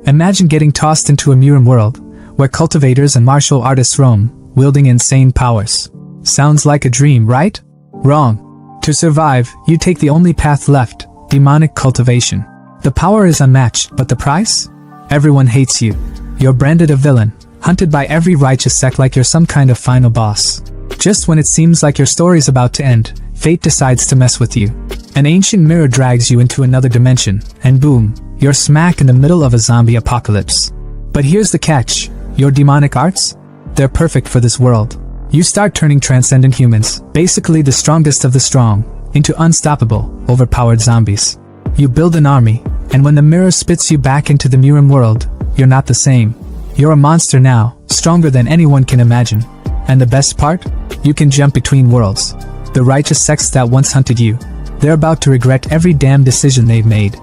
Imagine getting tossed into a MURIM world, where cultivators and martial artists roam, wielding insane powers. Sounds like a dream, right? Wrong. To survive, you take the only path left, demonic cultivation. The power is unmatched, but the price? Everyone hates you. You're branded a villain, hunted by every righteous sect like you're some kind of final boss. Just when it seems like your story's about to end, fate decides to mess with you. An ancient mirror drags you into another dimension, and boom, you're smack in the middle of a zombie apocalypse. But here's the catch. Your demonic arts? They're perfect for this world. You start turning transcendent humans, basically the strongest of the strong, into unstoppable, overpowered zombies. You build an army, and when the mirror spits you back into the MURIM world, you're not the same. You're a monster now, stronger than anyone can imagine. And the best part? You can jump between worlds. The righteous sects that once hunted you, they're about to regret every damn decision they've made.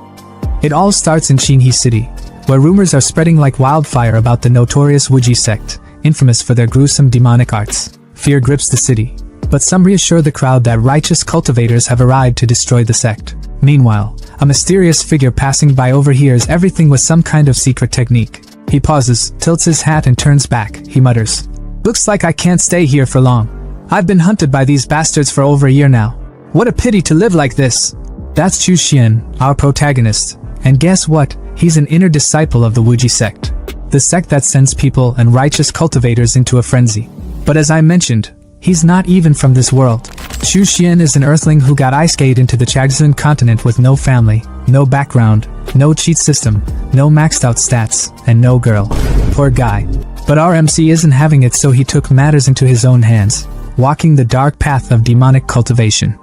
It all starts in Shinhi City, where rumors are spreading like wildfire about the notorious Wuji sect, infamous for their gruesome demonic arts. Fear grips the city, but some reassure the crowd that righteous cultivators have arrived to destroy the sect. Meanwhile, a mysterious figure passing by overhears everything with some kind of secret technique. He pauses, tilts his hat and turns back. He mutters, "Looks like I can't stay here for long. I've been hunted by these bastards for over a year now. What a pity to live like this." That's Chu Xian, our protagonist. And guess what? He's an inner disciple of the Wuji sect. The sect that sends people and righteous cultivators into a frenzy. But as I mentioned, he's not even from this world. Chu Xian is an earthling who got ice-skate into the Chagzun continent with no family, no background, no cheat system, no maxed out stats, and no girl. Poor guy. But our MC isn't having it, so he took matters into his own hands, walking the dark path of demonic cultivation.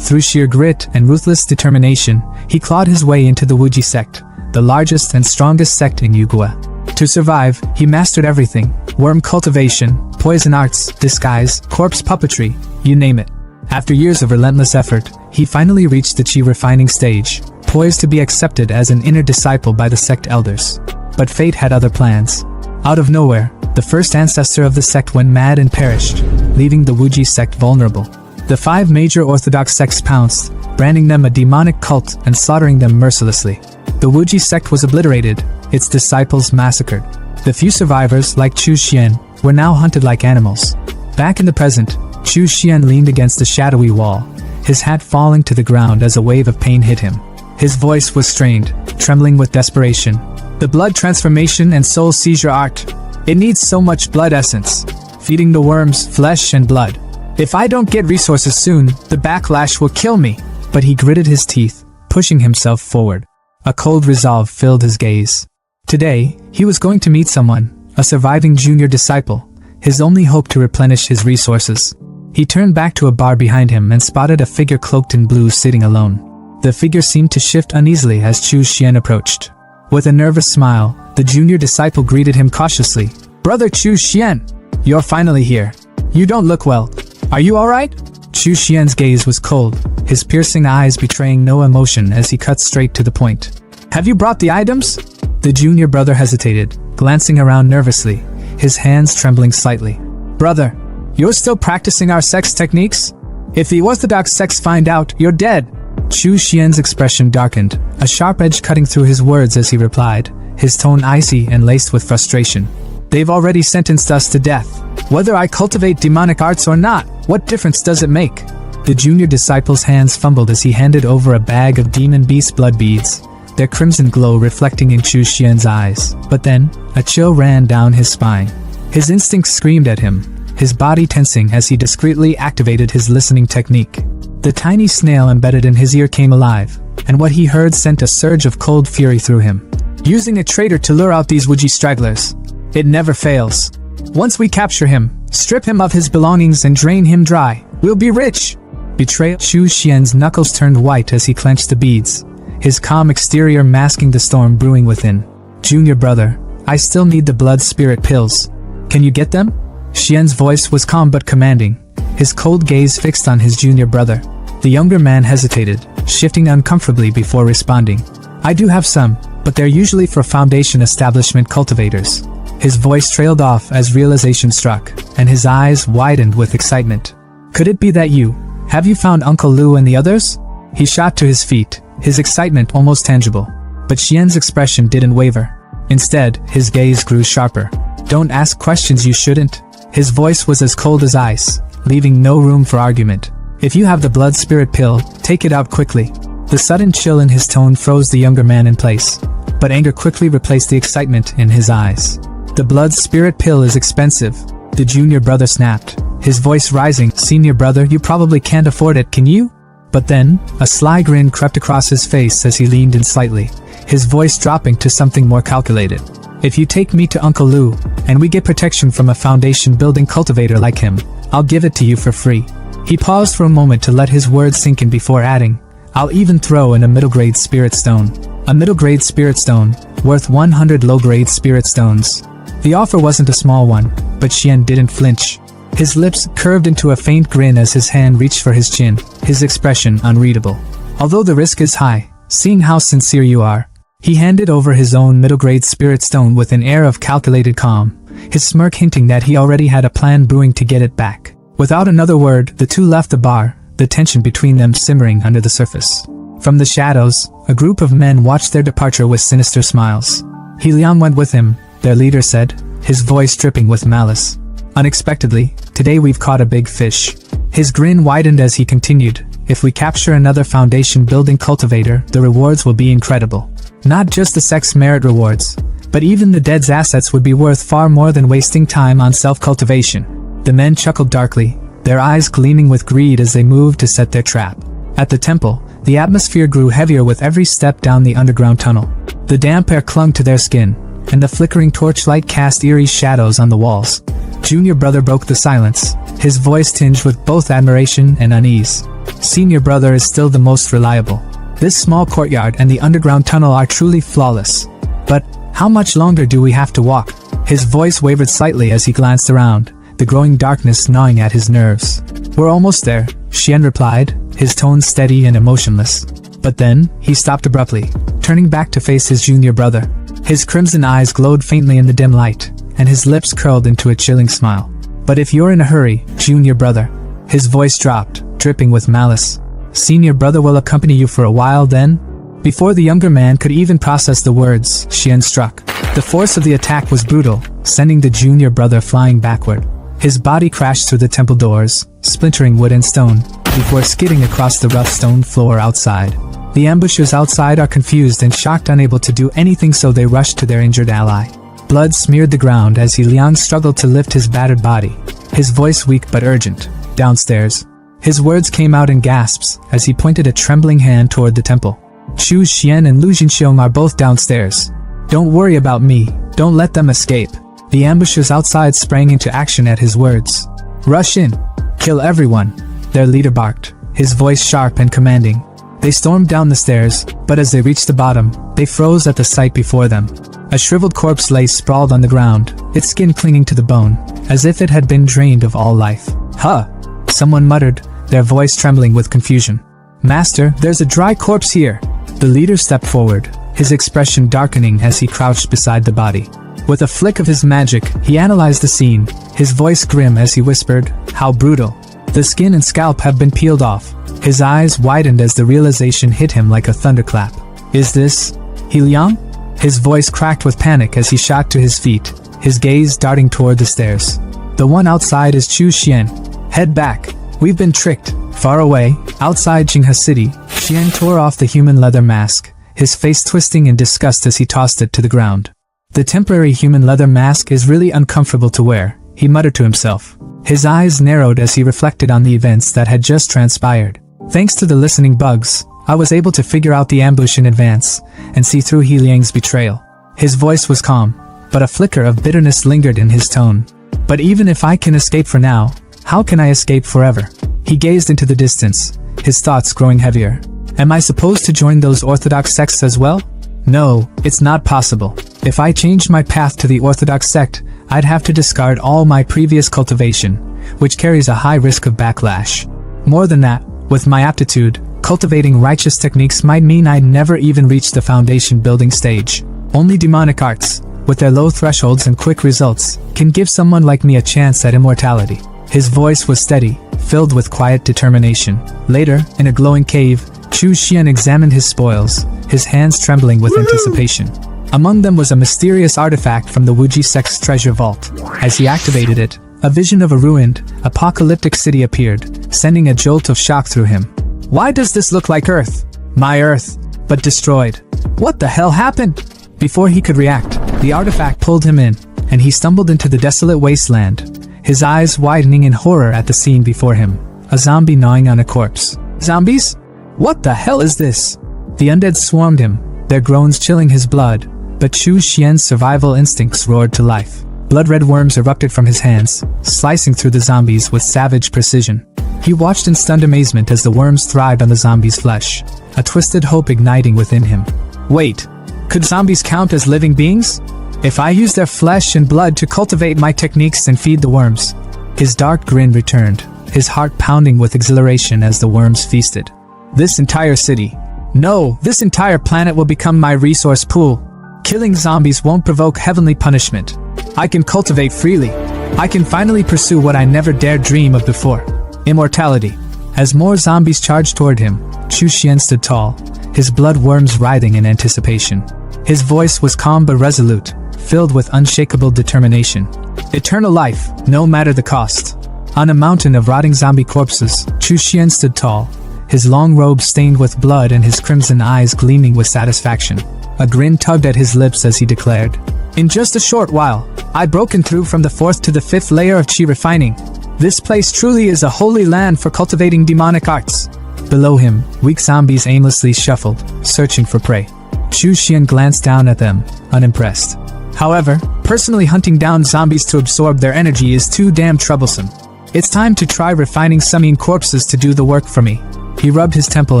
Through sheer grit and ruthless determination, he clawed his way into the Wuji sect, the largest and strongest sect in Yugua. To survive, he mastered everything: worm cultivation, poison arts, disguise, corpse puppetry, you name it. After years of relentless effort, he finally reached the chi refining stage, poised to be accepted as an inner disciple by the sect elders. But fate had other plans. Out of nowhere, the first ancestor of the sect went mad and perished, leaving the Wuji sect vulnerable. The 5 major orthodox sects pounced, branding them a demonic cult and slaughtering them mercilessly. The Wuji sect was obliterated, its disciples massacred. The few survivors, like Chu Xian, were now hunted like animals. Back in the present, Chu Xian leaned against a shadowy wall, his hat falling to the ground as a wave of pain hit him. His voice was strained, trembling with desperation. The blood transformation and soul seizure art. It needs so much blood essence, feeding the worms flesh and blood. If I don't get resources soon, the backlash will kill me. But he gritted his teeth, pushing himself forward. A cold resolve filled his gaze. Today, he was going to meet someone, a surviving junior disciple, his only hope to replenish his resources. He turned back to a bar behind him and spotted a figure cloaked in blue sitting alone. The figure seemed to shift uneasily as Chu Xian approached. With a nervous smile, the junior disciple greeted him cautiously. "Brother Chu Xian, you're finally here. You don't look well. Are you alright?" Chu Xian's gaze was cold, his piercing eyes betraying no emotion as he cut straight to the point. "Have you brought the items?" The junior brother hesitated, glancing around nervously, his hands trembling slightly. "Brother, you're still practicing our sex techniques? If the orthodox sects find out, you're dead." Chu Xian's expression darkened, a sharp edge cutting through his words as he replied, his tone icy and laced with frustration. "They've already sentenced us to death. Whether I cultivate demonic arts or not, what difference does it make?" The junior disciple's hands fumbled as he handed over a bag of demon beast blood beads, their crimson glow reflecting in Chu Xian's eyes. But then, a chill ran down his spine. His instincts screamed at him, his body tensing as he discreetly activated his listening technique. The tiny snail embedded in his ear came alive, and what he heard sent a surge of cold fury through him. "Using a traitor to lure out these Wuji stragglers. It never fails. Once we capture him, strip him of his belongings and drain him dry, we'll be rich." Betrayal. Chu Xian's knuckles turned white as he clenched the beads, his calm exterior masking the storm brewing within. "Junior brother, I still need the blood spirit pills. Can you get them?" Xian's voice was calm but commanding, his cold gaze fixed on his junior brother. The younger man hesitated, shifting uncomfortably before responding. "I do have some, but they're usually for Foundation establishment cultivators." His voice trailed off as realization struck, and his eyes widened with excitement. "Could it be that you? Have you found Uncle Lu and the others?" He shot to his feet, his excitement almost tangible. But Xian's expression didn't waver. Instead, his gaze grew sharper. Don't ask questions you shouldn't. His voice was as cold as ice, leaving no room for argument. If you have the blood spirit pill, take it out quickly. The sudden chill in his tone froze the younger man in place, but anger quickly replaced the excitement in his eyes. The blood spirit pill is expensive, the junior brother snapped, his voice rising. Senior brother, you probably can't afford it, can you? But then, a sly grin crept across his face as he leaned in slightly, his voice dropping to something more calculated. If you take me to Uncle Lou, and we get protection from a foundation building cultivator like him, I'll give it to you for free. He paused for a moment to let his words sink in before adding, I'll even throw in a middle-grade spirit stone. A middle-grade spirit stone, worth 100 low-grade spirit stones. The offer wasn't a small one, but Xian didn't flinch. His lips curved into a faint grin as his hand reached for his chin, his expression unreadable. Although the risk is high, seeing how sincere you are, he handed over his own middle-grade spirit stone with an air of calculated calm, his smirk hinting that he already had a plan brewing to get it back. Without another word, the two left the bar, the tension between them simmering under the surface. From the shadows, a group of men watched their departure with sinister smiles. He Liang went with him, their leader said, his voice dripping with malice. Unexpectedly, today we've caught a big fish. His grin widened as he continued, if we capture another foundation building cultivator, the rewards will be incredible. Not just the sex merit rewards, but even the dead's assets would be worth far more than wasting time on self-cultivation. The men chuckled darkly, their eyes gleaming with greed as they moved to set their trap. At the temple, the atmosphere grew heavier with every step down the underground tunnel. The damp air clung to their skin, and the flickering torchlight cast eerie shadows on the walls. Junior brother broke the silence, his voice tinged with both admiration and unease. Senior brother is still the most reliable. This small courtyard and the underground tunnel are truly flawless. But how much longer do we have to walk? His voice wavered slightly as he glanced around, the growing darkness gnawing at his nerves. We're almost there, Xian replied, his tone steady and emotionless. But then, he stopped abruptly, turning back to face his junior brother. His crimson eyes glowed faintly in the dim light, and his lips curled into a chilling smile. But if you're in a hurry, junior brother. His voice dropped, dripping with malice. Senior brother will accompany you for a while then? Before the younger man could even process the words, Xian struck. The force of the attack was brutal, sending the junior brother flying backward. His body crashed through the temple doors, splintering wood and stone, before skidding across the rough stone floor outside. The ambushers outside are confused and shocked, unable to do anything, so they rush to their injured ally. Blood smeared the ground as He Liang struggled to lift his battered body, his voice weak but urgent. Downstairs. His words came out in gasps as he pointed a trembling hand toward the temple. Chu Xian and Lu Jinxiong are both downstairs. Don't worry about me, don't let them escape. The ambushers outside sprang into action at his words. Rush in. Kill everyone, their leader barked, his voice sharp and commanding. They stormed down the stairs, but as they reached the bottom, they froze at the sight before them. A shriveled corpse lay sprawled on the ground, its skin clinging to the bone, as if it had been drained of all life. Huh! Someone muttered, their voice trembling with confusion. Master, there's a dry corpse here. The leader stepped forward, his expression darkening as he crouched beside the body. With a flick of his magic, he analyzed the scene, his voice grim as he whispered, how brutal. The skin and scalp have been peeled off. His eyes widened as the realization hit him like a thunderclap. Is this He Liang? His voice cracked with panic as he shot to his feet, his gaze darting toward the stairs. The one outside is Chu Xian. Head back. We've been tricked. Far away, outside Jinghe City, Xian tore off the human leather mask, his face twisting in disgust as he tossed it to the ground. The temporary human leather mask is really uncomfortable to wear, he muttered to himself. His eyes narrowed as he reflected on the events that had just transpired. Thanks to the listening bugs, I was able to figure out the ambush in advance, and see through He Liang's betrayal. His voice was calm, but a flicker of bitterness lingered in his tone. But even if I can escape for now, how can I escape forever? He gazed into the distance, his thoughts growing heavier. Am I supposed to join those orthodox sects as well? No, it's not possible. If I changed my path to the orthodox sect, I'd have to discard all my previous cultivation, which carries a high risk of backlash. More than that, with my aptitude, cultivating righteous techniques might mean I'd never even reach the foundation building stage. Only demonic arts, with their low thresholds and quick results, can give someone like me a chance at immortality. His voice was steady, filled with quiet determination. Later, in a glowing cave, Chu Xian examined his spoils, his hands trembling with anticipation. Among them was a mysterious artifact from the Wuji sect's treasure vault. As he activated it, a vision of a ruined, apocalyptic city appeared, sending a jolt of shock through him. Why does this look like Earth? My Earth, but destroyed. What the hell happened? Before he could react, the artifact pulled him in, and he stumbled into the desolate wasteland, his eyes widening in horror at the scene before him. A zombie gnawing on a corpse. Zombies? What the hell is this? The undead swarmed him, their groans chilling his blood, but Chu Xian's survival instincts roared to life. Blood-red worms erupted from his hands, slicing through the zombies with savage precision. He watched in stunned amazement as the worms thrived on the zombies' flesh, a twisted hope igniting within him. Wait, could zombies count as living beings? If I use their flesh and blood to cultivate my techniques and feed the worms? His dark grin returned, his heart pounding with exhilaration as the worms feasted. This entire city, no, this entire planet will become my resource pool. Killing zombies won't provoke heavenly punishment. I can cultivate freely. I can finally pursue what I never dared dream of before. Immortality. As more zombies charged toward him, Chu Xian stood tall, his blood worms writhing in anticipation. His voice was calm but resolute, filled with unshakable determination. Eternal life, no matter the cost. On a mountain of rotting zombie corpses, Chu Xian stood tall, his long robe stained with blood and his crimson eyes gleaming with satisfaction. A grin tugged at his lips as he declared, "In just a short while, I've broken through from the 4th to the 5th layer of chi refining. This place truly is a holy land for cultivating demonic arts." Below him, weak zombies aimlessly shuffled, searching for prey. Chu Xian glanced down at them, unimpressed. However, personally hunting down zombies to absorb their energy is too damn troublesome. It's time to try refining summoning corpses to do the work for me. He rubbed his temple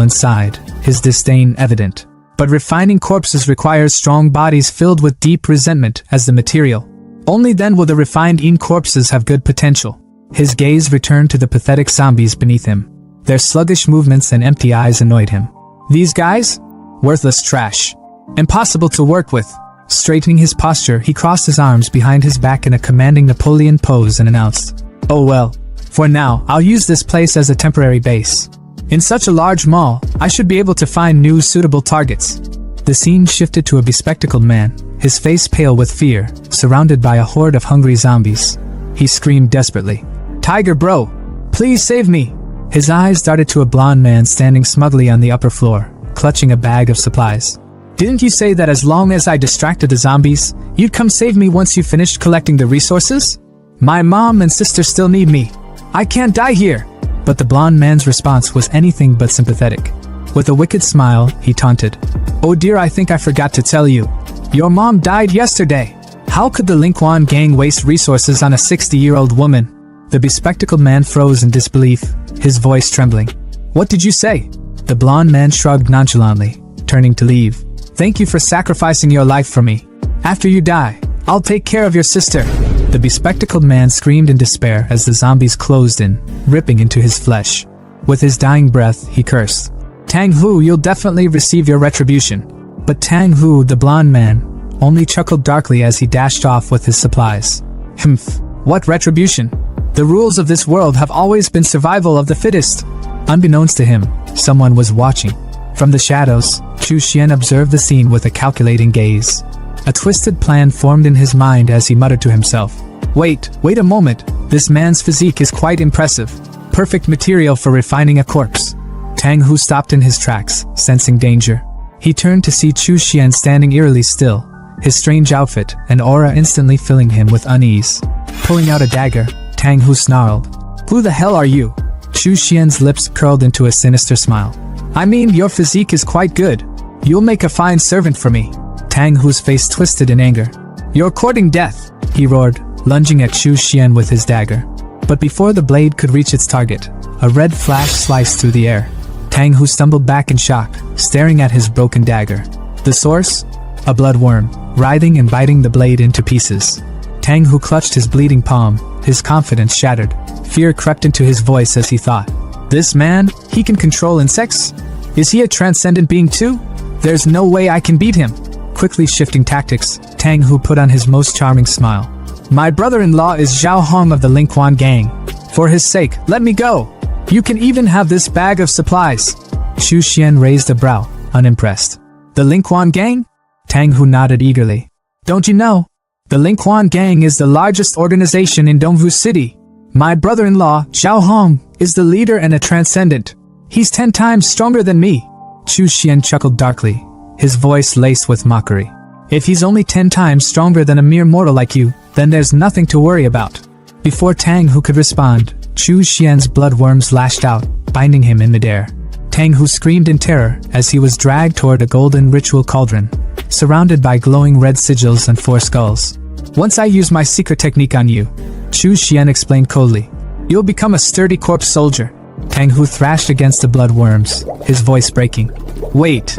and sighed, his disdain evident. But refining corpses requires strong bodies filled with deep resentment as the material. Only then will the refined corpses have good potential. His gaze returned to the pathetic zombies beneath him. Their sluggish movements and empty eyes annoyed him. These guys? Worthless trash. Impossible to work with. Straightening his posture, he crossed his arms behind his back in a commanding Napoleon pose and announced, "Oh well, for now, I'll use this place as a temporary base. In such a large mall, I should be able to find new suitable targets." The scene shifted to a bespectacled man, his face pale with fear, surrounded by a horde of hungry zombies. He screamed desperately, "Tiger bro, please save me!" His eyes darted to a blonde man standing smugly on the upper floor, clutching a bag of supplies. "Didn't you say that as long as I distracted the zombies, you'd come save me once you finished collecting the resources? My mom and sister still need me. I can't die here." But the blonde man's response was anything but sympathetic. With a wicked smile, he taunted, "Oh dear, I think I forgot to tell you. Your mom died yesterday. How could the Linquan gang waste resources on a 60-year-old woman?" The bespectacled man froze in disbelief, his voice trembling. "What did you say?" The blonde man shrugged nonchalantly, turning to leave. "Thank you for sacrificing your life for me. After you die, I'll take care of your sister." The bespectacled man screamed in despair as the zombies closed in, ripping into his flesh. With his dying breath, he cursed, "Tang Hu, you'll definitely receive your retribution." But Tang Hu, the blonde man, only chuckled darkly as he dashed off with his supplies. "Humph, what retribution? The rules of this world have always been survival of the fittest." Unbeknownst to him, someone was watching. From the shadows, Chu Xian observed the scene with a calculating gaze. A twisted plan formed in his mind as he muttered to himself, Wait a moment, this man's physique is quite impressive. Perfect material for refining a corpse." Tang Hu stopped in his tracks, sensing danger. He turned to see Chu Xian standing eerily still, his strange outfit and aura instantly filling him with unease. Pulling out a dagger, Tang Hu snarled, "Who the hell are you?" Chu Xian's lips curled into a sinister smile. "I mean, your physique is quite good. You'll make a fine servant for me." Tang Hu's face twisted in anger. "You're courting death," he roared, lunging at Chu Xian with his dagger. But before the blade could reach its target, a red flash sliced through the air. Tang Hu stumbled back in shock, staring at his broken dagger. The source? A bloodworm, writhing and biting the blade into pieces. Tang Hu clutched his bleeding palm, his confidence shattered. Fear crept into his voice as he thought, "This man, he can control insects? Is he a transcendent being too? There's no way I can beat him." Quickly shifting tactics, Tang Hu put on his most charming smile. "My brother-in-law is Zhao Hong of the Linquan gang. For his sake, let me go. You can even have this bag of supplies." Chu Xian raised a brow, unimpressed. "The Linquan gang? Tang Hu nodded eagerly. Don't you know? The Lingquan Gang is the largest organization in Dongwu City. My brother-in-law, Zhao Hong, is the leader and a transcendent. He's 10 times stronger than me. Chu Xian chuckled darkly, his voice laced with mockery. If he's only 10 times stronger than a mere mortal like you, then there's nothing to worry about. Before Tang Hu could respond, Chu Xian's bloodworms lashed out, binding him in midair. Tang Hu screamed in terror as he was dragged toward a golden ritual cauldron, surrounded by glowing red sigils and 4 skulls. Once I use my secret technique on you, Chu Xian explained coldly, you'll become a sturdy corpse soldier. Tang Hu thrashed against the bloodworms, his voice breaking. Wait.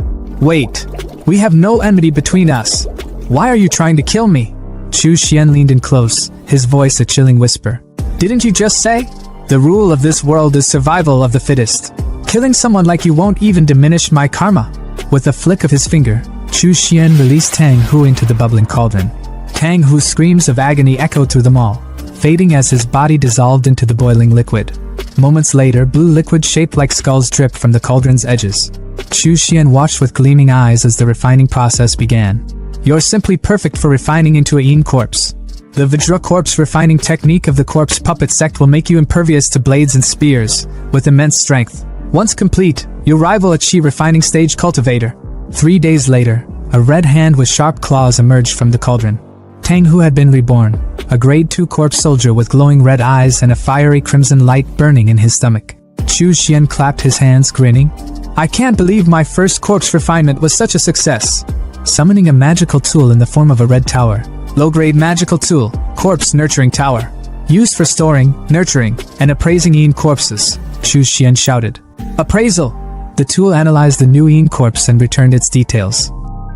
We have no enmity between us. Why are you trying to kill me? Chu Xian leaned in close, his voice a chilling whisper. Didn't you just say? The rule of this world is survival of the fittest. Killing someone like you won't even diminish my karma. With a flick of his finger, Chu Xian released Tang Hu into the bubbling cauldron. Tang Hu's screams of agony echoed through them all, fading as his body dissolved into the boiling liquid. Moments later, blue liquid shaped like skulls dripped from the cauldron's edges. Chu Xian watched with gleaming eyes as the refining process began. You're simply perfect for refining into a Yin corpse. The Vajra corpse refining technique of the corpse puppet sect will make you impervious to blades and spears, with immense strength. Once complete, you'll rival a Qi refining stage cultivator. 3 days later, a red hand with sharp claws emerged from the cauldron. Tang Hu had been reborn, a grade 2 corpse soldier with glowing red eyes and a fiery crimson light burning in his stomach. Chu Xian clapped his hands, grinning. I can't believe my first corpse refinement was such a success. Summoning a magical tool in the form of a red tower. Low-grade magical tool, corpse nurturing tower. Used for storing, nurturing, and appraising Yin corpses, Chu Xian shouted. Appraisal! The tool analyzed the new Yin corpse and returned its details.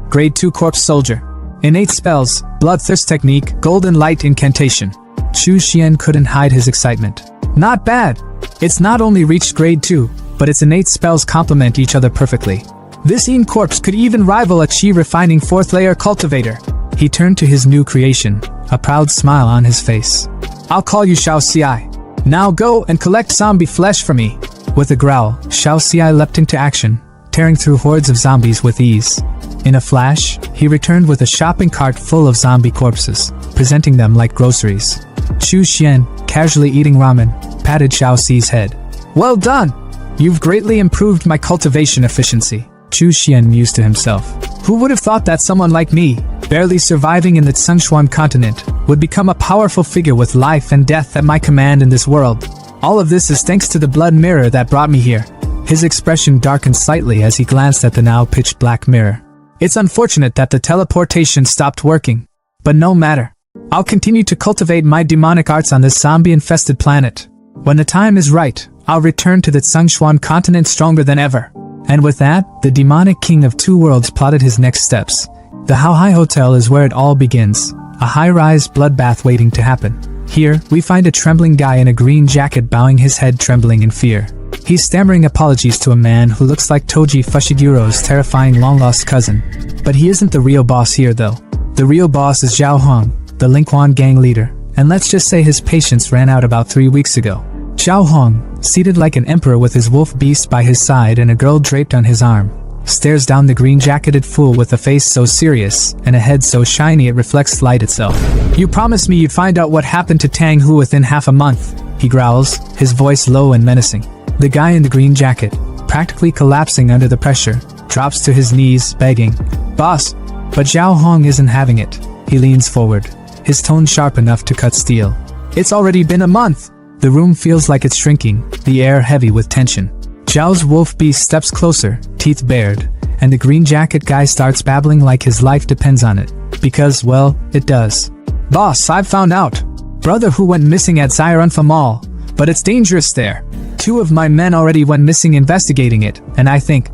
Grade 2 corpse soldier. Innate spells, bloodthirst technique, golden light incantation. Chu Xian couldn't hide his excitement. Not bad! It's not only reached grade 2, but its innate spells complement each other perfectly. This Yin corpse could even rival a Qi refining 4th layer cultivator. He turned to his new creation, a proud smile on his face. I'll call you Xiao Xi. Now go and collect zombie flesh for me. With a growl, Xiao Xi leapt into action, tearing through hordes of zombies with ease. In a flash, he returned with a shopping cart full of zombie corpses, presenting them like groceries. Chu Xian, casually eating ramen, patted Xiao Xi's head. Well done! You've greatly improved my cultivation efficiency. Chu Xian mused to himself. Who would have thought that someone like me, barely surviving in the Tsengshuan continent, would become a powerful figure with life and death at my command in this world? All of this is thanks to the blood mirror that brought me here. His expression darkened slightly as he glanced at the now pitch-black mirror. It's unfortunate that the teleportation stopped working. But no matter. I'll continue to cultivate my demonic arts on this zombie-infested planet. When the time is right, I'll return to the Tsengshuan continent stronger than ever. And with that, the demonic king of 2 worlds plotted his next steps. The Haohai Hotel is where it all begins, a high-rise bloodbath waiting to happen. Here, we find a trembling guy in a green jacket bowing his head trembling in fear. He's stammering apologies to a man who looks like Toji Fushiguro's terrifying long-lost cousin. But he isn't the real boss here though. The real boss is Zhao Hong, the Lingquan gang leader, and let's just say his patience ran out about 3 weeks ago. Zhao Hong, seated like an emperor with his wolf beast by his side and a girl draped on his arm, stares down the green-jacketed fool with a face so serious and a head so shiny it reflects light itself. You promised me you'd find out what happened to Tang Hu within half a month, he growls, his voice low and menacing. The guy in the green jacket, practically collapsing under the pressure, drops to his knees, begging, Boss! But Zhao Hong isn't having it. He leans forward, his tone sharp enough to cut steel. It's already been a month! The room feels like it's shrinking, the air heavy with tension. Zhao's wolf beast steps closer, teeth bared, and the green jacket guy starts babbling like his life depends on it. Because, well, it does. Boss, I've found out. Brother who went missing at Zairanfa Mall, but it's dangerous there. 2 of my men already went missing investigating it, and I think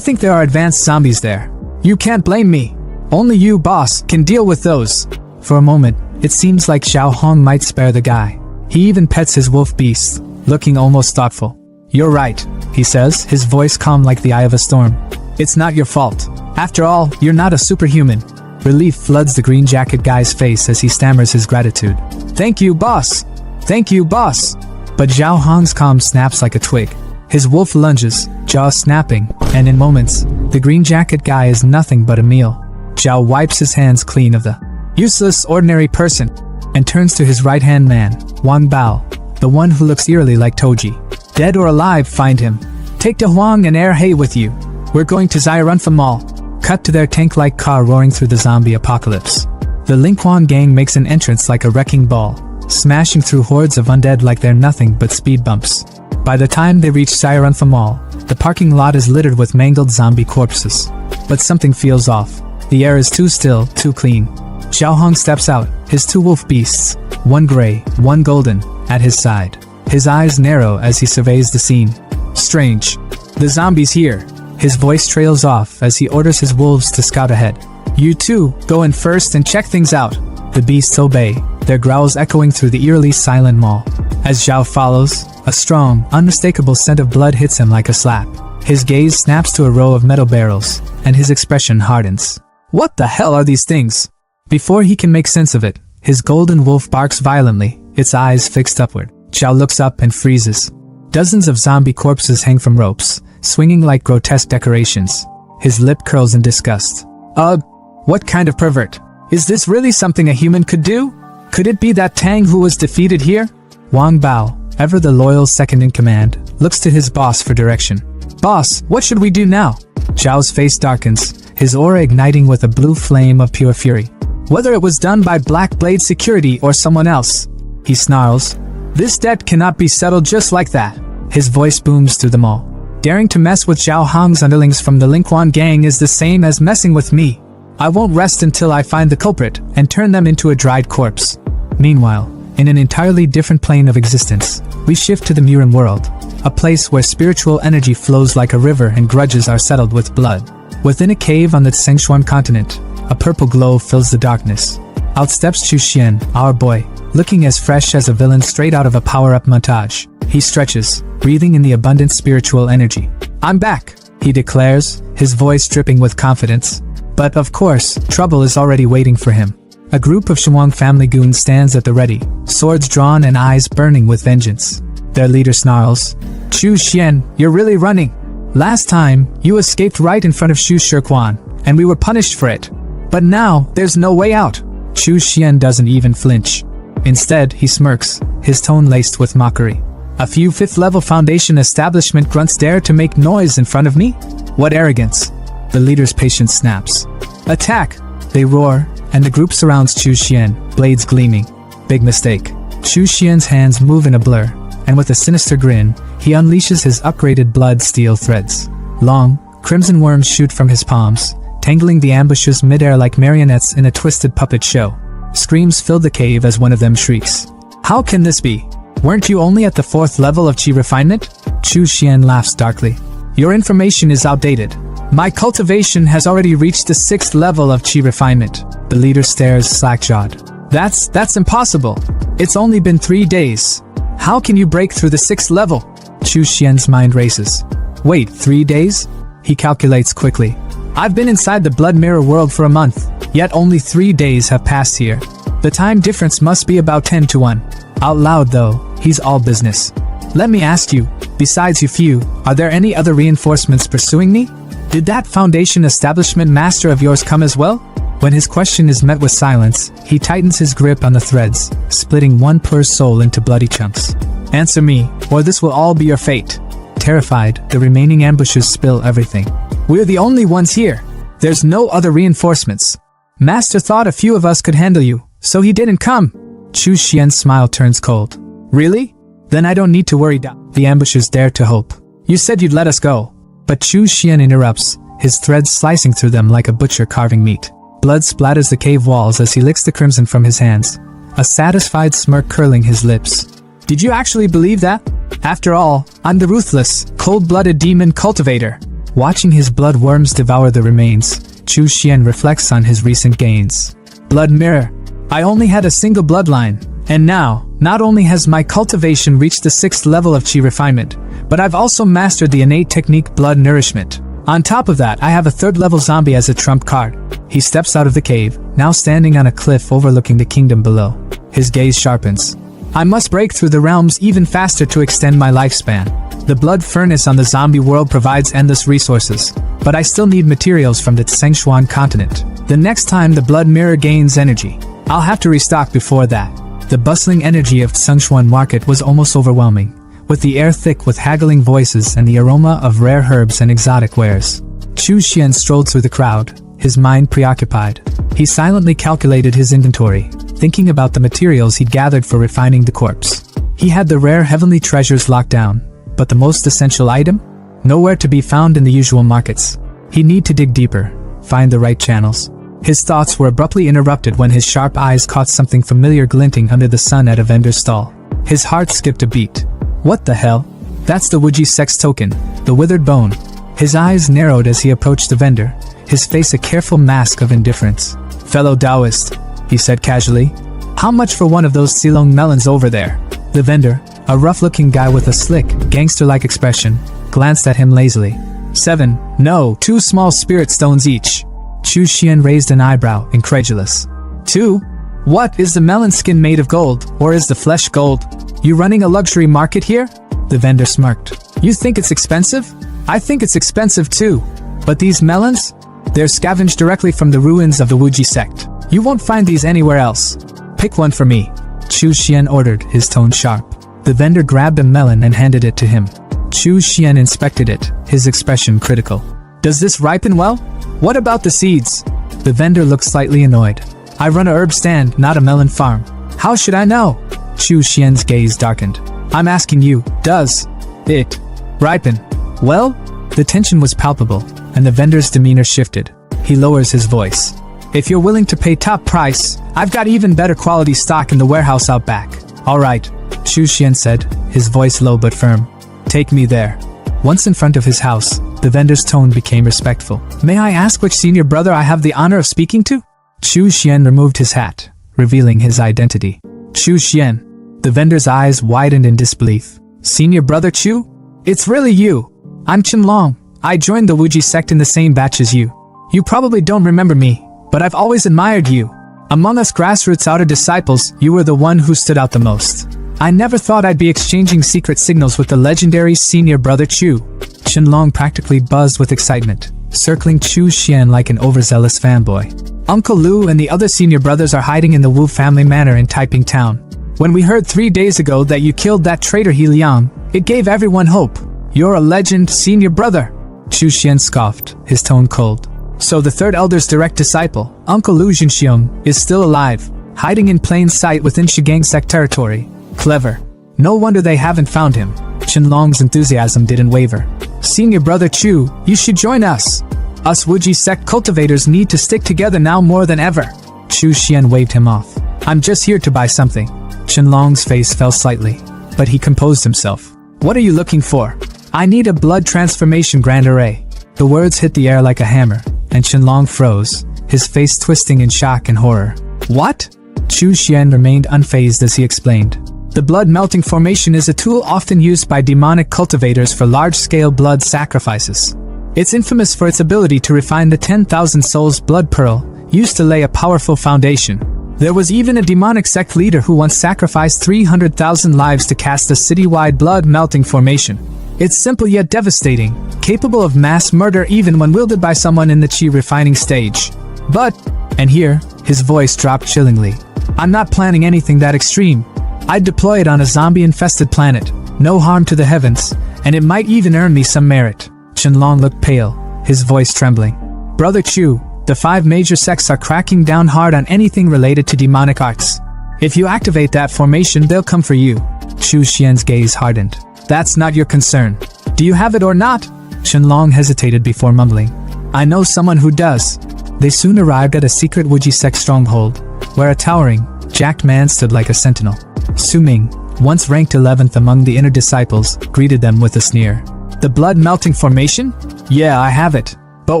there are advanced zombies there. You can't blame me. Only you, boss, can deal with those. For a moment, it seems like Zhao Hong might spare the guy. He even pets his wolf beast, looking almost thoughtful. You're right, he says, his voice calm like the eye of a storm. It's not your fault. After all, you're not a superhuman. Relief floods the green jacket guy's face as he stammers his gratitude. Thank you, boss. Thank you, boss. But Zhao Hong's calm snaps like a twig. His wolf lunges, jaws snapping, and in moments, the green jacket guy is nothing but a meal. Zhao wipes his hands clean of the useless ordinary person and turns to his right-hand man, Wang Bao, the one who looks eerily like Toji. Dead or alive, find him. Take De Huang and Air Hay with you. We're going to Xirunfa Mall. Cut to their tank-like car roaring through the zombie apocalypse. The Lingquan gang makes an entrance like a wrecking ball, smashing through hordes of undead like they're nothing but speed bumps. By the time they reach Xirunfa Mall, the parking lot is littered with mangled zombie corpses. But something feels off. The air is too still, too clean. Xiao Hong steps out, his two wolf beasts, one gray, one golden, at his side. His eyes narrow as he surveys the scene. Strange. The zombies here. His voice trails off as he orders his wolves to scout ahead. You two, go in first and check things out. The beasts obey, their growls echoing through the eerily silent mall. As Zhao follows, a strong, unmistakable scent of blood hits him like a slap. His gaze snaps to a row of metal barrels, and his expression hardens. What the hell are these things? Before he can make sense of it, his golden wolf barks violently, its eyes fixed upward. Zhao looks up and freezes. Dozens of zombie corpses hang from ropes, swinging like grotesque decorations. His lip curls in disgust. Ugh, what kind of pervert? Is this really something a human could do? Could it be that Tang who was defeated here? Wang Bao, ever the loyal second in command, looks to his boss for direction. Boss, what should we do now? Zhao's face darkens, his aura igniting with a blue flame of pure fury. Whether it was done by Black Blade Security or someone else, he snarls. This debt cannot be settled just like that. His voice booms through the mall. Daring to mess with Zhao Hong's underlings from the Lingquan gang is the same as messing with me. I won't rest until I find the culprit and turn them into a dried corpse. Meanwhile, in an entirely different plane of existence, we shift to the MURIM world, a place where spiritual energy flows like a river and grudges are settled with blood. Within a cave on the Tsengshuan continent, a purple glow fills the darkness. Out steps Chu Xian, our boy, looking as fresh as a villain straight out of a power-up montage. He stretches, breathing in the abundant spiritual energy. I'm back, he declares, his voice dripping with confidence. But of course, trouble is already waiting for him. A group of Shenwang family goons stands at the ready, swords drawn and eyes burning with vengeance. Their leader snarls, Chu Xian, you're really running. Last time, you escaped right in front of Xu Shirquan, and we were punished for it. But now, there's no way out. Chu Xian doesn't even flinch. Instead, he smirks, his tone laced with mockery. A few fifth-level Foundation establishment grunts dare to make noise in front of me? What arrogance! The leader's patience snaps. Attack! They roar, and the group surrounds Chu Xian, blades gleaming. Big mistake. Chu Xian's hands move in a blur, and with a sinister grin, he unleashes his upgraded blood steel threads. Long, crimson worms shoot from his palms, tangling the ambushes midair like marionettes in a twisted puppet show. Screams fill the cave as one of them shrieks. How can this be? Weren't you only at the 4th level of Qi refinement? Chu Xian laughs darkly. Your information is outdated. My cultivation has already reached the 6th level of Qi refinement. The leader stares slack-jawed. That's impossible. It's only been 3 days. How can you break through the 6th level? Chu Xian's mind races. Wait, 3 days? He calculates quickly. I've been inside the Blood Mirror world for a month, yet only 3 days have passed here. The time difference must be about 10 to 1. Out loud though, he's all business. Let me ask you, besides you few, are there any other reinforcements pursuing me? Did that Foundation establishment master of yours come as well? When his question is met with silence, he tightens his grip on the threads, splitting one poor soul into bloody chunks. Answer me, or this will all be your fate. Terrified, the remaining ambushers spill everything. We're the only ones here. There's no other reinforcements. Master thought a few of us could handle you, so he didn't come. Chu Xian's smile turns cold. Really? Then I don't need to worry. The ambushers dare to hope. You said you'd let us go. But Chu Xian interrupts, his threads slicing through them like a butcher carving meat. Blood splatters the cave walls as he licks the crimson from his hands, a satisfied smirk curling his lips. Did you actually believe that? After all, I'm the ruthless, cold-blooded demon cultivator. Watching his blood worms devour the remains, Chu Xian reflects on his recent gains. Blood Mirror. I only had a single bloodline, and now, not only has my cultivation reached the 6th level of Qi refinement, but I've also mastered the innate technique Blood Nourishment. On top of that, I have a 3rd level zombie as a trump card. He steps out of the cave, now standing on a cliff overlooking the kingdom below. His gaze sharpens. I must break through the realms even faster to extend my lifespan. The blood furnace on the zombie world provides endless resources, but I still need materials from the Tsengshuan continent. The next time the blood mirror gains energy, I'll have to restock before that. The bustling energy of Tsengshuan market was almost overwhelming, with the air thick with haggling voices and the aroma of rare herbs and exotic wares. Chu Xian strolled through the crowd, his mind preoccupied. He silently calculated his inventory, thinking about the materials he'd gathered for refining the corpse. He had the rare heavenly treasures locked down, but the most essential item? Nowhere to be found in the usual markets. He'd need to dig deeper, find the right channels. His thoughts were abruptly interrupted when his sharp eyes caught something familiar glinting under the sun at a vendor's stall. His heart skipped a beat. What the hell? That's the Wuji sex token, the withered bone. His eyes narrowed as he approached the vendor, his face a careful mask of indifference. Fellow Taoist, he said casually, how much for one of those Silong melons over there? The vendor, a rough-looking guy with a slick, gangster-like expression, glanced at him lazily. 7, no, 2 small spirit stones each. Chu Xian raised an eyebrow, incredulous. 2? What, is the melon skin made of gold, or is the flesh gold? You running a luxury market here? The vendor smirked. You think it's expensive? I think it's expensive too. But these melons? They're scavenged directly from the ruins of the Wuji sect. You won't find these anywhere else. Pick one for me, Chu Xian ordered, his tone sharp. The vendor grabbed a melon and handed it to him. Chu Xian inspected it, his expression critical. Does this ripen well? What about the seeds? The vendor looked slightly annoyed. I run a herb stand, not a melon farm. How should I know? Chu Xian's gaze darkened. I'm asking you, does it ripen well? The tension was palpable, and the vendor's demeanor shifted. He lowers his voice. If you're willing to pay top price, I've got even better quality stock in the warehouse out back. All right, Chu Xian said, his voice low but firm. Take me there. Once in front of his house, the vendor's tone became respectful. May I ask which senior brother I have the honor of speaking to? Chu Xian removed his hat, revealing his identity. Chu Xian. The vendor's eyes widened in disbelief. Senior brother Chu? It's really you. I'm Chen Long. I joined the Wuji sect in the same batch as you. You probably don't remember me, but I've always admired you. Among us grassroots outer disciples, you were the one who stood out the most. I never thought I'd be exchanging secret signals with the legendary senior brother Chu. Chen Long practically buzzed with excitement, circling Chu Xian like an overzealous fanboy. Uncle Lu and the other senior brothers are hiding in the Wu family manor in Taiping Town. When we heard 3 days ago that you killed that traitor He Liang, it gave everyone hope. You're a legend, senior brother. Chu Xian scoffed, his tone cold. So the third elder's direct disciple, Uncle Lu Jinxiong, is still alive, hiding in plain sight within Shigang sect territory. Clever. No wonder they haven't found him. Chen Long's enthusiasm didn't waver. Senior brother Chu, you should join us. Us Wuji sect cultivators need to stick together now more than ever. Chu Xian waved him off. I'm just here to buy something. Chen Long's face fell slightly, but he composed himself. What are you looking for? I need a blood transformation grand array. The words hit the air like a hammer, and Chen Long froze, his face twisting in shock and horror. What? Chu Xian remained unfazed as he explained. The blood melting formation is a tool often used by demonic cultivators for large-scale blood sacrifices. It's infamous for its ability to refine the 10,000 souls blood pearl, used to lay a powerful foundation. There was even a demonic sect leader who once sacrificed 300,000 lives to cast a citywide blood melting formation. It's simple yet devastating, capable of mass murder even when wielded by someone in the chi refining stage. But, and here, his voice dropped chillingly, I'm not planning anything that extreme. I'd deploy it on a zombie-infested planet, no harm to the heavens, and it might even earn me some merit. Chen Long looked pale, his voice trembling. Brother Chu, the 5 major sects are cracking down hard on anything related to demonic arts. If you activate that formation, they'll come for you. Chu Xian's gaze hardened. That's not your concern. Do you have it or not? Chen Long hesitated before mumbling. I know someone who does. They soon arrived at a secret Wuji sect stronghold, where a towering, jacked man stood like a sentinel. Su Ming, once ranked 11th among the inner disciples, greeted them with a sneer. The blood-melting formation? Yeah, I have it. But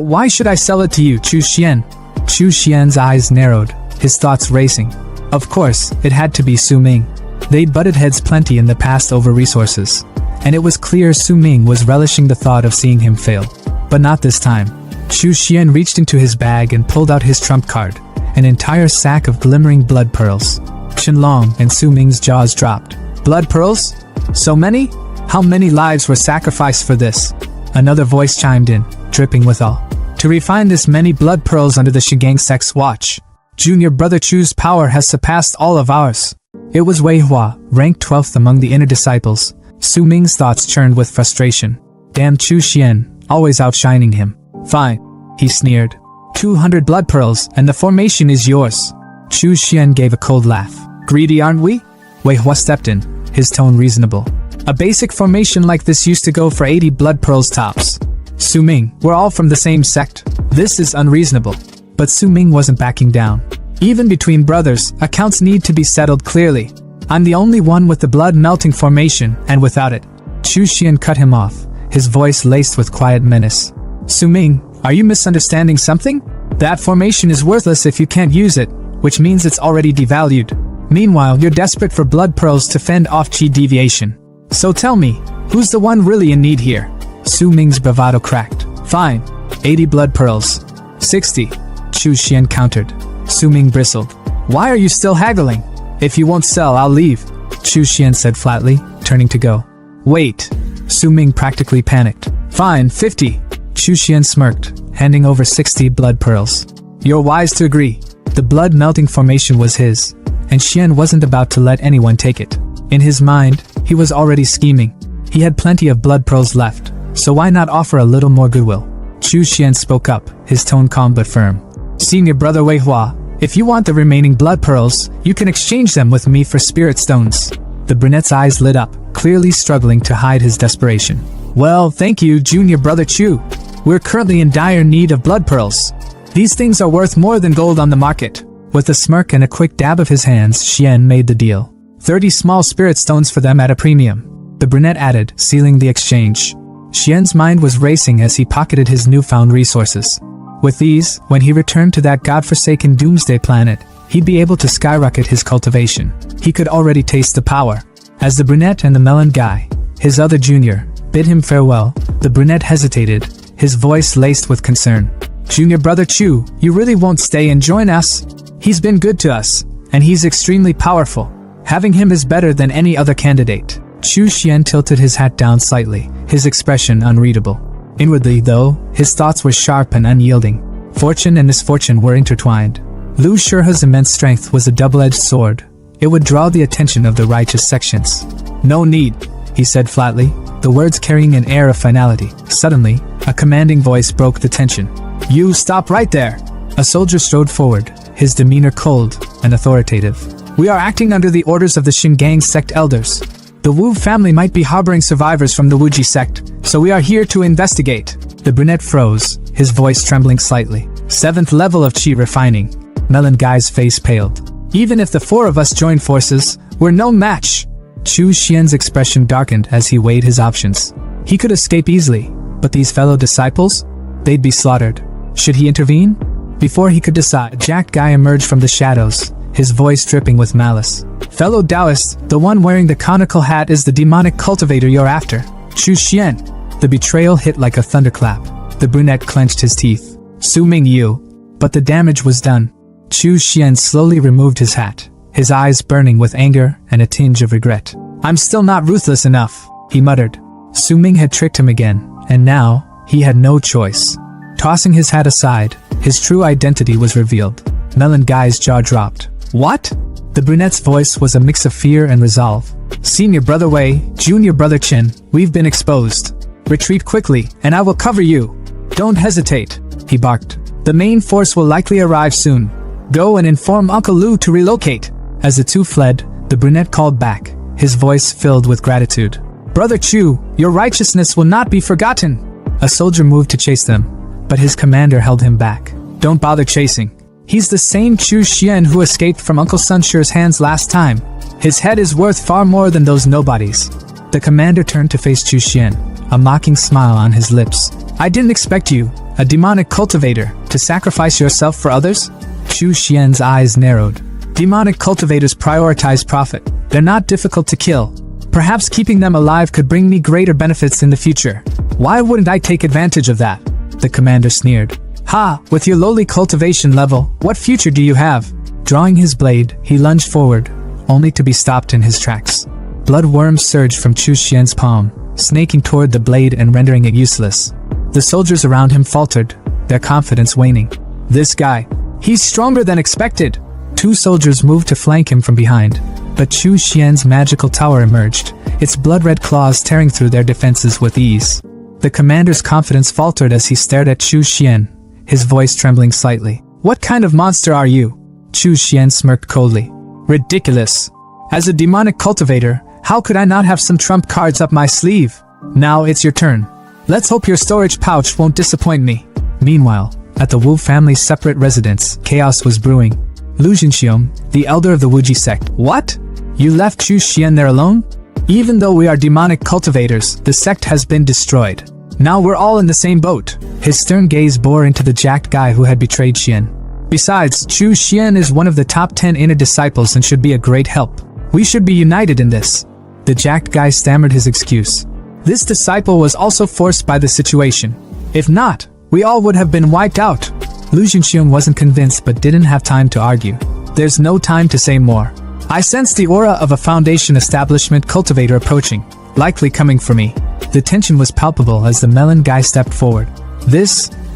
why should I sell it to you, Chu Xian? Chu Xian's eyes narrowed, his thoughts racing. Of course, it had to be Su Ming. They'd butted heads plenty in the past over resources, and it was clear Su Ming was relishing the thought of seeing him fail. But not this time. Chu Xian reached into his bag and pulled out his trump card, an entire sack of glimmering blood pearls. Chen Long and Su Ming's jaws dropped. Blood pearls? So many? How many lives were sacrificed for this? Another voice chimed in, dripping with awe. To refine this many blood pearls under the Shigang sect's watch. Junior brother Chu's power has surpassed all of ours. It was Wei Hua, ranked 12th among the inner disciples. Su Ming's thoughts churned with frustration. Damn Chu Xian, always outshining him. Fine, he sneered. 200 blood pearls, and the formation is yours. Chu Xian gave a cold laugh. Greedy, aren't we? Wei Hua stepped in, his tone reasonable. A basic formation like this used to go for 80 blood pearls tops. Su Ming, we're all from the same sect. This is unreasonable. But Su Ming wasn't backing down. Even between brothers, accounts need to be settled clearly. I'm the only one with the blood-melting formation, and without it. Chu Xian cut him off, his voice laced with quiet menace. Su Ming, are you misunderstanding something? That formation is worthless if you can't use it, which means it's already devalued. Meanwhile, you're desperate for blood pearls to fend off chi deviation. So tell me, who's the one really in need here? Su Ming's bravado cracked. Fine, 80 blood pearls. 60. Chu Xian countered. Su Ming bristled. Why are you still haggling? If you won't sell, I'll leave. Chu Xian said flatly, turning to go. Wait. Su Ming practically panicked. Fine, 50. Chu Xian smirked, handing over 60 blood pearls. You're wise to agree. The blood-melting formation was his, and Xian wasn't about to let anyone take it. In his mind, he was already scheming. He had plenty of blood pearls left, so why not offer a little more goodwill? Chu Xian spoke up, his tone calm but firm. Senior brother Wei Hua, if you want the remaining blood pearls, you can exchange them with me for spirit stones. The brunette's eyes lit up, clearly struggling to hide his desperation. Well, thank you, junior brother Chu. We're currently in dire need of blood pearls. These things are worth more than gold on the market. With a smirk and a quick dab of his hands, Xian made the deal. 30 small spirit stones for them at a premium. The brunette added, sealing the exchange. Xian's mind was racing as he pocketed his newfound resources. With these, when he returned to that godforsaken doomsday planet, he'd be able to skyrocket his cultivation. He could already taste the power. As the brunette and the melon guy, his other junior, bid him farewell, the brunette hesitated, his voice laced with concern. Junior brother Chu, you really won't stay and join us? He's been good to us, and he's extremely powerful. Having him is better than any other candidate. Chu Xian tilted his hat down slightly, his expression unreadable. Inwardly, though, his thoughts were sharp and unyielding. Fortune and misfortune were intertwined. Lu Shihe's immense strength was a double-edged sword. It would draw the attention of the righteous sections. No need, he said flatly, the words carrying an air of finality. Suddenly, a commanding voice broke the tension. You stop right there! A soldier strode forward, his demeanor cold and authoritative. We are acting under the orders of the Shingang sect elders. The Wu family might be harboring survivors from the Wuji sect, so we are here to investigate. The brunette froze, his voice trembling slightly. 7th level of chi refining. Melon Guy's face paled. Even if the 4 of us join forces, we're no match. Chu Xian's expression darkened as he weighed his options. He could escape easily, but these fellow disciples? They'd be slaughtered. Should he intervene? Before he could decide, Jack Guy emerged from the shadows, his voice dripping with malice. Fellow Taoist, the one wearing the conical hat is the demonic cultivator you're after. Chu Xian. The betrayal hit like a thunderclap. The brunette clenched his teeth. Su Ming you. But the damage was done. Chu Xian slowly removed his hat, his eyes burning with anger and a tinge of regret. I'm still not ruthless enough, he muttered. Su Ming had tricked him again, and now, he had no choice. Tossing his hat aside, his true identity was revealed. Melon Guy's jaw dropped. What? The brunette's voice was a mix of fear and resolve. Senior brother Wei, junior brother Chen, we've been exposed. Retreat quickly, and I will cover you. Don't hesitate, he barked. The main force will likely arrive soon. Go and inform Uncle Lu to relocate. As the two fled, the brunette called back, his voice filled with gratitude. Brother Chu, your righteousness will not be forgotten. A soldier moved to chase them, but his commander held him back. Don't bother chasing. He's the same Chu Xian who escaped from Uncle Sunshire's hands last time. His head is worth far more than those nobodies. The commander turned to face Chu Xian, a mocking smile on his lips. I didn't expect you, a demonic cultivator, to sacrifice yourself for others? Chu Xian's eyes narrowed. Demonic cultivators prioritize profit. They're not difficult to kill. Perhaps keeping them alive could bring me greater benefits in the future. Why wouldn't I take advantage of that? The commander sneered. Ha, with your lowly cultivation level, what future do you have? Drawing his blade, he lunged forward, only to be stopped in his tracks. Blood worms surged from Chu Xian's palm, snaking toward the blade and rendering it useless. The soldiers around him faltered, their confidence waning. This guy, he's stronger than expected. 2 soldiers moved to flank him from behind, but Chu Xian's magical tower emerged, its blood-red claws tearing through their defenses with ease. The commander's confidence faltered as he stared at Chu Xian, his voice trembling slightly. What kind of monster are you? Chu Xian smirked coldly. Ridiculous. As a demonic cultivator, how could I not have some trump cards up my sleeve? Now it's your turn. Let's hope your storage pouch won't disappoint me. Meanwhile, at the Wu family's separate residence, chaos was brewing. Lu Jinxiong, the elder of the Wuji sect. What? You left Chu Xian there alone? Even though we are demonic cultivators, the sect has been destroyed. Now we're all in the same boat. His stern gaze bore into the jacked guy who had betrayed Xian. Besides, Chu Xian is one of the top 10 inner disciples and should be a great help. We should be united in this. The jacked guy stammered his excuse. This disciple was also forced by the situation. If not, we all would have been wiped out. Lu Jinxiong wasn't convinced but didn't have time to argue. There's no time to say more. I sensed the aura of a Foundation establishment cultivator approaching, likely coming for me. The tension was palpable as the melon guy stepped forward.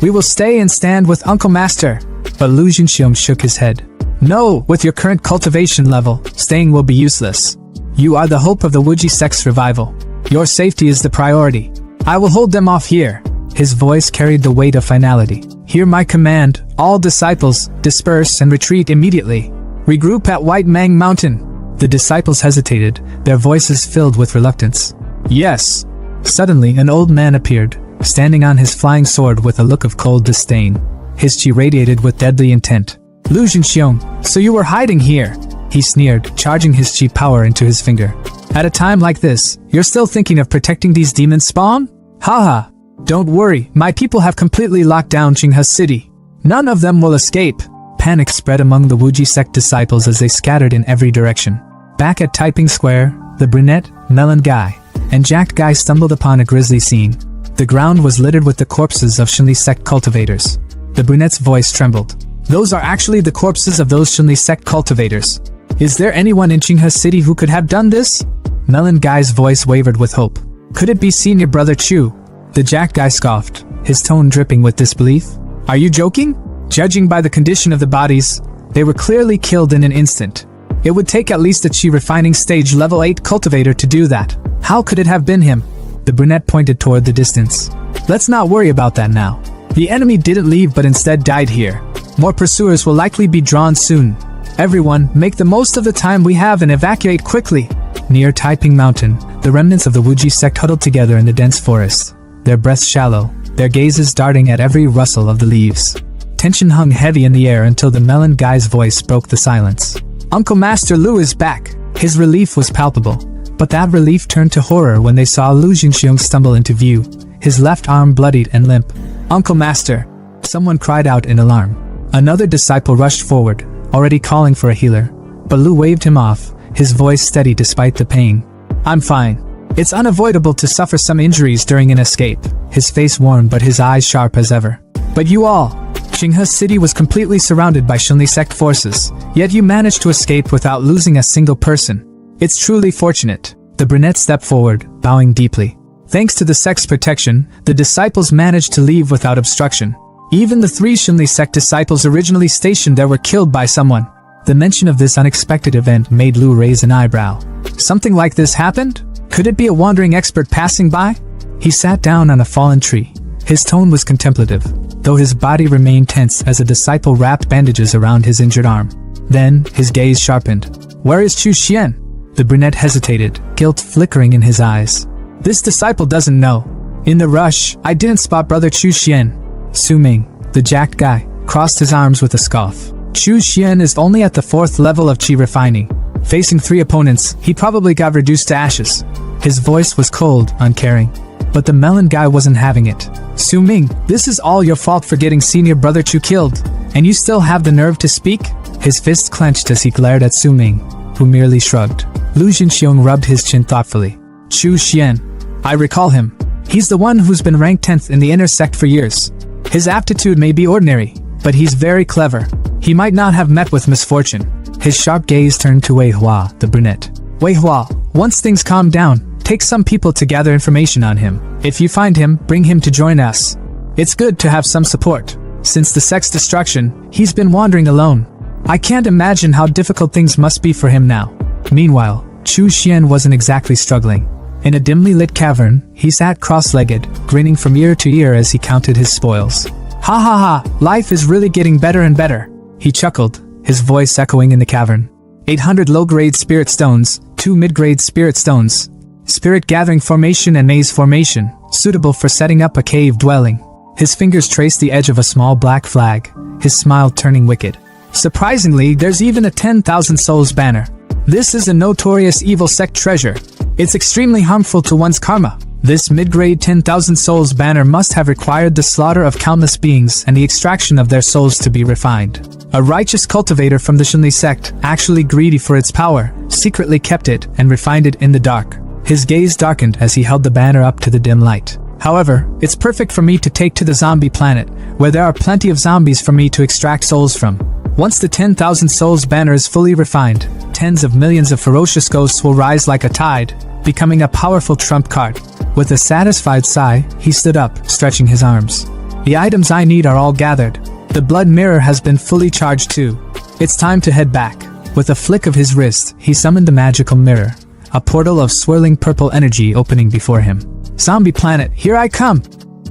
We will stay and stand with Uncle Master. But Lu Jinxiong shook his head. No, with your current cultivation level, staying will be useless. You are the hope of the Wuji sect's revival. Your safety is the priority. I will hold them off here. His voice carried the weight of finality. Hear my command, all disciples, disperse and retreat immediately. Regroup at White Mang Mountain. The disciples hesitated, their voices filled with reluctance. Yes. Suddenly, an old man appeared, standing on his flying sword with a look of cold disdain. His chi radiated with deadly intent. Lu Jinxiong, so you were hiding here? He sneered, charging his chi power into his finger. At a time like this, you're still thinking of protecting these demon spawn? Haha. Don't worry, my people have completely locked down Qinghe City. None of them will escape. Panic spread among the Wuji sect disciples as they scattered in every direction. Back at Taiping Square, the brunette, melon guy, and jacked guy stumbled upon a grisly scene. The ground was littered with the corpses of Shenli sect cultivators. The brunette's voice trembled. Those are actually the corpses of those Shenli sect cultivators. Is there anyone in Qinghe City who could have done this? Melon guy's voice wavered with hope. Could it be senior brother Chu? The jacked guy scoffed, his tone dripping with disbelief. Are you joking? Judging by the condition of the bodies, they were clearly killed in an instant. It would take at least a chi refining stage level 8 cultivator to do that. How could it have been him? The brunette pointed toward the distance. Let's not worry about that now. The enemy didn't leave but instead died here. More pursuers will likely be drawn soon. Everyone, make the most of the time we have and evacuate quickly. Near Taiping Mountain, the remnants of the Wuji sect huddled together in the dense forest, their breaths shallow, their gazes darting at every rustle of the leaves. Tension hung heavy in the air until the melon guy's voice broke the silence. Uncle Master Lu is back. His relief was palpable, but that relief turned to horror when they saw Lu Jinxiong stumble into view, his left arm bloodied and limp. Uncle Master! Someone cried out in alarm. Another disciple rushed forward, already calling for a healer, but Lu waved him off, his voice steady despite the pain. I'm fine. It's unavoidable to suffer some injuries during an escape. His face warm but his eyes sharp as ever. But you all! Qinghe City was completely surrounded by Shenli sect forces, yet you managed to escape without losing a single person. It's truly fortunate. The brunette stepped forward, bowing deeply. Thanks to the sect's protection, the disciples managed to leave without obstruction. Even the 3 Shenli sect disciples originally stationed there were killed by someone. The mention of this unexpected event made Lu raise an eyebrow. Something like this happened? Could it be a wandering expert passing by? He sat down on a fallen tree. His tone was contemplative, though his body remained tense as a disciple wrapped bandages around his injured arm. Then, his gaze sharpened. Where is Chu Xian? The brunette hesitated, guilt flickering in his eyes. This disciple doesn't know. In the rush, I didn't spot brother Chu Xian. Su Ming, the jacked guy, crossed his arms with a scoff. Chu Xian is only at the 4th level of chi refining. Facing 3 opponents, he probably got reduced to ashes. His voice was cold, uncaring. But the melon guy wasn't having it. Su Ming, this is all your fault for getting senior brother Chu killed. And you still have the nerve to speak? His fists clenched as he glared at Su Ming, who merely shrugged. Lu Jinxiong rubbed his chin thoughtfully. Chu Xian. I recall him. He's the one who's been ranked 10th in the inner sect for years. His aptitude may be ordinary, but he's very clever. He might not have met with misfortune. His sharp gaze turned to Wei Hua, the brunette. Wei Hua, Once things calm down, take some people to gather information on him. If you find him, bring him to join us. It's good to have some support. Since the sex destruction, he's been wandering alone. I can't imagine how difficult things must be for him now. Meanwhile, Chu Xian wasn't exactly struggling. In a dimly lit cavern, he sat cross-legged, grinning from ear to ear as he counted his spoils. Ha ha ha, life is really getting better and better. He chuckled, his voice echoing in the cavern. 800 low-grade spirit stones, 2 mid-grade spirit stones. Spirit gathering formation and maze formation, suitable for setting up a cave dwelling. His fingers traced the edge of a small black flag, his smile turning wicked. Surprisingly, there's even a 10,000 souls banner. This is a notorious evil sect treasure. It's extremely harmful to one's karma. This mid-grade 10,000 souls banner must have required the slaughter of countless beings and the extraction of their souls to be refined. A righteous cultivator from the Shinli sect, actually greedy for its power, secretly kept it and refined it in the dark. His gaze darkened as he held the banner up to the dim light. However, it's perfect for me to take to the zombie planet, where there are plenty of zombies for me to extract souls from. Once the 10,000 souls banner is fully refined, tens of millions of ferocious ghosts will rise like a tide, becoming a powerful trump card. With a satisfied sigh, he stood up, stretching his arms. The items I need are all gathered. The blood mirror has been fully charged too. It's time to head back. With a flick of his wrist, he summoned the magical mirror, a portal of swirling purple energy opening before him. Zombie planet, here I come!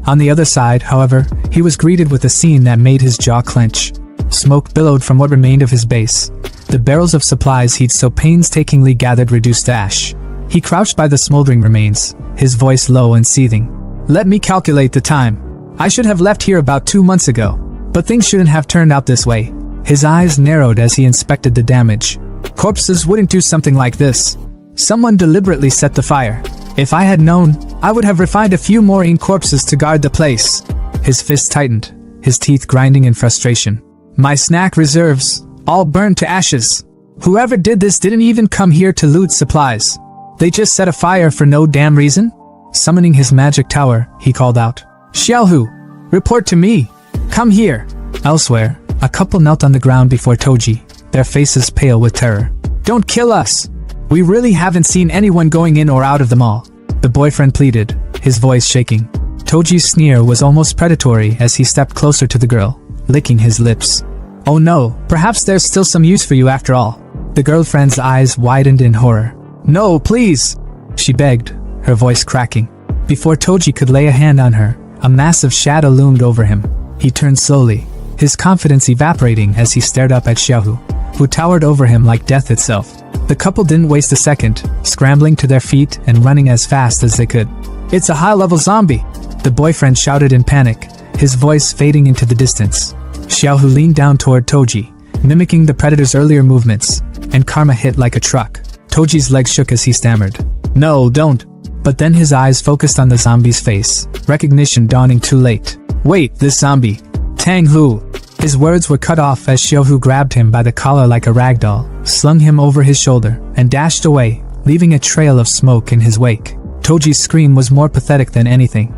On the other side, however, he was greeted with a scene that made his jaw clench. Smoke billowed from what remained of his base. The barrels of supplies he'd so painstakingly gathered reduced to ash. He crouched by the smoldering remains, his voice low and seething. Let me calculate the time. I should have left here about 2 months ago. But things shouldn't have turned out this way. His eyes narrowed as he inspected the damage. Corpses wouldn't do something like this. Someone deliberately set the fire. If I had known, I would have refined a few more corpses to guard the place. His fist tightened, his teeth grinding in frustration. My snack reserves, all burned to ashes. Whoever did this didn't even come here to loot supplies. They just set a fire for no damn reason? Summoning his magic tower, he called out. Xiaohu, report to me. Come here. Elsewhere, a couple knelt on the ground before Toji, their faces pale with terror. Don't kill us. We really haven't seen anyone going in or out of the mall. The boyfriend pleaded, his voice shaking. Toji's sneer was almost predatory as he stepped closer to the girl, licking his lips. Oh no, perhaps there's still some use for you after all. The girlfriend's eyes widened in horror. No, please, she begged, her voice cracking. Before Toji could lay a hand on her, a massive shadow loomed over him. He turned slowly, his confidence evaporating as he stared up at Xiaohu, who towered over him like death itself. The couple didn't waste a second, scrambling to their feet and running as fast as they could. It's a high-level zombie, the boyfriend shouted in panic, his voice fading into the distance. Xiaohu leaned down toward Toji, mimicking the predator's earlier movements, and karma hit like a truck. Toji's legs shook as he stammered. No, don't. But then his eyes focused on the zombie's face, recognition dawning too late. Wait, this zombie. Tang Hu. His words were cut off as Xiaohu grabbed him by the collar like a ragdoll, slung him over his shoulder, and dashed away, leaving a trail of smoke in his wake. Toji's scream was more pathetic than anything.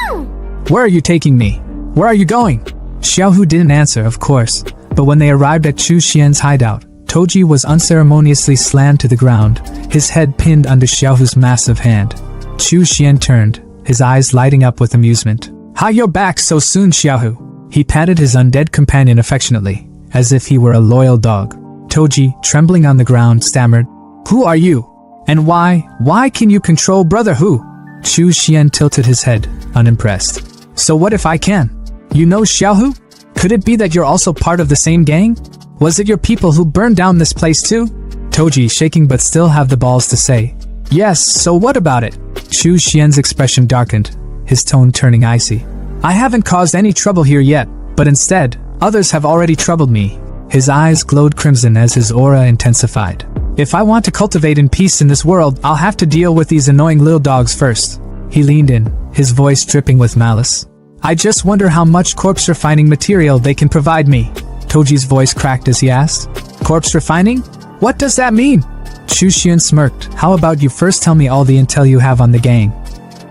Ow! Where are you taking me? Where are you going? Xiaohu didn't answer, of course, but when they arrived at Chu Xian's hideout, Toji was unceremoniously slammed to the ground, his head pinned under Xiaohu's massive hand. Chu Xian turned, his eyes lighting up with amusement. How you're back so soon, Xiaohu? He patted his undead companion affectionately, as if he were a loyal dog. Toji, trembling on the ground, stammered, Who are you? And why can you control Brother Hu? Chu Xian tilted his head, unimpressed. So what if I can? You know Xiaohu? Could it be that you're also part of the same gang? Was it your people who burned down this place too? Toji, shaking but still have the balls to say, Yes, so what about it? Chu Xian's expression darkened, his tone turning icy. I haven't caused any trouble here yet, but instead, others have already troubled me. His eyes glowed crimson as his aura intensified. If I want to cultivate in peace in this world, I'll have to deal with these annoying little dogs first. He leaned in, his voice dripping with malice. I just wonder how much corpse refining material they can provide me. Toji's voice cracked as he asked. Corpse refining? What does that mean? Chu Xian smirked. How about you first tell me all the intel you have on the gang?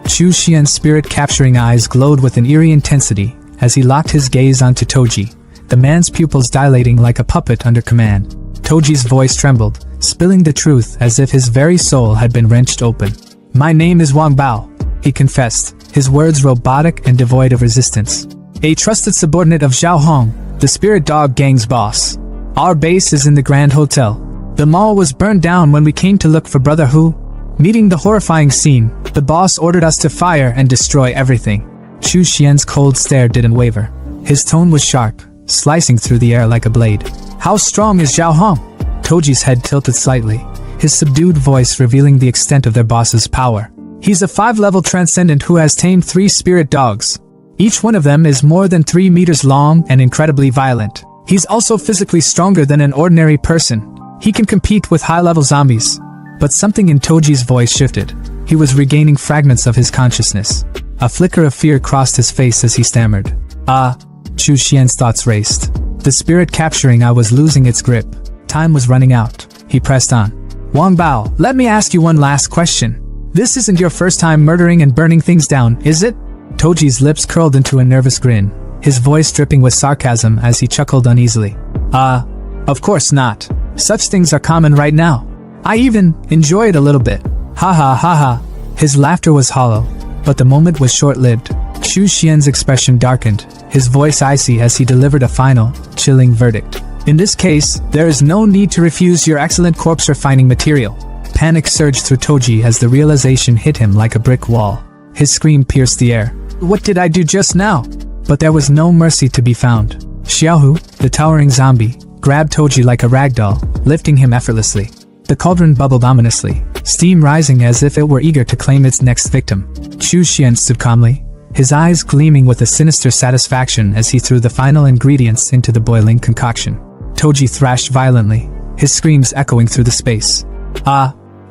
Chu Xian's spirit-capturing eyes glowed with an eerie intensity as he locked his gaze onto Toji, the man's pupils dilating like a puppet under command. Toji's voice trembled, spilling the truth as if his very soul had been wrenched open. "My name is Wang Bao," he confessed, his words robotic and devoid of resistance. "A trusted subordinate of Zhao Hong, the Spirit Dog Gang's boss. Our base is in the Grand Hotel. The mall was burned down when we came to look for Brother Hu. Meeting the horrifying scene, the boss ordered us to fire and destroy everything." Chu Xian's cold stare didn't waver. His tone was sharp, slicing through the air like a blade. "How strong is Zhao Hong?" Toji's head tilted slightly, his subdued voice revealing the extent of their boss's power. "He's a 5-level transcendent who has tamed 3 spirit dogs. Each one of them is more than 3 meters long and incredibly violent. He's also physically stronger than an ordinary person. He can compete with high-level zombies." But something in Toji's voice shifted. He was regaining fragments of his consciousness. A flicker of fear crossed his face as he stammered. Chu Xian's thoughts raced. The spirit capturing I was losing its grip. Time was running out. He pressed on. "Wang Bao, let me ask you one last question. This isn't your first time murdering and burning things down, is it?" Toji's lips curled into a nervous grin, his voice dripping with sarcasm as he chuckled uneasily. Of course not. Such things are common right now. I even enjoy it a little bit. Ha ha ha ha." His laughter was hollow, but the moment was short-lived. Chu Xian's expression darkened, his voice icy as he delivered a final, chilling verdict. "In this case, there is no need to refuse your excellent corpse refining material." Panic surged through Toji as the realization hit him like a brick wall. His scream pierced the air. "What did I do just now?" But there was no mercy to be found. Xiaohu, the towering zombie, grabbed Toji like a ragdoll, lifting him effortlessly. The cauldron bubbled ominously, steam rising as if it were eager to claim its next victim. Chu Xian stood calmly, his eyes gleaming with a sinister satisfaction as he threw the final ingredients into the boiling concoction. Toji thrashed violently, his screams echoing through the space.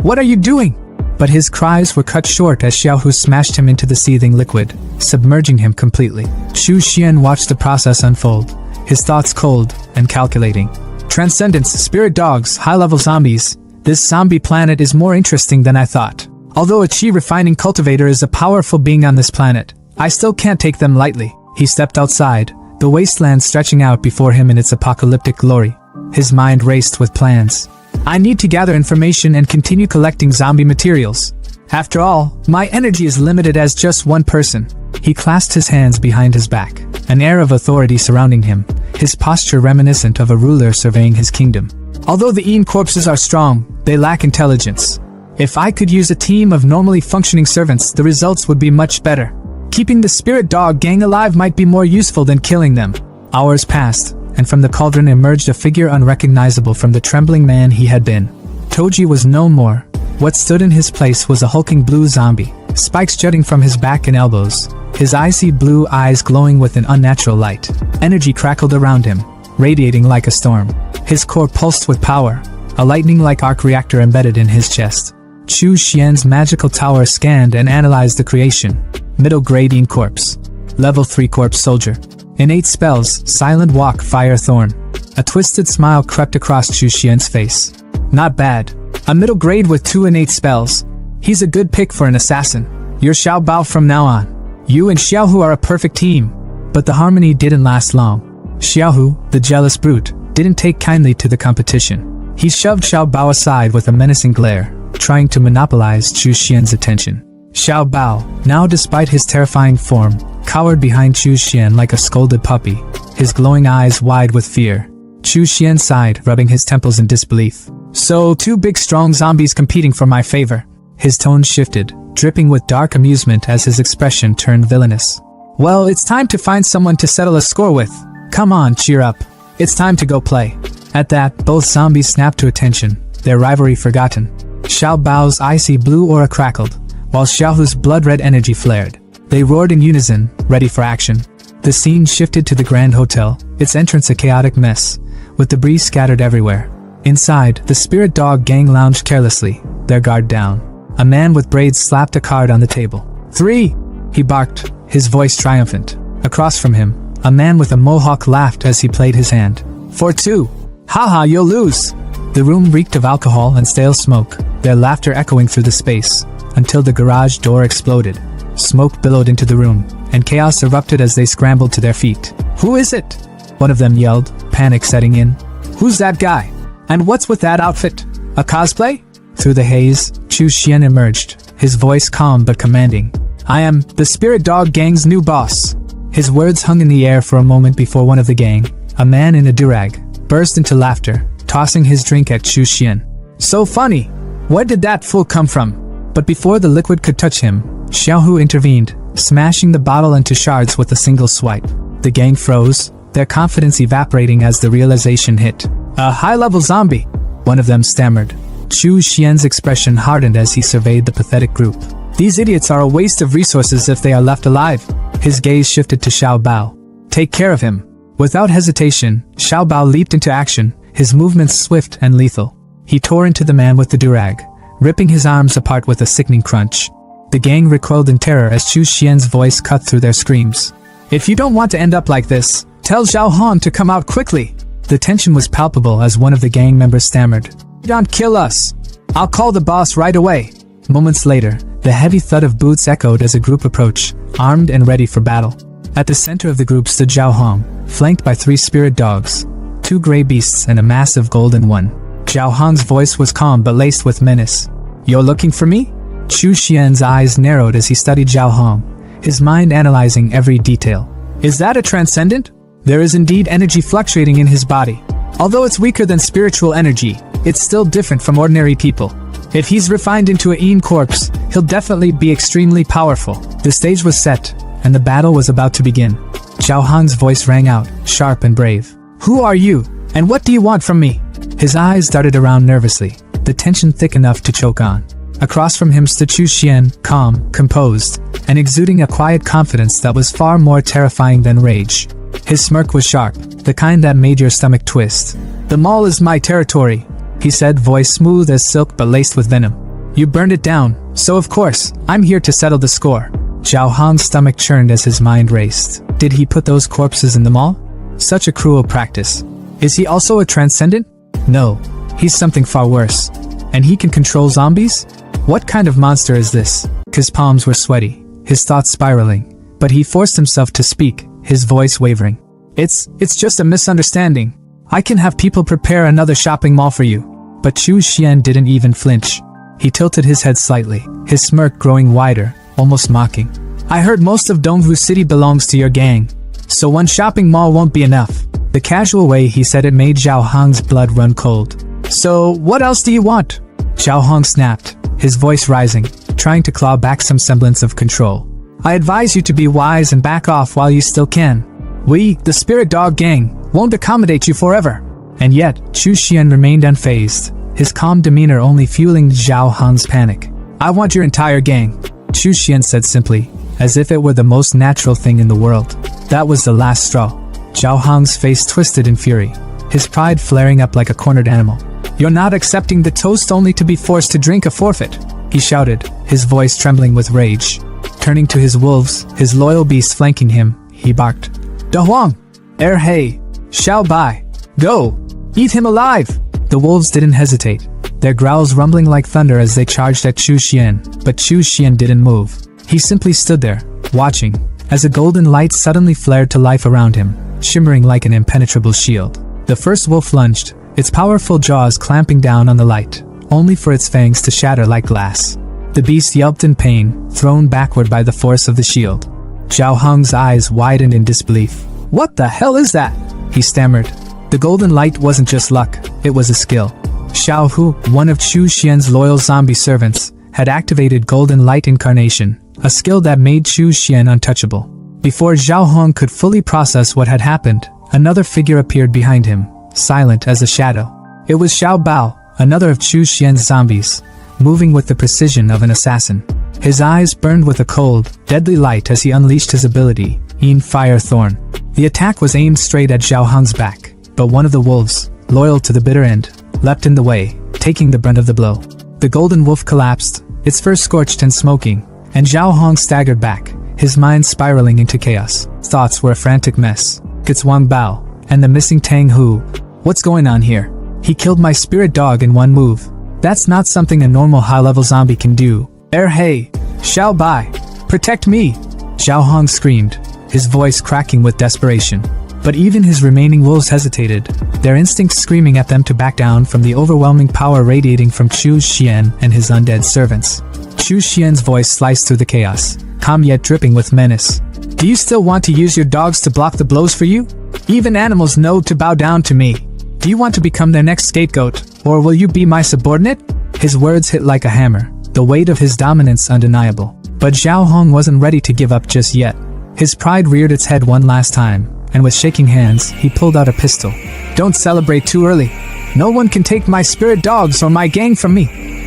What are you doing?" But his cries were cut short as Xiaohu smashed him into the seething liquid, submerging him completely. Chu Xian watched the process unfold, his thoughts cold and calculating. "Transcendence, spirit dogs, high-level zombies. This zombie planet is more interesting than I thought. Although a chi refining cultivator is a powerful being on this planet, I still can't take them lightly." He stepped outside, the wasteland stretching out before him in its apocalyptic glory. His mind raced with plans. "I need to gather information and continue collecting zombie materials. After all, my energy is limited as just one person." He clasped his hands behind his back, an air of authority surrounding him, his posture reminiscent of a ruler surveying his kingdom. "Although the Ian corpses are strong, they lack intelligence. If I could use a team of normally functioning servants, the results would be much better. Keeping the spirit dog gang alive might be more useful than killing them." Hours passed, and from the cauldron emerged a figure unrecognizable from the trembling man he had been. Toji was no more. What stood in his place was a hulking blue zombie, spikes jutting from his back and elbows, his icy blue eyes glowing with an unnatural light. Energy crackled around him, radiating like a storm. His core pulsed with power, a lightning-like arc reactor embedded in his chest. Chu Xian's magical tower scanned and analyzed the creation. Middle-grade Ian corpse. Level 3 corpse soldier. Innate spells, silent walk, fire thorn. A twisted smile crept across Chu Xian's face. "Not bad. A middle grade with 2 innate spells. He's a good pick for an assassin. You're Xiao Bao from now on. You and Xiaohu are a perfect team." But the harmony didn't last long. Xiaohu, the jealous brute, didn't take kindly to the competition. He shoved Xiao Bao aside with a menacing glare, trying to monopolize Chu Xian's attention. Xiao Bao, now despite his terrifying form, cowered behind Chu Xian like a scolded puppy, his glowing eyes wide with fear. Chu Xian sighed, rubbing his temples in disbelief. "So 2 big strong zombies competing for my favor." His tone shifted, dripping with dark amusement as his expression turned villainous. "Well, it's time to find someone to settle a score with. Come on, cheer up. It's time to go play." At that, both zombies snapped to attention, their rivalry forgotten. Xiao Bao's icy blue aura crackled, while Xiaohu's blood-red energy flared. They roared in unison, ready for action. The scene shifted to the Grand Hotel, its entrance a chaotic mess, with debris scattered everywhere. Inside, the spirit dog gang lounged carelessly, their guard down. A man with braids slapped a card on the table. 3! He barked, his voice triumphant. Across from him, a man with a mohawk laughed as he played his hand. 4-2! Haha, you'll lose! The room reeked of alcohol and stale smoke, their laughter echoing through the space, until the garage door exploded. Smoke billowed into the room, and chaos erupted as they scrambled to their feet. "Who is it?" one of them yelled, panic setting in. "Who's that guy? And what's with that outfit?" A cosplay? Through the haze, Chu Xian emerged, his voice calm but commanding. I am the Spirit Dog Gang's new boss. His words hung in the air for a moment before one of the gang, a man in a durag, burst into laughter, tossing his drink at Chu Xian. So funny! Where did that fool come from? But before the liquid could touch him, Xiao Hu intervened, smashing the bottle into shards with a single swipe. The gang froze, their confidence evaporating as the realization hit. A high-level zombie, one of them stammered. Chu Xian's expression hardened as he surveyed the pathetic group. These idiots are a waste of resources if they are left alive. His gaze shifted to Xiao Bao. Take care of him. Without hesitation, Xiao Bao leaped into action, his movements swift and lethal. He tore into the man with the durag, ripping his arms apart with a sickening crunch. The gang recoiled in terror as Chu Xian's voice cut through their screams. If you don't want to end up like this, tell Zhao Han to come out quickly. The tension was palpable as one of the gang members stammered. Don't kill us. I'll call the boss right away. Moments later, the heavy thud of boots echoed as a group approached, armed and ready for battle. At the center of the group stood Zhao Hong, flanked by 3 spirit dogs, 2 gray beasts and a massive golden one. Zhao Hong's voice was calm but laced with menace. You're looking for me? Chu Xian's eyes narrowed as he studied Zhao Hong, his mind analyzing every detail. Is that a transcendent? There is indeed energy fluctuating in his body. Although it's weaker than spiritual energy, it's still different from ordinary people. If he's refined into a Yin corpse, he'll definitely be extremely powerful. The stage was set, and the battle was about to begin. Zhao Hong's voice rang out, sharp and brave. Who are you, and what do you want from me? His eyes darted around nervously, the tension thick enough to choke on. Across from him stood Chu Xian, calm, composed, and exuding a quiet confidence that was far more terrifying than rage. His smirk was sharp, the kind that made your stomach twist. The mall is my territory, he said, voice smooth as silk but laced with venom. You burned it down, so of course, I'm here to settle the score. Zhao Hong's stomach churned as his mind raced. Did he put those corpses in the mall? Such a cruel practice. Is he also a transcendent? No, he's something far worse. And he can control zombies? What kind of monster is this? His palms were sweaty, his thoughts spiraling, but he forced himself to speak, his voice wavering. It's just a misunderstanding. I can have people prepare another shopping mall for you. But Chu Xian didn't even flinch. He tilted his head slightly, his smirk growing wider, almost mocking. I heard most of Dongwu City belongs to your gang, so one shopping mall won't be enough. The casual way he said it made Zhao Hong's blood run cold. So, what else do you want? Zhao Hong snapped, his voice rising, trying to claw back some semblance of control. I advise you to be wise and back off while you still can. We, the Spirit Dog Gang, won't accommodate you forever. And yet, Chu Xian remained unfazed, his calm demeanor only fueling Zhao Hong's panic. I want your entire gang, Chu Xian said simply, as if it were the most natural thing in the world. That was the last straw. Zhao Hong's face twisted in fury, his pride flaring up like a cornered animal. You're not accepting the toast only to be forced to drink a forfeit, he shouted, his voice trembling with rage. Turning to his wolves, his loyal beasts flanking him, he barked. Da Huang! Hei! Xiao Bai! Go! Eat him alive! The wolves didn't hesitate, their growls rumbling like thunder as they charged at Chu Xian, but Chu Xian didn't move. He simply stood there, watching, as a golden light suddenly flared to life around him, shimmering like an impenetrable shield. The first wolf lunged, its powerful jaws clamping down on the light, only for its fangs to shatter like glass. The beast yelped in pain, thrown backward by the force of the shield. Zhao Hong's eyes widened in disbelief. What the hell is that? He stammered. The golden light wasn't just luck, it was a skill. Xiao Hu, one of Chu Xian's loyal zombie servants, had activated Golden Light Incarnation, a skill that made Chu Xian untouchable. Before Zhao Hong could fully process what had happened, another figure appeared behind him, silent as a shadow. It was Xiao Bao, another of Chu Xian's zombies, moving with the precision of an assassin. His eyes burned with a cold, deadly light as he unleashed his ability, Yin Fire Thorn. The attack was aimed straight at Zhao Hong's back, but one of the wolves, loyal to the bitter end, leapt in the way, taking the brunt of the blow. The golden wolf collapsed, its fur scorched and smoking, and Zhao Hong staggered back, his mind spiraling into chaos. Thoughts were a frantic mess. It's Wang Bao, and the missing Tang Hu. What's going on here? He killed my spirit dog in one move. That's not something a normal high-level zombie can do. Hei! Xiao Bai! Protect me! Zhao Hong screamed, his voice cracking with desperation. But even his remaining wolves hesitated, their instincts screaming at them to back down from the overwhelming power radiating from Chu Xian and his undead servants. Chu Xian's voice sliced through the chaos, calm yet dripping with menace. Do you still want to use your dogs to block the blows for you? Even animals know to bow down to me. Do you want to become their next scapegoat, or will you be my subordinate? His words hit like a hammer, the weight of his dominance undeniable. But Zhao Hong wasn't ready to give up just yet. His pride reared its head one last time, and with shaking hands, he pulled out a pistol. Don't celebrate too early. No one can take my spirit dogs or my gang from me,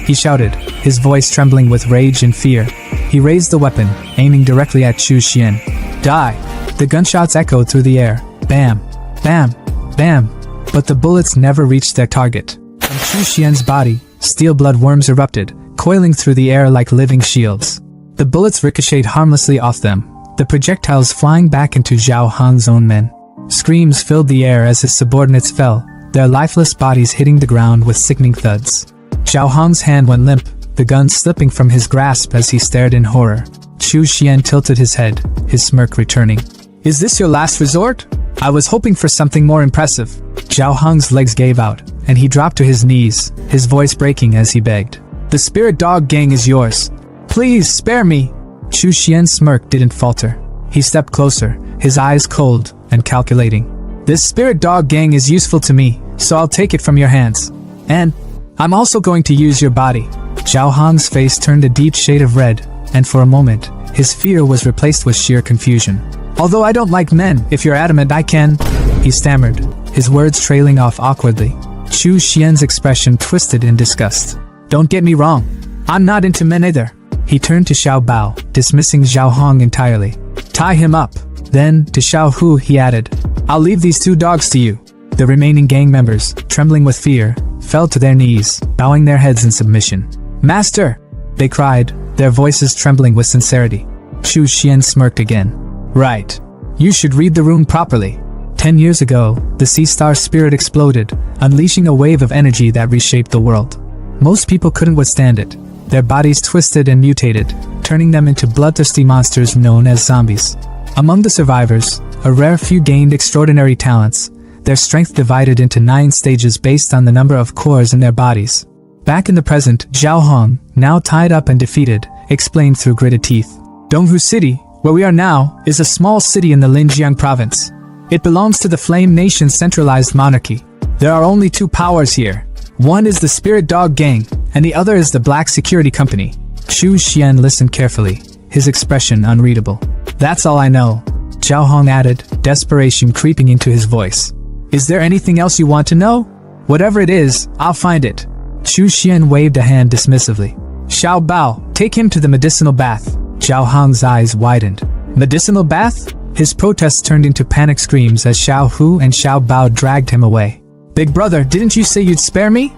he shouted, his voice trembling with rage and fear. He raised the weapon, aiming directly at Chu Xian. Die! The gunshots echoed through the air. Bam! Bam! Bam! But the bullets never reached their target. From Chu Xian's body, steel blood worms erupted, coiling through the air like living shields. The bullets ricocheted harmlessly off them, the projectiles flying back into Zhao Hong's own men. Screams filled the air as his subordinates fell, their lifeless bodies hitting the ground with sickening thuds. Zhao Hong's hand went limp, the gun slipping from his grasp as he stared in horror. Chu Xian tilted his head, his smirk returning. Is this your last resort? I was hoping for something more impressive. Zhao Hong's legs gave out, and he dropped to his knees, his voice breaking as he begged. The spirit dog gang is yours. Please spare me. Chu Xian's smirk didn't falter. He stepped closer, his eyes cold and calculating. This spirit dog gang is useful to me, so I'll take it from your hands. And I'm also going to use your body. Zhao Hong's face turned a deep shade of red, and for a moment, his fear was replaced with sheer confusion. Although I don't like men, if you're adamant I can, he stammered, his words trailing off awkwardly. Chu Xian's expression twisted in disgust. Don't get me wrong, I'm not into men either. He turned to Xiao Bao, dismissing Zhao Hong entirely. Tie him up. Then, to Xiao Hu he added, I'll leave these 2 dogs to you. The remaining gang members, trembling with fear, fell to their knees, bowing their heads in submission. Master! They cried, their voices trembling with sincerity. Chu Xian smirked again. Right. You should read the room properly. 10 years ago, the Sea Star spirit exploded, unleashing a wave of energy that reshaped the world. Most people couldn't withstand it. Their bodies twisted and mutated, turning them into bloodthirsty monsters known as zombies. Among the survivors, a rare few gained extraordinary talents, their strength divided into 9 stages based on the number of cores in their bodies. Back in the present, Zhao Hong, now tied up and defeated, explained through gritted teeth. Donghu City, where we are now, is a small city in the Linjiang province. It belongs to the Flame Nation's centralized monarchy. There are only 2 powers here. One is the Spirit Dog Gang, and the other is the Black Security Company. Chu Xian listened carefully, his expression unreadable. That's all I know, Zhao Hong added, desperation creeping into his voice. Is there anything else you want to know? Whatever it is, I'll find it. Chu Xian waved a hand dismissively. Xiao Bao, take him to the medicinal bath. Zhao Hong's eyes widened. Medicinal bath? His protests turned into panic screams as Xiao Hu and Xiao Bao dragged him away. Big brother, didn't you say you'd spare me?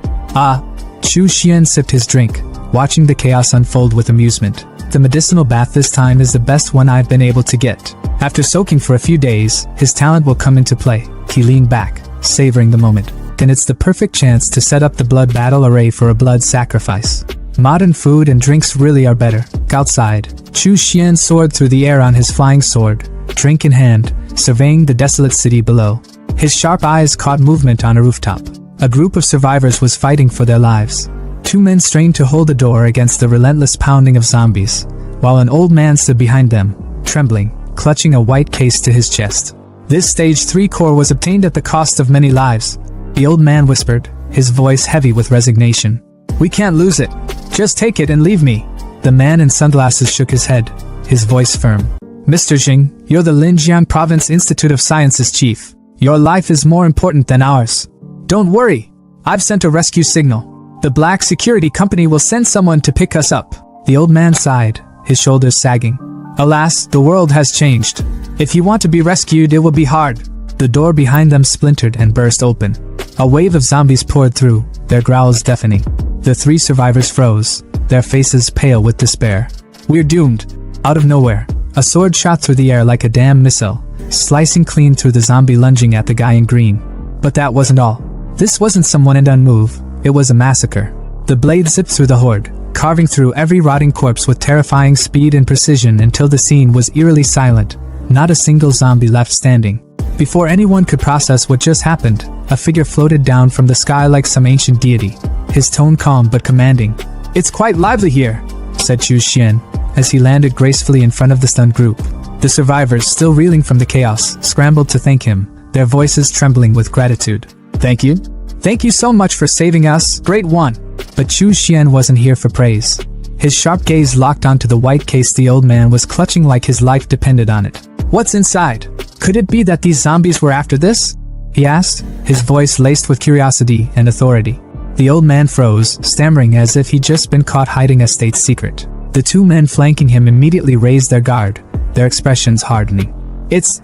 Chu Xian sipped his drink, watching the chaos unfold with amusement. The medicinal bath this time is the best one I've been able to get. After soaking for a few days, his talent will come into play. He leaned back, savoring the moment. Then it's the perfect chance to set up the blood battle array for a blood sacrifice. Modern food and drinks really are better. Outside, Chu Xian soared through the air on his flying sword, drink in hand, surveying the desolate city below. His sharp eyes caught movement on a rooftop. A group of survivors was fighting for their lives. 2 men strained to hold the door against the relentless pounding of zombies, while an old man stood behind them, trembling, clutching a white case to his chest. This stage 3 core was obtained at the cost of many lives, the old man whispered, his voice heavy with resignation. We can't lose it. Just take it and leave me. The man in sunglasses shook his head, his voice firm. Mr. Jing, you're the Linjiang Province Institute of Sciences chief. Your life is more important than ours. Don't worry. I've sent a rescue signal. The Black Security Company will send someone to pick us up. The old man sighed, his shoulders sagging. Alas, the world has changed. If you want to be rescued, it will be hard. The door behind them splintered and burst open. A wave of zombies poured through, their growls deafening. The 3 survivors froze, their faces pale with despair. We're doomed. Out of nowhere, a sword shot through the air like a damn missile, slicing clean through the zombie lunging at the guy in green. But that wasn't all. This wasn't some one-and-done move, it was a massacre. The blade zipped through the horde, carving through every rotting corpse with terrifying speed and precision until the scene was eerily silent, not a single zombie left standing. Before anyone could process what just happened, a figure floated down from the sky like some ancient deity, his tone calm but commanding. "It's quite lively here," said Chu Xian, as he landed gracefully in front of the stunned group. The survivors, still reeling from the chaos, scrambled to thank him, their voices trembling with gratitude. "Thank you. Thank you so much for saving us, Great One." But Chu Xian wasn't here for praise. His sharp gaze locked onto the white case the old man was clutching like his life depended on it. "What's inside? Could it be that these zombies were after this?" he asked, his voice laced with curiosity and authority. The old man froze, stammering as if he'd just been caught hiding a state secret. The two men flanking him immediately raised their guard, their expressions hardening. It's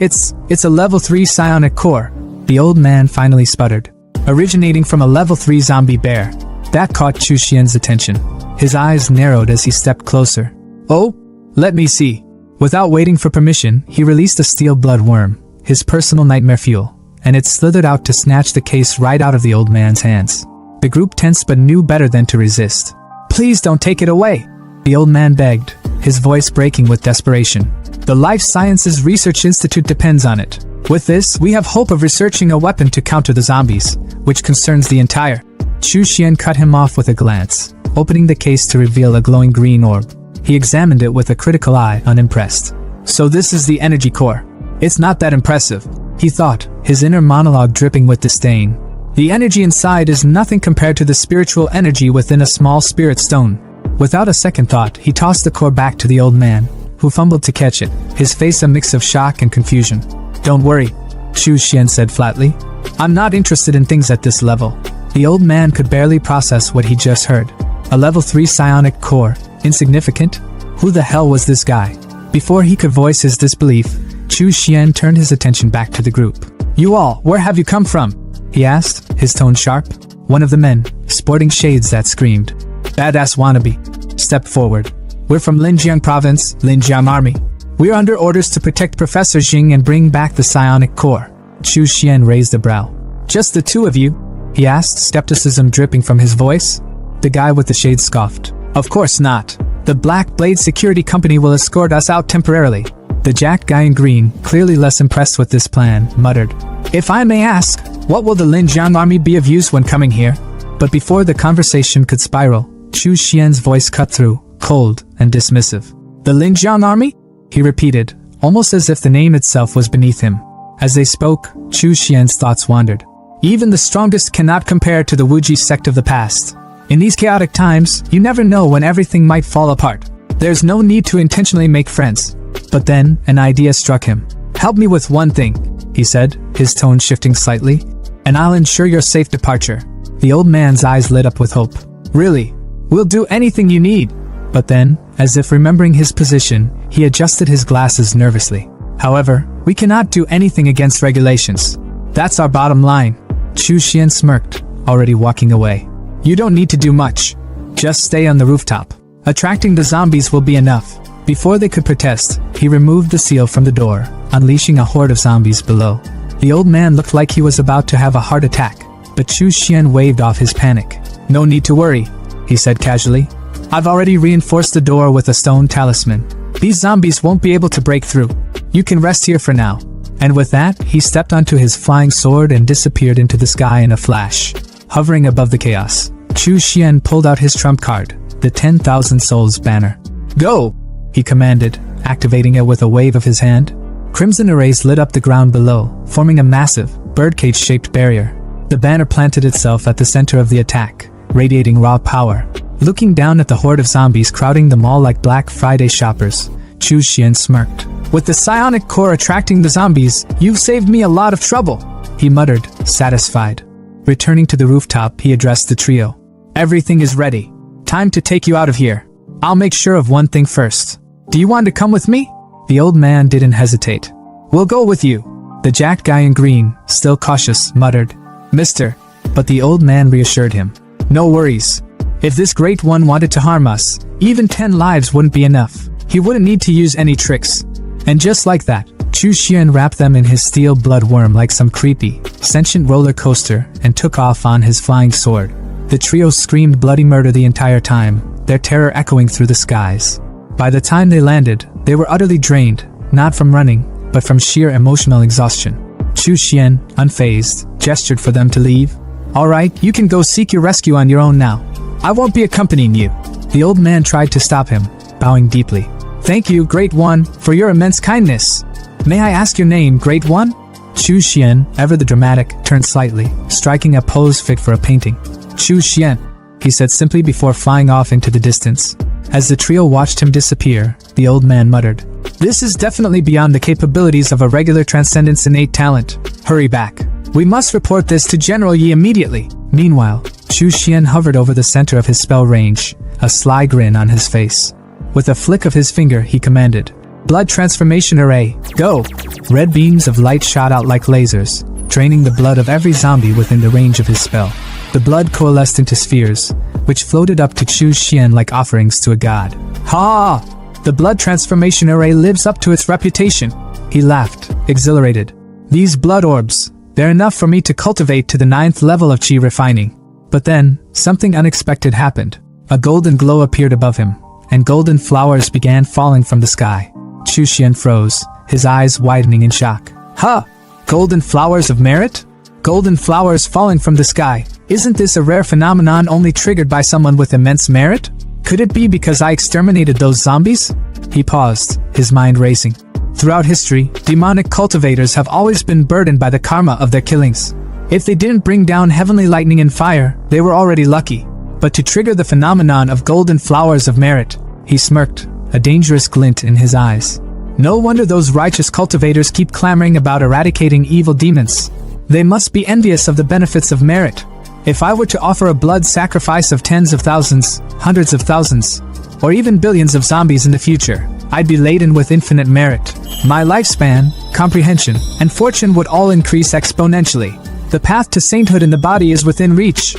a level 3 psionic core," the old man finally sputtered. "Originating from a level 3 zombie bear." That caught Chu Xian's attention. His eyes narrowed as he stepped closer. "Oh, let me see." Without waiting for permission, he released a steel blood worm, his personal nightmare fuel, and it slithered out to snatch the case right out of the old man's hands. The group tensed but knew better than to resist. "Please don't take it away," the old man begged, his voice breaking with desperation. "The Life Sciences Research Institute depends on it. With this, we have hope of researching a weapon to counter the zombies, which concerns the entire." Chu Xian cut him off with a glance, opening the case to reveal a glowing green orb. He examined it with a critical eye, unimpressed. "So this is the energy core. It's not that impressive," he thought, his inner monologue dripping with disdain. "The energy inside is nothing compared to the spiritual energy within a small spirit stone." Without a second thought, he tossed the core back to the old man, who fumbled to catch it, his face a mix of shock and confusion. "Don't worry," Chu Xian said flatly. "I'm not interested in things at this level." The old man could barely process what he just heard. A level 3 psionic core? Insignificant? Who the hell was this guy? Before he could voice his disbelief, Chu Xian turned his attention back to the group. "You all, where have you come from?" he asked, his tone sharp. One of the men, sporting shades that screamed, "Badass wannabe," stepped forward. "We're from Linjiang Province, Linjiang Army. We're under orders to protect Professor Jing and bring back the psionic core." Chu Xian raised a brow. "Just the two of you?" he asked, skepticism dripping from his voice. The guy with the shades scoffed. "Of course not. The Black Blade Security Company will escort us out temporarily." The jacked guy in green, clearly less impressed with this plan, muttered, "If I may ask, what will the Linjiang Army be of use when coming here?" But before the conversation could spiral, Chu Xian's voice cut through, cold and dismissive. "The Linjiang Army?" he repeated, almost as if the name itself was beneath him. As they spoke, Chu Xian's thoughts wandered. Even the strongest cannot compare to the Wuji sect of the past. In these chaotic times, you never know when everything might fall apart. There's no need to intentionally make friends. But then, an idea struck him. "Help me with one thing," he said, his tone shifting slightly, "and I'll ensure your safe departure." The old man's eyes lit up with hope. "Really? We'll do anything you need." But then, as if remembering his position, he adjusted his glasses nervously. "However, we cannot do anything against regulations. That's our bottom line." Chu Xian smirked, already walking away. "You don't need to do much. Just stay on the rooftop. Attracting the zombies will be enough." Before they could protest, he removed the seal from the door, unleashing a horde of zombies below. The old man looked like he was about to have a heart attack, but Chu Xian waved off his panic. "No need to worry," he said casually. "I've already reinforced the door with a stone talisman. These zombies won't be able to break through. You can rest here for now." And with that, he stepped onto his flying sword and disappeared into the sky in a flash. Hovering above the chaos, Chu Xian pulled out his trump card, the 10,000 Souls banner. "Go!" he commanded, activating it with a wave of his hand. Crimson arrays lit up the ground below, forming a massive, birdcage-shaped barrier. The banner planted itself at the center of the attack, radiating raw power. Looking down at the horde of zombies crowding the mall like Black Friday shoppers, Chu Xian smirked. "With the psionic core attracting the zombies, you've saved me a lot of trouble," he muttered, satisfied. Returning to the rooftop, he addressed the trio. "Everything is ready. Time to take you out of here. I'll make sure of one thing first. Do you want to come with me?" The old man didn't hesitate. "We'll go with you." The jacked guy in green, still cautious, muttered, "Mister." But the old man reassured him. "No worries. If this great one wanted to harm us, even 10 lives wouldn't be enough. He wouldn't need to use any tricks." And just like that, Chu Xian wrapped them in his steel blood worm like some creepy, sentient roller coaster and took off on his flying sword. The trio screamed bloody murder the entire time, their terror echoing through the skies. By the time they landed, they were utterly drained, not from running, but from sheer emotional exhaustion. Chu Xian, unfazed, gestured for them to leave. Alright, you can go seek your rescue on your own now. I won't be accompanying you. The old man tried to stop him, bowing deeply. Thank you, Great One, for your immense kindness. May I ask your name, Great One? Chu Xian, ever the dramatic, turned slightly, striking a pose fit for a painting. Chu Xian, he said simply before flying off into the distance. As the trio watched him disappear, the old man muttered, This is definitely beyond the capabilities of a regular Transcendent's innate talent. Hurry back. We must report this to General Yi immediately. Meanwhile, Chu Xian hovered over the center of his spell range, a sly grin on his face. With a flick of his finger, he commanded, Blood Transformation Array, go! Red beams of light shot out like lasers, draining the blood of every zombie within the range of his spell. The blood coalesced into spheres, which floated up to Chu Xian like offerings to a god. Ha! The blood transformation array lives up to its reputation. He laughed, exhilarated. These blood orbs, they're enough for me to cultivate to the 9th level of qi refining. But then, something unexpected happened. A golden glow appeared above him, and golden flowers began falling from the sky. Chu Xian froze, his eyes widening in shock. Huh! Golden flowers of merit? Golden flowers falling from the sky. Isn't this a rare phenomenon only triggered by someone with immense merit? Could it be because I exterminated those zombies? He paused, his mind racing. Throughout history, demonic cultivators have always been burdened by the karma of their killings. If they didn't bring down heavenly lightning and fire, they were already lucky. But to trigger the phenomenon of golden flowers of merit, he smirked, a dangerous glint in his eyes. No wonder those righteous cultivators keep clamoring about eradicating evil demons. They must be envious of the benefits of merit. If I were to offer a blood sacrifice of tens of thousands, hundreds of thousands, or even billions of zombies in the future, I'd be laden with infinite merit. My lifespan, comprehension, and fortune would all increase exponentially. The path to sainthood in the body is within reach.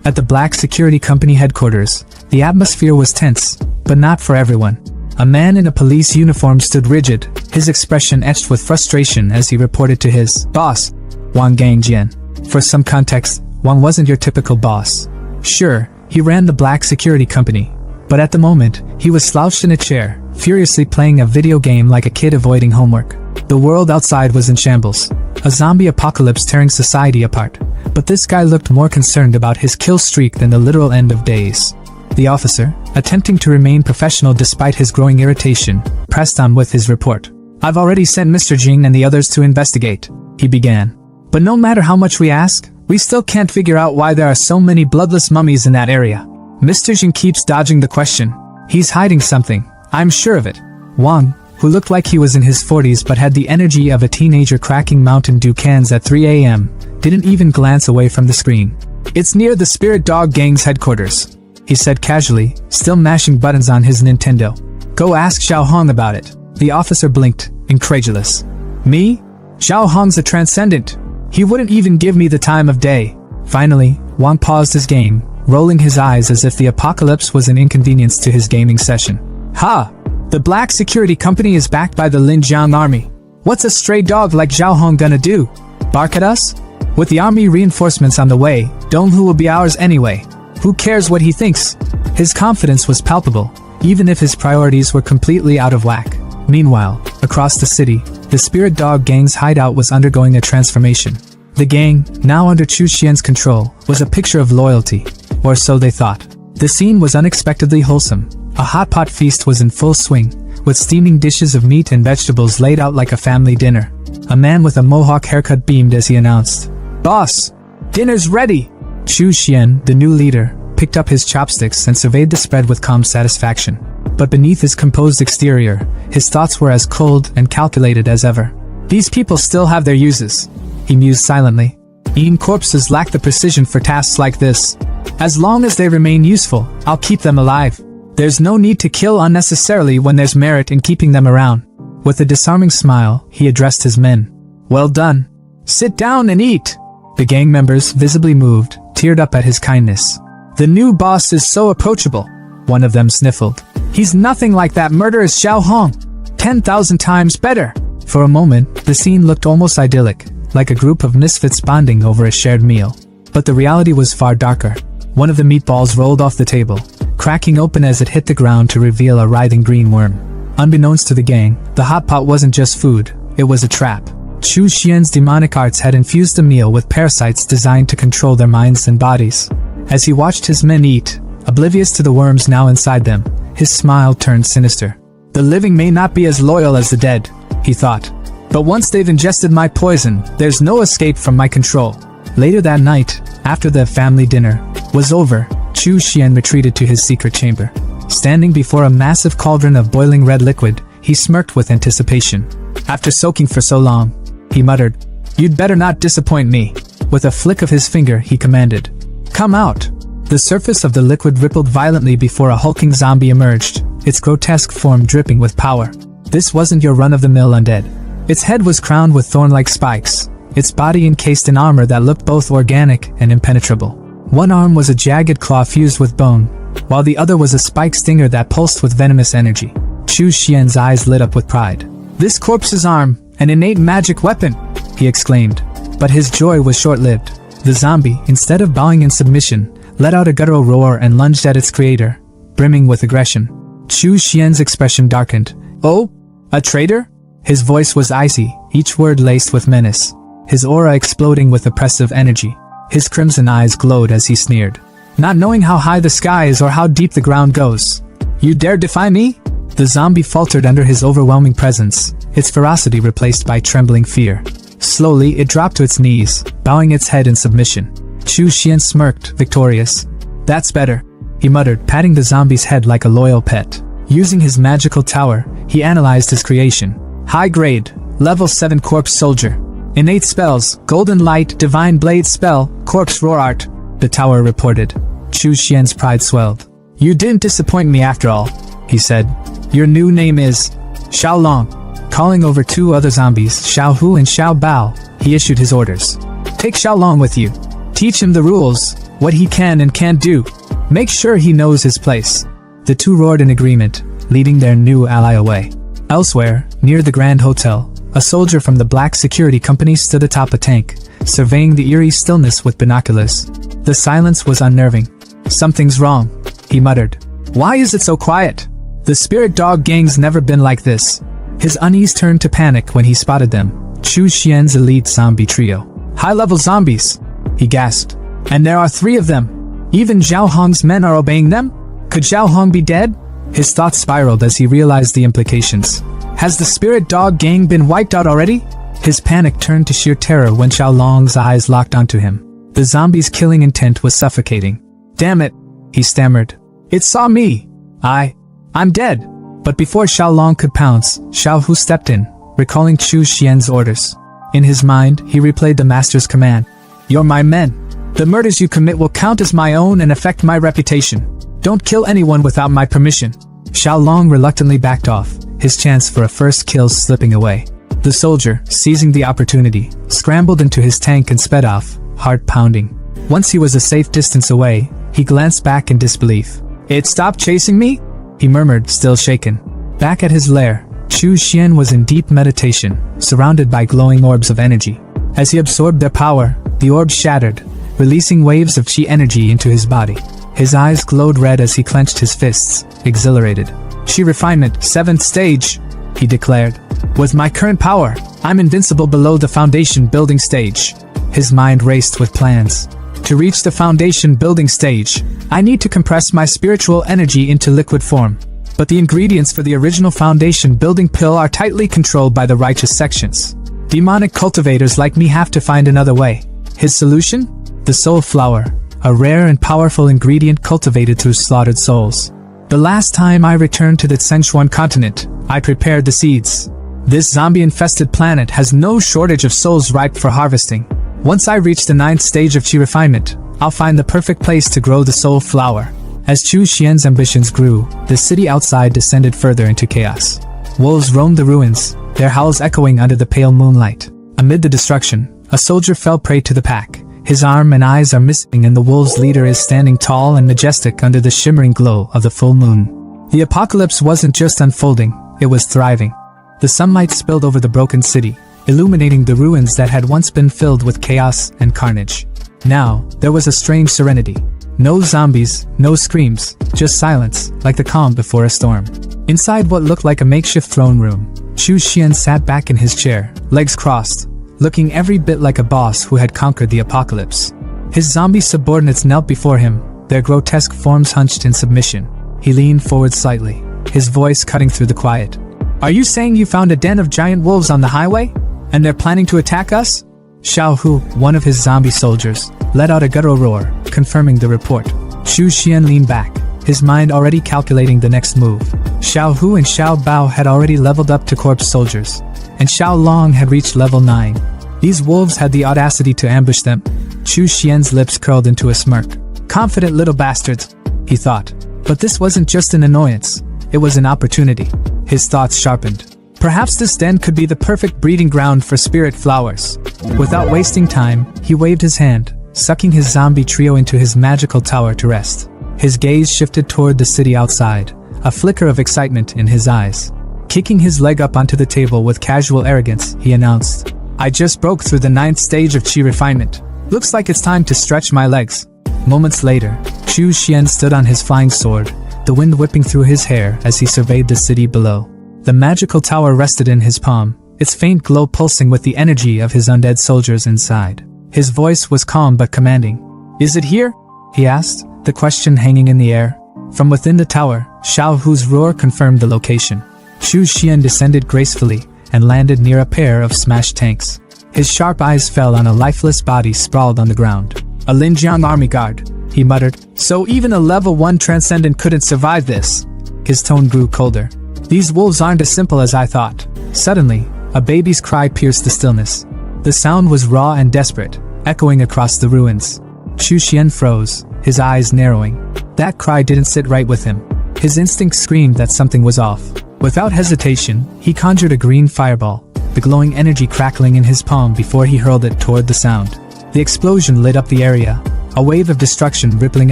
At the Black Security Company headquarters, the atmosphere was tense, but not for everyone. A man in a police uniform stood rigid, his expression etched with frustration as he reported to his boss, Wang Gangjian. For some context, Wang wasn't your typical boss. Sure, he ran the Black Security Company, but at the moment, he was slouched in a chair, furiously playing a video game like a kid avoiding homework. The world outside was in shambles, a zombie apocalypse tearing society apart, but this guy looked more concerned about his kill streak than the literal end of days. The officer, attempting to remain professional despite his growing irritation, pressed on with his report. I've already sent Mr. Jing and the others to investigate, he began. But no matter how much we ask, we still can't figure out why there are so many bloodless mummies in that area. Mr. Jing keeps dodging the question. He's hiding something, I'm sure of it. Wang, who looked like he was in his 40s but had the energy of a teenager cracking Mountain Dew cans at 3 a.m., didn't even glance away from the screen. It's near the Spirit Dog Gang's headquarters, he said casually, still mashing buttons on his Nintendo. Go ask Xiao Hong about it. The officer blinked, incredulous. Me? Xiao Hong's a transcendent. He wouldn't even give me the time of day. Finally, Wang paused his game, rolling his eyes as if the apocalypse was an inconvenience to his gaming session. Ha! The Black Security Company is backed by the Linjiang Army. What's a stray dog like Xiao Hong gonna do? Bark at us? With the army reinforcements on the way, Donghu will be ours anyway. Who cares what he thinks? His confidence was palpable, even if his priorities were completely out of whack. Meanwhile, across the city, the Spirit Dog Gang's hideout was undergoing a transformation. The gang, now under Chu Xian's control, was a picture of loyalty, or so they thought. The scene was unexpectedly wholesome. A hot pot feast was in full swing, with steaming dishes of meat and vegetables laid out like a family dinner. A man with a mohawk haircut beamed as he announced, "Boss, dinner's ready!" Chu Xian, the new leader, picked up his chopsticks and surveyed the spread with calm satisfaction. But beneath his composed exterior, his thoughts were as cold and calculated as ever. These people still have their uses, he mused silently. Eating corpses lack the precision for tasks like this. As long as they remain useful, I'll keep them alive. There's no need to kill unnecessarily when there's merit in keeping them around. With a disarming smile, he addressed his men. Well done. Sit down and eat. The gang members, visibly moved, teared up at his kindness. The new boss is so approachable, one of them sniffled. He's nothing like that murderous Xiao Hong. 10,000 times better. For a moment, the scene looked almost idyllic, like a group of misfits bonding over a shared meal. But the reality was far darker. One of the meatballs rolled off the table, cracking open as it hit the ground to reveal a writhing green worm. Unbeknownst to the gang, the hot pot wasn't just food, it was a trap. Chu Xian's demonic arts had infused the meal with parasites designed to control their minds and bodies. As he watched his men eat, oblivious to the worms now inside them, his smile turned sinister. The living may not be as loyal as the dead, he thought. But once they've ingested my poison, there's no escape from my control. Later that night, after the family dinner was over, Chu Xian retreated to his secret chamber. Standing before a massive cauldron of boiling red liquid, he smirked with anticipation. After soaking for so long, he muttered, "You'd better not disappoint me." With a flick of his finger, he commanded, "Come out." The surface of the liquid rippled violently before a hulking zombie emerged, its grotesque form dripping with power. This wasn't your run-of-the-mill undead. Its head was crowned with thorn-like spikes, its body encased in armor that looked both organic and impenetrable. One arm was a jagged claw fused with bone, while the other was a spike stinger that pulsed with venomous energy. Chu Xian's eyes lit up with pride. "This corpse's arm, an innate magic weapon!" he exclaimed. But his joy was short-lived. The zombie, instead of bowing in submission, let out a guttural roar and lunged at its creator, brimming with aggression. Chu Xian's expression darkened. "Oh? A traitor?" His voice was icy, each word laced with menace, his aura exploding with oppressive energy. His crimson eyes glowed as he sneered. "Not knowing how high the sky is or how deep the ground goes, you dare defy me?" The zombie faltered under his overwhelming presence, its ferocity replaced by trembling fear. Slowly, it dropped to its knees, bowing its head in submission. Chu Xian smirked, victorious. "That's better," he muttered, patting the zombie's head like a loyal pet. Using his magical tower, he analyzed his creation. High grade, level 7 corpse soldier. Innate spells, golden light, divine blade spell, corpse roar art, the tower reported. Chu Xian's pride swelled. "You didn't disappoint me after all," he said. "Your new name is Xiaolong." Calling over two other zombies, Xiao Hu and Xiao Bao, he issued his orders. "Take Xiaolong with you. Teach him the rules, what he can and can't do. Make sure he knows his place." The two roared in agreement, leading their new ally away. Elsewhere, near the Grand Hotel, a soldier from the Black Security Company stood atop a tank, surveying the eerie stillness with binoculars. The silence was unnerving. "Something's wrong," he muttered. "Why is it so quiet? The spirit dog gang's never been like this." His unease turned to panic when he spotted them. Chu Xian's elite zombie trio. "High-level zombies," he gasped. "And there are 3 of them. Even Zhao Hong's men are obeying them? Could Zhao Hong be dead?" His thoughts spiraled as he realized the implications. Has the spirit dog gang been wiped out already? His panic turned to sheer terror when Xiaolong's eyes locked onto him. The zombie's killing intent was suffocating. "Damn it," he stammered. "It saw me. I'm dead." But before Xiaolong could pounce, Xiao Hu stepped in, recalling Chu Xian's orders. In his mind, he replayed the master's command. "You're my men. The murders you commit will count as my own and affect my reputation. Don't kill anyone without my permission." Xiaolong reluctantly backed off, his chance for a first kill slipping away. The soldier, seizing the opportunity, scrambled into his tank and sped off, heart pounding. Once he was a safe distance away, he glanced back in disbelief. "It stopped chasing me?" he murmured, still shaken. Back at his lair, Chu Xian was in deep meditation, surrounded by glowing orbs of energy. As he absorbed their power, the orbs shattered, releasing waves of chi energy into his body. His eyes glowed red as he clenched his fists, exhilarated. "Chi refinement, 7th stage," he declared. "With my current power, I'm invincible below the foundation building stage." His mind raced with plans. To reach the foundation building stage, I need to compress my spiritual energy into liquid form. But the ingredients for the original foundation building pill are tightly controlled by the righteous sections. Demonic cultivators like me have to find another way. His solution? The soul flower, a rare and powerful ingredient cultivated through slaughtered souls. The last time I returned to the Sichuan continent, I prepared the seeds. This zombie-infested planet has no shortage of souls ripe for harvesting. Once I reach the 9th stage of chi refinement, I'll find the perfect place to grow the soul flower. As Chu Xian's ambitions grew, the city outside descended further into chaos. Wolves roamed the ruins, their howls echoing under the pale moonlight. Amid the destruction, a soldier fell prey to the pack. His arm and eyes are missing and the wolves' leader is standing tall and majestic under the shimmering glow of the full moon. The apocalypse wasn't just unfolding, it was thriving. The sunlight spilled over the broken city, illuminating the ruins that had once been filled with chaos and carnage. Now, there was a strange serenity. No zombies, no screams, just silence, like the calm before a storm. Inside what looked like a makeshift throne room, Chu Xian sat back in his chair, legs crossed, looking every bit like a boss who had conquered the apocalypse. His zombie subordinates knelt before him, their grotesque forms hunched in submission. He leaned forward slightly, his voice cutting through the quiet. "Are you saying you found a den of giant wolves on the highway? And they're planning to attack us?" Xiao Hu, one of his zombie soldiers, let out a guttural roar, confirming the report. Chu Xian leaned back, his mind already calculating the next move. Xiao Hu and Xiao Bao had already leveled up to corpse soldiers, and Xiao Long had reached level 9. These wolves had the audacity to ambush them. Chu Xian's lips curled into a smirk. "Confident little bastards," he thought. But this wasn't just an annoyance, it was an opportunity. His thoughts sharpened. Perhaps this den could be the perfect breeding ground for spirit flowers. Without wasting time, he waved his hand, sucking his zombie trio into his magical tower to rest. His gaze shifted toward the city outside, a flicker of excitement in his eyes. Kicking his leg up onto the table with casual arrogance, he announced, "I just broke through the 9th stage of chi refinement. Looks like it's time to stretch my legs." Moments later, Chu Xian stood on his flying sword, the wind whipping through his hair as he surveyed the city below. The magical tower rested in his palm, its faint glow pulsing with the energy of his undead soldiers inside. His voice was calm but commanding. "Is it here?" he asked, the question hanging in the air. From within the tower, Xiao Hu's roar confirmed the location. Chu Xian descended gracefully and landed near a pair of smashed tanks. His sharp eyes fell on a lifeless body sprawled on the ground. "A Linjiang army guard," he muttered. "So even a level 1 transcendent couldn't survive this." His tone grew colder. "These wolves aren't as simple as I thought." Suddenly, a baby's cry pierced the stillness. The sound was raw and desperate, echoing across the ruins. Chu Xian froze, his eyes narrowing. That cry didn't sit right with him. His instinct screamed that something was off. Without hesitation, he conjured a green fireball, the glowing energy crackling in his palm before he hurled it toward the sound. The explosion lit up the area, a wave of destruction rippling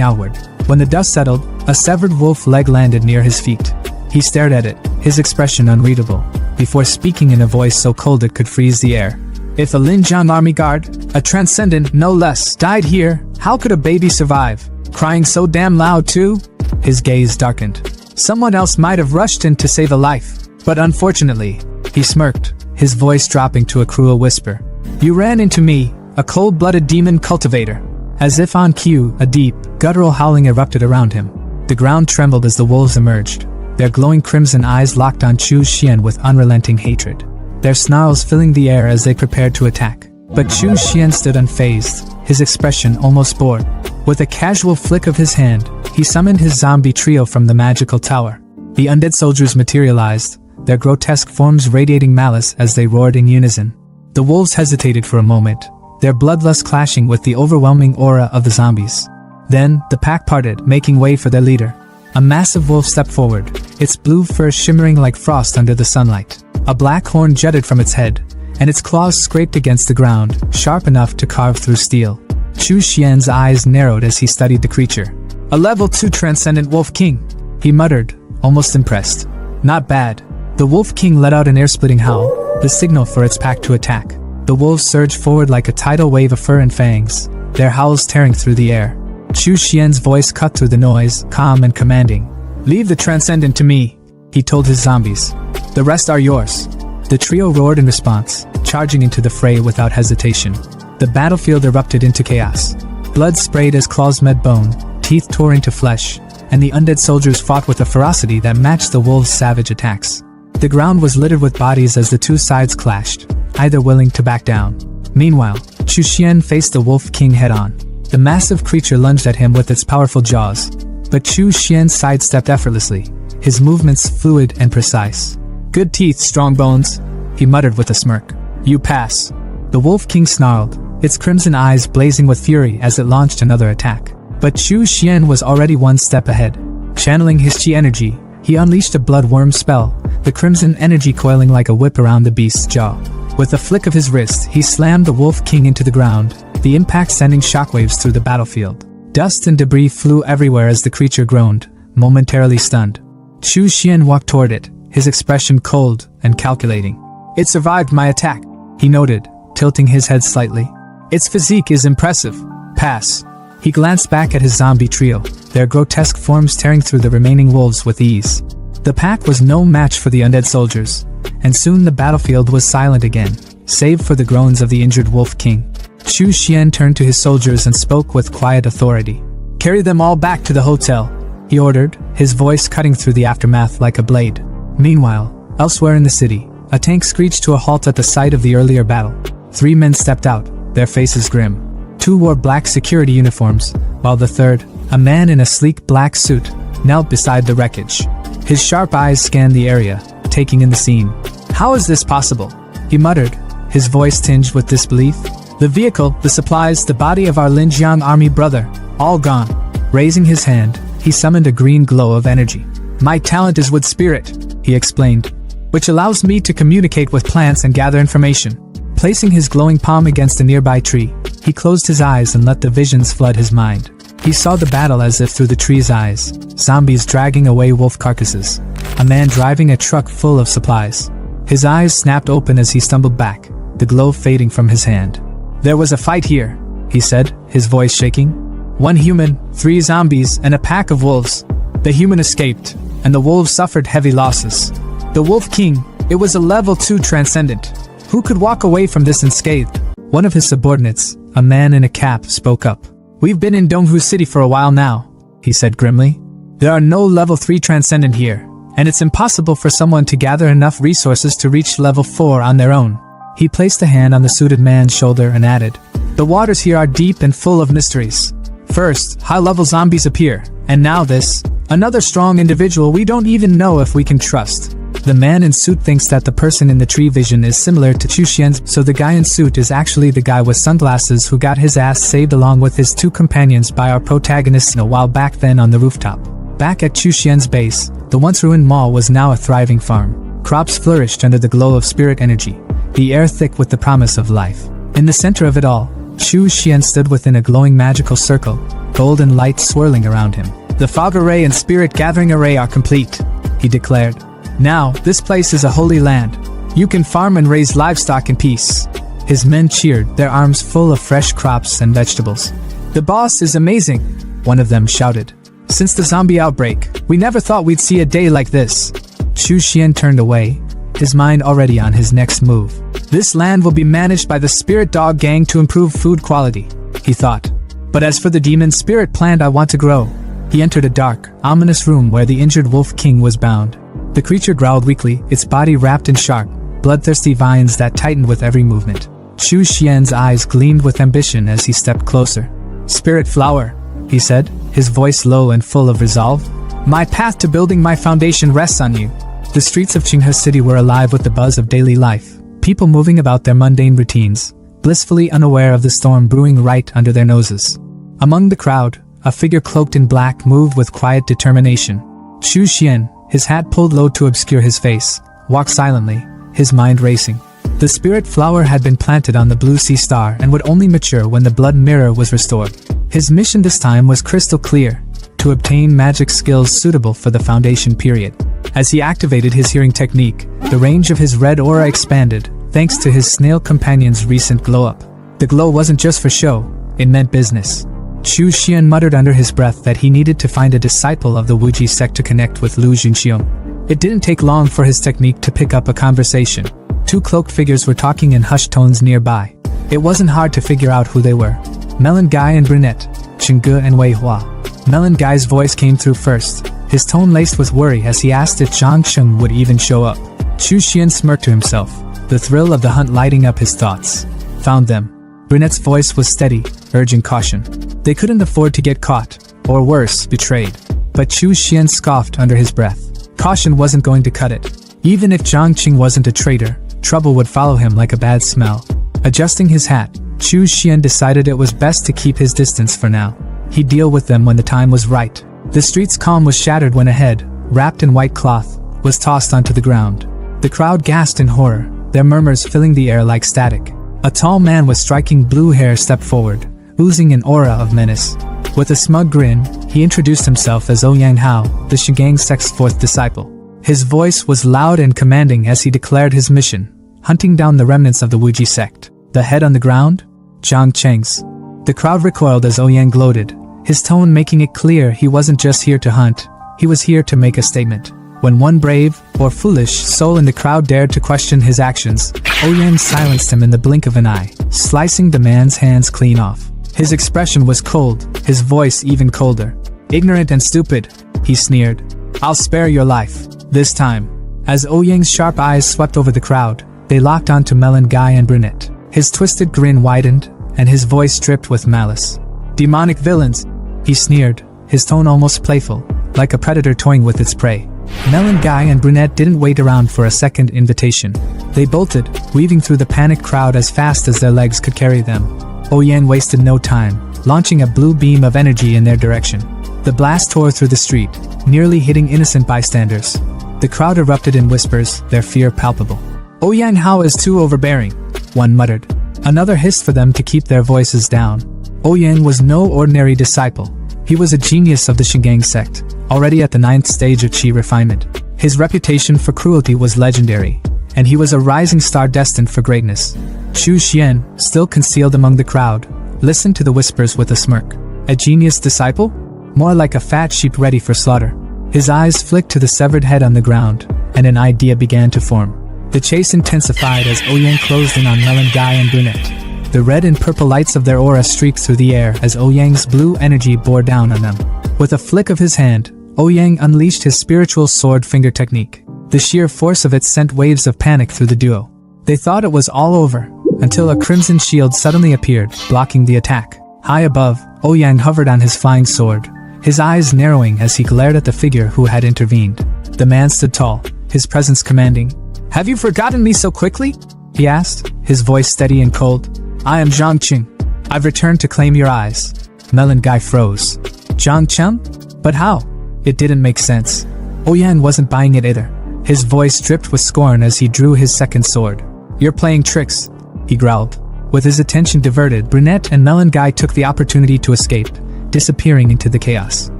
outward. When the dust settled, a severed wolf leg landed near his feet. He stared at it, his expression unreadable, before speaking in a voice so cold it could freeze the air. "If a Linjiang army guard, a transcendent no less, died here, how could a baby survive? Crying so damn loud too?" His gaze darkened. "Someone else might have rushed in to save a life. But unfortunately," he smirked, his voice dropping to a cruel whisper, "you ran into me, a cold-blooded demon cultivator." As if on cue, a deep, guttural howling erupted around him. The ground trembled as the wolves emerged, their glowing crimson eyes locked on Chu Xian with unrelenting hatred, their snarls filling the air as they prepared to attack. But Chu Xian stood unfazed, his expression almost bored. With a casual flick of his hand, he summoned his zombie trio from the magical tower. The undead soldiers materialized, their grotesque forms radiating malice as they roared in unison. The wolves hesitated for a moment, their bloodlust clashing with the overwhelming aura of the zombies. Then, the pack parted, making way for their leader. A massive wolf stepped forward, its blue fur shimmering like frost under the sunlight. A black horn jutted from its head, and its claws scraped against the ground, sharp enough to carve through steel. Chu Xian's eyes narrowed as he studied the creature. "A level 2 transcendent wolf king," he muttered, almost impressed. "Not bad." The wolf king let out an ear-splitting howl, the signal for its pack to attack. The wolves surged forward like a tidal wave of fur and fangs, their howls tearing through the air. Chu Xian's voice cut through the noise, calm and commanding. "Leave the transcendent to me," he told his zombies. "The rest are yours." The trio roared in response, charging into the fray without hesitation. The battlefield erupted into chaos. Blood sprayed as claws met bone, teeth tore into flesh, and the undead soldiers fought with a ferocity that matched the wolves' savage attacks. The ground was littered with bodies as the two sides clashed, either willing to back down. Meanwhile, Chu Xian faced the Wolf King head-on. The massive creature lunged at him with its powerful jaws, but Chu Xian sidestepped effortlessly, his movements fluid and precise. "Good teeth, strong bones," he muttered with a smirk. "You pass." The Wolf King snarled, its crimson eyes blazing with fury as it launched another attack. But Chu Xian was already one step ahead. Channeling his chi energy, he unleashed a bloodworm spell, the crimson energy coiling like a whip around the beast's jaw. With a flick of his wrist, he slammed the Wolf King into the ground, the impact sending shockwaves through the battlefield. Dust and debris flew everywhere as the creature groaned, momentarily stunned. Chu Xian walked toward it, his expression cold and calculating. "It survived my attack," he noted, tilting his head slightly. "Its physique is impressive. Pass." He glanced back at his zombie trio, their grotesque forms tearing through the remaining wolves with ease. The pack was no match for the undead soldiers, and soon the battlefield was silent again. save for the groans of the injured Wolf King. Chu Xian turned to his soldiers and spoke with quiet authority. "Carry them all back to the hotel," he ordered, his voice cutting through the aftermath like a blade. Meanwhile, elsewhere in the city, a tank screeched to a halt at the site of the earlier battle. 3 men stepped out, their faces grim. 2 wore black security uniforms, while the third, a man in a sleek black suit, knelt beside the wreckage. His sharp eyes scanned the area, taking in the scene. "How is this possible?" he muttered, his voice tinged with disbelief. "The vehicle, the supplies, the body of our Linjiang army brother, all gone." Raising his hand, he summoned a green glow of energy. "My talent is wood spirit," he explained, "which allows me to communicate with plants and gather information." Placing his glowing palm against a nearby tree, he closed his eyes and let the visions flood his mind. He saw the battle as if through the tree's eyes, zombies dragging away wolf carcasses, a man driving a truck full of supplies. His eyes snapped open as he stumbled back, the glow fading from his hand. "There was a fight here," he said, his voice shaking. "1 human, 3 zombies, and a pack of wolves. The human escaped, and the wolves suffered heavy losses. The Wolf King, it was a level 2 transcendent. Who could walk away from this unscathed?" One of his subordinates, a man in a cap, spoke up. "We've been in Donghu City for a while now," he said grimly. "There are no level 3 transcendent here, and it's impossible for someone to gather enough resources to reach level 4 on their own." He placed a hand on the suited man's shoulder and added, "The waters here are deep and full of mysteries. First, high-level zombies appear, and now this, another strong individual we don't even know if we can trust." The man in suit thinks that the person in the tree vision is similar to Chu Xian's, so the guy in suit is actually the guy with sunglasses who got his ass saved along with his 2 companions by our protagonists a while back then on the rooftop. Back at Chu Xian's base, the once ruined mall was now a thriving farm. Crops flourished under the glow of spirit energy, the air thick with the promise of life. In the center of it all, Chu Xian stood within a glowing magical circle, golden light swirling around him. "The fog array and spirit gathering array are complete," he declared. "Now, this place is a holy land. You can farm and raise livestock in peace." His men cheered, their arms full of fresh crops and vegetables. "The boss is amazing," one of them shouted. "Since the zombie outbreak, we never thought we'd see a day like this." Chu Xian turned away, his mind already on his next move. "This land will be managed by the Spirit Dog Gang to improve food quality," he thought. "But as for the demon spirit plant I want to grow." He entered a dark, ominous room where the injured Wolf King was bound. The creature growled weakly, its body wrapped in sharp, bloodthirsty vines that tightened with every movement. Chu Xian's eyes gleamed with ambition as he stepped closer. "Spirit flower," he said, his voice low and full of resolve. "My path to building my foundation rests on you." The streets of Qinghe City were alive with the buzz of daily life, people moving about their mundane routines, blissfully unaware of the storm brewing right under their noses. Among the crowd, a figure cloaked in black moved with quiet determination. Chu Xian, his hat pulled low to obscure his face, walked silently, his mind racing. The spirit flower had been planted on the blue sea star and would only mature when the blood mirror was restored. His mission this time was crystal clear, to obtain magic skills suitable for the foundation period. As he activated his hearing technique, the range of his red aura expanded, thanks to his snail companion's recent glow-up. The glow wasn't just for show, it meant business. Chu Xian muttered under his breath that he needed to find a disciple of the Wuji sect to connect with Lu Junxiong. It didn't take long for his technique to pick up a conversation. 2 cloaked figures were talking in hushed tones nearby. It wasn't hard to figure out who they were. Melon Guy and Brunette, Chengge and Wei Hua. Melon Guy's voice came through first, his tone laced with worry as he asked if Zhang Sheng would even show up. Chu Xian smirked to himself, the thrill of the hunt lighting up his thoughts. "Found them." Brunette's voice was steady, urging caution. They couldn't afford to get caught, or worse, betrayed. But Chu Xian scoffed under his breath. Caution wasn't going to cut it. Even if Zhang Qing wasn't a traitor, trouble would follow him like a bad smell. Adjusting his hat, Chu Xian decided it was best to keep his distance for now. He'd deal with them when the time was right. The street's calm was shattered when a head, wrapped in white cloth, was tossed onto the ground. The crowd gasped in horror, their murmurs filling the air like static. A tall man with striking blue hair stepped forward, oozing an aura of menace. With a smug grin, he introduced himself as Ouyang Hao, the Shigang sect's 4th disciple. His voice was loud and commanding as he declared his mission, hunting down the remnants of the Wuji sect. The head on the ground? Zhang Cheng's. The crowd recoiled as Ouyang gloated, his tone making it clear he wasn't just here to hunt, he was here to make a statement. When one brave, or foolish, soul in the crowd dared to question his actions, Ouyang silenced him in the blink of an eye, slicing the man's hands clean off. His expression was cold, his voice even colder. "Ignorant and stupid," he sneered. "I'll spare your life, this time." As Ouyang's sharp eyes swept over the crowd, they locked onto Melon Guy and Brunette. His twisted grin widened, and his voice dripped with malice. "Demonic villains," he sneered, his tone almost playful, like a predator toying with its prey. Melon Guy and Brunette didn't wait around for a second invitation. They bolted, weaving through the panicked crowd as fast as their legs could carry them. Ouyang wasted no time, launching a blue beam of energy in their direction. The blast tore through the street, nearly hitting innocent bystanders. The crowd erupted in whispers, their fear palpable. "Ouyang Hao is too overbearing," one muttered. Another hissed for them to keep their voices down. Ouyang was no ordinary disciple. He was a genius of the Shingang sect, already at the 9th stage of Qi refinement. His reputation for cruelty was legendary, and he was a rising star destined for greatness. Chu Xian, still concealed among the crowd, listened to the whispers with a smirk. A genius disciple? More like a fat sheep ready for slaughter. His eyes flicked to the severed head on the ground, and an idea began to form. The chase intensified as Ouyang closed in on Melon Guy and Brunette. The red and purple lights of their aura streaked through the air as Ouyang's blue energy bore down on them. With a flick of his hand, Ouyang unleashed his spiritual sword finger technique. The sheer force of it sent waves of panic through the duo. They thought it was all over, until a crimson shield suddenly appeared, blocking the attack. High above, Ouyang hovered on his flying sword, his eyes narrowing as he glared at the figure who had intervened. The man stood tall, his presence commanding. "Have you forgotten me so quickly?" he asked, his voice steady and cold. "I am Zhang Qing. I've returned to claim your eyes." Melon Guy froze. "Zhang Qing? But how?" It didn't make sense. Ouyang wasn't buying it either. His voice dripped with scorn as he drew his second sword. "You're playing tricks," he growled. With his attention diverted, Brunette and Melon Guy took the opportunity to escape, disappearing into the chaos.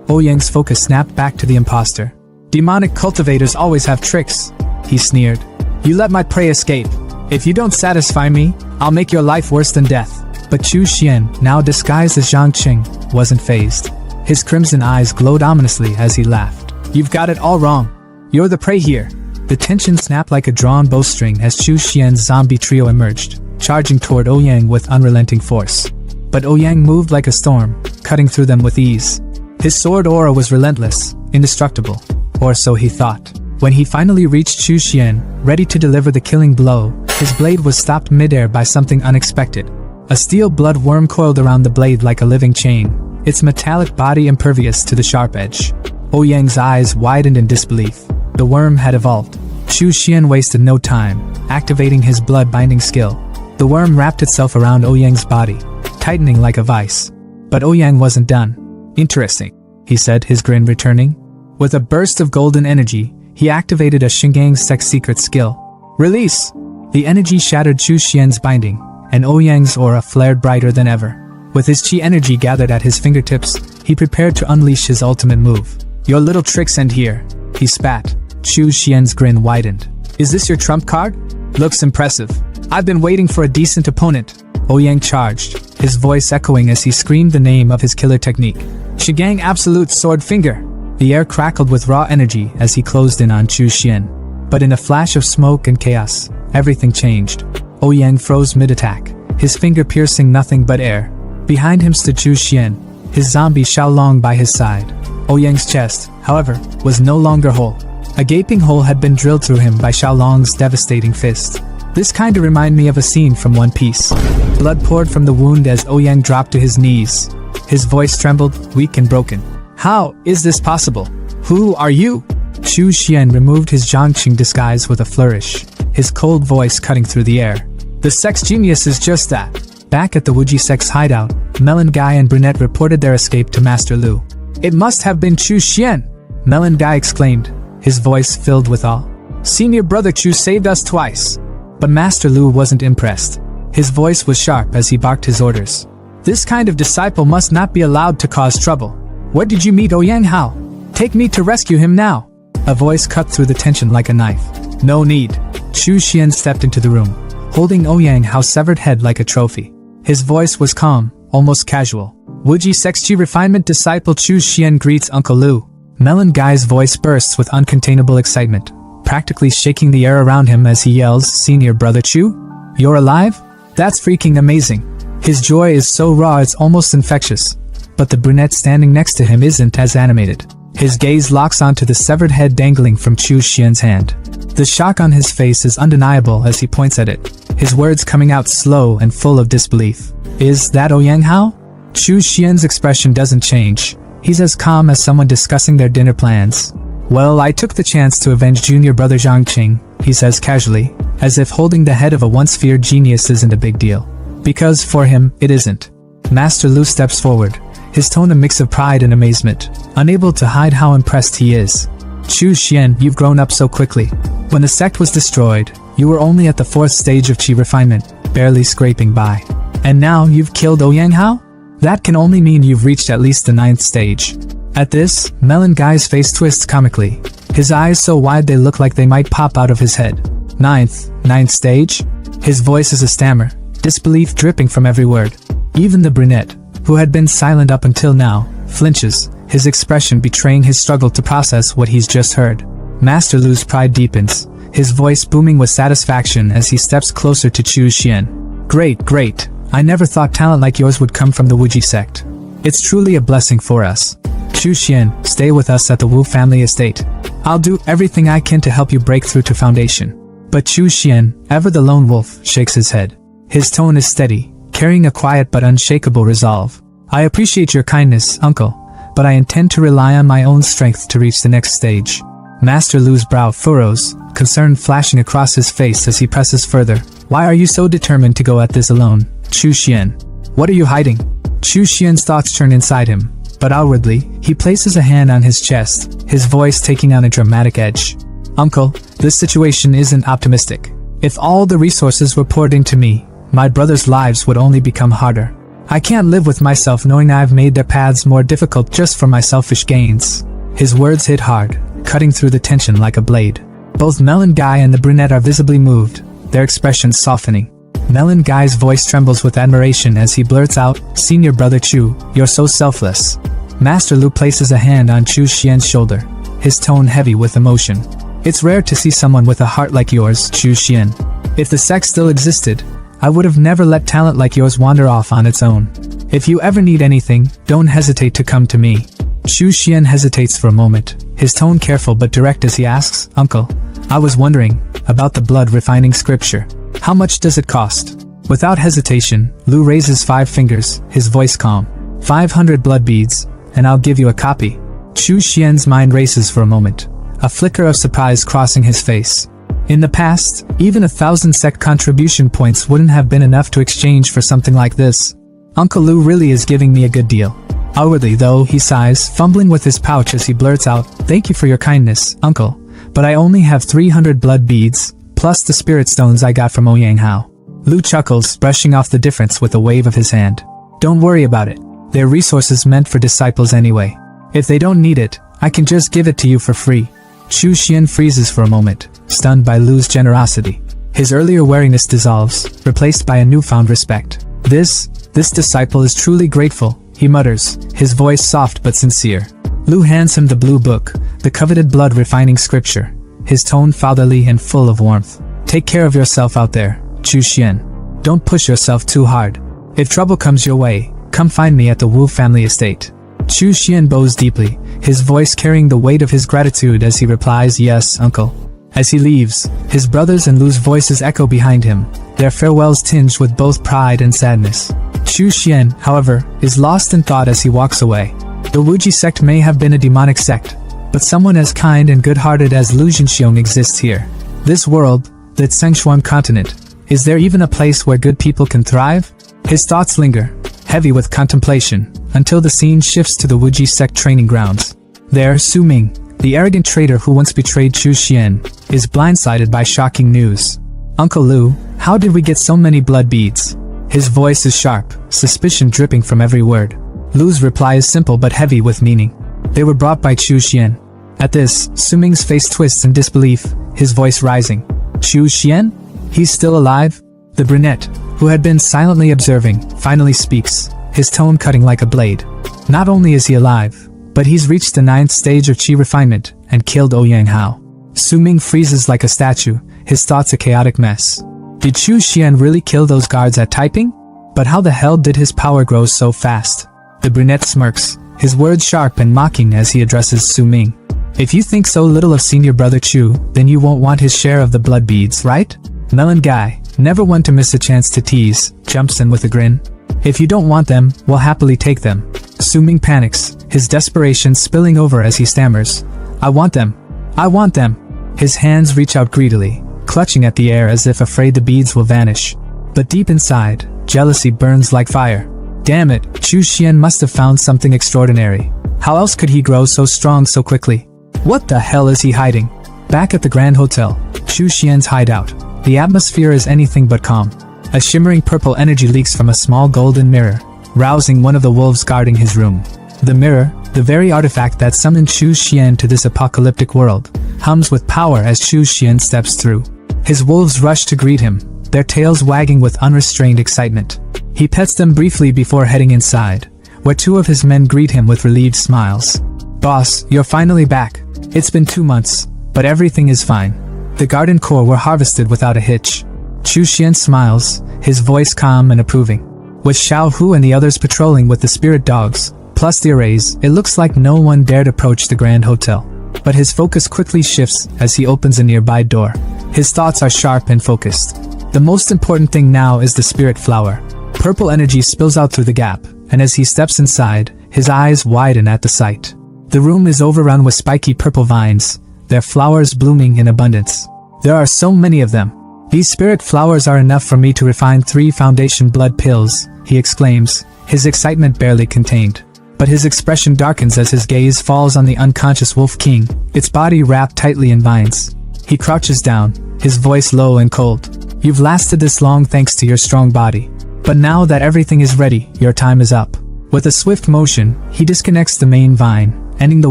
Ouyang's focus snapped back to the imposter. "Demonic cultivators always have tricks," he sneered. "You let my prey escape. If you don't satisfy me, I'll make your life worse than death." But Chu Xian, now disguised as Zhang Qing, wasn't fazed. His crimson eyes glowed ominously as he laughed. "You've got it all wrong. You're the prey here." The tension snapped like a drawn bowstring as Chu Xian's zombie trio emerged, charging toward Ouyang with unrelenting force. But Ouyang moved like a storm, cutting through them with ease. His sword aura was relentless, indestructible, or so he thought. When he finally reached Chu Xian, ready to deliver the killing blow, his blade was stopped midair by something unexpected. A steel blood worm coiled around the blade like a living chain, its metallic body impervious to the sharp edge. Ouyang's eyes widened in disbelief. The worm had evolved. Chu Xian wasted no time, activating his blood-binding skill. The worm wrapped itself around Ouyang's body, tightening like a vice. But Ouyang wasn't done. "Interesting," he said, his grin returning. With a burst of golden energy, he activated a Shingang sect secret skill. "Release!" The energy shattered Chu Xian's binding, and Ouyang's aura flared brighter than ever. With his chi energy gathered at his fingertips, he prepared to unleash his ultimate move. "Your little tricks end here," he spat. Chu Xian's grin widened. "Is this your trump card? Looks impressive. I've been waiting for a decent opponent." Ouyang charged, his voice echoing as he screamed the name of his killer technique. "Shigang Absolute Sword Finger!" The air crackled with raw energy as he closed in on Chu Xian. But in a flash of smoke and chaos, everything changed. Ouyang froze mid-attack, his finger piercing nothing but air. Behind him stood Chu Xian, his zombie Xiaolong by his side. Ouyang's chest, however, was no longer whole. A gaping hole had been drilled through him by Xiaolong's devastating fist. This kinda reminded me of a scene from One Piece. Blood poured from the wound as Ouyang dropped to his knees. His voice trembled, weak and broken. "How is this possible? Who are you?" Chu Xian removed his Zhangqing disguise with a flourish, his cold voice cutting through the air. "The sex genius is just that." Back at the Wuji Sect's hideout, Melon Guy and Brunette reported their escape to Master Lu. "It must have been Chu Xian!" Melon Guy exclaimed, his voice filled with awe. "Senior brother Chu saved us twice." But Master Lu wasn't impressed. His voice was sharp as he barked his orders. "This kind of disciple must not be allowed to cause trouble. Where did you meet Ouyang Hao? Take me to rescue him now." A voice cut through the tension like a knife. "No need." Chu Xian stepped into the room, holding Ouyang Hao's severed head like a trophy. His voice was calm, almost casual. "Wuji Sect's Chi Refinement Disciple Chu Xian greets Uncle Lu." Melon Guy's voice bursts with uncontainable excitement, practically shaking the air around him as he yells, "Senior Brother Chu? You're alive? That's freaking amazing." His joy is so raw it's almost infectious. But the brunette standing next to him isn't as animated. His gaze locks onto the severed head dangling from Chu Xian's hand. The shock on his face is undeniable as he points at it, his words coming out slow and full of disbelief. "Is that Ouyang Hao?" Chu Xian's expression doesn't change. He's as calm as someone discussing their dinner plans. "Well, I took the chance to avenge junior brother Zhang Qing," he says casually, as if holding the head of a once feared genius isn't a big deal. Because for him, it isn't. Master Lu steps forward, his tone a mix of pride and amazement, unable to hide how impressed he is. "Chu Xian, you've grown up so quickly. When the sect was destroyed, you were only at the 4th stage of qi refinement, barely scraping by. And now you've killed Ouyang Hao? That can only mean you've reached at least the 9th stage." At this, Melon Guy's face twists comically, his eyes so wide they look like they might pop out of his head. Ninth stage? His voice is a stammer, disbelief dripping from every word. Even the brunette, who had been silent up until now, flinches, his expression betraying his struggle to process what he's just heard. Master Lu's pride deepens, his voice booming with satisfaction as he steps closer to Chu Xian. Great. I never thought talent like yours would come from the Wuji sect. It's truly a blessing for us. Chu Xian, stay with us at the Wu family estate. I'll do everything I can to help you break through to foundation." But Chu Xian, ever the lone wolf, shakes his head. His tone is steady, carrying a quiet but unshakable resolve. "I appreciate your kindness, uncle, but I intend to rely on my own strength to reach the next stage." Master Lu's brow furrows, concern flashing across his face as he presses further. "Why are you so determined to go at this alone, Chu Xian? What are you hiding?" Chu Xian's thoughts turn inside him, but outwardly, he places a hand on his chest, his voice taking on a dramatic edge. "Uncle, this situation isn't optimistic. If all the resources were poured into me, my brothers' lives would only become harder. I can't live with myself knowing I've made their paths more difficult just for my selfish gains." His words hit hard, cutting through the tension like a blade. Both Melon Guy and the brunette are visibly moved, their expressions softening. Melon Guy's voice trembles with admiration as he blurts out, "Senior Brother Chu, you're so selfless." Master Lu places a hand on Chu Xian's shoulder, his tone heavy with emotion. "It's rare to see someone with a heart like yours, Chu Xian. If the sect still existed, I would have never let talent like yours wander off on its own. If you ever need anything, don't hesitate to come to me." Chu Xian hesitates for a moment, his tone careful but direct as he asks, "Uncle, I was wondering about the blood refining scripture. How much does it cost?" Without hesitation, Lu raises 5 fingers, his voice calm. 500 blood beads, and I'll give you a copy." Chu Xian's mind races for a moment, a flicker of surprise crossing his face. In the past, even 1,000 sect contribution points wouldn't have been enough to exchange for something like this. Uncle Lu really is giving me a good deal. Outwardly though, he sighs, fumbling with his pouch as he blurts out, "Thank you for your kindness, uncle, but I only have 300 blood beads, plus the spirit stones I got from Ouyang Hao." Lu chuckles, brushing off the difference with a wave of his hand. "Don't worry about it. They're resources meant for disciples anyway. If they don't need it, I can just give it to you for free." Chu Xian freezes for a moment, stunned by Lu's generosity. His earlier wariness dissolves, replaced by a newfound respect. This disciple is truly grateful," he mutters, his voice soft but sincere. Lu hands him the blue book, the coveted blood refining scripture, his tone fatherly and full of warmth. "Take care of yourself out there, Chu Xian. Don't push yourself too hard. If trouble comes your way, come find me at the Wu family estate." Chu Xian bows deeply, his voice carrying the weight of his gratitude as he replies, "Yes, uncle." As he leaves, his brothers and Lu's voices echo behind him, their farewells tinged with both pride and sadness. Chu Xian, however, is lost in thought as he walks away. The Wuji sect may have been a demonic sect, but someone as kind and good-hearted as Lu Jinxiong exists here. This world, the Tsengchuan continent, is there even a place where good people can thrive? His thoughts linger, heavy with contemplation, until the scene shifts to the Wuji sect training grounds. There, Su Ming, the arrogant traitor who once betrayed Chu Xian, is blindsided by shocking news. "Uncle Lu, how did we get so many blood beads?" His voice is sharp, suspicion dripping from every word. Lu's reply is simple but heavy with meaning. "They were brought by Chu Xian." At this, Su Ming's face twists in disbelief, his voice rising. "Chu Xian? He's still alive?" The brunette, who had been silently observing, finally speaks, his tone cutting like a blade. "Not only is he alive, But he's reached the 9th stage of Qi refinement and killed Ouyang Hao. Su Ming freezes like a statue, his thoughts a chaotic mess. Did Chu Xian really kill those guards at Taiping? But how the hell did his power grow so fast? The brunette smirks, his words sharp and mocking as he addresses Su Ming. If you think so little of senior brother Chu, then you won't want his share of the blood beads, right? Melon guy, never one to miss a chance to tease, jumps in with a grin. If you don't want them, we'll happily take them. Su Ming panics, his desperation spilling over as he stammers. I want them. I want them. His hands reach out greedily, clutching at the air as if afraid the beads will vanish. But deep inside, jealousy burns like fire. Damn it, Chu Xian must have found something extraordinary. How else could he grow so strong so quickly? What the hell is he hiding? Back at the Grand Hotel, Chu Xian's hideout. The atmosphere is anything but calm. A shimmering purple energy leaks from a small golden mirror, rousing one of the wolves guarding his room. The mirror, the very artifact that summoned Chu Xian to this apocalyptic world, hums with power as Chu Xian steps through. His wolves rush to greet him, their tails wagging with unrestrained excitement. He pets them briefly before heading inside, where 2 of his men greet him with relieved smiles. Boss, you're finally back. It's been 2 months, but everything is fine. The garden core were harvested without a hitch. Chu Xian smiles, his voice calm and approving. With Xiao Hu and the others patrolling with the spirit dogs, plus the arrays, it looks like no one dared approach the Grand Hotel. But his focus quickly shifts as he opens a nearby door. His thoughts are sharp and focused. The most important thing now is the spirit flower. Purple energy spills out through the gap, and as he steps inside, his eyes widen at the sight. The room is overrun with spiky purple vines, their flowers blooming in abundance. There are so many of them. These spirit flowers are enough for me to refine 3 foundation blood pills, he exclaims, his excitement barely contained. But his expression darkens as his gaze falls on the unconscious Wolf King, its body wrapped tightly in vines. He crouches down, his voice low and cold. You've lasted this long thanks to your strong body. But now that everything is ready, your time is up. With a swift motion, he disconnects the main vine, ending the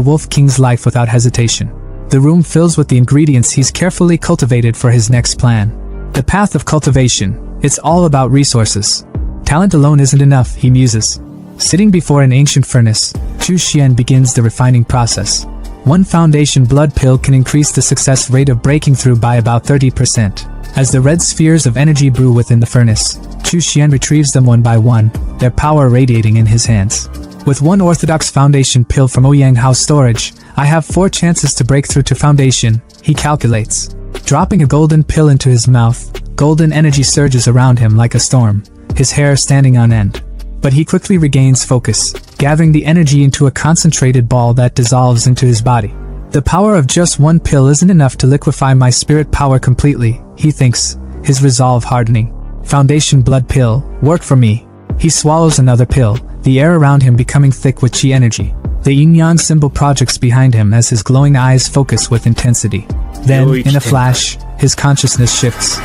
Wolf King's life without hesitation. The room fills with the ingredients he's carefully cultivated for his next plan. The path of cultivation, it's all about resources. Talent alone isn't enough, he muses. Sitting before an ancient furnace, Chu Xian begins the refining process. 1 foundation blood pill can increase the success rate of breaking through by about 30%. As the red spheres of energy brew within the furnace, Chu Xian retrieves them one by one, their power radiating in his hands. With 1 orthodox foundation pill from Ouyang Hao storage, I have 4 chances to break through to foundation, he calculates. Dropping a golden pill into his mouth, golden energy surges around him like a storm, his hair standing on end. But he quickly regains focus, gathering the energy into a concentrated ball that dissolves into his body. The power of just 1 pill isn't enough to liquefy my spirit power completely, he thinks, his resolve hardening. Foundation blood pill, work for me. He swallows another pill, the air around him becoming thick with Qi energy. The yin-yang symbol projects behind him as his glowing eyes focus with intensity. Then, in a flash, his consciousness shifts.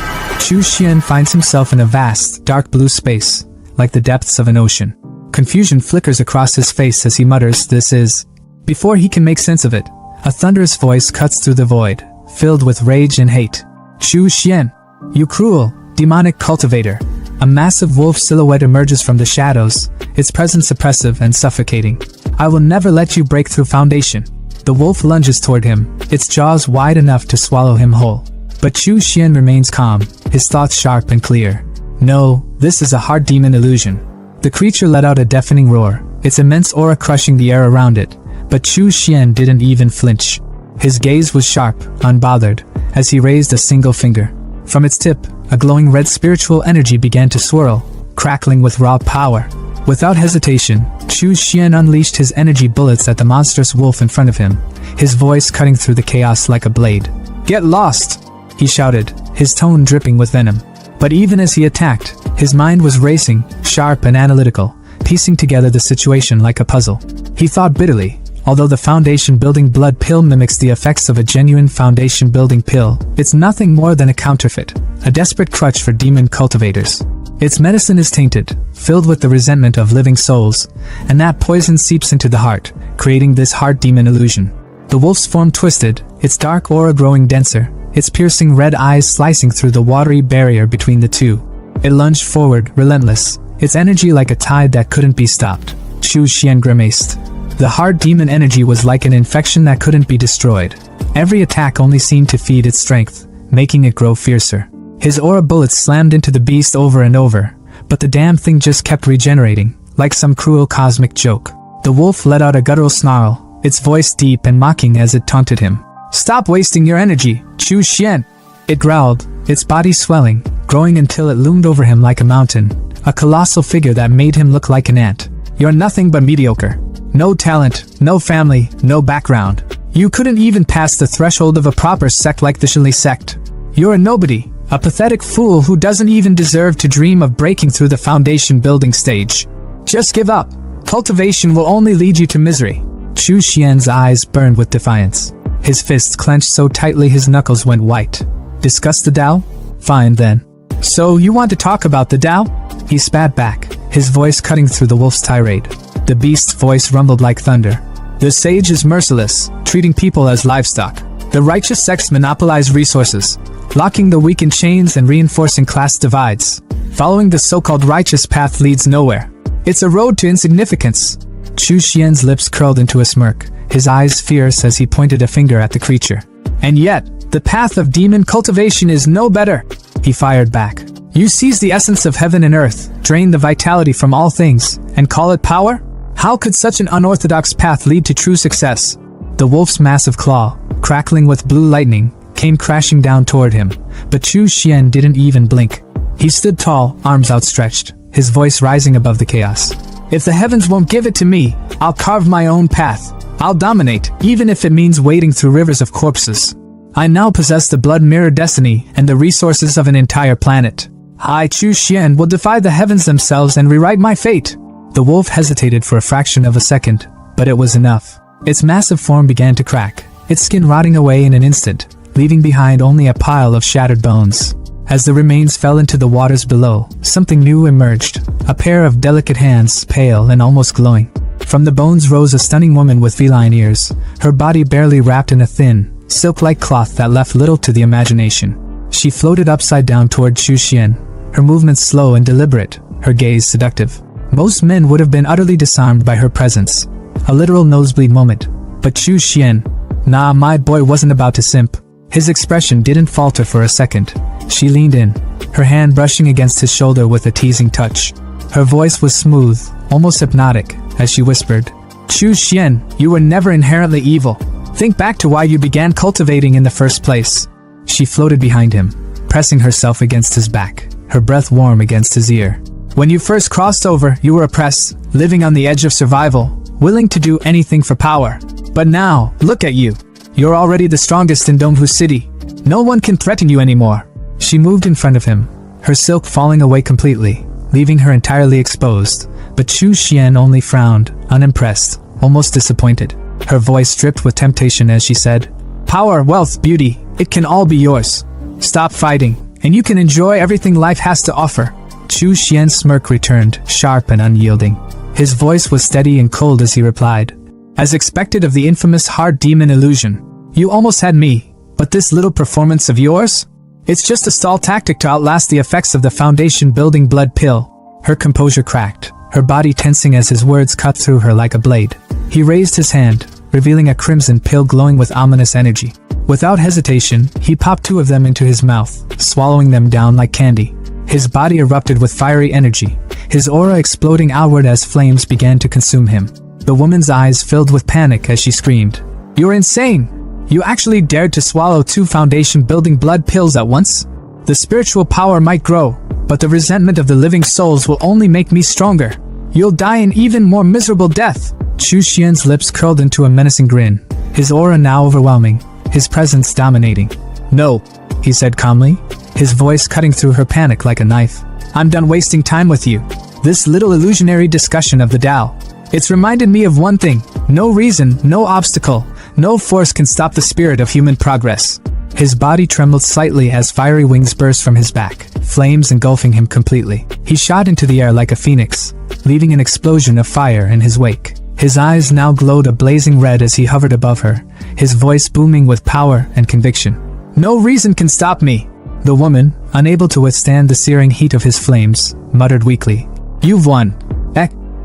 Chu Xian finds himself in a vast, dark blue space, like the depths of an ocean. Confusion flickers across his face as he mutters, "This is..." Before he can make sense of it, a thunderous voice cuts through the void, filled with rage and hate. "Chu Xian, you cruel, demonic cultivator." A massive wolf silhouette emerges from the shadows, its presence oppressive and suffocating. "I will never let you break through foundation." The wolf lunges toward him, its jaws wide enough to swallow him whole. But Chu Xian remains calm, his thoughts sharp and clear. No, this is a hard demon illusion. The creature let out a deafening roar, its immense aura crushing the air around it, but Chu Xian didn't even flinch. His gaze was sharp, unbothered, as he raised a single finger. From its tip, a glowing red spiritual energy began to swirl, crackling with raw power. Without hesitation, Chu Xian unleashed his energy bullets at the monstrous wolf in front of him, his voice cutting through the chaos like a blade. "Get lost!" he shouted, his tone dripping with venom. But even as he attacked, his mind was racing, sharp and analytical, piecing together the situation like a puzzle. He thought bitterly, although the foundation-building blood pill mimics the effects of a genuine foundation-building pill, it's nothing more than a counterfeit, a desperate crutch for demon cultivators. Its medicine is tainted, filled with the resentment of living souls, and that poison seeps into the heart, creating this heart demon illusion. The wolf's form twisted, its dark aura growing denser, its piercing red eyes slicing through the watery barrier between the two. It lunged forward, relentless, its energy like a tide that couldn't be stopped. Chu Xian grimaced. The hard demon energy was like an infection that couldn't be destroyed. Every attack only seemed to feed its strength, making it grow fiercer. His aura bullets slammed into the beast over and over, but the damn thing just kept regenerating, like some cruel cosmic joke. The wolf let out a guttural snarl, its voice deep and mocking as it taunted him. "Stop wasting your energy, Chu Xian!" It growled, its body swelling, growing until it loomed over him like a mountain, a colossal figure that made him look like an ant. "You're nothing but mediocre. No talent, no family, no background. You couldn't even pass the threshold of a proper sect like the Shinli sect. You're a nobody, a pathetic fool who doesn't even deserve to dream of breaking through the foundation building stage. Just give up. Cultivation will only lead you to misery." Chu Xian's eyes burned with defiance. His fists clenched so tightly his knuckles went white. "Discuss the Tao? Fine then. So you want to talk about the Tao?" He spat back, his voice cutting through the wolf's tirade. The beast's voice rumbled like thunder. "The sage is merciless, treating people as livestock. The righteous sects monopolize resources, locking the weak in chains and reinforcing class divides. Following the so-called righteous path leads nowhere. It's a road to insignificance." Chu Xian's lips curled into a smirk, his eyes fierce as he pointed a finger at the creature. "And yet, the path of demon cultivation is no better," he fired back. "You seize the essence of heaven and earth, drain the vitality from all things, and call it power? How could such an unorthodox path lead to true success?" The wolf's massive claw, crackling with blue lightning, came crashing down toward him, but Chu Xian didn't even blink. He stood tall, arms outstretched, his voice rising above the chaos. "If the heavens won't give it to me, I'll carve my own path. I'll dominate, even if it means wading through rivers of corpses. I now possess the blood mirror destiny and the resources of an entire planet. I, Chu Xian, will defy the heavens themselves and rewrite my fate." The wolf hesitated for a fraction of a second, but it was enough. Its massive form began to crack, its skin rotting away in an instant, leaving behind only a pile of shattered bones. As the remains fell into the waters below, something new emerged, a pair of delicate hands, pale and almost glowing. From the bones rose a stunning woman with feline ears, her body barely wrapped in a thin, silk-like cloth that left little to the imagination. She floated upside down toward Chu Xian, her movements slow and deliberate, her gaze seductive. Most men would have been utterly disarmed by her presence. A literal nosebleed moment. But Chu Xian, nah, my boy wasn't about to simp. His expression didn't falter for a second. She leaned in, her hand brushing against his shoulder with a teasing touch. Her voice was smooth, almost hypnotic, as she whispered, "Chu Xian, you were never inherently evil. Think back to why you began cultivating in the first place." She floated behind him, pressing herself against his back, her breath warm against his ear. "When you first crossed over, you were oppressed, living on the edge of survival, willing to do anything for power. But now, look at you. You're already the strongest in Donghu City. No one can threaten you anymore." She moved in front of him, her silk falling away completely, leaving her entirely exposed, but Chu Xian only frowned, unimpressed, almost disappointed. Her voice dripped with temptation as she said, "Power, wealth, beauty, it can all be yours. Stop fighting, and you can enjoy everything life has to offer." Chu Xian's smirk returned, sharp and unyielding. His voice was steady and cold as he replied, "As expected of the infamous hard demon illusion, you almost had me, but this little performance of yours? It's just a stall tactic to outlast the effects of the foundation-building blood pill." Her composure cracked, her body tensing as his words cut through her like a blade. He raised his hand, revealing a crimson pill glowing with ominous energy. Without hesitation, he popped 2 of them into his mouth, swallowing them down like candy. His body erupted with fiery energy, his aura exploding outward as flames began to consume him. The woman's eyes filled with panic as she screamed, "You're insane! You actually dared to swallow 2 foundation-building blood pills at once? The spiritual power might grow, but the resentment of the living souls will only make me stronger. You'll die an even more miserable death." Chu Xian's lips curled into a menacing grin, his aura now overwhelming, his presence dominating. "No," he said calmly, his voice cutting through her panic like a knife. "I'm done wasting time with you. This little illusionary discussion of the Tao. It's reminded me of one thing. No reason, no obstacle, no force can stop the spirit of human progress." His body trembled slightly as fiery wings burst from his back, flames engulfing him completely. He shot into the air like a phoenix, leaving an explosion of fire in his wake. His eyes now glowed a blazing red as he hovered above her, his voice booming with power and conviction. "No reason can stop me." The woman, unable to withstand the searing heat of his flames, muttered weakly, "You've won."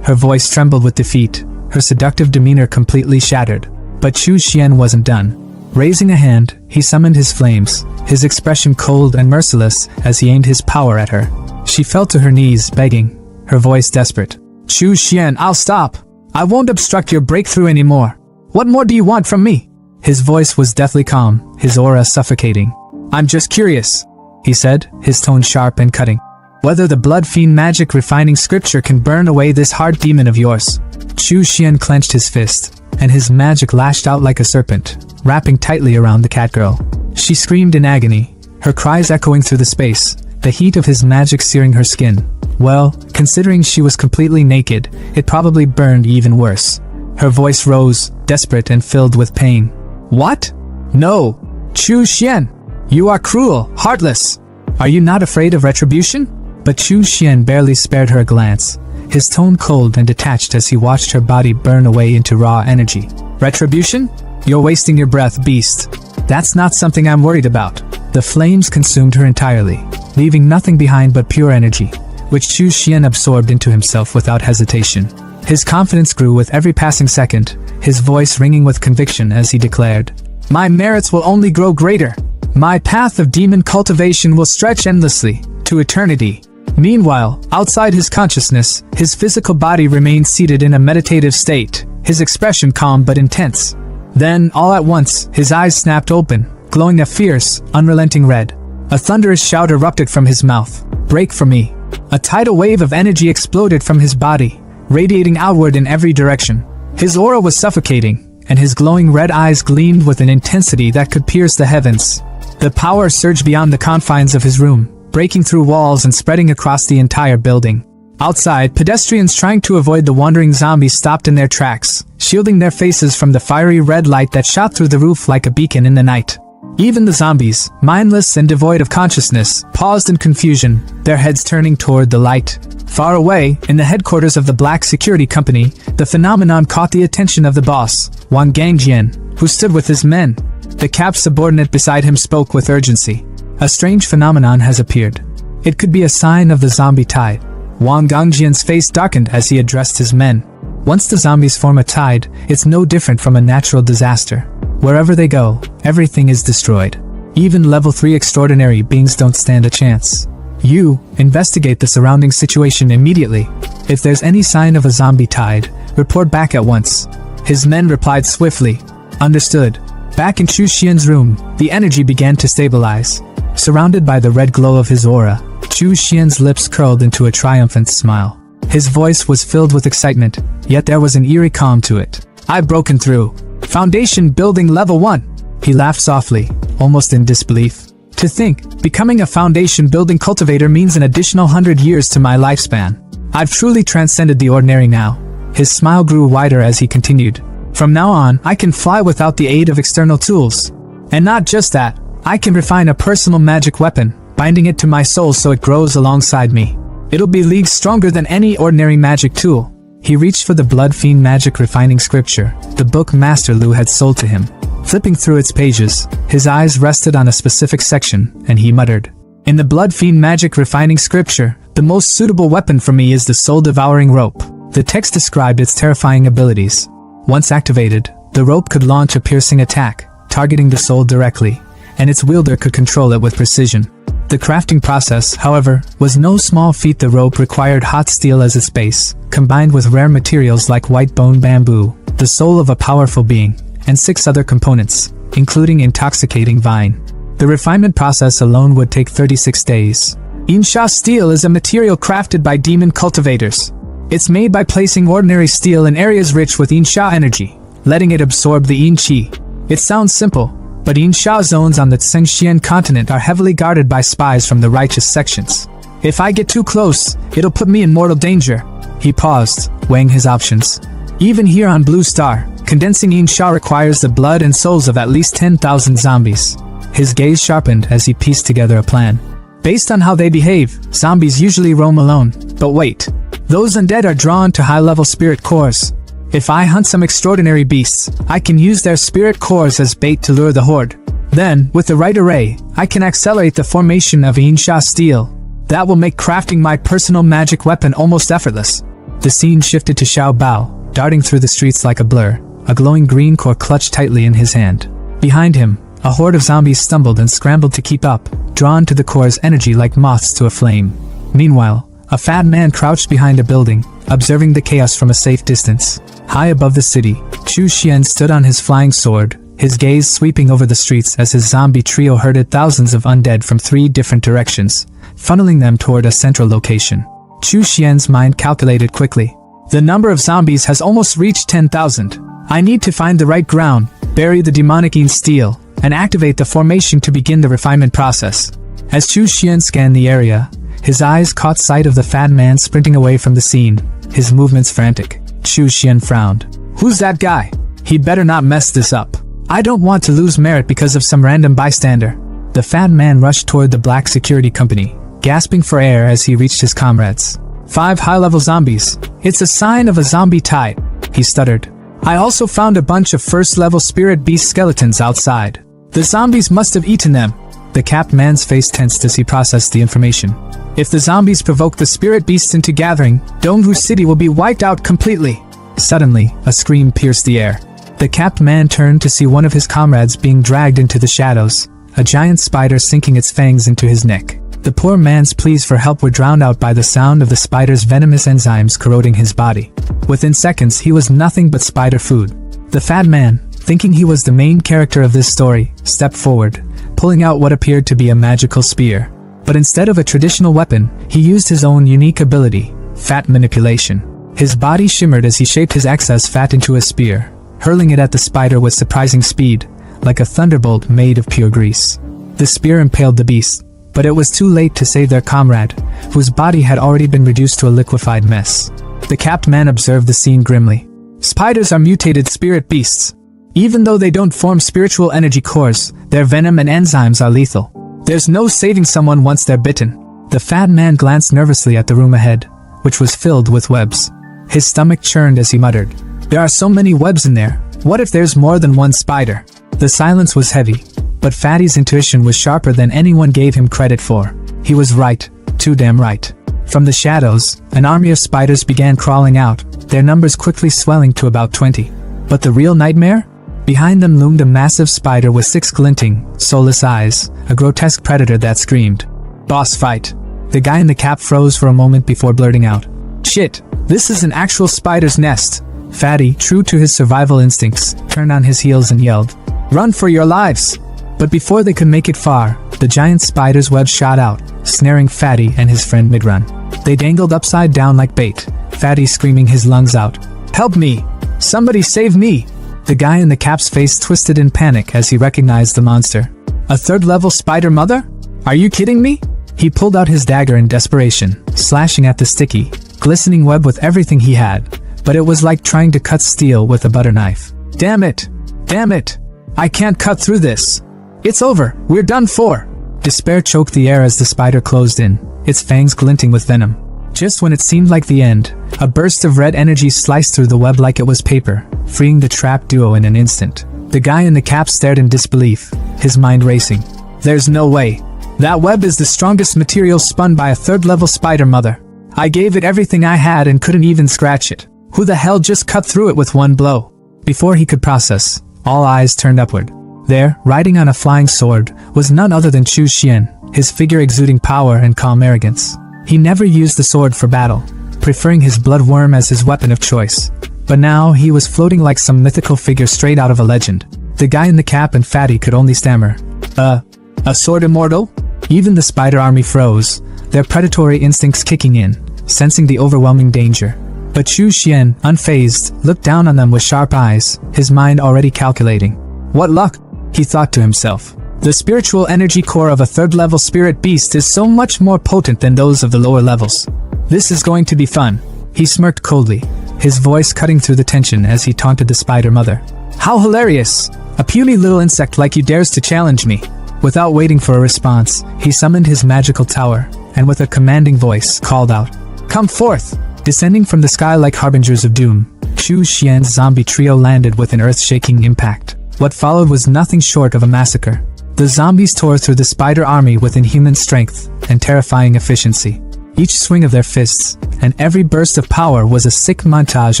Her voice trembled with defeat, her seductive demeanor completely shattered. But Chu Xian wasn't done. Raising a hand, he summoned his flames, his expression cold and merciless as he aimed his power at her. She fell to her knees, begging, her voice desperate. Chu Xian, I'll stop. I won't obstruct your breakthrough anymore. What more do you want from me? His voice was deathly calm, his aura suffocating. I'm just curious, he said, his tone sharp and cutting. Whether the blood fiend magic refining scripture can burn away this hard demon of yours. Chu Xian clenched his fist, and his magic lashed out like a serpent, wrapping tightly around the catgirl. She screamed in agony, her cries echoing through the space, the heat of his magic searing her skin. Well, considering she was completely naked, it probably burned even worse. Her voice rose, desperate and filled with pain. What? No! Chu Xian! You are cruel, heartless! Are you not afraid of retribution? But Chu Xian barely spared her a glance, his tone cold and detached as he watched her body burn away into raw energy. Retribution? You're wasting your breath, beast. That's not something I'm worried about. The flames consumed her entirely, leaving nothing behind but pure energy, which Chu Xian absorbed into himself without hesitation. His confidence grew with every passing second, his voice ringing with conviction as he declared, My merits will only grow greater. My path of demon cultivation will stretch endlessly, to eternity. Meanwhile, outside his consciousness, his physical body remained seated in a meditative state, his expression calm but intense. Then, all at once, his eyes snapped open, glowing a fierce, unrelenting red. A thunderous shout erupted from his mouth. Break from me. A tidal wave of energy exploded from his body, radiating outward in every direction. His aura was suffocating, and his glowing red eyes gleamed with an intensity that could pierce the heavens. The power surged beyond the confines of his room, breaking through walls and spreading across the entire building. Outside, pedestrians trying to avoid the wandering zombies stopped in their tracks, shielding their faces from the fiery red light that shot through the roof like a beacon in the night. Even the zombies, mindless and devoid of consciousness, paused in confusion, their heads turning toward the light. Far away, in the headquarters of the Black Security Company, the phenomenon caught the attention of the boss, Wang Gangjian, who stood with his men. The cap's subordinate beside him spoke with urgency. A strange phenomenon has appeared. It could be a sign of the zombie tide. Wang Gangjian's face darkened as he addressed his men. Once the zombies form a tide, it's no different from a natural disaster. Wherever they go, everything is destroyed. Even level 3 extraordinary beings don't stand a chance. You, investigate the surrounding situation immediately. If there's any sign of a zombie tide, report back at once. His men replied swiftly. Understood. Back in Chu Xian's room, the energy began to stabilize. Surrounded by the red glow of his aura, Chu Xian's lips curled into a triumphant smile. His voice was filled with excitement, yet there was an eerie calm to it. I've broken through. Foundation building level 1. He laughed softly, almost in disbelief. To think, becoming a foundation building cultivator means an additional 100 years to my lifespan. I've truly transcended the ordinary now. His smile grew wider as he continued. From now on, I can fly without the aid of external tools. And not just that, I can refine a personal magic weapon, binding it to my soul so it grows alongside me. It'll be leagues stronger than any ordinary magic tool. He reached for the Blood Fiend Magic Refining Scripture, the book Master Lu had sold to him. Flipping through its pages, his eyes rested on a specific section, and he muttered, In the Blood Fiend Magic Refining Scripture, the most suitable weapon for me is the soul-devouring rope. The text described its terrifying abilities. Once activated, the rope could launch a piercing attack, targeting the soul directly, and its wielder could control it with precision. The crafting process, however, was no small feat. The rope required hot steel as its base, combined with rare materials like white bone bamboo, the soul of a powerful being, and 6 other components, including intoxicating vine. The refinement process alone would take 36 days. Insha steel is a material crafted by demon cultivators. It's made by placing ordinary steel in areas rich with Insha energy, letting it absorb the Yin Qi. It sounds simple, but Insha zones on the Tsengxian continent are heavily guarded by spies from the righteous sections. If I get too close, it'll put me in mortal danger. He paused, weighing his options. Even here on Blue Star, condensing Insha requires the blood and souls of at least 10,000 zombies. His gaze sharpened as he pieced together a plan. Based on how they behave, zombies usually roam alone. But wait, those undead are drawn to high-level spirit cores. If I hunt some extraordinary beasts, I can use their spirit cores as bait to lure the horde. Then, with the right array, I can accelerate the formation of Insha steel. That will make crafting my personal magic weapon almost effortless. The scene shifted to Xiao Bao, darting through the streets like a blur, a glowing green core clutched tightly in his hand. Behind him, a horde of zombies stumbled and scrambled to keep up, drawn to the core's energy like moths to a flame. Meanwhile, a fat man crouched behind a building, observing the chaos from a safe distance. High above the city, Chu Xian stood on his flying sword, his gaze sweeping over the streets as his zombie trio herded thousands of undead from 3 different directions, funneling them toward a central location. Chu Xian's mind calculated quickly. The number of zombies has almost reached 10,000. I need to find the right ground, bury the demonic steel, and activate the formation to begin the refinement process. As Chu Xian scanned the area, his eyes caught sight of the fat man sprinting away from the scene, his movements frantic. Chu Xian frowned. Who's that guy? He better not mess this up. I don't want to lose merit because of some random bystander. The fat man rushed toward the black security company, gasping for air as he reached his comrades. 5 high-level zombies. It's a sign of a zombie tide, he stuttered. I also found a bunch of first-level spirit beast skeletons outside. The zombies must have eaten them. The capped man's face tensed as he processed the information. If the zombies provoke the spirit beasts into gathering, Dongwu City will be wiped out completely. Suddenly, a scream pierced the air. The capped man turned to see one of his comrades being dragged into the shadows, a giant spider sinking its fangs into his neck. The poor man's pleas for help were drowned out by the sound of the spider's venomous enzymes corroding his body. Within seconds, he was nothing but spider food. The fat man, thinking he was the main character of this story, stepped forward, pulling out what appeared to be a magical spear. But instead of a traditional weapon, he used his own unique ability, fat manipulation. His body shimmered as he shaped his excess fat into a spear, hurling it at the spider with surprising speed, like a thunderbolt made of pure grease. The spear impaled the beast, but it was too late to save their comrade, whose body had already been reduced to a liquefied mess. The capped man observed the scene grimly. Spiders are mutated spirit beasts. Even though they don't form spiritual energy cores, their venom and enzymes are lethal. There's no saving someone once they're bitten. The fat man glanced nervously at the room ahead, which was filled with webs. His stomach churned as he muttered, "There are so many webs in there. What if there's more than one spider?" The silence was heavy, but Fatty's intuition was sharper than anyone gave him credit for. He was right, too damn right. From the shadows, an army of spiders began crawling out, their numbers quickly swelling to about 20. But the real nightmare? Behind them loomed a massive spider with 6 glinting, soulless eyes, a grotesque predator that screamed, "Boss fight!" The guy in the cap froze for a moment before blurting out, "Shit, this is an actual spider's nest." Fatty, true to his survival instincts, turned on his heels and yelled, "Run for your lives!" But before they could make it far, the giant spider's web shot out, snaring Fatty and his friend mid-run. They dangled upside down like bait, Fatty screaming his lungs out, "Help me! Somebody save me!" The guy in the cap's face twisted in panic as he recognized the monster. A 3rd-level spider mother? Are you kidding me? He pulled out his dagger in desperation, slashing at the sticky, glistening web with everything he had, but it was like trying to cut steel with a butter knife. Damn it! Damn it! I can't cut through this! It's over! We're done for! Despair choked the air as the spider closed in, its fangs glinting with venom. Just when it seemed like the end, a burst of red energy sliced through the web like it was paper, freeing the trapped duo in an instant. The guy in the cap stared in disbelief, his mind racing. There's no way. That web is the strongest material spun by a 3rd-level spider mother. I gave it everything I had and couldn't even scratch it. Who the hell just cut through it with one blow? Before he could process, all eyes turned upward. There, riding on a flying sword, was none other than Chu Xian, his figure exuding power and calm arrogance. He never used the sword for battle, preferring his bloodworm as his weapon of choice. But now he was floating like some mythical figure straight out of a legend. The guy in the cap and Fatty could only stammer, A sword immortal? Even the spider army froze, their predatory instincts kicking in, sensing the overwhelming danger. But Chu Xian, unfazed, looked down on them with sharp eyes, his mind already calculating. What luck, he thought to himself. The spiritual energy core of a 3rd-level spirit beast is so much more potent than those of the lower levels. This is going to be fun. He smirked coldly, his voice cutting through the tension as he taunted the spider mother. How hilarious! A puny little insect like you dares to challenge me. Without waiting for a response, he summoned his magical tower, and with a commanding voice, called out, "Come forth!" Descending from the sky like harbingers of doom, Chu Xian's zombie trio landed with an earth-shaking impact. What followed was nothing short of a massacre. The zombies tore through the spider army with inhuman strength and terrifying efficiency. each swing of their fists, and every burst of power was a sick montage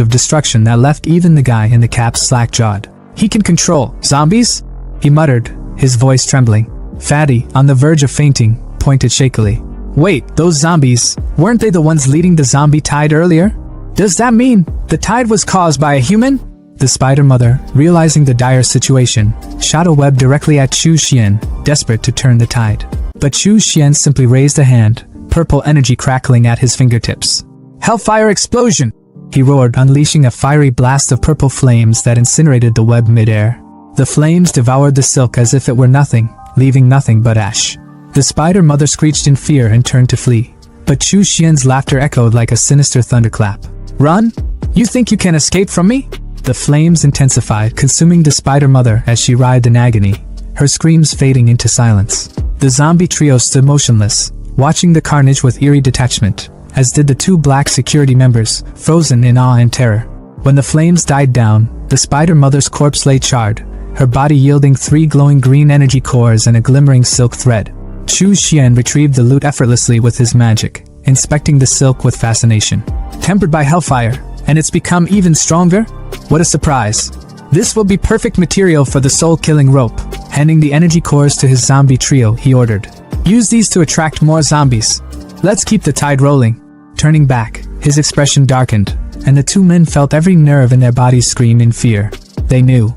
of destruction that left even the guy in the cap slack-jawed. "He can control zombies?" he muttered, his voice trembling. Fatty, on the verge of fainting, pointed shakily. "Wait, those zombies, weren't they the ones leading the zombie tide earlier? Does that mean the tide was caused by a human?" The Spider Mother, realizing the dire situation, shot a web directly at Chu Xian, desperate to turn the tide. But Chu Xian simply raised a hand, purple energy crackling at his fingertips. "Hellfire explosion!" he roared, unleashing a fiery blast of purple flames that incinerated the web midair. The flames devoured the silk as if it were nothing, leaving nothing but ash. The Spider Mother screeched in fear and turned to flee. But Chu Xian's laughter echoed like a sinister thunderclap. "Run? You think you can escape from me?" The flames intensified, consuming the Spider Mother as she writhed in agony, her screams fading into silence. The zombie trio stood motionless, watching the carnage with eerie detachment, as did the two black security members, frozen in awe and terror. When the flames died down, the Spider Mother's corpse lay charred, her body yielding 3 glowing green energy cores and a glimmering silk thread. Chu Xian retrieved the loot effortlessly with his magic, inspecting the silk with fascination. "Tempered by hellfire, and it's become even stronger? What a surprise. This will be perfect material for the soul-killing rope." Handing the energy cores to his zombie trio, he ordered, "Use these to attract more zombies. Let's keep the tide rolling." Turning back, his expression darkened, and the two men felt every nerve in their bodies scream in fear. They knew.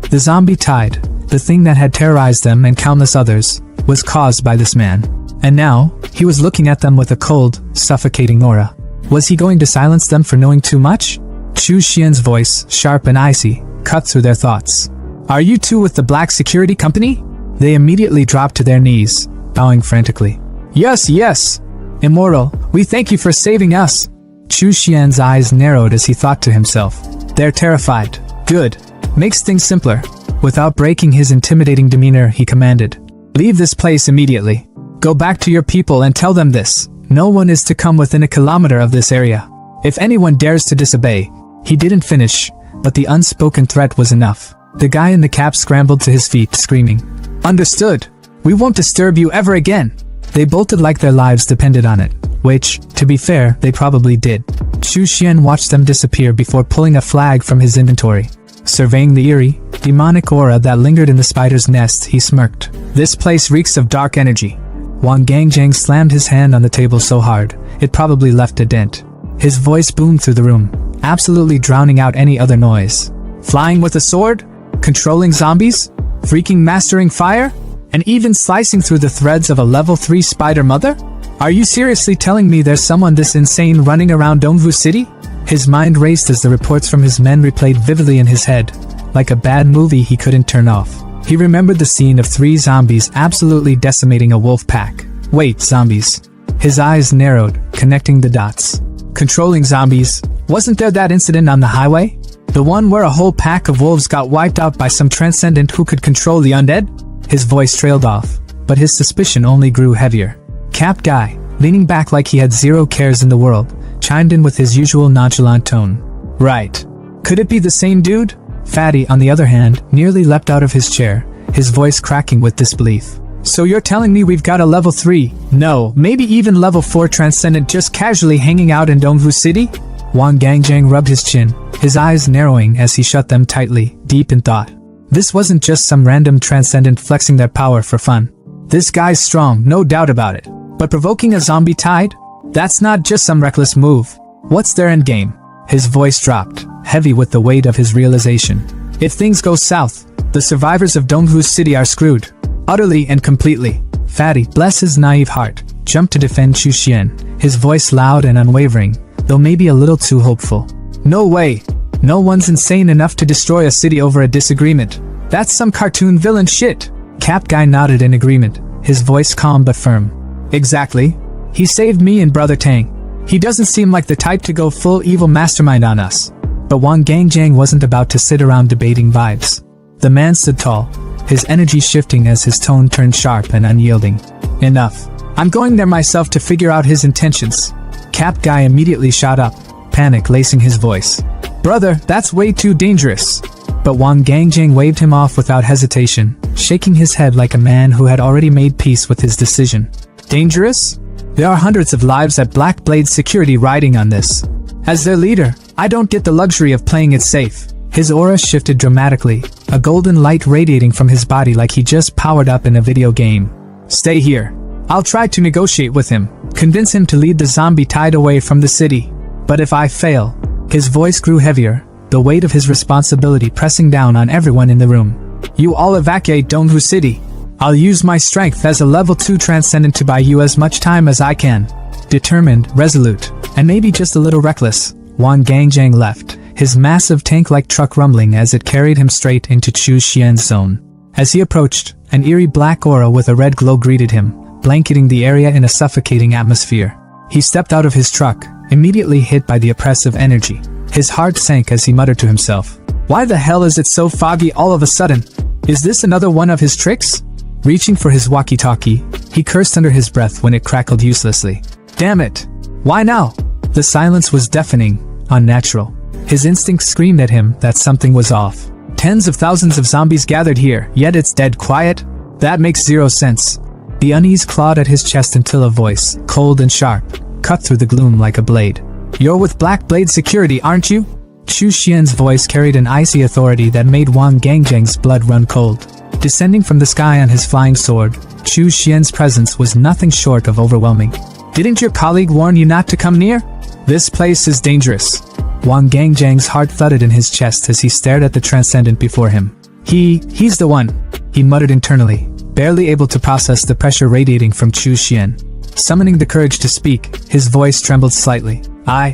The zombie tide, the thing that had terrorized them and countless others, was caused by this man. And now, he was looking at them with a cold, suffocating aura. Was he going to silence them for knowing too much? Chu Xian's voice, sharp and icy, cut through their thoughts. "Are you two with the black security company?" They immediately dropped to their knees, bowing frantically. Yes. Immortal, we thank you for saving us." Chu Xian's eyes narrowed as he thought to himself. "They're terrified. Good. Makes things simpler." Without breaking his intimidating demeanor, he commanded, "Leave this place immediately. Go back to your people and tell them this. No one is to come within a kilometer of this area. If anyone dares to disobey." He didn't finish, but the unspoken threat was enough. The guy in the cap scrambled to his feet, screaming, "Understood. We won't disturb you ever again." They bolted like their lives depended on it, which, to be fair, they probably did. Chu Xian watched them disappear before pulling a flag from his inventory. Surveying the eerie, demonic aura that lingered in the spider's nest, he smirked. "This place reeks of dark energy." Wang Gangjang slammed his hand on the table so hard, it probably left a dent. His voice boomed through the room, absolutely drowning out any other noise. "Flying with a sword? Controlling zombies? Freaking mastering fire? And even slicing through the threads of a level 3 Spider Mother? Are you seriously telling me there's someone this insane running around Dongwu City?" His mind raced as the reports from his men replayed vividly in his head, like a bad movie he couldn't turn off. He remembered the scene of 3 zombies absolutely decimating a wolf pack. Wait, zombies. His eyes narrowed, connecting the dots. Controlling zombies? Wasn't there that incident on the highway? The one where a whole pack of wolves got wiped out by some transcendent who could control the undead? His voice trailed off, but his suspicion only grew heavier. Cap Guy, leaning back like he had zero cares in the world, chimed in with his usual nonchalant tone. "Right. Could it be the same dude?" Fatty, on the other hand, nearly leapt out of his chair, his voice cracking with disbelief. "So you're telling me we've got a level 3, no, maybe even level 4 transcendent just casually hanging out in Dongwu City?" Wang Gangjang rubbed his chin, his eyes narrowing as he shut them tightly, deep in thought. This wasn't just some random transcendent flexing their power for fun. This guy's strong, no doubt about it. But provoking a zombie tide? That's not just some reckless move. What's their endgame? His voice dropped, heavy with the weight of his realization. If things go south, the survivors of Dongwu City are screwed. Utterly and completely. Fatty, bless his naive heart, jumped to defend Chu Xian, his voice loud and unwavering, though maybe a little too hopeful. "No way. No one's insane enough to destroy a city over a disagreement. That's some cartoon villain shit." Cap Guy nodded in agreement, his voice calm but firm. "Exactly. He saved me and Brother Tang. He doesn't seem like the type to go full evil mastermind on us." But Wang Gangjang wasn't about to sit around debating vibes. The man stood tall, his energy shifting as his tone turned sharp and unyielding. "Enough. I'm going there myself to figure out his intentions." Cap Guy immediately shot up, panic lacing his voice. "Brother, that's way too dangerous." But Wang Gangjang waved him off without hesitation, shaking his head like a man who had already made peace with his decision. "Dangerous? There are hundreds of lives at Black Blade Security riding on this. As their leader, I don't get the luxury of playing it safe. His aura shifted dramatically, a golden light radiating from his body like he just powered up in a video game. Stay here. I'll try to negotiate with him, convince him to lead the zombie tide away from the city. But if I fail, his voice grew heavier, the weight of his responsibility pressing down on everyone in the room. You all evacuate Donghu City. I'll use my strength as a level 2 transcendent to buy you as much time as I can. Determined, resolute, and maybe just a little reckless, Wang Gangjang left, his massive tank-like truck rumbling as it carried him straight into Chu Xian's zone. As he approached, an eerie black aura with a red glow greeted him, blanketing the area in a suffocating atmosphere. He stepped out of his truck, immediately hit by the oppressive energy. His heart sank as he muttered to himself. Why the hell is it so foggy all of a sudden? Is this another one of his tricks? Reaching for his walkie-talkie, he cursed under his breath when it crackled uselessly. Damn it! Why now? The silence was deafening, unnatural. His instincts screamed at him that something was off. Tens of thousands of zombies gathered here, yet it's dead quiet? That makes zero sense. The unease clawed at his chest until a voice, cold and sharp, cut through the gloom like a blade. You're with Black Blade Security, aren't you? Chu Xian's voice carried an icy authority that made Wang Gangjang's blood run cold. Descending from the sky on his flying sword, Chu Xian's presence was nothing short of overwhelming. Didn't your colleague warn you not to come near? This place is dangerous. Wang Gangjang's heart thudded in his chest as he stared at the transcendent before him. He's the one, he muttered internally, barely able to process the pressure radiating from Chu Xian. Summoning the courage to speak, his voice trembled slightly. I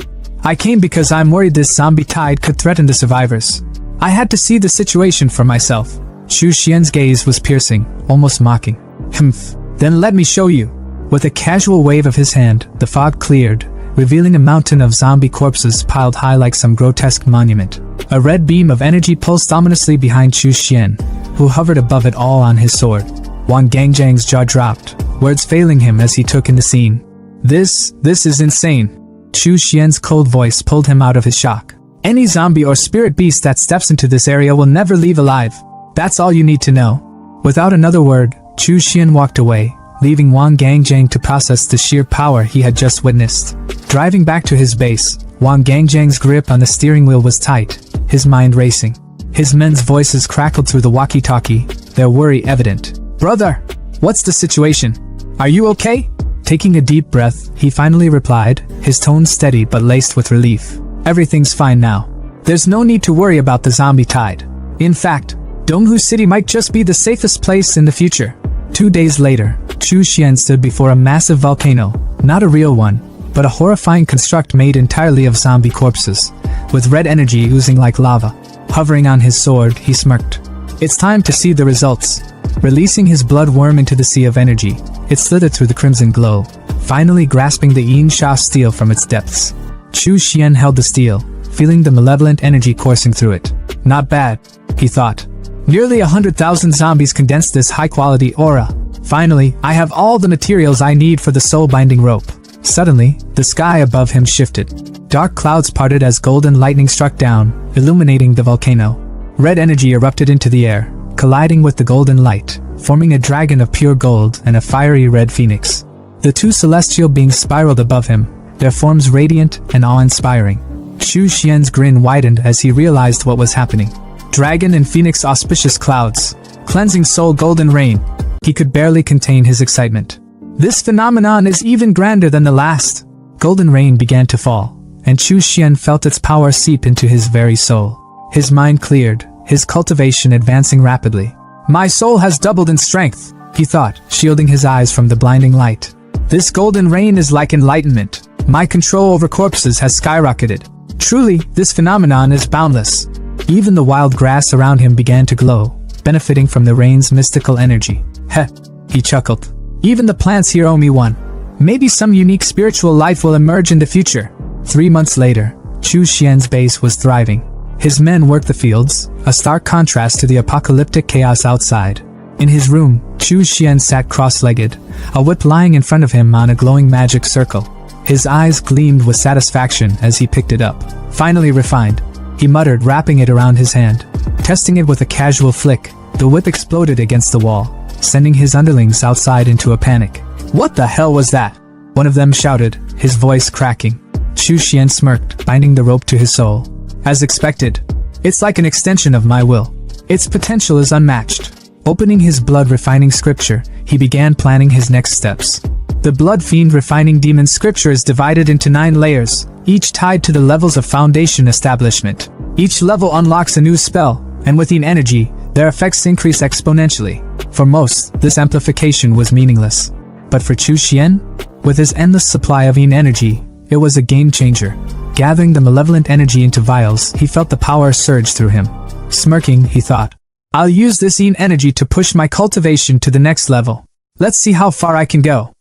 came because I'm worried this zombie tide could threaten the survivors. I had to see the situation for myself. Chu Xian's gaze was piercing, almost mocking. Humph, then let me show you. With a casual wave of his hand, the fog cleared, revealing a mountain of zombie corpses piled high like some grotesque monument. A red beam of energy pulsed ominously behind Chu Xian, who hovered above it all on his sword. Wang Gangjang's jaw dropped, words failing him as he took in the scene. This is insane. Chu Xian's cold voice pulled him out of his shock. Any zombie or spirit beast that steps into this area will never leave alive. That's all you need to know. Without another word, Chu Xian walked away, leaving Wang Gangjang to process the sheer power he had just witnessed. Driving back to his base, Wang Gangjang's grip on the steering wheel was tight, his mind racing. His men's voices crackled through the walkie-talkie, their worry evident. Brother, what's the situation? Are you okay? Taking a deep breath, he finally replied, his tone steady but laced with relief. Everything's fine now. There's no need to worry about the zombie tide. In fact, Donghu City might just be the safest place in the future. 2 days later, Chu Xian stood before a massive volcano, not a real one, but a horrifying construct made entirely of zombie corpses, with red energy oozing like lava. Hovering on his sword, he smirked. It's time to see the results. Releasing his blood worm into the sea of energy, it slithered through the crimson glow, finally grasping the Yin Sha steel from its depths. Chu Xian held the steel, feeling the malevolent energy coursing through it. Not bad, he thought. Nearly 100,000 zombies condensed this high-quality aura. Finally, I have all the materials I need for the soul-binding rope. Suddenly, the sky above him shifted. Dark clouds parted as golden lightning struck down, illuminating the volcano. Red energy erupted into the air, colliding with the golden light, forming a dragon of pure gold and a fiery red phoenix. The two celestial beings spiraled above him, their forms radiant and awe-inspiring. Chu Xian's grin widened as he realized what was happening. Dragon and phoenix auspicious clouds, cleansing soul golden rain. He could barely contain his excitement. This phenomenon is even grander than the last. Golden rain began to fall, and Chu Xian felt its power seep into his very soul. His mind cleared, his cultivation advancing rapidly. My soul has doubled in strength, he thought, shielding his eyes from the blinding light. This golden rain is like enlightenment. My control over corpses has skyrocketed. Truly, this phenomenon is boundless. Even the wild grass around him began to glow, benefiting from the rain's mystical energy. Heh, he chuckled. Even the plants here owe me one. Maybe some unique spiritual life will emerge in the future. 3 months later, Chu Xian's base was thriving. His men worked the fields, a stark contrast to the apocalyptic chaos outside. In his room, Chu Xian sat cross-legged, a whip lying in front of him on a glowing magic circle. His eyes gleamed with satisfaction as he picked it up. Finally refined, he muttered, wrapping it around his hand. Testing it with a casual flick, the whip exploded against the wall, sending his underlings outside into a panic. What the hell was that? one of them shouted, his voice cracking. Chu Xian smirked, binding the rope to his soul. As expected. It's like an extension of my will. Its potential is unmatched. Opening his blood-refining scripture, he began planning his next steps. The Blood Fiend Refining Demon scripture is divided into 9 layers, each tied to the levels of foundation establishment. Each level unlocks a new spell, and with yin energy, their effects increase exponentially. For most, this amplification was meaningless. But for Chu Xian, with his endless supply of yin energy, it was a game changer. Gathering the malevolent energy into vials, he felt the power surge through him. Smirking, he thought, I'll use this yin energy to push my cultivation to the next level. Let's see how far I can go.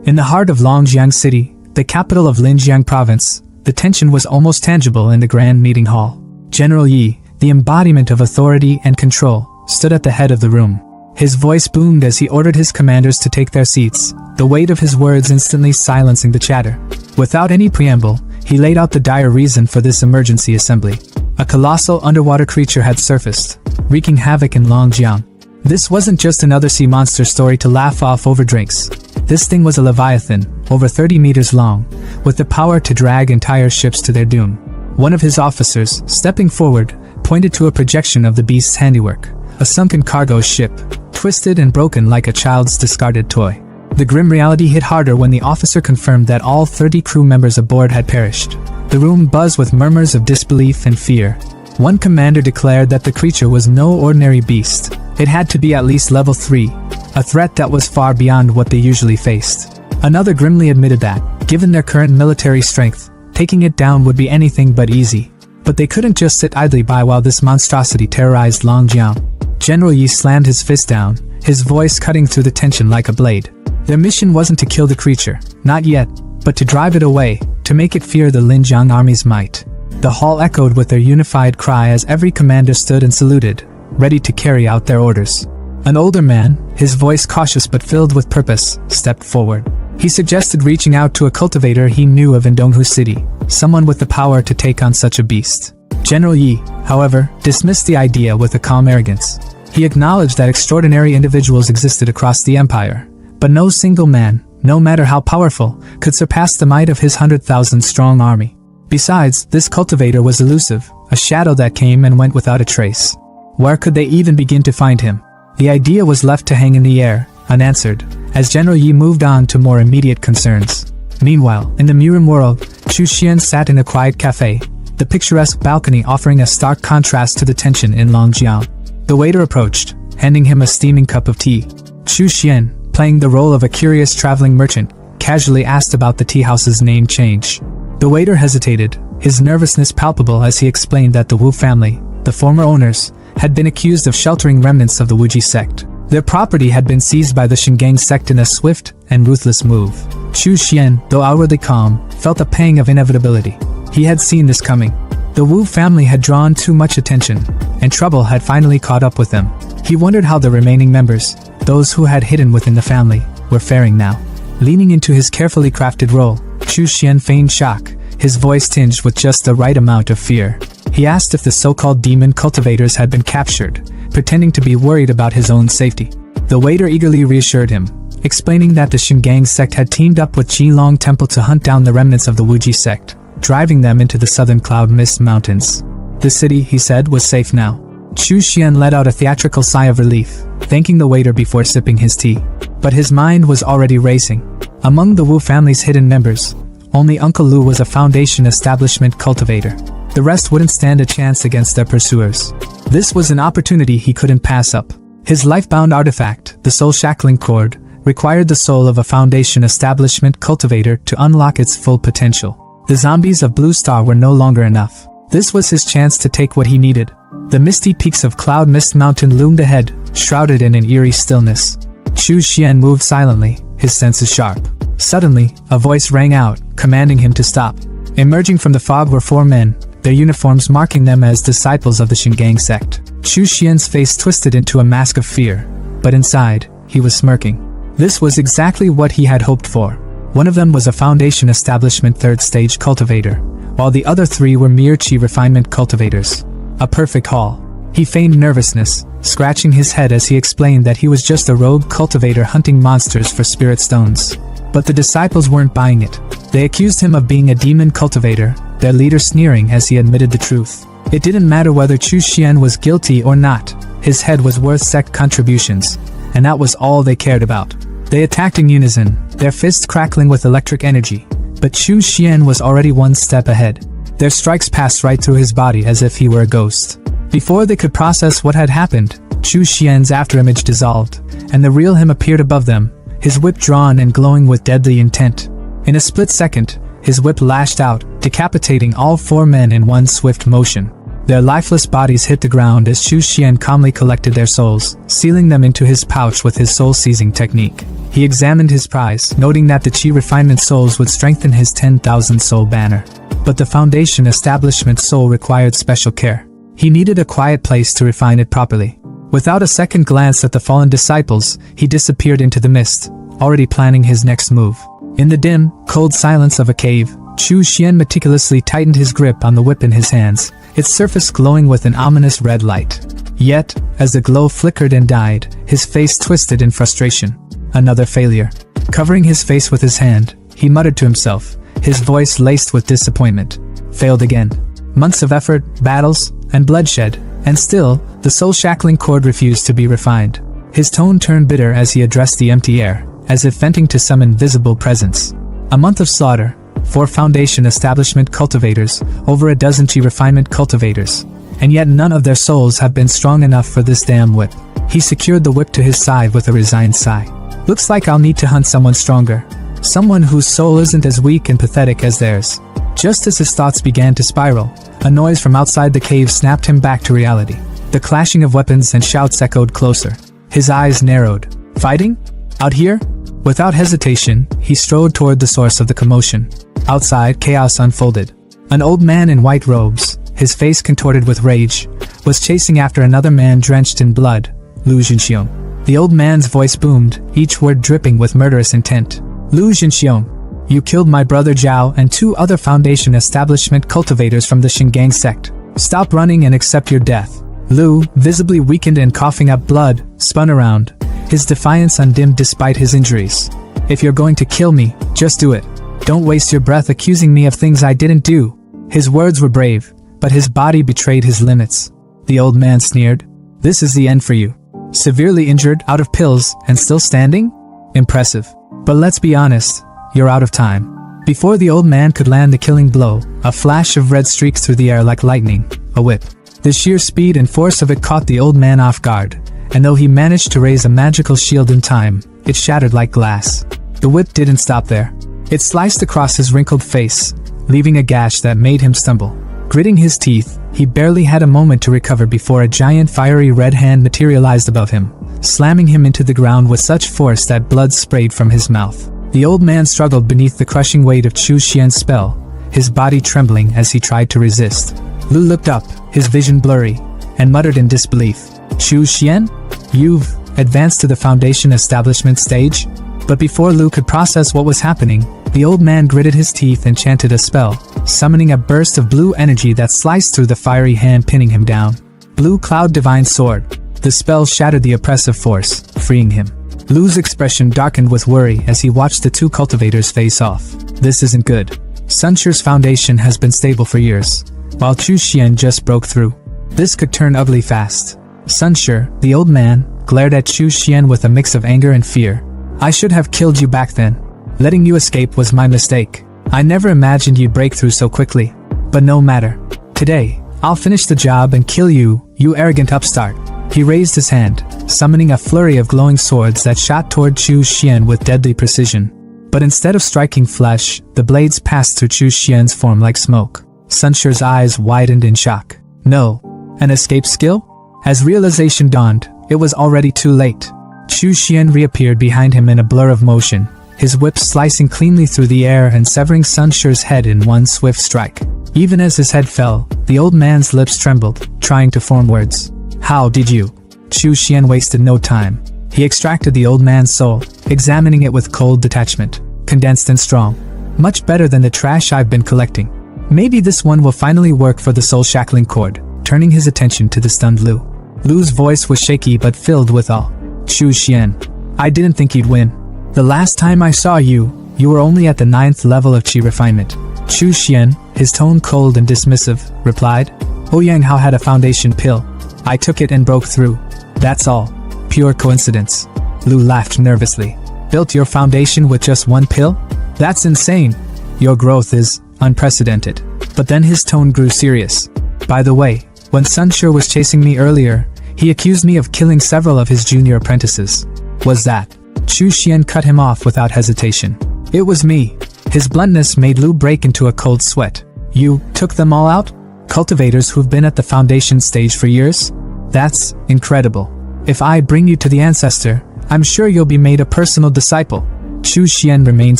In the heart of Longjiang City, the capital of Linjiang Province, the tension was almost tangible in the grand meeting hall. General Yi, the embodiment of authority and control, stood at the head of the room. His voice boomed as he ordered his commanders to take their seats, the weight of his words instantly silencing the chatter. Without any preamble, he laid out the dire reason for this emergency assembly. A colossal underwater creature had surfaced, wreaking havoc in Longjiang. This wasn't just another sea monster story to laugh off over drinks. This thing was a leviathan, over 30 meters long, with the power to drag entire ships to their doom. One of his officers, stepping forward, pointed to a projection of the beast's handiwork, a sunken cargo ship, twisted and broken like a child's discarded toy. The grim reality hit harder when the officer confirmed that all 30 crew members aboard had perished. The room buzzed with murmurs of disbelief and fear. One commander declared that the creature was no ordinary beast. It had to be at least level 3, a threat that was far beyond what they usually faced. Another grimly admitted that, given their current military strength, taking it down would be anything but easy. But they couldn't just sit idly by while this monstrosity terrorized Longjiang. General Yi slammed his fist down, his voice cutting through the tension like a blade. Their mission wasn't to kill the creature, not yet, but to drive it away, to make it fear the Linjiang army's might. The hall echoed with their unified cry as every commander stood and saluted, ready to carry out their orders. An older man, his voice cautious but filled with purpose, stepped forward. He suggested reaching out to a cultivator he knew of in Donghu City, someone with the power to take on such a beast. General Yi, however, dismissed the idea with a calm arrogance. He acknowledged that extraordinary individuals existed across the empire, but no single man, no matter how powerful, could surpass the might of his 100,000-strong army. Besides, this cultivator was elusive, a shadow that came and went without a trace. Where could they even begin to find him? The idea was left to hang in the air, unanswered, as General Yi moved on to more immediate concerns. Meanwhile, in the MURIM world, Chu Xian sat in a quiet cafe, the picturesque balcony offering a stark contrast to the tension in Longjiang. The waiter approached, handing him a steaming cup of tea. Chu Xian, playing the role of a curious traveling merchant, casually asked about the tea house's name change. The waiter hesitated, his nervousness palpable as he explained that the Wu family, the former owners, had been accused of sheltering remnants of the Wuji sect. Their property had been seized by the Shingang sect in a swift and ruthless move. Chu Xian, though outwardly calm, felt a pang of inevitability. He had seen this coming. The Wu family had drawn too much attention, and trouble had finally caught up with them. He wondered how the remaining members, those who had hidden within the family, were faring now. Leaning into his carefully crafted role, Chu Xian feigned shock, his voice tinged with just the right amount of fear. He asked if the so-called demon cultivators had been captured, pretending to be worried about his own safety. The waiter eagerly reassured him, explaining that the Shingang sect had teamed up with Qilong Temple to hunt down the remnants of the Wuji sect, driving them into the southern Cloud Mist Mountains. The city, he said, was safe now. Chu Xian let out a theatrical sigh of relief, thanking the waiter before sipping his tea. But his mind was already racing. Among the Wu family's hidden members, only Uncle Lu was a Foundation establishment cultivator. The rest wouldn't stand a chance against their pursuers. This was an opportunity he couldn't pass up. His life-bound artifact, the Soul Shackling Cord, required the soul of a Foundation establishment cultivator to unlock its full potential. The zombies of Blue Star were no longer enough. This was his chance to take what he needed. The misty peaks of Cloud Mist Mountain loomed ahead, shrouded in an eerie stillness. Chu Xian moved silently, his senses sharp. Suddenly, a voice rang out, commanding him to stop. Emerging from the fog were 4 men, their uniforms marking them as disciples of the Shingang sect. Chu Xian's face twisted into a mask of fear, but inside, he was smirking. This was exactly what he had hoped for. One of them was a Foundation establishment 3rd stage cultivator, while the other 3 were mere Qi refinement cultivators. A perfect haul. He feigned nervousness, scratching his head as he explained that he was just a rogue cultivator hunting monsters for spirit stones. But the disciples weren't buying it. They accused him of being a demon cultivator, their leader sneering as he admitted the truth. It didn't matter whether Chu Xian was guilty or not. His head was worth sect contributions, and that was all they cared about. They attacked in unison, their fists crackling with electric energy. But Chu Xian was already one step ahead. Their strikes passed right through his body as if he were a ghost. Before they could process what had happened, Chu Xian's afterimage dissolved, and the real him appeared above them, his whip drawn and glowing with deadly intent. In a split second, his whip lashed out, decapitating all 4 men in one swift motion. Their lifeless bodies hit the ground as Chu Xian calmly collected their souls, sealing them into his pouch with his soul-seizing technique. He examined his prize, noting that the Qi refinement souls would strengthen his 10,000 soul banner. But the Foundation establishment soul required special care. He needed a quiet place to refine it properly. Without a second glance at the fallen disciples, he disappeared into the mist, already planning his next move. In the dim, cold silence of a cave, Chu Xian meticulously tightened his grip on the whip in his hands, its surface glowing with an ominous red light. Yet, as the glow flickered and died, his face twisted in frustration. Another failure. Covering his face with his hand, he muttered to himself, his voice laced with disappointment. Failed again. Months of effort, battles, and bloodshed, and still, the soul-shackling cord refused to be refined. His tone turned bitter as he addressed the empty air, as if venting to some invisible presence. A month of slaughter, 4 Foundation establishment cultivators, over a dozen Qi refinement cultivators, and yet none of their souls have been strong enough for this damn whip. He secured the whip to his side with a resigned sigh. Looks like I'll need to hunt someone stronger. Someone whose soul isn't as weak and pathetic as theirs. Just as his thoughts began to spiral, a noise from outside the cave snapped him back to reality. The clashing of weapons and shouts echoed closer. His eyes narrowed. Fighting? Out here? Without hesitation, he strode toward the source of the commotion. Outside, chaos unfolded. An old man in white robes, his face contorted with rage, was chasing after another man drenched in blood, Lu Zhenxiong. The old man's voice boomed, each word dripping with murderous intent. Lu Zhenxiong, you killed my brother Zhao and 2 other Foundation establishment cultivators from the Xingang sect. Stop running and accept your death. Lu, visibly weakened and coughing up blood, spun around, his defiance undimmed despite his injuries. If you're going to kill me, just do it. Don't waste your breath accusing me of things I didn't do. His words were brave, but his body betrayed his limits. The old man sneered. This is the end for you. Severely injured, out of pills, and still standing? Impressive. But let's be honest, you're out of time. Before the old man could land the killing blow, a flash of red streaked through the air like lightning, a whip. The sheer speed and force of it caught the old man off guard, and though he managed to raise a magical shield in time, it shattered like glass. The whip didn't stop there. It sliced across his wrinkled face, leaving a gash that made him stumble. Gritting his teeth, he barely had a moment to recover before a giant fiery red hand materialized above him, slamming him into the ground with such force that blood sprayed from his mouth. The old man struggled beneath the crushing weight of Chu Xian's spell, his body trembling as he tried to resist. Lu looked up, his vision blurry, and muttered in disbelief. Chu Xian? You've advanced to the Foundation establishment stage? But before Lu could process what was happening, the old man gritted his teeth and chanted a spell, summoning a burst of blue energy that sliced through the fiery hand, pinning him down. Blue Cloud Divine Sword. The spell shattered the oppressive force, freeing him. Lu's expression darkened with worry as he watched the 2 cultivators face off. This isn't good. Sunshire's foundation has been stable for years, while Chu Xian just broke through. This could turn ugly fast. Sunshire, the old man, glared at Chu Xian with a mix of anger and fear. I should have killed you back then. Letting you escape was my mistake. I never imagined you'd break through so quickly. But no matter. Today, I'll finish the job and kill you, you arrogant upstart. He raised his hand, summoning a flurry of glowing swords that shot toward Chu Xian with deadly precision. But instead of striking flesh, the blades passed through Chu Xian's form like smoke. Sunshire's eyes widened in shock. No. An escape skill? As realization dawned, it was already too late. Chu Xian reappeared behind him in a blur of motion, his whip slicing cleanly through the air and severing Sunshire's head in one swift strike. Even as his head fell, the old man's lips trembled, trying to form words. How did you? Chu Xian wasted no time. He extracted the old man's soul, examining it with cold detachment. Condensed and strong. Much better than the trash I've been collecting. Maybe this one will finally work for the soul-shackling cord, turning his attention to the stunned Lu. Lu's voice was shaky but filled with awe. Chu Xian, I didn't think you'd win. The last time I saw you, You were only at the 9th level of Qi refinement. Chu Xian, his tone cold and dismissive, replied. Ouyang Hao had a foundation pill. I took it and broke through. That's all. Pure coincidence. Lu laughed nervously. Built your foundation with just one pill? That's insane. Your growth is unprecedented. But then his tone grew serious. By the way, when Sun Shi was chasing me earlier, he accused me of killing several of his junior apprentices. Was that? Chu Xian cut him off without hesitation. It was me. His bluntness made Lu break into a cold sweat. You took them all out? Cultivators who've been at the foundation stage for years? That's incredible. If I bring you to the ancestor, I'm sure you'll be made a personal disciple. Chu Xian remained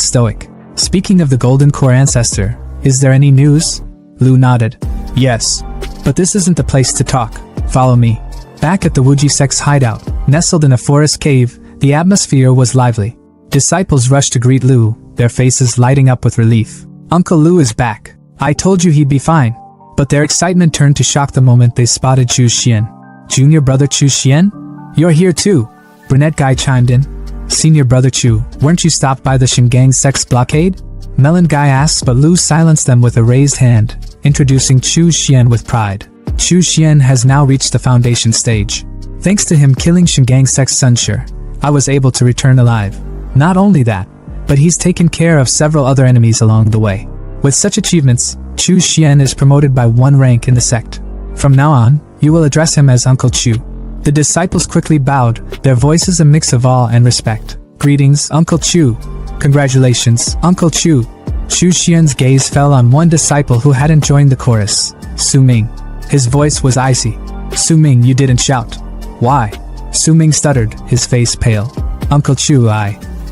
stoic. Speaking of the Golden Core ancestor, is there any news? Lu nodded. Yes. But this isn't the place to talk. Follow me. Back at the Wuji sect's hideout, nestled in a forest cave, the atmosphere was lively. Disciples rushed to greet Lu, their faces lighting up with relief. Uncle Lu is back. I told you he'd be fine. But their excitement turned to shock the moment they spotted Chu Xian. Junior brother Chu Xian? You're here too. Brunette guy chimed in. Senior brother Chu, weren't you stopped by the Shingang sect's blockade? Melon guy asked, but Lu silenced them with a raised hand, introducing Chu Xian with pride. Chu Xian has now reached the foundation stage. Thanks to him killing Shingang sect's Sun Shi, I was able to return alive. Not only that, but he's taken care of several other enemies along the way. With such achievements, Chu Xian is promoted by 1 rank in the sect. From now on, you will address him as Uncle Chu. The disciples quickly bowed, their voices a mix of awe and respect. Greetings, Uncle Chu. Congratulations, Uncle Chu. Chu Xian's gaze fell on one disciple who hadn't joined the chorus, Su Ming. His voice was icy. Su Ming, you didn't shout. Why? Su Ming stuttered, his face pale. Uncle Chu,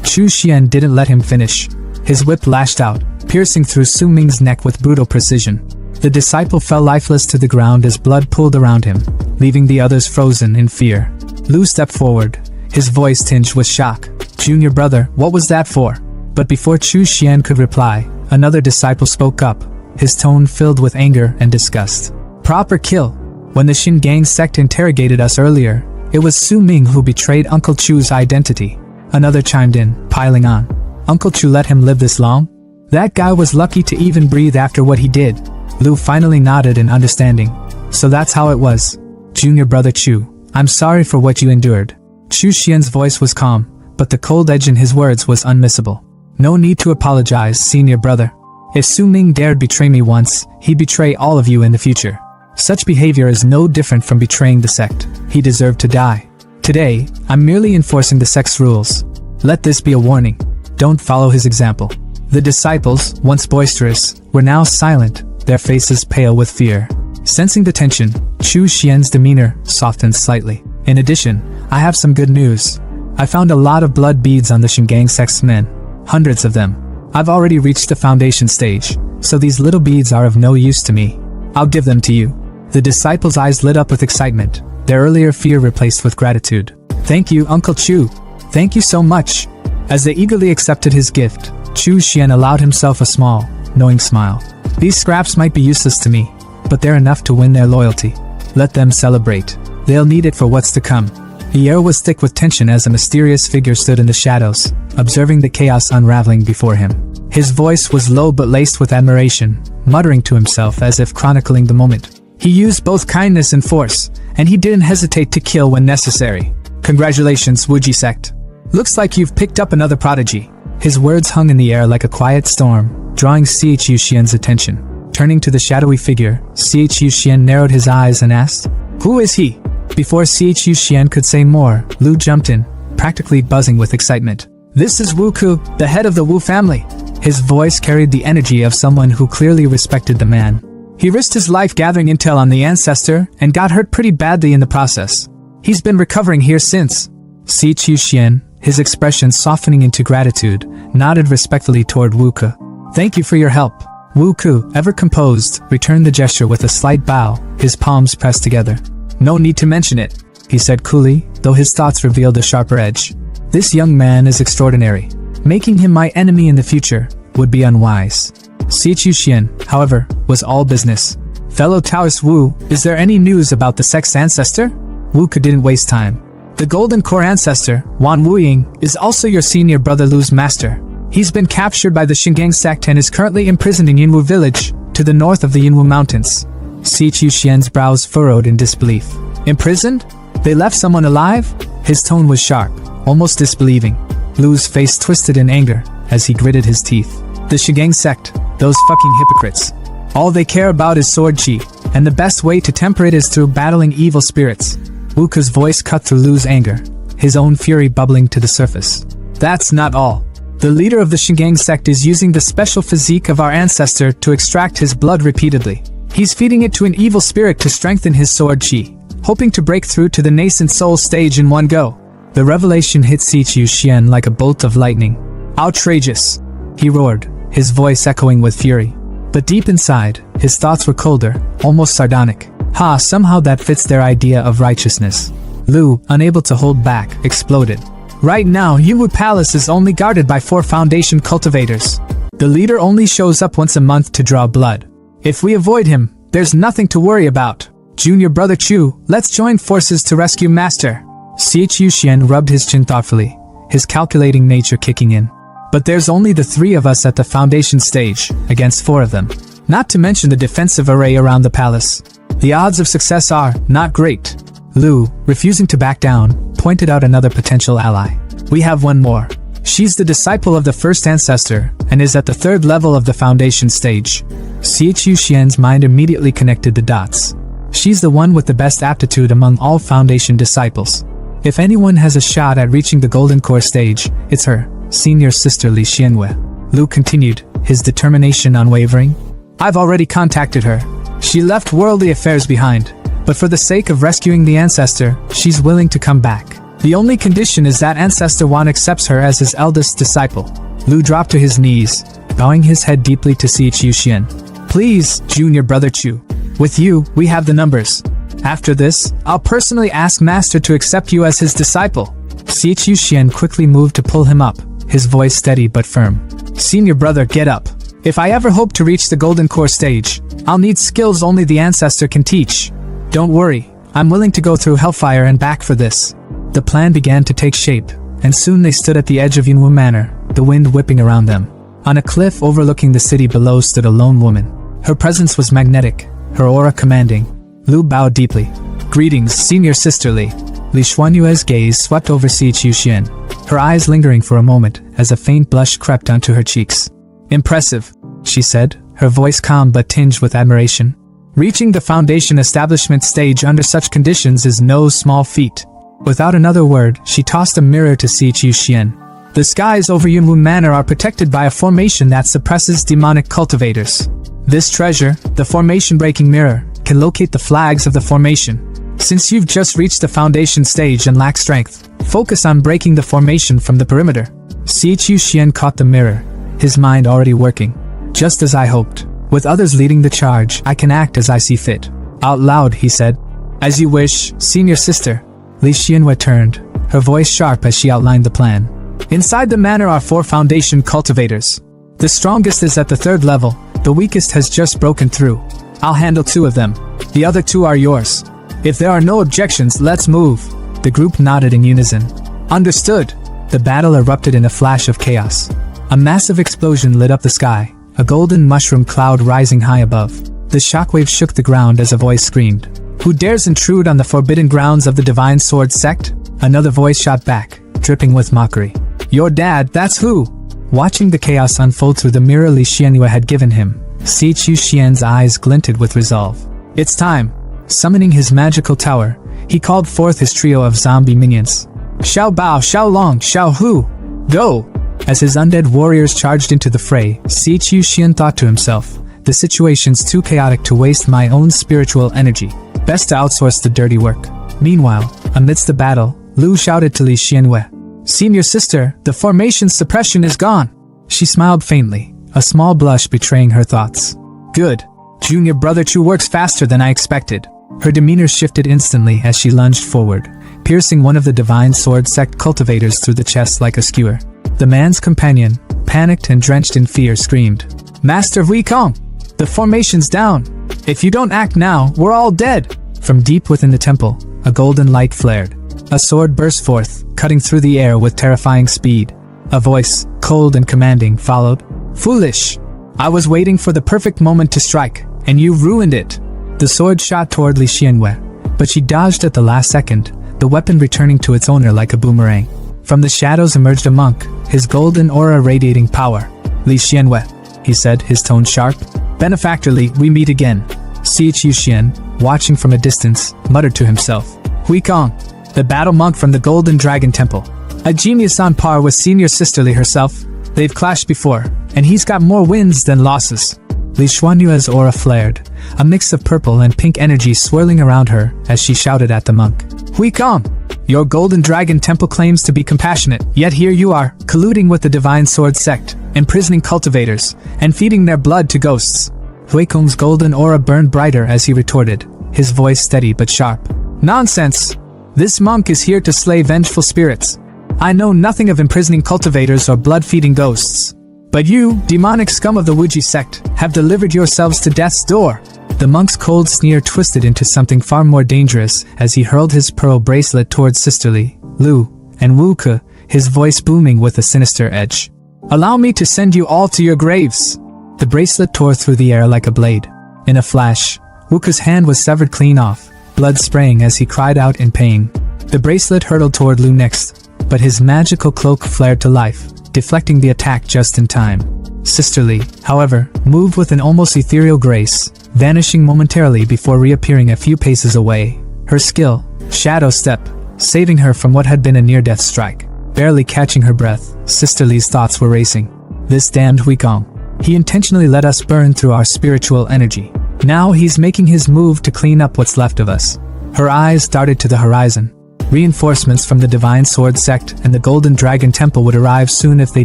Chu Xian didn't let him finish. His whip lashed out, piercing through Su Ming's neck with brutal precision. The disciple fell lifeless to the ground as blood pooled around him, leaving the others frozen in fear. Lu stepped forward, his voice tinged with shock. Junior brother, what was that for? But before Chu Xian could reply, another disciple spoke up, his tone filled with anger and disgust. Proper kill. When the Shingang sect interrogated us earlier, it was Su Ming who betrayed Uncle Chu's identity. Another chimed in, piling on. Uncle Chu let him live this long? That guy was lucky to even breathe after what he did. Lu finally nodded in understanding. So that's how it was. Junior brother Chu, I'm sorry for what you endured. Chu Xian's voice was calm, but the cold edge in his words was unmissable. No need to apologize, senior brother. If Su Ming dared betray me once, he'd betray all of you in the future. Such behavior is no different from betraying the sect. He deserved to die. Today, I'm merely enforcing the sect's rules. Let this be a warning. Don't follow his example. The disciples, once boisterous, were now silent, their faces pale with fear. Sensing the tension, Chu Xian's demeanor softened slightly. In addition, I have some good news. I found a lot of blood beads on the Shingang sect's men. Hundreds of them. I've already reached the foundation stage, so these little beads are of no use to me. I'll give them to you. The disciples' eyes lit up with excitement, their earlier fear replaced with gratitude. Thank you, Uncle Chu. Thank you so much. As they eagerly accepted his gift, Chu Xian allowed himself a small, knowing smile. These scraps might be useless to me, but they're enough to win their loyalty. Let them celebrate. They'll need it for what's to come. The air was thick with tension as a mysterious figure stood in the shadows, observing the chaos unraveling before him. His voice was low but laced with admiration, muttering to himself as if chronicling the moment. He used both kindness and force, and he didn't hesitate to kill when necessary. Congratulations, Wuji sect. Looks like you've picked up another prodigy. His words hung in the air like a quiet storm, drawing Chu Xian's attention. Turning to the shadowy figure, Chu Xian narrowed his eyes and asked, Who is he? Before Chu Xian could say more, Lu jumped in, practically buzzing with excitement. This is Wu Ku, the head of the Wu family. His voice carried the energy of someone who clearly respected the man. He risked his life gathering intel on the ancestor and got hurt pretty badly in the process. He's been recovering here since. Chu Xian, his expression softening into gratitude, nodded respectfully toward Wu Ku. Thank you for your help. Wu Ku, ever composed, returned the gesture with a slight bow, his palms pressed together. No need to mention it, he said coolly, though his thoughts revealed a sharper edge. This young man is extraordinary. Making him my enemy in the future would be unwise. Chu Xian, however, was all business. Fellow Taoist Wu, is there any news about the sect's ancestor? Wu Ku didn't waste time. The Golden Core ancestor, Wan Wuying, is also your senior brother Lu's master. He's been captured by the Shingang sect and is currently imprisoned in Yinwu village, to the north of the Yinwu mountains. Si Qiuxian's brows furrowed in disbelief. Imprisoned? They left someone alive? His tone was sharp, almost disbelieving. Lu's face twisted in anger, as he gritted his teeth. The Shingang sect, those fucking hypocrites. All they care about is sword chi, and the best way to temper it is through battling evil spirits. Wu Ke's voice cut through Lu's anger, his own fury bubbling to the surface. That's not all. The leader of the Shingang sect is using the special physique of our ancestor to extract his blood repeatedly. He's feeding it to an evil spirit to strengthen his sword chi, hoping to break through to the nascent soul stage in one go. The revelation hit Si Qiuxian like a bolt of lightning. Outrageous! He roared, his voice echoing with fury. But deep inside, his thoughts were colder, almost sardonic. Ha, somehow that fits their idea of righteousness. Lu, unable to hold back, exploded. Right now, Yinwu Palace is only guarded by 4 Foundation cultivators. The leader only shows up once a month to draw blood. If we avoid him, there's nothing to worry about. Junior brother Chu, let's join forces to rescue Master. Si Qiuxian rubbed his chin thoughtfully, his calculating nature kicking in. But there's only the 3 of us at the Foundation stage, against 4 of them. Not to mention the defensive array around the palace. The odds of success are not great. Lu, refusing to back down, pointed out another potential ally. We have one more. She's the disciple of the first ancestor, and is at the 3rd level of the Foundation stage. Si Qiuxian's mind immediately connected the dots. She's the one with the best aptitude among all Foundation disciples. If anyone has a shot at reaching the Golden Core stage, it's her, senior sister Li Xianwei. Lu continued, his determination unwavering. I've already contacted her. She left worldly affairs behind, but for the sake of rescuing the ancestor, she's willing to come back. The only condition is that Ancestor Wan accepts her as his eldest disciple. Lu dropped to his knees, bowing his head deeply to Si Qiuxian. Please, junior brother Chu. With you, we have the numbers. After this, I'll personally ask Master to accept you as his disciple. Si Qiuxian quickly moved to pull him up, his voice steady but firm. Senior brother, get up. If I ever hope to reach the Golden Core stage, I'll need skills only the Ancestor can teach. Don't worry, I'm willing to go through hellfire and back for this. The plan began to take shape, and soon they stood at the edge of Yinwu Manor, the wind whipping around them. On a cliff overlooking the city below stood a lone woman. Her presence was magnetic, her aura commanding. Lu bowed deeply. Greetings, senior sister Li. Li Xuanyue's gaze swept over Si Qiuxian, her eyes lingering for a moment as a faint blush crept onto her cheeks. Impressive, she said, her voice calm but tinged with admiration. Reaching the Foundation establishment stage under such conditions is no small feat. Without another word, she tossed a mirror to Si Qiuxian. The skies over Yinwu Manor are protected by a formation that suppresses demonic cultivators. This treasure, the formation-breaking mirror, can locate the flags of the formation. Since you've just reached the Foundation stage and lack strength, focus on breaking the formation from the perimeter. Si Qiuxian caught the mirror, his mind already working. Just as I hoped. With others leading the charge, I can act as I see fit. Out loud, he said. As you wish, senior sister. Li Xianwei turned, her voice sharp as she outlined the plan. Inside the manor are 4 Foundation cultivators. The strongest is at the 3rd level, the weakest has just broken through. I'll handle 2 of them. The other 2 are yours. If there are no objections, let's move. The group nodded in unison. Understood. The battle erupted in a flash of chaos. A massive explosion lit up the sky, a golden mushroom cloud rising high above. The shockwave shook the ground as a voice screamed. Who dares intrude on the forbidden grounds of the Divine Sword sect? Another voice shot back, dripping with mockery. Your dad, that's who? Watching the chaos unfold through the mirror Li Xianwei had given him, Si Qiuxian's eyes glinted with resolve. It's time. Summoning his magical tower, he called forth his trio of zombie minions. Xiao Bao, Xiao Long, Xiao Hu, go! As his undead warriors charged into the fray, Si Qiuxian thought to himself, the situation's too chaotic to waste my own spiritual energy. Best to outsource the dirty work. Meanwhile, amidst the battle, Lu shouted to Li Xianwei. Senior sister, the formation suppression is gone. She smiled faintly, a small blush betraying her thoughts. Good. Junior brother Chu works faster than I expected. Her demeanor shifted instantly as she lunged forward, piercing one of the Divine Sword sect cultivators through the chest like a skewer. The man's companion, panicked and drenched in fear, screamed, Master Wukong! The formation's down! If you don't act now, we're all dead! From deep within the temple, a golden light flared. A sword burst forth, cutting through the air with terrifying speed. A voice, cold and commanding, followed. Foolish! I was waiting for the perfect moment to strike, and you ruined it. The sword shot toward Li Xianwei, but she dodged at the last second, the weapon returning to its owner like a boomerang. From the shadows emerged a monk, his golden aura radiating power. Li Xianwei, he said, his tone sharp. Benefactorly, we meet again. Si Chuxian, watching from a distance, muttered to himself. Hui Kong, the battle monk from the Golden Dragon Temple. A genius on par with senior Sister Li herself. They've clashed before, and he's got more wins than losses. Li Xuanyue's aura flared, a mix of purple and pink energy swirling around her as she shouted at the monk. Hui Kong, your Golden Dragon Temple claims to be compassionate, yet here you are, colluding with the Divine Sword sect, imprisoning cultivators, and feeding their blood to ghosts. Hui Kong's golden aura burned brighter as he retorted, his voice steady but sharp. Nonsense! This monk is here to slay vengeful spirits. I know nothing of imprisoning cultivators or blood-feeding ghosts. But you, demonic scum of the Wuji sect, have delivered yourselves to death's door. The monk's cold sneer twisted into something far more dangerous as he hurled his pearl bracelet towards Sister Li, Lu, and Wu Ke, his voice booming with a sinister edge. Allow me to send you all to your graves. The bracelet tore through the air like a blade. In a flash, Wu Ke's hand was severed clean off, blood spraying as he cried out in pain. The bracelet hurtled toward Lu next, but his magical cloak flared to life, deflecting the attack just in time. Sister Li, however, moved with an almost ethereal grace, vanishing momentarily before reappearing a few paces away. Her skill, Shadow Step, saving her from what had been a near-death strike. Barely catching her breath, Sister Li's thoughts were racing. This damned Hui Kong. He intentionally let us burn through our spiritual energy. Now he's making his move to clean up what's left of us. Her eyes darted to the horizon. Reinforcements from the Divine Sword sect and the Golden Dragon Temple would arrive soon if they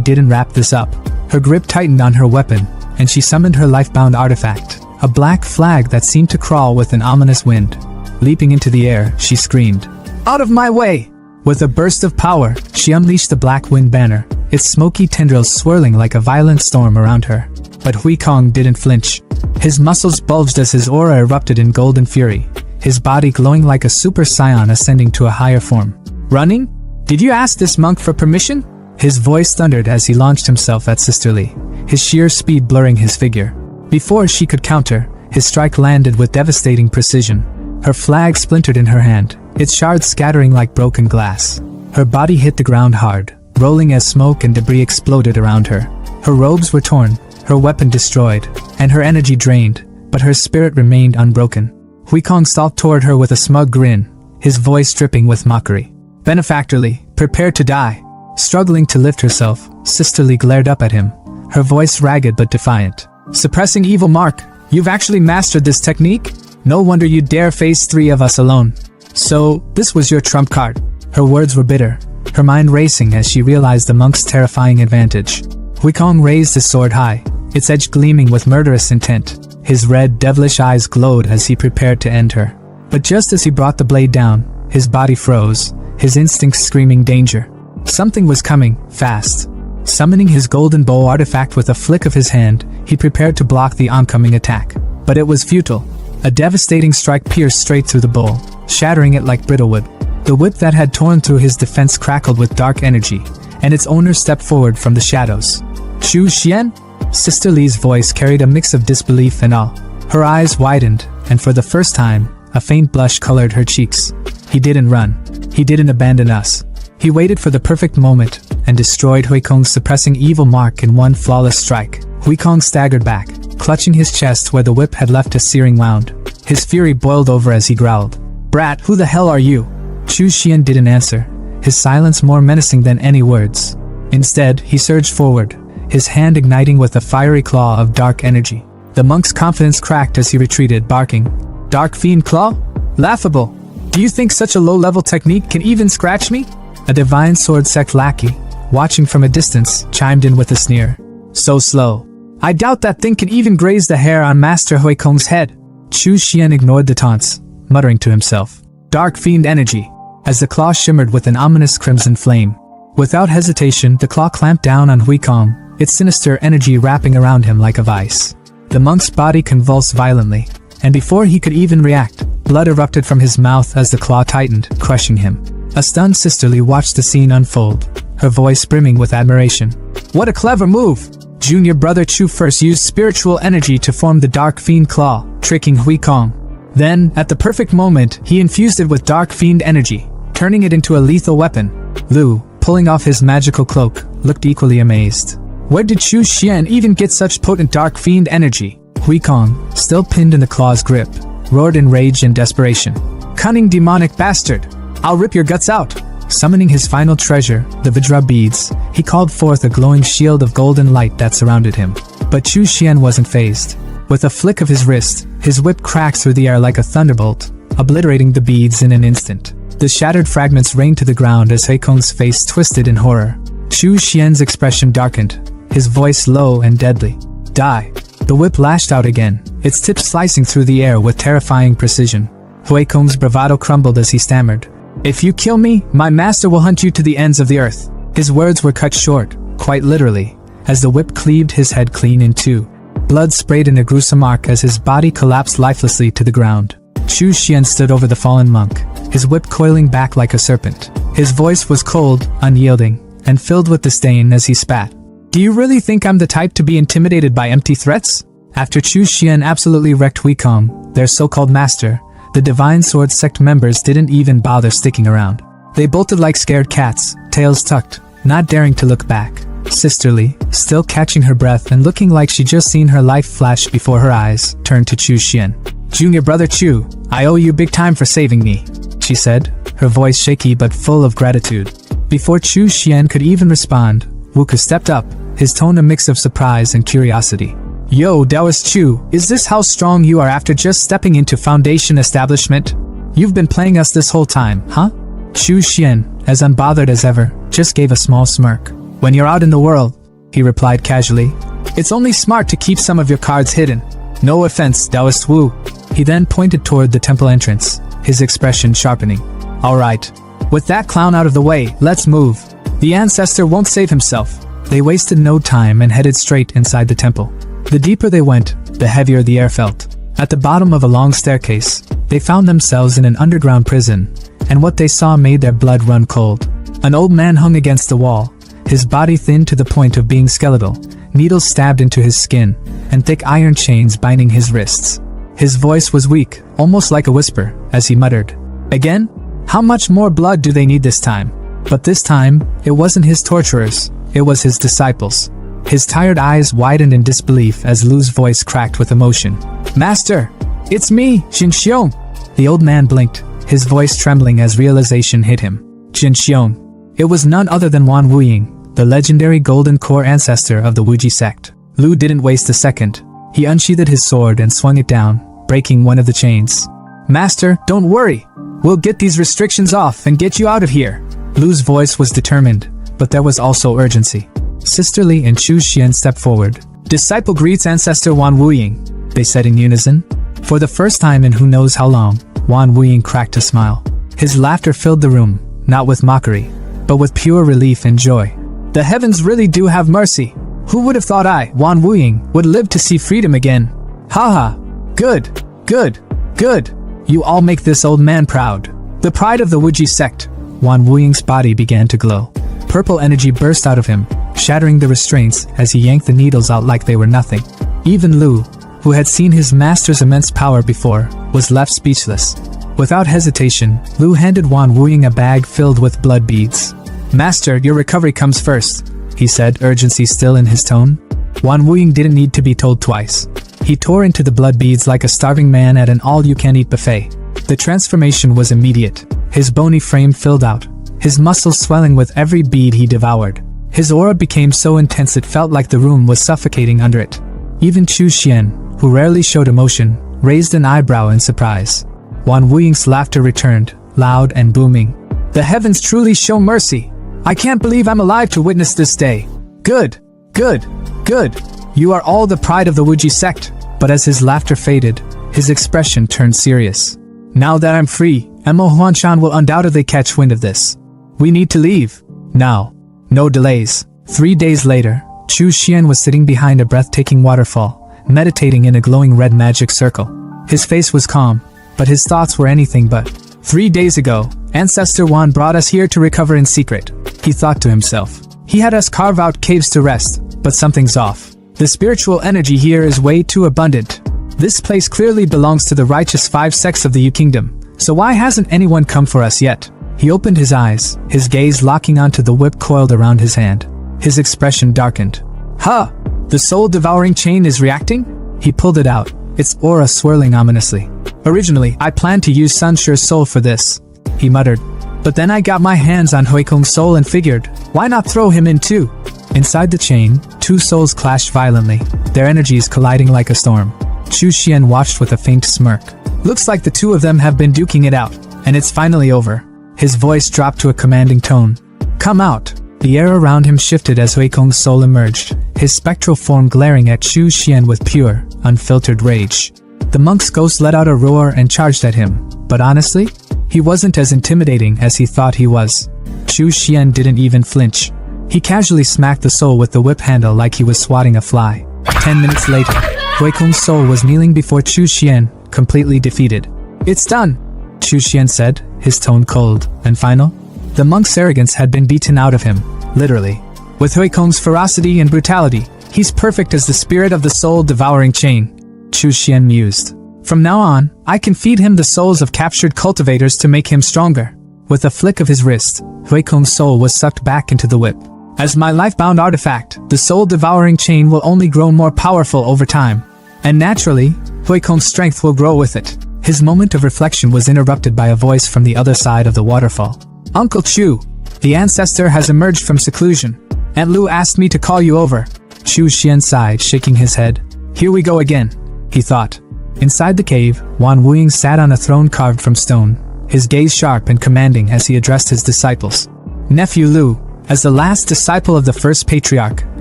didn't wrap this up. Her grip tightened on her weapon, and she summoned her life-bound artifact, a black flag that seemed to crawl with an ominous wind. Leaping into the air, she screamed, "Out of my way!" With a burst of power, she unleashed the black wind banner, its smoky tendrils swirling like a violent storm around her. But Hui Kong didn't flinch. His muscles bulged as his aura erupted in golden fury, his body glowing like a super scion ascending to a higher form. Running? Did you ask this monk for permission? His voice thundered as he launched himself at Sister Li, his sheer speed blurring his figure. Before she could counter, his strike landed with devastating precision. Her flag splintered in her hand, its shards scattering like broken glass. Her body hit the ground hard, rolling as smoke and debris exploded around her. Her robes were torn, her weapon destroyed, and her energy drained, but her spirit remained unbroken. Hui Kong stalked toward her with a smug grin, his voice dripping with mockery. Benefactorly, prepare to die. Struggling to lift herself, Sister Li glared up at him, her voice ragged but defiant. Suppressing evil mark, you've actually mastered this technique? No wonder you dare face 3 of us alone. So, this was your trump card. Her words were bitter, her mind racing as she realized the monk's terrifying advantage. Hui Kong raised his sword high, its edge gleaming with murderous intent. His red, devilish eyes glowed as he prepared to end her. But just as he brought the blade down, his body froze, his instincts screaming danger. Something was coming, fast. Summoning his golden bow artifact with a flick of his hand, he prepared to block the oncoming attack. But it was futile. A devastating strike pierced straight through the bowl, shattering it like brittle wood. The whip that had torn through his defense crackled with dark energy, and its owner stepped forward from the shadows. Chu Xian? Sister Li's voice carried a mix of disbelief and awe. Her eyes widened, and for the first time, a faint blush colored her cheeks. He didn't run. He didn't abandon us. He waited for the perfect moment, and destroyed Hui Kong's suppressing evil mark in one flawless strike. Hui Kong staggered back, clutching his chest where the whip had left a searing wound. His fury boiled over as he growled. Brat, who the hell are you? Chu Xian didn't answer, his silence more menacing than any words. Instead, he surged forward, his hand igniting with a fiery claw of dark energy. The monk's confidence cracked as he retreated, barking, Dark Fiend Claw? Laughable! Do you think such a low-level technique can even scratch me? A Divine Sword sect lackey, watching from a distance, chimed in with a sneer. So slow. I doubt that thing can even graze the hair on Master Hui Kong's head. Chu Xian ignored the taunts, muttering to himself. Dark Fiend Energy, as the claw shimmered with an ominous crimson flame. Without hesitation, the claw clamped down on Hui Kong, its sinister energy wrapping around him like a vice. The monk's body convulsed violently, and before he could even react, blood erupted from his mouth as the claw tightened, crushing him. A stunned Sister Li watched the scene unfold, her voice brimming with admiration. What a clever move! Junior brother Chu first used spiritual energy to form the Dark Fiend Claw, tricking Hui Kong. Then, at the perfect moment, he infused it with Dark Fiend energy, turning it into a lethal weapon. Lu, pulling off his magical cloak, looked equally amazed. Where did Chu Xian even get such potent Dark Fiend energy? Hui Kong, still pinned in the claw's grip, roared in rage and desperation. Cunning demonic bastard! I'll rip your guts out! Summoning his final treasure, the Vajra beads, he called forth a glowing shield of golden light that surrounded him. But Chu Xian wasn't fazed. With a flick of his wrist, his whip cracked through the air like a thunderbolt, obliterating the beads in an instant. The shattered fragments rained to the ground as Hui Kong's face twisted in horror. Chu Xian's expression darkened, his voice low and deadly. Die! The whip lashed out again, its tip slicing through the air with terrifying precision. Hui Kong's bravado crumbled as he stammered. If you kill me, my master will hunt you to the ends of the earth. His words were cut short, quite literally, as the whip cleaved his head clean in two. Blood sprayed in a gruesome arc as his body collapsed lifelessly to the ground. Chu Xian stood over the fallen monk, his whip coiling back like a serpent. His voice was cold, unyielding, and filled with disdain as he spat. Do you really think I'm the type to be intimidated by empty threats? After Chu Xian absolutely wrecked Hui Kong, their so-called master, the Divine Sword Sect members didn't even bother sticking around. They bolted like scared cats, tails tucked, not daring to look back. Sisterly, still catching her breath and looking like she'd just seen her life flash before her eyes, turned to Chu Xian. Junior brother Chu, I owe you big time for saving me, she said, her voice shaky but full of gratitude. Before Chu Xian could even respond, Wuka stepped up, his tone a mix of surprise and curiosity. Yo, Taoist Chu, is this how strong you are after just stepping into Foundation establishment? You've been playing us this whole time, huh? Chu Xian, as unbothered as ever, just gave a small smirk. When you're out in the world, he replied casually, it's only smart to keep some of your cards hidden. No offense, Taoist Wu. He then pointed toward the temple entrance, his expression sharpening. Alright, with that clown out of the way, let's move. The ancestor won't save himself. They wasted no time and headed straight inside the temple. The deeper they went, the heavier the air felt. At the bottom of a long staircase, they found themselves in an underground prison, and what they saw made their blood run cold. An old man hung against the wall, his body thin to the point of being skeletal, needles stabbed into his skin, and thick iron chains binding his wrists. His voice was weak, almost like a whisper, as he muttered, Again? How much more blood do they need this time? But this time, it wasn't his torturers, it was his disciples. His tired eyes widened in disbelief as Lu's voice cracked with emotion. Master! It's me, Jin Xiong! The old man blinked, his voice trembling as realization hit him. Jin Xiong. It was none other than Wan Wuying, the legendary Golden Core ancestor of the Wuji sect. Lu didn't waste a second. He unsheathed his sword and swung it down, breaking one of the chains. Master, don't worry! We'll get these restrictions off and get you out of here! Lu's voice was determined, but there was also urgency. Sisterly and Chu Xian stepped forward. Disciple greets Ancestor Wan Wuying, they said in unison. For the first time in who knows how long, Wan Wuying cracked a smile. His laughter filled the room, not with mockery, but with pure relief and joy. The heavens really do have mercy. Who would have thought I, Wan Wuying, would live to see freedom again? Haha. Good, good, good. You all make this old man proud. The pride of the Wuji sect. Wan Wuying's body began to glow. Purple energy burst out of him, shattering the restraints as he yanked the needles out like they were nothing. Even Lu, who had seen his master's immense power before, was left speechless. Without hesitation, Lu handed Wan Wuying a bag filled with blood beads. Master, your recovery comes first, he said, urgency still in his tone. Wan Wuying didn't need to be told twice. He tore into the blood beads like a starving man at an all-you-can-eat buffet. The transformation was immediate. His bony frame filled out, his muscles swelling with every bead he devoured. His aura became so intense it felt like the room was suffocating under it. Even Chu Xian, who rarely showed emotion, raised an eyebrow in surprise. Wan Wuying's laughter returned, loud and booming. The heavens truly show mercy. I can't believe I'm alive to witness this day. Good, good, good. You are all the pride of the Wuji sect. But as his laughter faded, his expression turned serious. Now that I'm free, Mo Huanshan will undoubtedly catch wind of this. We need to leave. Now. No delays. 3 days later, Chu Xian was sitting behind a breathtaking waterfall, meditating in a glowing red magic circle. His face was calm, but his thoughts were anything but. 3 days ago, Ancestor Wan brought us here to recover in secret, he thought to himself. He had us carve out caves to rest, but something's off. The spiritual energy here is way too abundant. This place clearly belongs to the righteous 5 sects of the Yu Kingdom, so why hasn't anyone come for us yet? He opened his eyes, his gaze locking onto the whip coiled around his hand. His expression darkened. Huh! The soul-devouring chain is reacting? He pulled it out, its aura swirling ominously. Originally, I planned to use Sunshure's soul for this, he muttered. But then I got my hands on Huikong's soul and figured, why not throw him in too? Inside the chain, 2 souls clashed violently, their energies colliding like a storm. Chu Xian watched with a faint smirk. Looks like the 2 of them have been duking it out, and it's finally over. His voice dropped to a commanding tone. Come out. The air around him shifted as Huikong's soul emerged, his spectral form glaring at Chu Xian with pure, unfiltered rage. The monk's ghost let out a roar and charged at him, but honestly, he wasn't as intimidating as he thought he was. Chu Xian didn't even flinch. He casually smacked the soul with the whip handle like he was swatting a fly. 10 minutes later, Huikong's soul was kneeling before Chu Xian, completely defeated. It's done, Chu Xian said, his tone cold and final. The monk's arrogance had been beaten out of him, literally. With Huikong's ferocity and brutality, he's perfect as the spirit of the soul-devouring chain, Chu Xian mused. From now on, I can feed him the souls of captured cultivators to make him stronger. With a flick of his wrist, Huikong's soul was sucked back into the whip. As my life-bound artifact, the soul-devouring chain will only grow more powerful over time. And naturally, Huikong's strength will grow with it. His moment of reflection was interrupted by a voice from the other side of the waterfall. Uncle Chu, the ancestor has emerged from seclusion. Aunt Lu asked me to call you over. Chu Xian sighed, shaking his head. Here we go again, he thought. Inside the cave, Wan Wuying sat on a throne carved from stone, his gaze sharp and commanding as he addressed his disciples. Nephew Lu, as the last disciple of the first patriarch,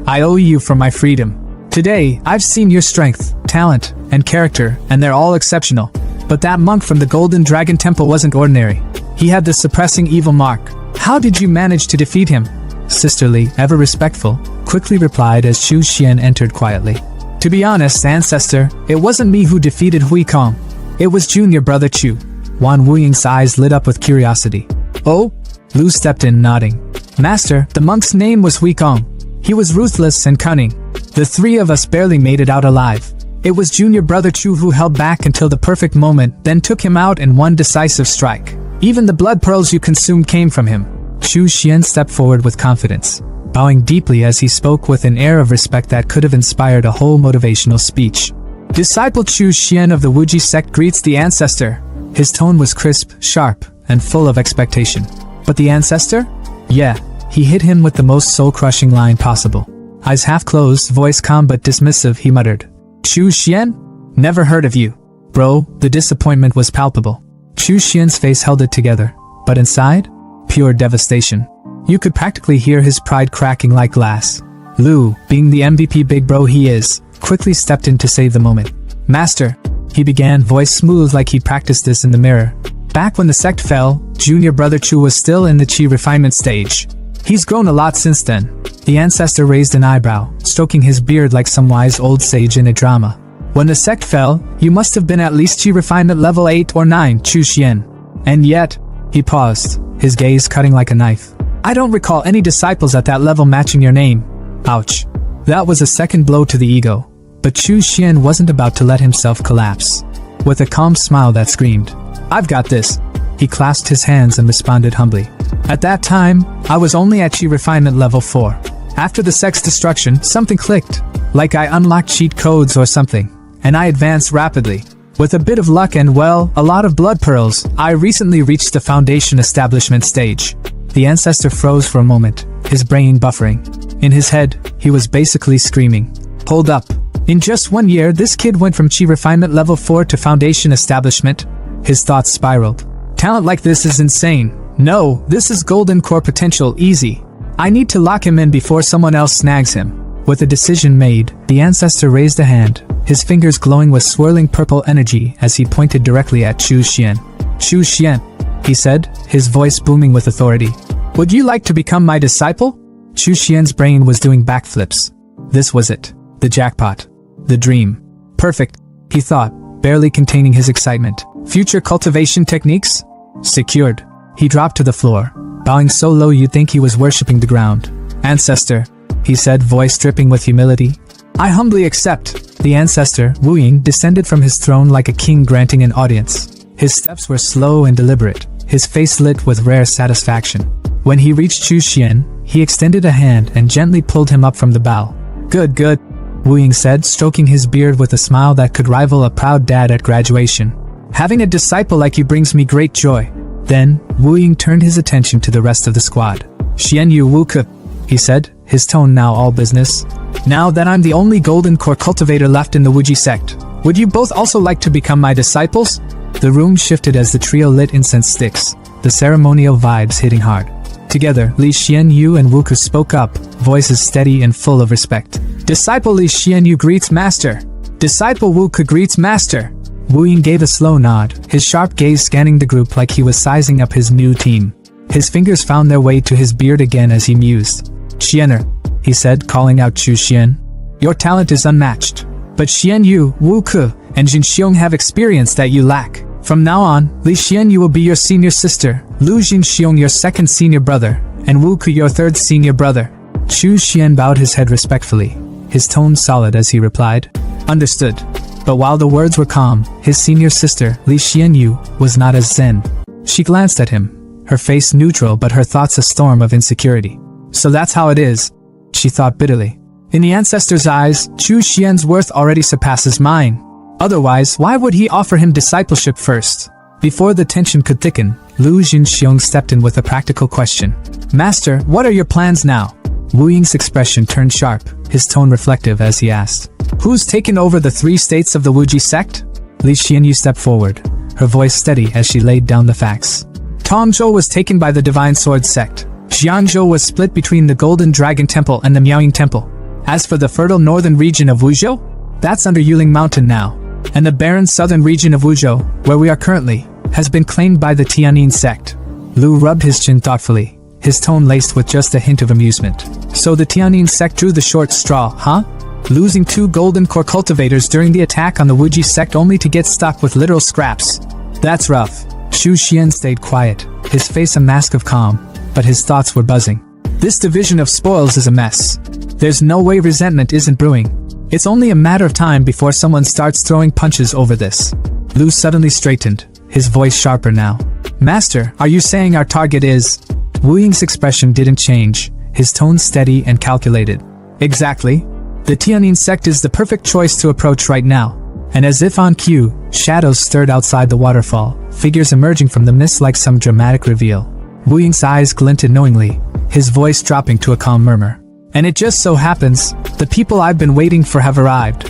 I owe you for my freedom. Today, I've seen your strength, talent, and character, and they're all exceptional. But that monk from the Golden Dragon Temple wasn't ordinary. He had the suppressing evil mark. How did you manage to defeat him? Sisterly, ever respectful, quickly replied as Chu Xian entered quietly. To be honest, ancestor, it wasn't me who defeated Huikong. It was junior brother Chu. Wan Wuying's eyes lit up with curiosity. Oh? Lu stepped in, nodding. Master, the monk's name was Huikong. He was ruthless and cunning. The 3 of us barely made it out alive. It was junior brother Chu who held back until the perfect moment, then took him out in one decisive strike. Even the blood pearls you consumed came from him. Chu Xian stepped forward with confidence, bowing deeply as he spoke with an air of respect that could have inspired a whole motivational speech. Disciple Chu Xian of the Wuji sect greets the ancestor. His tone was crisp, sharp, and full of expectation. But the ancestor? Yeah, he hit him with the most soul-crushing line possible. Eyes half closed, voice calm but dismissive, he muttered. Chu Xian? Never heard of you. Bro, the disappointment was palpable. Chu Xian's face held it together, but inside? Pure devastation. You could practically hear his pride cracking like glass. Lu, being the MVP big bro he is, quickly stepped in to save the moment. Master, he began, voice smooth like he'd practiced this in the mirror. Back when the sect fell, junior brother Chu was still in the chi refinement stage. He's grown a lot since then. The ancestor raised an eyebrow, stroking his beard like some wise old sage in a drama. When the sect fell, you must have been at least chi refinement level 8 or 9, Chu Xian. And yet, he paused, his gaze cutting like a knife. I don't recall any disciples at that level matching your name. Ouch. That was a second blow to the ego. But Chu Xian wasn't about to let himself collapse. With a calm smile that screamed, I've got this. He clasped his hands and responded humbly. At that time, I was only at chi refinement level 4. After the sect's destruction, something clicked. Like I unlocked cheat codes or something. And I advanced rapidly. With a bit of luck and, well, a lot of blood pearls, I recently reached the foundation establishment stage. The ancestor froze for a moment, his brain buffering. In his head, he was basically screaming. Hold up. In just 1 year, this kid went from chi refinement level 4 to foundation establishment. His thoughts spiraled. Talent like this is insane. No, this is golden core potential, easy. I need to lock him in before someone else snags him. With a decision made, the ancestor raised a hand, his fingers glowing with swirling purple energy as he pointed directly at Chu Xian. Chu Xian, he said, his voice booming with authority. Would you like to become my disciple? Chu Xian's brain was doing backflips. This was it. The jackpot. The dream. Perfect, he thought, barely containing his excitement. Future cultivation techniques? Secured. He dropped to the floor, bowing so low you'd think he was worshipping the ground. "Ancestor," he said, voice dripping with humility. "I humbly accept." The ancestor, Wu Ying, descended from his throne like a king granting an audience. His steps were slow and deliberate, his face lit with rare satisfaction. When he reached Chu Xian, he extended a hand and gently pulled him up from the bow. "Good, good," Wu Ying said, stroking his beard with a smile that could rival a proud dad at graduation. "Having a disciple like you brings me great joy." Then, Wu Ying turned his attention to the rest of the squad. "Xian Yu Wu Ke," he said, his tone now all business. "Now that I'm the only golden core cultivator left in the Wuji sect, would you both also like to become my disciples?" The room shifted as the trio lit incense sticks, the ceremonial vibes hitting hard. Together, Li Xianyu and Wu Ke spoke up, voices steady and full of respect. "Disciple Li Xianyu greets master. Disciple Wu Ke greets master." Wu Ying gave a slow nod, his sharp gaze scanning the group like he was sizing up his new team. His fingers found their way to his beard again as he mused. "Xianer," he said, calling out Chu Xian. "Your talent is unmatched. But Xian Yu, Wu Ke, and Jin Xiong have experience that you lack. From now on, Li Xianyu will be your senior sister, Lu Jin Xiong your second senior brother, and Wu Ke your third senior brother." Chu Xian bowed his head respectfully, his tone solid as he replied, "Understood." But while the words were calm, his senior sister, Li Xianyu, was not as zen. She glanced at him, her face neutral but her thoughts a storm of insecurity. "So that's how it is," she thought bitterly. "In the ancestor's eyes, Chu Xian's worth already surpasses mine. Otherwise, why would he offer him discipleship first?" Before the tension could thicken, Lu Jinxiong stepped in with a practical question. "Master, what are your plans now?" Wu Ying's expression turned sharp, his tone reflective as he asked. "Who's taken over the 3 states of the Wuji sect?" Li Xianyu stepped forward, her voice steady as she laid down the facts. "Tongzhou was taken by the Divine Sword sect. Xiangzhou was split between the Golden Dragon Temple and the Miaoying Temple. As for the fertile northern region of Wuzhou, that's under Yuling Mountain now. And the barren southern region of Wuzhou, where we are currently, has been claimed by the Tianyin sect." Lu rubbed his chin thoughtfully, his tone laced with just a hint of amusement. "So the Tianyin sect drew the short straw, huh? Losing 2 golden core cultivators during the attack on the Wuji sect only to get stuck with literal scraps. That's rough." Chu Xian stayed quiet, his face a mask of calm, but his thoughts were buzzing. "This division of spoils is a mess. There's no way resentment isn't brewing. It's only a matter of time before someone starts throwing punches over this." Lu suddenly straightened, his voice sharper now. "Master, are you saying our target is—" Wu Ying's expression didn't change, his tone steady and calculated. "Exactly. The Tianyin sect is the perfect choice to approach right now." And as if on cue, shadows stirred outside the waterfall, figures emerging from the mist like some dramatic reveal. Wu Ying's eyes glinted knowingly, his voice dropping to a calm murmur. "And it just so happens, the people I've been waiting for have arrived."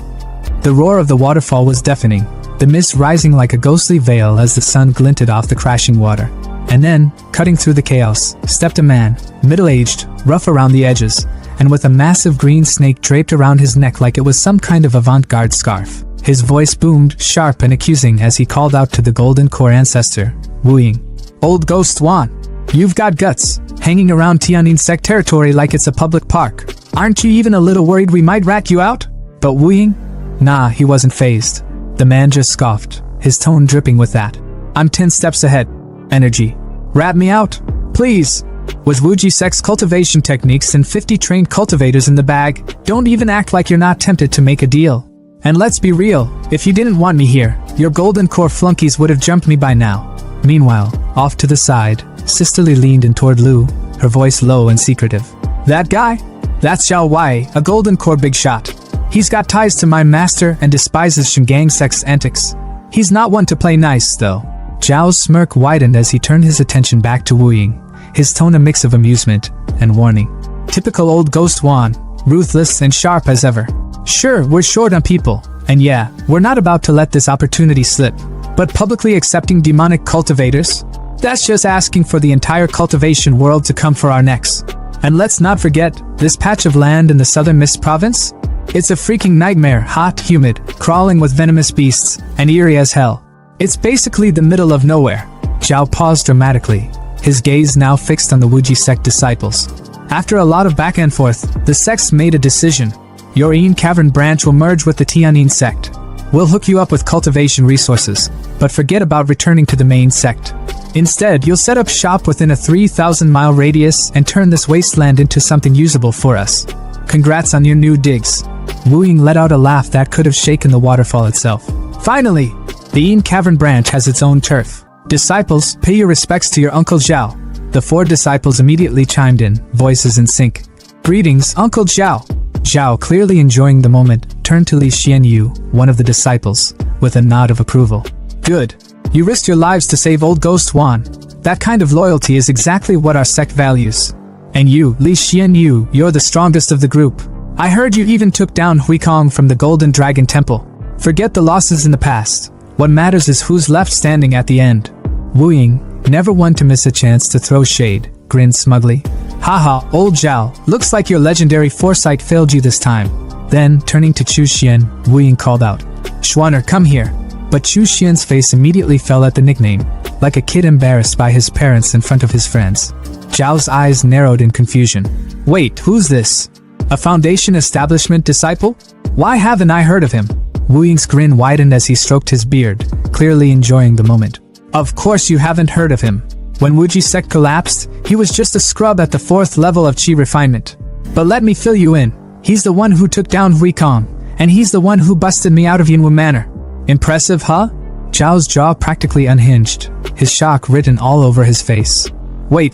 The roar of the waterfall was deafening, the mist rising like a ghostly veil as the sun glinted off the crashing water. And then, cutting through the chaos, stepped a man, middle-aged, rough around the edges, and with a massive green snake draped around his neck like it was some kind of avant-garde scarf. His voice boomed, sharp and accusing as he called out to the Golden Core ancestor, Wu Ying. "Old Ghost Wan, you've got guts, hanging around Tianyin sect territory like it's a public park. Aren't you even a little worried we might rat you out?" But Wu Ying? Nah, he wasn't fazed. The man just scoffed, his tone dripping with that. "I'm 10 steps ahead. Energy. Rat me out? Please. With Wuji sect's cultivation techniques and 50 trained cultivators in the bag, don't even act like you're not tempted to make a deal. And let's be real, if you didn't want me here, your golden core flunkies would have jumped me by now." Meanwhile, off to the side, Sisterly leaned in toward Lu, her voice low and secretive. "That guy? That's Xiao Wei, a golden core big shot. He's got ties to my master and despises Shingang sect's antics. He's not one to play nice, though." Zhao's smirk widened as he turned his attention back to Wu Ying, his tone a mix of amusement and warning. "Typical old Ghost Wan, ruthless and sharp as ever. Sure, we're short on people, and yeah, we're not about to let this opportunity slip. But publicly accepting demonic cultivators? That's just asking for the entire cultivation world to come for our necks. And let's not forget, this patch of land in the southern Mist province? It's a freaking nightmare, hot, humid, crawling with venomous beasts, and eerie as hell. It's basically the middle of nowhere." Zhao paused dramatically, his gaze now fixed on the Wuji sect disciples. After a lot of back and forth, the sects made a decision. Your Yin Cavern branch will merge with the Tianyin sect. We'll hook you up with cultivation resources, but forget about returning to the main sect. Instead, you'll set up shop within a 3,000-mile radius and turn this wasteland into something usable for us. Congrats on your new digs. Wu Ying let out a laugh that could have shaken the waterfall itself. Finally, the Yin Cavern branch has its own turf. Disciples, pay your respects to your Uncle Zhao. The 4 disciples immediately chimed in, voices in sync. Greetings, Uncle Zhao. Zhao, clearly enjoying the moment, turned to Li Xianyu, one of the disciples, with a nod of approval. Good. You risked your lives to save old Ghost Wan. That kind of loyalty is exactly what our sect values. And you, Li Xianyu, you're the strongest of the group. I heard you even took down Huikong from the Golden Dragon Temple. Forget the losses in the past. What matters is who's left standing at the end. Wu Ying, never one to miss a chance to throw shade, grinned smugly. Haha, old Zhao, looks like your legendary foresight failed you this time. Then, turning to Chu Xian, Wu Ying called out, Schwanner, come here. But Chu Xian's face immediately fell at the nickname, like a kid embarrassed by his parents in front of his friends. Zhao's eyes narrowed in confusion. Wait, who's this? A Foundation Establishment disciple? Why haven't I heard of him? Wu Ying's grin widened as he stroked his beard, clearly enjoying the moment. Of course you haven't heard of him. When Wuji sect collapsed, he was just a scrub at the 4th level of Qi refinement. But let me fill you in. He's the one who took down Huikong, and he's the one who busted me out of Yinwu Manor. Impressive, huh? Zhao's jaw practically unhinged, his shock written all over his face. Wait.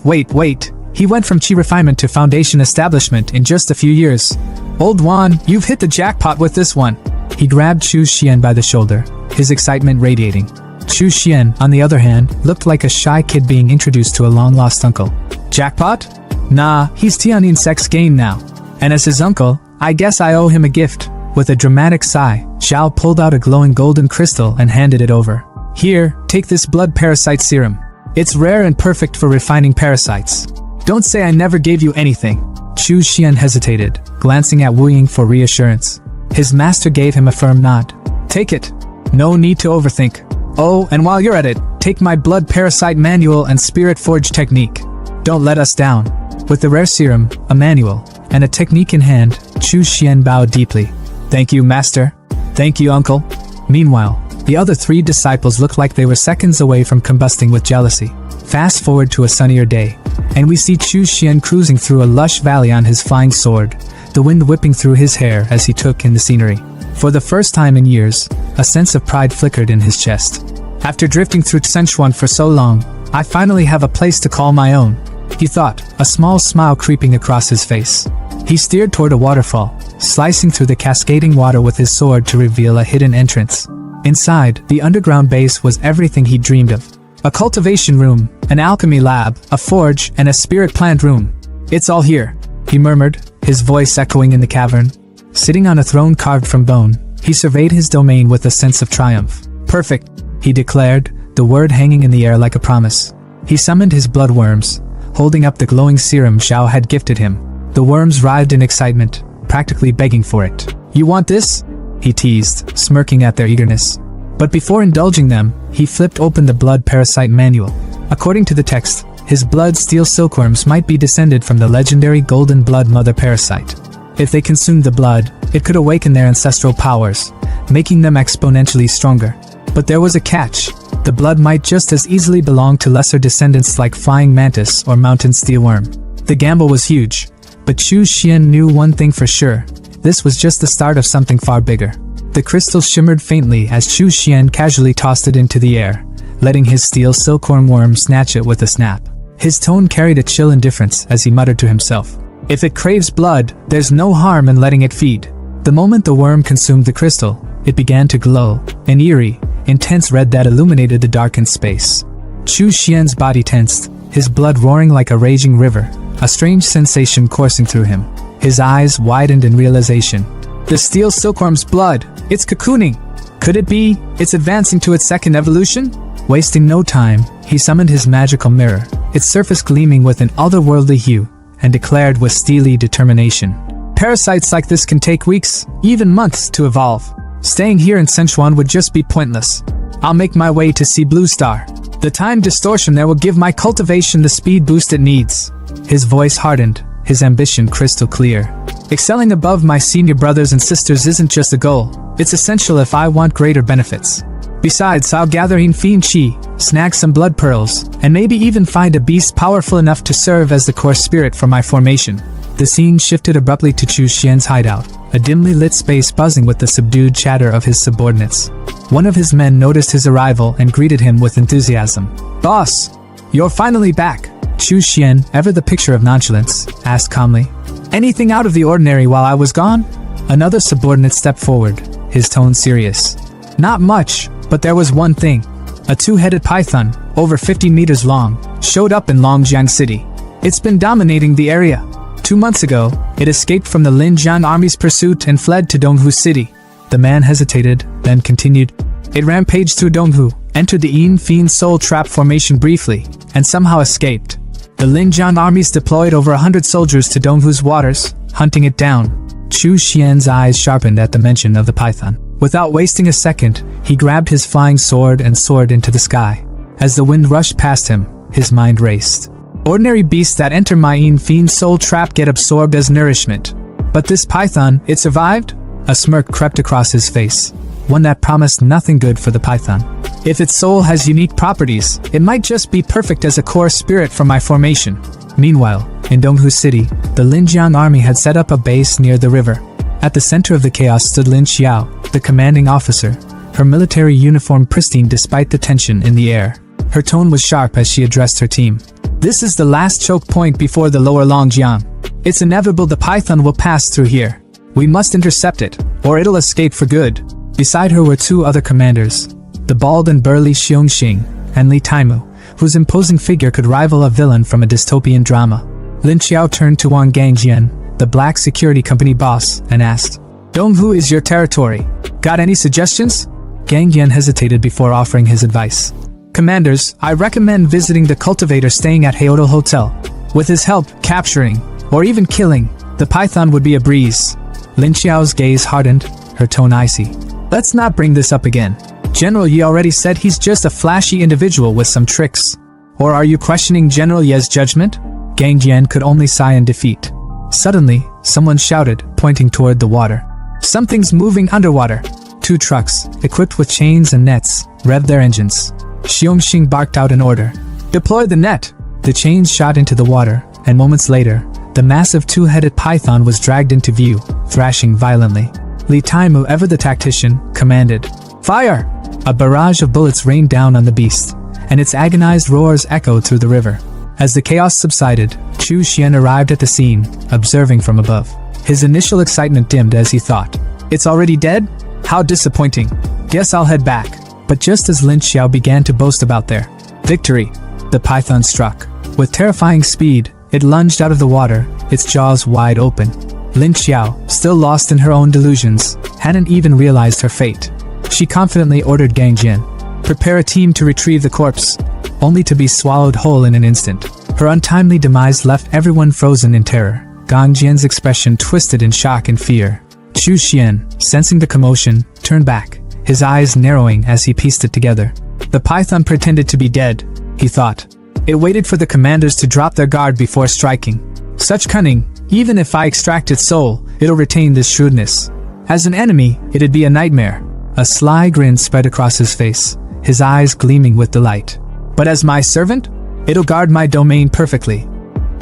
He went from Qi refinement to Foundation Establishment in just a few years. Old Wan, you've hit the jackpot with this one. He grabbed Chu Xian by the shoulder, his excitement radiating. Chu Xian, on the other hand, looked like a shy kid being introduced to a long-lost uncle. Jackpot? Nah, he's Tianyin Sect's game now. And as his uncle, I guess I owe him a gift. With a dramatic sigh, Zhao pulled out a glowing golden crystal and handed it over. Here, take this blood parasite serum. It's rare and perfect for refining parasites. Don't say I never gave you anything. Chu Xian hesitated, glancing at Wu Ying for reassurance. His master gave him a firm nod. Take it. No need to overthink. Oh, and while you're at it, take my blood parasite manual and spirit forge technique. Don't let us down. With the rare serum, a manual, and a technique in hand, Chu Xian bowed deeply. Thank you, master. Thank you, uncle. Meanwhile, the other 3 disciples looked like they were seconds away from combusting with jealousy. Fast forward to a sunnier day, and we see Chu Xian cruising through a lush valley on his flying sword, the wind whipping through his hair as he took in the scenery. For the first time in years, a sense of pride flickered in his chest. After drifting through Tsenchuan for so long, I finally have a place to call my own, he thought, a small smile creeping across his face. He steered toward a waterfall, slicing through the cascading water with his sword to reveal a hidden entrance. Inside, the underground base was everything he dreamed of. A cultivation room, an alchemy lab, a forge, and a spirit plant room. It's all here, he murmured, his voice echoing in the cavern. Sitting on a throne carved from bone, he surveyed his domain with a sense of triumph. Perfect, he declared, the word hanging in the air like a promise. He summoned his blood worms, holding up the glowing serum Zhao had gifted him. The worms writhed in excitement, practically begging for it. You want this? He teased, smirking at their eagerness. But before indulging them, he flipped open the blood parasite manual. According to the text, his blood steel silkworms might be descended from the legendary golden blood mother parasite. If they consumed the blood, it could awaken their ancestral powers, making them exponentially stronger. But there was a catch. The blood might just as easily belong to lesser descendants like flying mantis or mountain steelworm. The gamble was huge, but Chu Xian knew one thing for sure. This was just the start of something far bigger. The crystal shimmered faintly as Chu Xian casually tossed it into the air, letting his steel silkworm worm snatch it with a snap. His tone carried a chill indifference as he muttered to himself. If it craves blood, there's no harm in letting it feed. The moment the worm consumed the crystal, it began to glow, an eerie, intense red that illuminated the darkened space. Chu Xian's body tensed, his blood roaring like a raging river, a strange sensation coursing through him. His eyes widened in realization. The steel silkworm's blood, it's cocooning. Could it be, it's advancing to its second evolution? Wasting no time, he summoned his magical mirror, its surface gleaming with an otherworldly hue, and declared with steely determination. Parasites like this can take weeks, even months to evolve. Staying here in Sichuan would just be pointless. I'll make my way to see Blue Star. The time distortion there will give my cultivation the speed boost it needs. His voice hardened, his ambition crystal clear. Excelling above my senior brothers and sisters isn't just a goal, It's essential if I want greater benefits. Besides, I'll gather in fiend chi, snag some blood pearls, and maybe even find a beast powerful enough to serve as the core spirit for my formation. The scene shifted abruptly to Chu Xian's hideout, a dimly lit space buzzing with the subdued chatter of his subordinates. One of his men noticed his arrival and greeted him with enthusiasm. "Boss, you're finally back." Chu Xian, ever the picture of nonchalance, asked calmly. "Anything out of the ordinary while I was gone?" Another subordinate stepped forward, his tone serious. "Not much, but there was one thing. A two-headed python, over 50 meters long, showed up in Longjiang City. It's been dominating the area. 2 months ago, it escaped from the Linjiang army's pursuit and fled to Donghu City." The man hesitated, then continued. "It rampaged through Donghu, entered the Yin Fiend Soul Trap formation briefly, and somehow escaped. The Linjiang armies deployed over 100 soldiers to Donghu's waters, hunting it down." Chu Xian's eyes sharpened at the mention of the python. Without wasting a second, he grabbed his flying sword and soared into the sky. As the wind rushed past him, his mind raced. Ordinary beasts that enter my Yin Fiend Soul Trap get absorbed as nourishment. But this python, it survived? A smirk crept across his face, one that promised nothing good for the python. If its soul has unique properties, it might just be perfect as a core spirit for my formation. Meanwhile, in Donghu City, the Linjiang army had set up a base near the river. At the center of the chaos stood Lin Xiao, the commanding officer, her military uniform pristine despite the tension in the air. Her tone was sharp as she addressed her team. "This is the last choke point before the lower Longjiang. It's inevitable the python will pass through here. We must intercept it, or it'll escape for good." Beside her were 2 other commanders, the bald and burly Xiongxing and Li Taimu, whose imposing figure could rival a villain from a dystopian drama. Lin Xiao turned to Wang Gangjian, the black security company boss, and asked, "Donghu is your territory. Got any suggestions?" Gangjian hesitated before offering his advice. "Commanders, I recommend visiting the cultivator staying at Heodal Hotel. With his help, capturing, or even killing, the python would be a breeze." Lin Xiao's gaze hardened, her tone icy. "Let's not bring this up again. General Yi already said he's just a flashy individual with some tricks. Or are you questioning General Ye's judgment?" Gangjian could only sigh in defeat. Suddenly, someone shouted, pointing toward the water. "Something's moving underwater." 2 trucks, equipped with chains and nets, revved their engines. Xiongxing barked out an order. "Deploy the net!" The chains shot into the water, and moments later, the massive 2-headed python was dragged into view, thrashing violently. Li Taimu, ever the tactician, commanded, "Fire!" A barrage of bullets rained down on the beast, and its agonized roars echoed through the river. As the chaos subsided, Chu Xian arrived at the scene, observing from above. His initial excitement dimmed as he thought, "It's already dead? How disappointing. Guess I'll head back." But just as Lin Xiao began to boast about their victory, the python struck. With terrifying speed, it lunged out of the water, its jaws wide open. Lin Xiao, still lost in her own delusions, hadn't even realized her fate. She confidently ordered Gangjian, "Prepare a team to retrieve the corpse," only to be swallowed whole in an instant. Her untimely demise left everyone frozen in terror. Gangjian's expression twisted in shock and fear. Chu Xian, sensing the commotion, turned back, his eyes narrowing as he pieced it together. The python pretended to be dead, he thought. It waited for the commanders to drop their guard before striking. Such cunning, even if I extract its soul, it'll retain this shrewdness. As an enemy, it'd be a nightmare. A sly grin spread across his face, his eyes gleaming with delight. But as my servant, it'll guard my domain perfectly.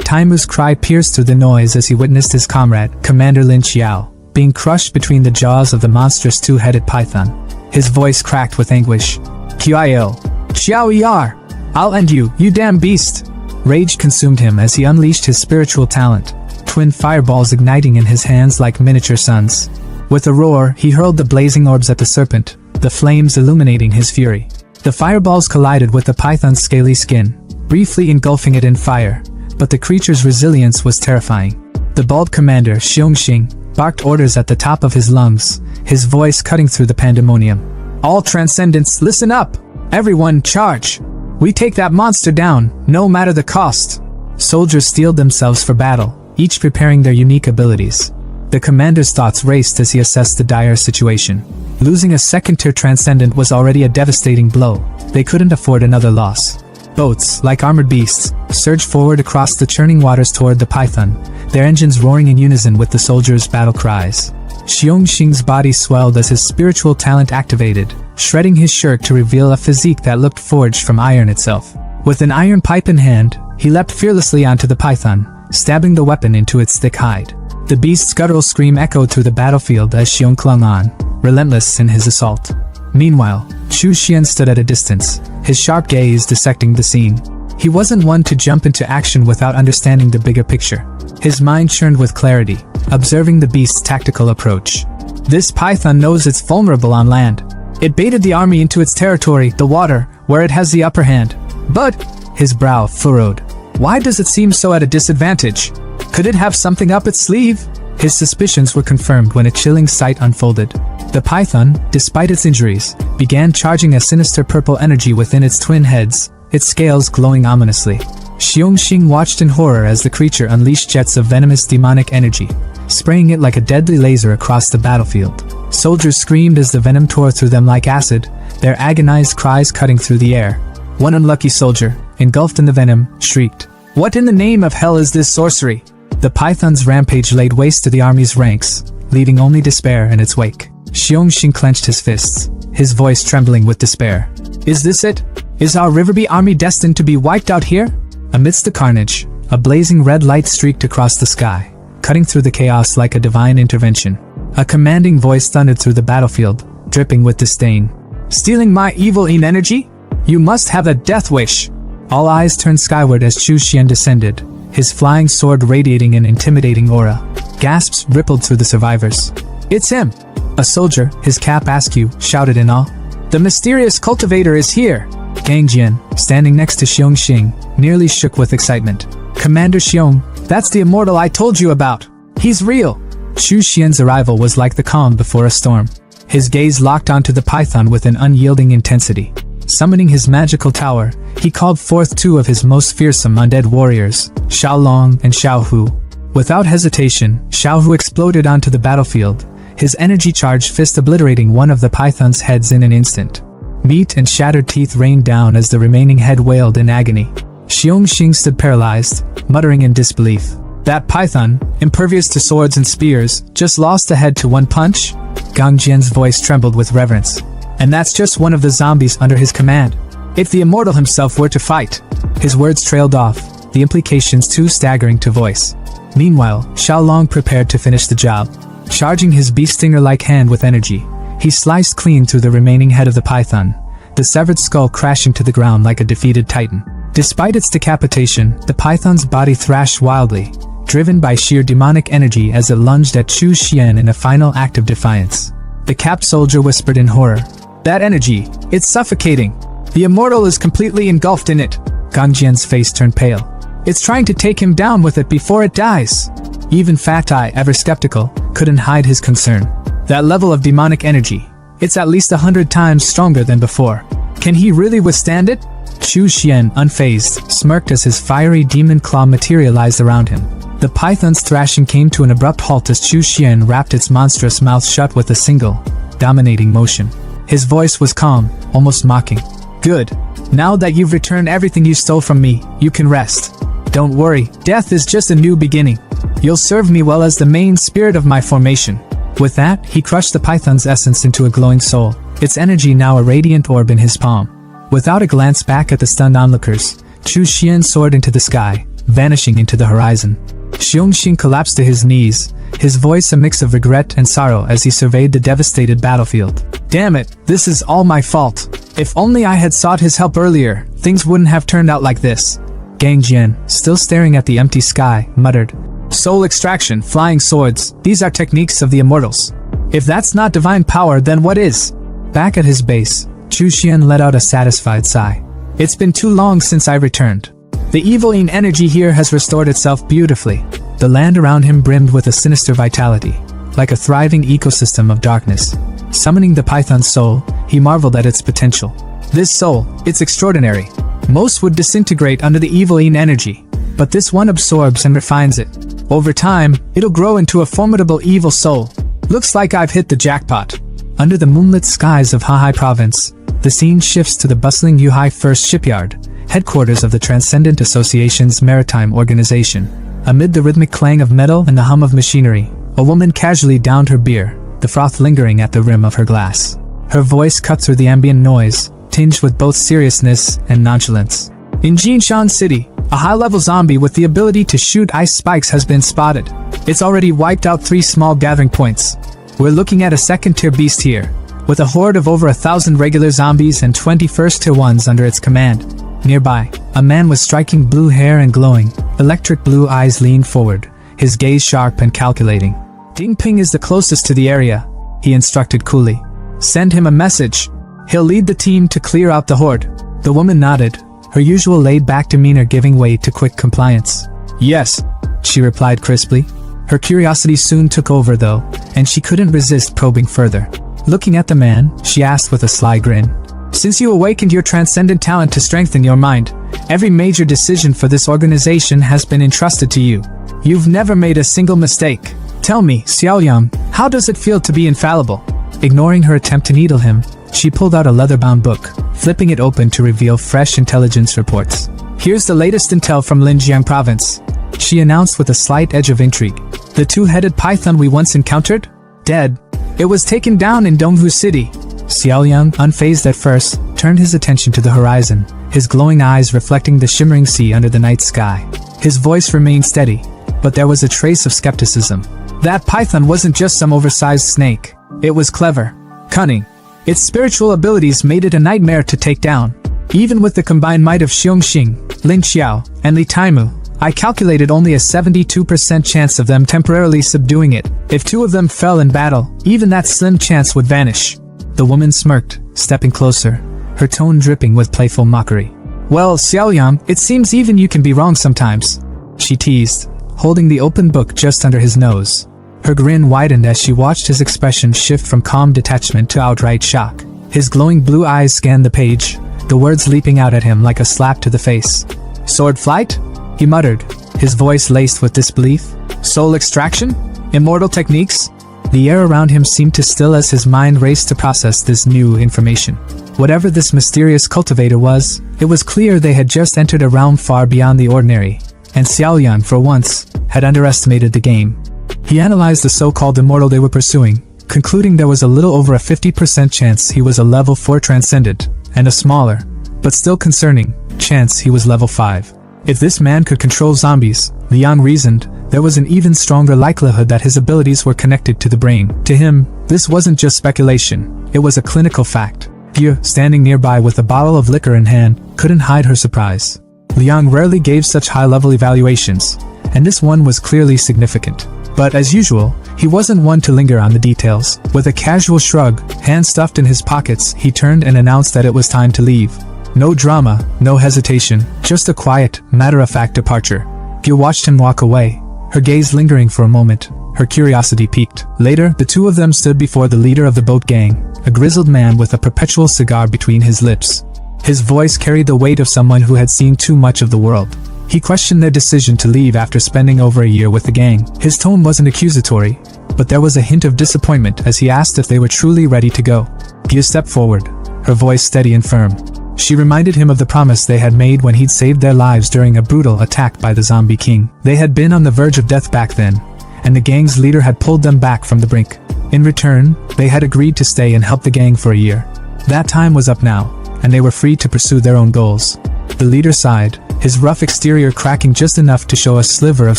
Taimu's cry pierced through the noise as he witnessed his comrade, Commander Lin Xiao, being crushed between the jaws of the monstrous 2-headed python. His voice cracked with anguish. "Qiao, Xiao Yar, I'll end you, you damn beast!" Rage consumed him as he unleashed his spiritual talent, twin fireballs igniting in his hands like miniature suns. With a roar, he hurled the blazing orbs at the serpent, the flames illuminating his fury. The fireballs collided with the python's scaly skin, briefly engulfing it in fire, but the creature's resilience was terrifying. The bald commander, Xiongxing, barked orders at the top of his lungs, his voice cutting through the pandemonium. "All transcendents, listen up! Everyone, charge! We take that monster down, no matter the cost!" Soldiers steeled themselves for battle, each preparing their unique abilities. The commander's thoughts raced as he assessed the dire situation. Losing a second-tier transcendent was already a devastating blow. They couldn't afford another loss. Boats, like armored beasts, surged forward across the churning waters toward the python, their engines roaring in unison with the soldiers' battle cries. Xiongxing's body swelled as his spiritual talent activated, shredding his shirt to reveal a physique that looked forged from iron itself. With an iron pipe in hand, he leapt fearlessly onto the python, stabbing the weapon into its thick hide. The beast's guttural scream echoed through the battlefield as Xiong clung on, relentless in his assault. Meanwhile, Chu Xian stood at a distance, his sharp gaze dissecting the scene. He wasn't one to jump into action without understanding the bigger picture. His mind churned with clarity, observing the beast's tactical approach. This python knows it's vulnerable on land. It baited the army into its territory, the water, where it has the upper hand. But, his brow furrowed. Why does it seem so at a disadvantage? Could it have something up its sleeve? His suspicions were confirmed when a chilling sight unfolded. The python, despite its injuries, began charging a sinister purple energy within its twin heads, its scales glowing ominously. Xiongxing watched in horror as the creature unleashed jets of venomous demonic energy, spraying it like a deadly laser across the battlefield. Soldiers screamed as the venom tore through them like acid, their agonized cries cutting through the air. One unlucky soldier, engulfed in the venom, shrieked, "What in the name of hell is this sorcery?" The python's rampage laid waste to the army's ranks, leaving only despair in its wake. Xiongxing clenched his fists, his voice trembling with despair. "Is this it? Is our Riverby army destined to be wiped out here?" Amidst the carnage, a blazing red light streaked across the sky, cutting through the chaos like a divine intervention. A commanding voice thundered through the battlefield, dripping with disdain. "Stealing my evil energy? You must have a death wish!" All eyes turned skyward as Chu Xian descended, his flying sword radiating an intimidating aura. Gasps rippled through the survivors. "It's him!" A soldier, his cap askew, shouted in awe. "The mysterious cultivator is here!" Gang Jian, standing next to Xiongxing, nearly shook with excitement. "Commander Xiong, that's the immortal I told you about! He's real!" Chu Xian's arrival was like the calm before a storm. His gaze locked onto the python with an unyielding intensity. Summoning his magical tower, he called forth two of his most fearsome undead warriors, Xiao Long and Xiao Hu. Without hesitation, Xiao Hu exploded onto the battlefield, his energy-charged fist obliterating one of the python's heads in an instant. Meat and shattered teeth rained down as the remaining head wailed in agony. Xiongxing stood paralyzed, muttering in disbelief. "That python, impervious to swords and spears, just lost a head to one punch?" Gang Jian's voice trembled with reverence. "And that's just one of the zombies under his command. If the immortal himself were to fight..." His words trailed off, the implications too staggering to voice. Meanwhile, Xiao Long prepared to finish the job. Charging his beast stinger-like hand with energy, he sliced clean through the remaining head of the python, the severed skull crashing to the ground like a defeated titan. Despite its decapitation, the python's body thrashed wildly, driven by sheer demonic energy as it lunged at Chu Xian in a final act of defiance. The capped soldier whispered in horror, "That energy, it's suffocating. The immortal is completely engulfed in it." Gang Jian's face turned pale. "It's trying to take him down with it before it dies." Even Fat Eye, ever skeptical, couldn't hide his concern. That level of demonic energy, it's at least 100 times stronger than before. Can he really withstand it? Chu Xian, unfazed, smirked as his fiery demon claw materialized around him. The python's thrashing came to an abrupt halt as Chu Xian wrapped its monstrous mouth shut with a single, dominating motion. His voice was calm, almost mocking. "Good. Now that you've returned everything you stole from me, you can rest. Don't worry, death is just a new beginning. You'll serve me well as the main spirit of my formation." With that, he crushed the python's essence into a glowing soul, its energy now a radiant orb in his palm. Without a glance back at the stunned onlookers, Chu Xian soared into the sky, vanishing into the horizon. Xiongxing collapsed to his knees, his voice a mix of regret and sorrow as he surveyed the devastated battlefield. "Damn it, this is all my fault. If only I had sought his help earlier, things wouldn't have turned out like this." Gang Jian, still staring at the empty sky, muttered, "Soul extraction, flying swords, these are techniques of the immortals. If that's not divine power, then what is?" Back at his base, Chu Xian let out a satisfied sigh. "It's been too long since I returned. The evil energy here has restored itself beautifully." The land around him brimmed with a sinister vitality, like a thriving ecosystem of darkness. Summoning the python's soul, he marveled at its potential. "This soul, it's extraordinary. Most would disintegrate under the evil energy, but this one absorbs and refines it. Over time, it'll grow into a formidable evil soul. Looks like I've hit the jackpot." Under the moonlit skies of Hahai Province, the scene shifts to the bustling Yuhai First Shipyard, headquarters of the Transcendent Association's maritime organization. Amid the rhythmic clang of metal and the hum of machinery, A woman casually downed her beer, the froth lingering at the rim of her glass. Her voice cut through the ambient noise, tinged with both seriousness and nonchalance. In Jinshan City, a high-level zombie with the ability to shoot ice spikes has been spotted. It's already wiped out 3 small gathering points. We're looking at a second-tier beast here, with a horde of over 1,000 regular zombies and 20 first-tier ones under its command. Nearby, a man with striking blue hair and glowing, electric blue eyes leaned forward, his gaze sharp and calculating. Ding Ping is the closest to the area, he instructed coolly. Send him a message. He'll lead the team to clear out the horde. The woman nodded, her usual laid-back demeanor giving way to quick compliance. Yes, she replied crisply. Her curiosity soon took over though, and she couldn't resist probing further. Looking at the man, she asked with a sly grin. Since you awakened your transcendent talent to strengthen your mind, every major decision for this organization has been entrusted to you. You've never made a single mistake. Tell me, Xiaoyang, how does it feel to be infallible? Ignoring her attempt to needle him, she pulled out a leather-bound book, flipping it open to reveal fresh intelligence reports. Here's the latest intel from Linjiang Province, she announced with a slight edge of intrigue. The 2-headed python we once encountered? Dead. It was taken down in Donghu City. Xiaoyang, unfazed at first, turned his attention to the horizon, his glowing eyes reflecting the shimmering sea under the night sky. His voice remained steady, but there was a trace of skepticism. That python wasn't just some oversized snake. It was clever, cunning. Its spiritual abilities made it a nightmare to take down. Even with the combined might of Xiongxing, Lin Xiao, and Li Taimu, I calculated only a 72% chance of them temporarily subduing it. If 2 of them fell in battle, even that slim chance would vanish. The woman smirked, stepping closer, her tone dripping with playful mockery. Well, Xiaoyang, it seems even you can be wrong sometimes, she teased, holding the open book just under his nose. Her grin widened as she watched his expression shift from calm detachment to outright shock. His glowing blue eyes scanned the page, the words leaping out at him like a slap to the face. Sword flight? He muttered, his voice laced with disbelief. Soul extraction? Immortal techniques? The air around him seemed to still as his mind raced to process this new information. Whatever this mysterious cultivator was, it was clear they had just entered a realm far beyond the ordinary, and Xiaoyan, for once, had underestimated the game. He analyzed the so-called immortal they were pursuing, concluding there was a little over a 50% chance he was a level 4 transcendent, and a smaller, but still concerning, chance he was level 5. If this man could control zombies, Liang reasoned, there was an even stronger likelihood that his abilities were connected to the brain. To him, this wasn't just speculation, it was a clinical fact. Yu, standing nearby with a bottle of liquor in hand, couldn't hide her surprise. Liang rarely gave such high-level evaluations, and this one was clearly significant. But as usual, he wasn't one to linger on the details. With a casual shrug, hands stuffed in his pockets, he turned and announced that it was time to leave. No drama, no hesitation, just a quiet, matter-of-fact departure. Yu watched him walk away, her gaze lingering for a moment, her curiosity piqued. Later, the 2 of them stood before the leader of the boat gang, a grizzled man with a perpetual cigar between his lips. His voice carried the weight of someone who had seen too much of the world. He questioned their decision to leave after spending over a year with the gang. His tone wasn't accusatory, but there was a hint of disappointment as he asked if they were truly ready to go. Yu stepped forward, her voice steady and firm. She reminded him of the promise they had made when he'd saved their lives during a brutal attack by the Zombie King. They had been on the verge of death back then, and the gang's leader had pulled them back from the brink. In return, they had agreed to stay and help the gang for a year. That time was up now, and they were free to pursue their own goals. The leader sighed, his rough exterior cracking just enough to show a sliver of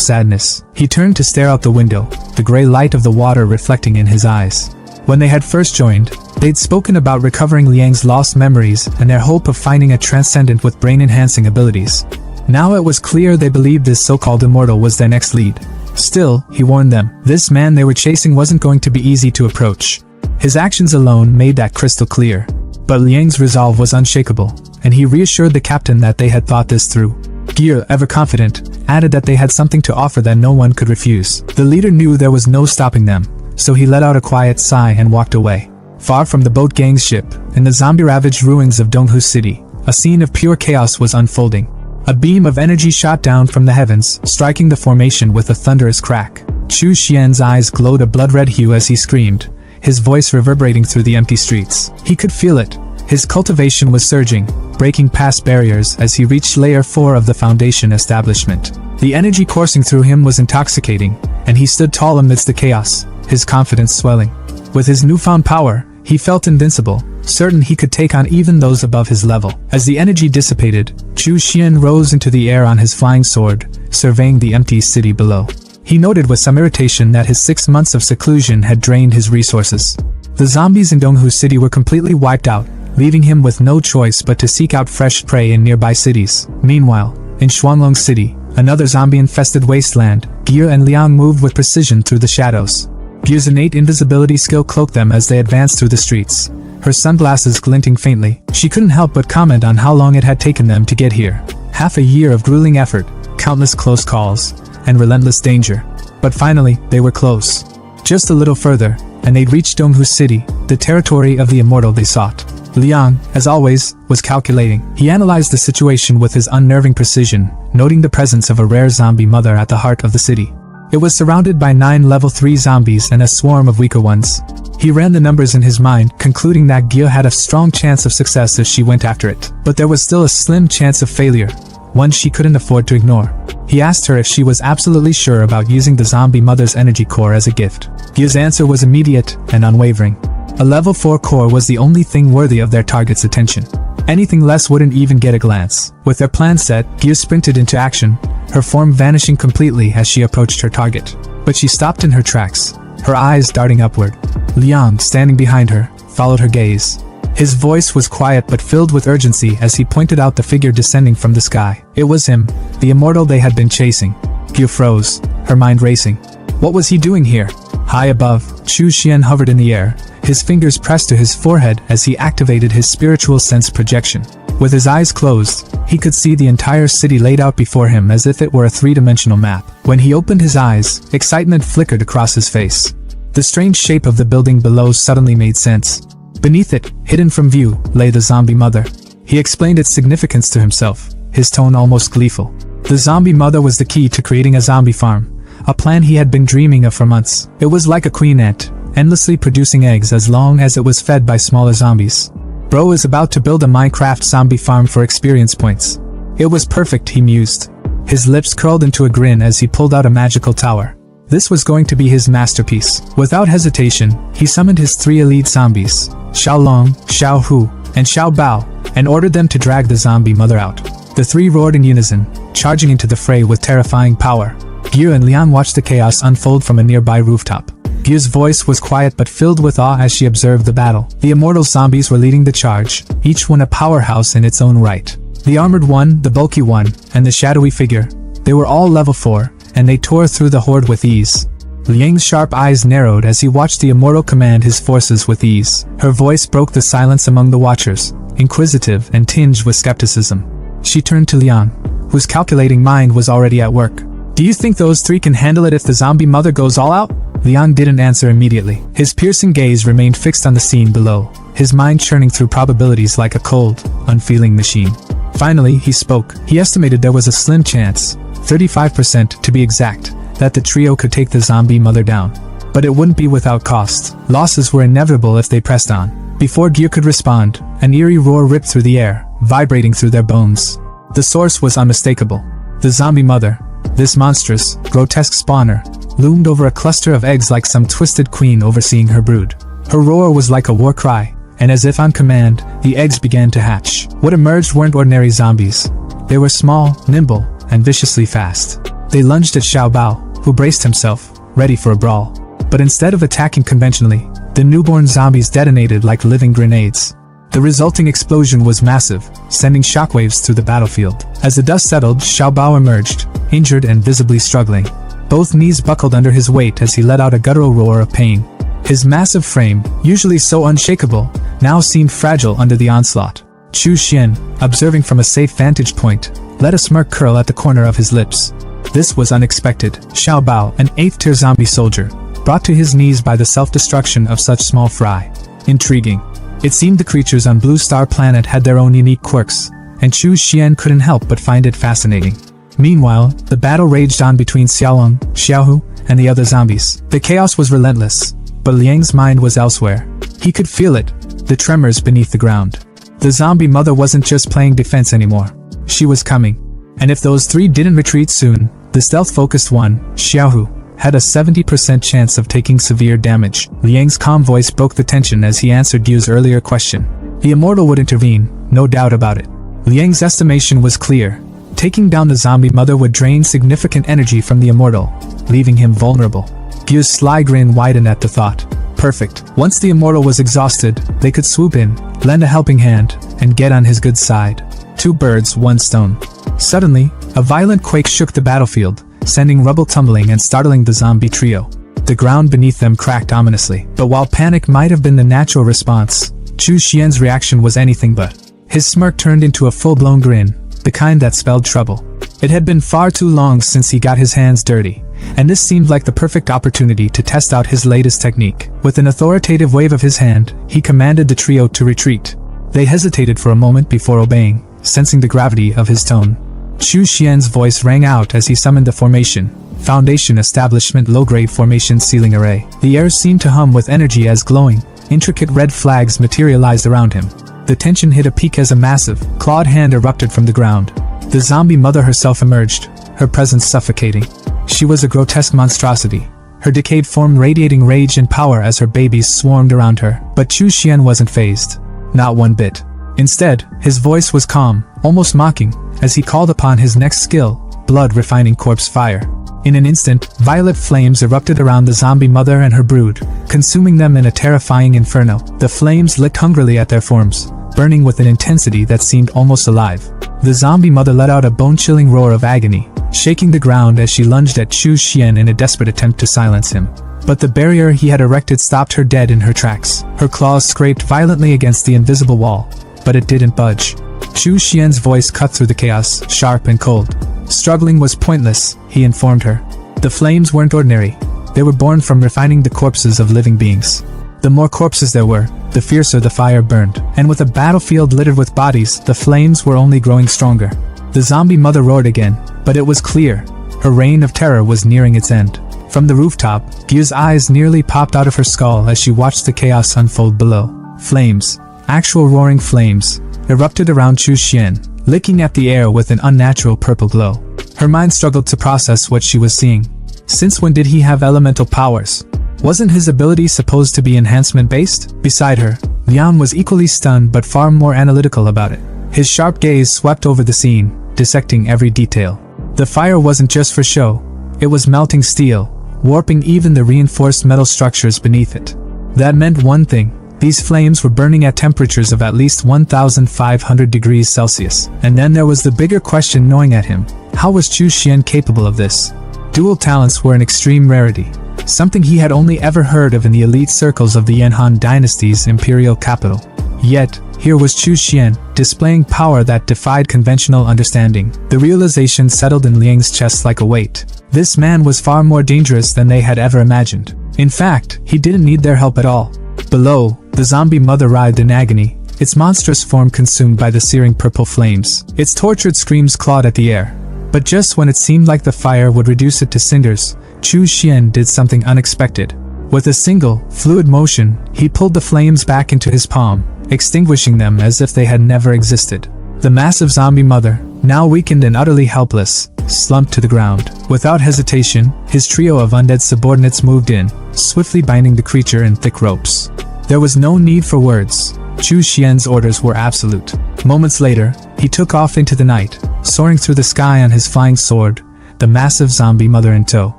sadness. He turned to stare out the window, the gray light of the water reflecting in his eyes. When they had first joined, they'd spoken about recovering Liang's lost memories and their hope of finding a transcendent with brain-enhancing abilities. Now it was clear they believed this so-called immortal was their next lead. Still, he warned them, this man they were chasing wasn't going to be easy to approach. His actions alone made that crystal clear. But Liang's resolve was unshakable, and he reassured the captain that they had thought this through. Gear, ever confident, added that they had something to offer that no one could refuse. The leader knew there was no stopping them, so he let out a quiet sigh and walked away. Far from the boat gang's ship, in the zombie-ravaged ruins of Donghu City, a scene of pure chaos was unfolding. A beam of energy shot down from the heavens, striking the formation with a thunderous crack. Chu Xian's eyes glowed a blood-red hue as he screamed, his voice reverberating through the empty streets. He could feel it. His cultivation was surging, breaking past barriers as he reached layer 4 of the foundation establishment. The energy coursing through him was intoxicating, and he stood tall amidst the chaos, his confidence swelling. With his newfound power, he felt invincible, certain he could take on even those above his level. As the energy dissipated, Chu Xian rose into the air on his flying sword, surveying the empty city below. He noted with some irritation that his 6 months of seclusion had drained his resources. The zombies in Donghu City were completely wiped out, leaving him with no choice but to seek out fresh prey in nearby cities. Meanwhile, in Xuanlong City, another zombie-infested wasteland, Ge and Liang moved with precision through the shadows. Ge's innate invisibility skill cloaked them as they advanced through the streets, her sunglasses glinting faintly. She couldn't help but comment on how long it had taken them to get here. Half a year of grueling effort, countless close calls, and relentless danger. But finally, they were close. Just a little further, and they'd reached Donghu City, the territory of the immortal they sought. Liang, as always, was calculating. He analyzed the situation with his unnerving precision, noting the presence of a rare zombie mother at the heart of the city. It was surrounded by 9 level 3 zombies and a swarm of weaker ones. He ran the numbers in his mind, concluding that Ge had a strong chance of success if she went after it. But there was still a slim chance of failure, one she couldn't afford to ignore. He asked her if she was absolutely sure about using the zombie mother's energy core as a gift. Ge's answer was immediate and unwavering. A level 4 core was the only thing worthy of their target's attention. Anything less wouldn't even get a glance. With their plan set, Ge sprinted into action, her form vanishing completely as she approached her target. But she stopped in her tracks, her eyes darting upward. Liang, standing behind her, followed her gaze. His voice was quiet but filled with urgency as he pointed out the figure descending from the sky. It was him, the immortal they had been chasing. Ge froze, her mind racing. What was he doing here? High above, Chu Xian hovered in the air, his fingers pressed to his forehead as he activated his spiritual sense projection. With his eyes closed, he could see the entire city laid out before him as if it were a 3-dimensional map. When he opened his eyes, excitement flickered across his face. The strange shape of the building below suddenly made sense. Beneath it, hidden from view, lay the zombie mother. He explained its significance to himself, his tone almost gleeful. The zombie mother was the key to creating a zombie farm, a plan he had been dreaming of for months. It was like a queen ant, endlessly producing eggs as long as it was fed by smaller zombies. Bro is about to build a Minecraft zombie farm for experience points. It was perfect, he mused. His lips curled into a grin as he pulled out a magical tower. This was going to be his masterpiece. Without hesitation, he summoned his 3 elite zombies, Xiao Long, Xiao Hu, and Xiao Bao, and ordered them to drag the zombie mother out. The 3 roared in unison, charging into the fray with terrifying power. Ge and Liang watched the chaos unfold from a nearby rooftop. Ge's voice was quiet but filled with awe as she observed the battle. The immortal zombies were leading the charge, each one a powerhouse in its own right. The armored one, the bulky one, and the shadowy figure. They were all level 4, and they tore through the horde with ease. Liang's sharp eyes narrowed as he watched the immortal command his forces with ease. Her voice broke the silence among the watchers, inquisitive and tinged with skepticism. She turned to Liang, whose calculating mind was already at work. Do you think those 3 can handle it if the zombie mother goes all out? Liang didn't answer immediately. His piercing gaze remained fixed on the scene below, his mind churning through probabilities like a cold, unfeeling machine. Finally, he spoke. He estimated there was a slim chance, 35% to be exact, that the trio could take the zombie mother down. But it wouldn't be without cost. Losses were inevitable if they pressed on. Before Ge could respond, an eerie roar ripped through the air, vibrating through their bones. The source was unmistakable. The zombie mother, this monstrous, grotesque spawner, loomed over a cluster of eggs like some twisted queen overseeing her brood. Her roar was like a war cry, and as if on command, the eggs began to hatch. What emerged weren't ordinary zombies. They were small, nimble, and viciously fast. They lunged at Xiao Bao, who braced himself, ready for a brawl. But instead of attacking conventionally, the newborn zombies detonated like living grenades. The resulting explosion was massive, sending shockwaves through the battlefield. As the dust settled, Xiao Bao emerged, injured and visibly struggling. Both knees buckled under his weight as he let out a guttural roar of pain. His massive frame, usually so unshakable, now seemed fragile under the onslaught. Chu Xian, observing from a safe vantage point, let a smirk curl at the corner of his lips. This was unexpected. Xiao Bao, an 8th-tier zombie soldier, brought to his knees by the self-destruction of such small fry. Intriguing. It seemed the creatures on Blue Star Planet had their own unique quirks, and Chu Xian couldn't help but find it fascinating. Meanwhile, the battle raged on between Xiaolong, Xiaohu, and the other zombies. The chaos was relentless, but Liang's mind was elsewhere. He could feel it, the tremors beneath the ground. The zombie mother wasn't just playing defense anymore. She was coming. And if those 3 didn't retreat soon, the The stealth-focused one, Xiaohu, had a 70% chance of taking severe damage. Liang's calm voice broke the tension as he answered Yu's earlier question. The immortal would intervene, no doubt about it. Liang's estimation was clear. Taking down the zombie mother would drain significant energy from the immortal, leaving him vulnerable. Yu's sly grin widened at the thought. Perfect. Once the immortal was exhausted, they could swoop in, lend a helping hand, and get on his good side. 2 birds, 1 stone. Suddenly, a violent quake shook the battlefield, sending rubble tumbling and startling the zombie trio. The ground beneath them cracked ominously. But while panic might have been the natural response, Chu Xian's reaction was anything but. His smirk turned into a full-blown grin, the kind that spelled trouble. It had been far too long since he got his hands dirty, and this seemed like the perfect opportunity to test out his latest technique. With an authoritative wave of his hand, he commanded the trio to retreat. They hesitated for a moment before obeying, sensing the gravity of his tone. Chu Xian's voice rang out as he summoned the formation. Foundation Establishment Low-Grade Formation Ceiling Array. The air seemed to hum with energy as glowing, intricate red flags materialized around him. The tension hit a peak as a massive, clawed hand erupted from the ground. The zombie mother herself emerged, her presence suffocating. She was a grotesque monstrosity, her decayed form radiating rage and power as her babies swarmed around her. But Chu Xian wasn't fazed. Not one bit. Instead, his voice was calm, almost mocking, as he called upon his next skill, blood-refining corpse fire. In an instant, violet flames erupted around the zombie mother and her brood, consuming them in a terrifying inferno. The flames licked hungrily at their forms, burning with an intensity that seemed almost alive. The zombie mother let out a bone-chilling roar of agony, shaking the ground as she lunged at Chu Xian in a desperate attempt to silence him. But the barrier he had erected stopped her dead in her tracks. Her claws scraped violently against the invisible wall, but it didn't budge. Chu Xian's voice cut through the chaos, sharp and cold. Struggling was pointless, he informed her. The flames weren't ordinary. They were born from refining the corpses of living beings. The more corpses there were, the fiercer the fire burned. And with a battlefield littered with bodies, the flames were only growing stronger. The zombie mother roared again, but it was clear. Her reign of terror was nearing its end. From the rooftop, Gyu's eyes nearly popped out of her skull as she watched the chaos unfold below. Flames, actual roaring flames, erupted around Chu Xian, licking at the air with an unnatural purple glow. Her mind struggled to process what she was seeing. Since when did he have elemental powers? Wasn't his ability supposed to be enhancement-based? Beside her, Liang was equally stunned but far more analytical about it. His sharp gaze swept over the scene, dissecting every detail. The fire wasn't just for show. It was melting steel, warping even the reinforced metal structures beneath it. That meant one thing. These flames were burning at temperatures of at least 1,500 degrees Celsius. And then there was the bigger question gnawing at him. How was Chu Xian capable of this? Dual talents were an extreme rarity, something he had only ever heard of in the elite circles of the Yanhan dynasty's imperial capital. Yet, here was Chu Xian, displaying power that defied conventional understanding. The realization settled in Liang's chest like a weight. This man was far more dangerous than they had ever imagined. In fact, he didn't need their help at all. Below, the zombie mother writhed in agony, its monstrous form consumed by the searing purple flames. Its tortured screams clawed at the air. But just when it seemed like the fire would reduce it to cinders, Chu Xian did something unexpected. With a single, fluid motion, he pulled the flames back into his palm, extinguishing them as if they had never existed. The massive zombie mother, now weakened and utterly helpless, slumped to the ground. Without hesitation, his trio of undead subordinates moved in, swiftly binding the creature in thick ropes. There was no need for words. Chu Xian's orders were absolute. Moments later, he took off into the night, soaring through the sky on his flying sword, the massive zombie mother in tow.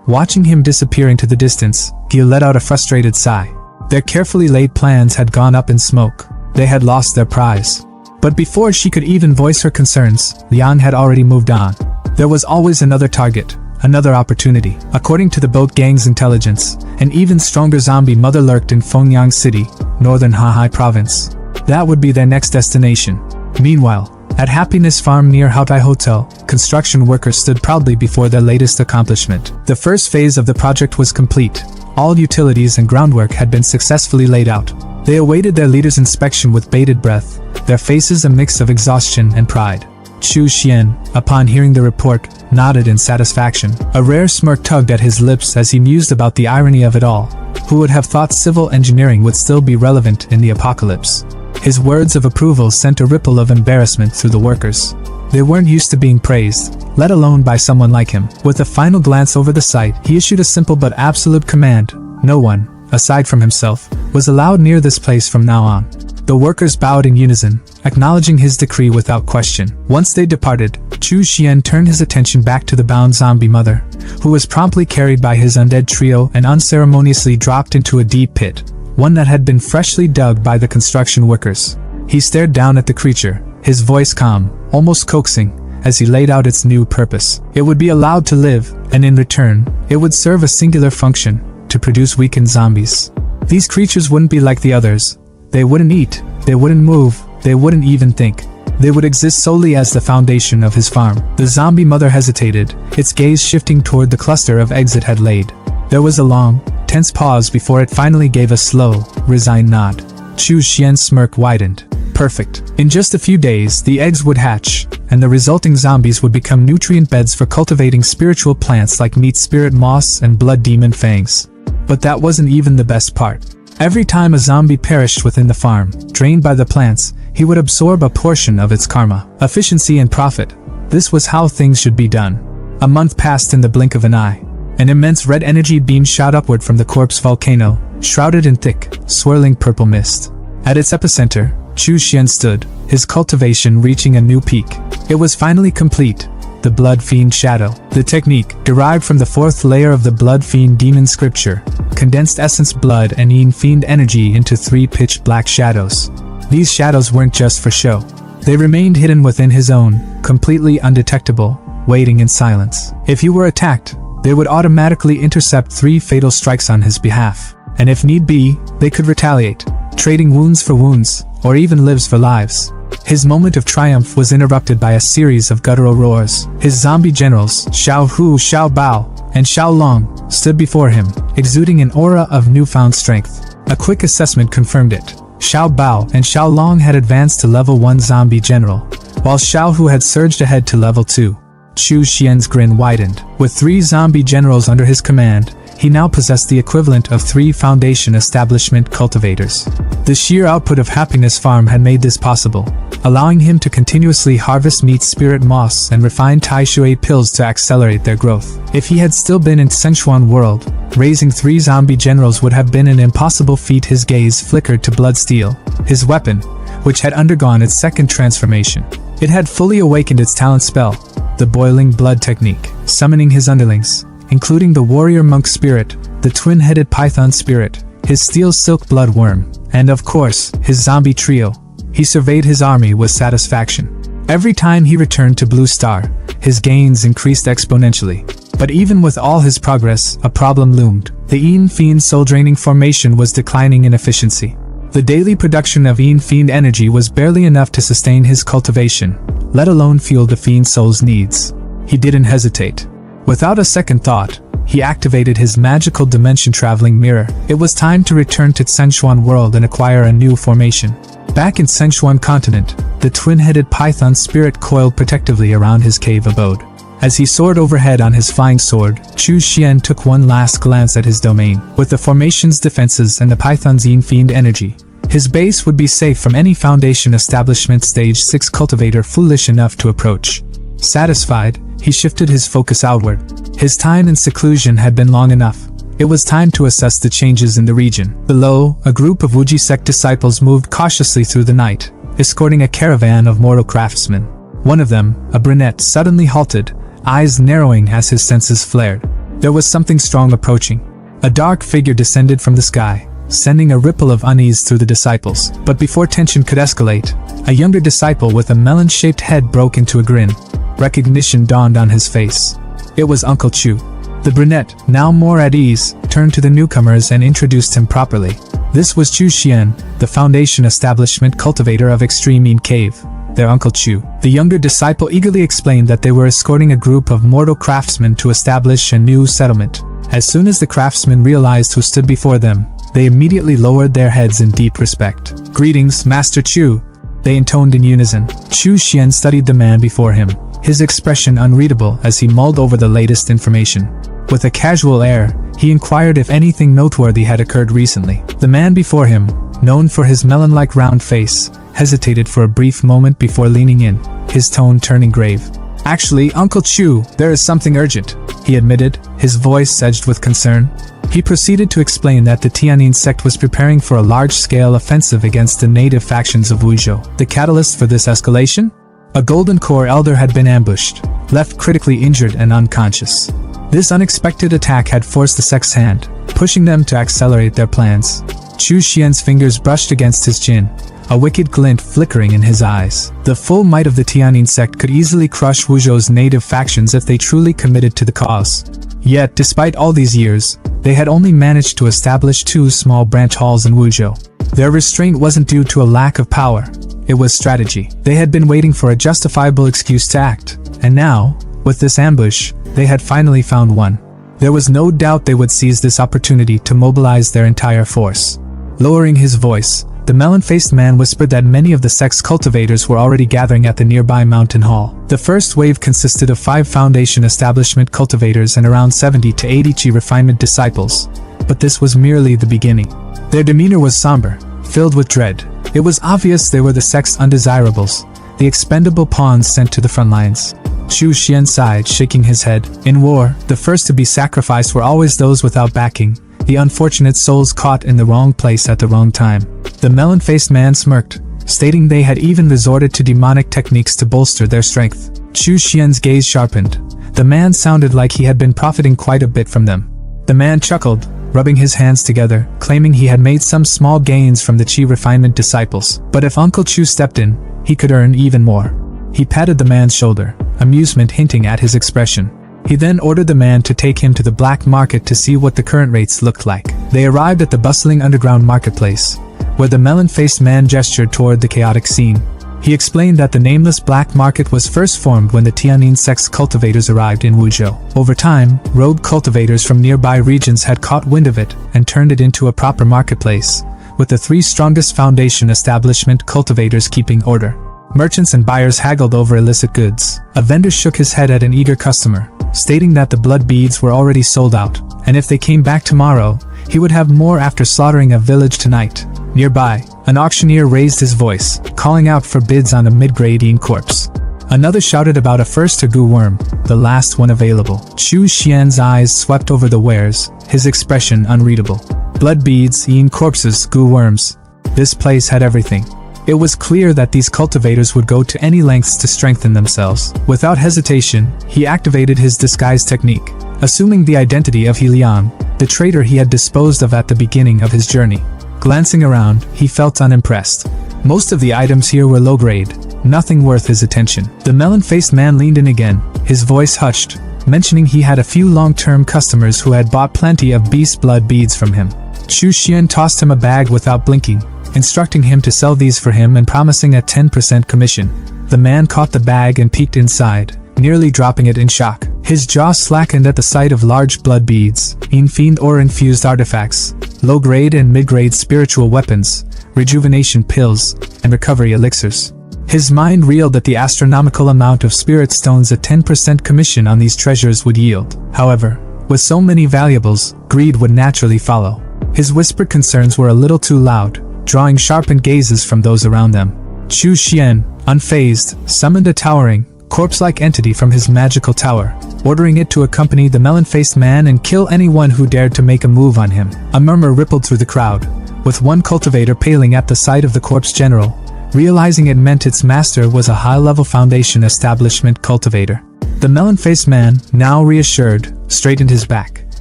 Watching him disappear into the distance, Gil let out a frustrated sigh. Their carefully laid plans had gone up in smoke. They had lost their prize. But before she could even voice her concerns, Liang had already moved on. There was always another target, another opportunity. According to the boat gang's intelligence, an even stronger zombie mother lurked in Fengyang City, northern Hahai province. That would be their next destination. Meanwhile, at Happiness Farm near Haotai Hotel, construction workers stood proudly before their latest accomplishment. The first phase of the project was complete. All utilities and groundwork had been successfully laid out. They awaited their leader's inspection with bated breath, their faces a mix of exhaustion and pride. Chu Xian, upon hearing the report, nodded in satisfaction. A rare smirk tugged at his lips as he mused about the irony of it all. Who would have thought civil engineering would still be relevant in the apocalypse? His words of approval sent a ripple of embarrassment through the workers. They weren't used to being praised, let alone by someone like him. With a final glance over the site, he issued a simple but absolute command. No one, aside from himself, was allowed near this place from now on. The workers bowed in unison, acknowledging his decree without question. Once they departed, Chu Xian turned his attention back to the bound zombie mother, who was promptly carried by his undead trio and unceremoniously dropped into a deep pit, one that had been freshly dug by the construction workers. He stared down at the creature, his voice calm, almost coaxing, as he laid out its new purpose. It would be allowed to live, and in return, it would serve a singular function: to produce weakened zombies. These creatures wouldn't be like the others. They wouldn't eat, they wouldn't move, they wouldn't even think. They would exist solely as the foundation of his farm. The zombie mother hesitated, its gaze shifting toward the cluster of eggs it had laid. There was a long, tense pause before it finally gave a slow, resigned nod. Chu Xian's smirk widened. Perfect. In just a few days, the eggs would hatch, and the resulting zombies would become nutrient beds for cultivating spiritual plants like meat spirit moss and blood demon fangs. But that wasn't even the best part. Every time a zombie perished within the farm, drained by the plants, he would absorb a portion of its karma. Efficiency and profit. This was how things should be done. A month passed in the blink of an eye. An immense red energy beam shot upward from the corpse volcano, shrouded in thick, swirling purple mist. At its epicenter, Chu Xian stood, his cultivation reaching a new peak. It was finally complete. The Blood Fiend Shadow. The technique, derived from the fourth layer of the Blood Fiend demon scripture, condensed essence blood and Yin Fiend energy into 3 pitch black shadows. These shadows weren't just for show. They remained hidden within his own, completely undetectable, waiting in silence. If he were attacked, they would automatically intercept 3 fatal strikes on his behalf. And if need be, they could retaliate, trading wounds for wounds, or even lives for lives. His moment of triumph was interrupted by a series of guttural roars. His zombie generals, Xiao Hu, Xiao Bao, and Xiao Long, stood before him, exuding an aura of newfound strength. A quick assessment confirmed it. Xiao Bao and Xiao Long had advanced to level 1 zombie general, while Xiao Hu had surged ahead to level 2. Chu Xian's grin widened. With 3 zombie generals under his command, he now possessed the equivalent of 3 foundation establishment cultivators. The sheer output of Happiness Farm had made this possible, allowing him to continuously harvest meat spirit moss and refine Tai Shui pills to accelerate their growth. If he had still been in Shenchuan world, raising 3 zombie generals would have been an impossible feat. His gaze flickered to blood steel, his weapon, which had undergone its second transformation. It had fully awakened its talent spell, the boiling blood technique, summoning his underlings, including the warrior monk spirit, the twin-headed python spirit, his steel silk blood worm, and of course, his zombie trio. He surveyed his army with satisfaction. Every time he returned to Blue Star, his gains increased exponentially. But even with all his progress, a problem loomed. The Yin Fiend soul-draining formation was declining in efficiency. The daily production of Yin Fiend energy was barely enough to sustain his cultivation, let alone fuel the Fiend soul's needs. He didn't hesitate. Without a second thought, he activated his magical dimension-traveling mirror. It was time to return to Shenchuan world and acquire a new formation. Back in Shenchuan continent, the twin-headed python spirit coiled protectively around his cave abode. As he soared overhead on his flying sword, Chu Xian took one last glance at his domain. With the formation's defenses and the python's Yin Fiend energy, his base would be safe from any foundation establishment stage 6 cultivator foolish enough to approach. Satisfied, he shifted his focus outward. His time in seclusion had been long enough. It was time to assess the changes in the region. Below, a group of Wuji sect disciples moved cautiously through the night, escorting a caravan of mortal craftsmen. One of them, a brunette, suddenly halted, eyes narrowing as his senses flared. There was something strong approaching. A dark figure descended from the sky, sending a ripple of unease through the disciples. But before tension could escalate, a younger disciple with a melon-shaped head broke into a grin. Recognition dawned on his face. It was Uncle Chu. The brunette, now more at ease, turned to the newcomers and introduced him properly. This was Chu Xian, the foundation establishment cultivator of Extreme Yin Cave, their Uncle Chu. The younger disciple eagerly explained that they were escorting a group of mortal craftsmen to establish a new settlement. As soon as the craftsmen realized who stood before them, they immediately lowered their heads in deep respect. "Greetings, Master Chu," they intoned in unison. Chu Xian studied the man before him, his expression unreadable as he mulled over the latest information. With a casual air, he inquired if anything noteworthy had occurred recently. The man before him, known for his melon-like round face, hesitated for a brief moment before leaning in, his tone turning grave. "Actually, Uncle Chu, there is something urgent," he admitted, his voice edged with concern. He proceeded to explain that the Tianyin sect was preparing for a large-scale offensive against the native factions of Wuzhou. The catalyst for this escalation? A Golden Core elder had been ambushed, left critically injured and unconscious. This unexpected attack had forced the sect's hand, pushing them to accelerate their plans. Chu Xian's fingers brushed against his chin, a wicked glint flickering in his eyes. The full might of the Tianyin sect could easily crush Wuzhou's native factions if they truly committed to the cause. Yet, despite all these years, they had only managed to establish 2 small branch halls in Wuzhou. Their restraint wasn't due to a lack of power, it was strategy. They had been waiting for a justifiable excuse to act, and now, with this ambush, they had finally found one. There was no doubt they would seize this opportunity to mobilize their entire force. Lowering his voice, the melon-faced man whispered that many of the sect's cultivators were already gathering at the nearby mountain hall. The first wave consisted of 5 Foundation establishment cultivators and around 70 to 80 Qi refinement disciples, but this was merely the beginning. Their demeanor was somber, filled with dread. It was obvious they were the sect's undesirables, the expendable pawns sent to the front lines. Chu Xian sighed, shaking his head. In war, the first to be sacrificed were always those without backing, the unfortunate souls caught in the wrong place at the wrong time. The melon-faced man smirked, stating they had even resorted to demonic techniques to bolster their strength. Chu Xian's gaze sharpened. The man sounded like he had been profiting quite a bit from them. The man chuckled, rubbing his hands together, claiming he had made some small gains from the Qi refinement disciples. But if Uncle Chu stepped in, he could earn even more. He patted the man's shoulder, amusement hinting at his expression. He then ordered the man to take him to the black market to see what the current rates looked like. They arrived at the bustling underground marketplace, where the melon-faced man gestured toward the chaotic scene. He explained that the nameless black market was first formed when the Tianyin sect's cultivators arrived in Wuzhou. Over time, rogue cultivators from nearby regions had caught wind of it and turned it into a proper marketplace, with the 3 strongest Foundation establishment cultivators keeping order. Merchants and buyers haggled over illicit goods. A vendor shook his head at an eager customer, stating that the blood beads were already sold out, and if they came back tomorrow, he would have more after slaughtering a village tonight. Nearby, an auctioneer raised his voice, calling out for bids on a mid-grade Yin corpse. Another shouted about a first Tegu worm, the last one available. Chu Xian's eyes swept over the wares, his expression unreadable. Blood beads, Yin corpses, Gu worms. This place had everything. It was clear that these cultivators would go to any lengths to strengthen themselves. Without hesitation, he activated his disguise technique, assuming the identity of He Liang, the traitor he had disposed of at the beginning of his journey. Glancing around, he felt unimpressed. Most of the items here were low-grade, nothing worth his attention. The melon-faced man leaned in again, his voice hushed, mentioning he had a few long-term customers who had bought plenty of beast blood beads from him. Chu Xian tossed him a bag without blinking, instructing him to sell these for him and promising a 10% commission. The man caught the bag and peeked inside, nearly dropping it in shock. His jaw slackened at the sight of large blood beads, Fiend ore-infused artifacts, low-grade and mid-grade spiritual weapons, rejuvenation pills, and recovery elixirs. His mind reeled at the astronomical amount of spirit stones a 10% commission on these treasures would yield. However, with so many valuables, greed would naturally follow. His whispered concerns were a little too loud, drawing sharpened gazes from those around them. Chu Xian, unfazed, summoned a towering, corpse-like entity from his magical tower, ordering it to accompany the melon-faced man and kill anyone who dared to make a move on him. A murmur rippled through the crowd, with one cultivator paling at the sight of the corpse general, realizing it meant its master was a high-level Foundation establishment cultivator. The melon-faced man, now reassured, straightened his back,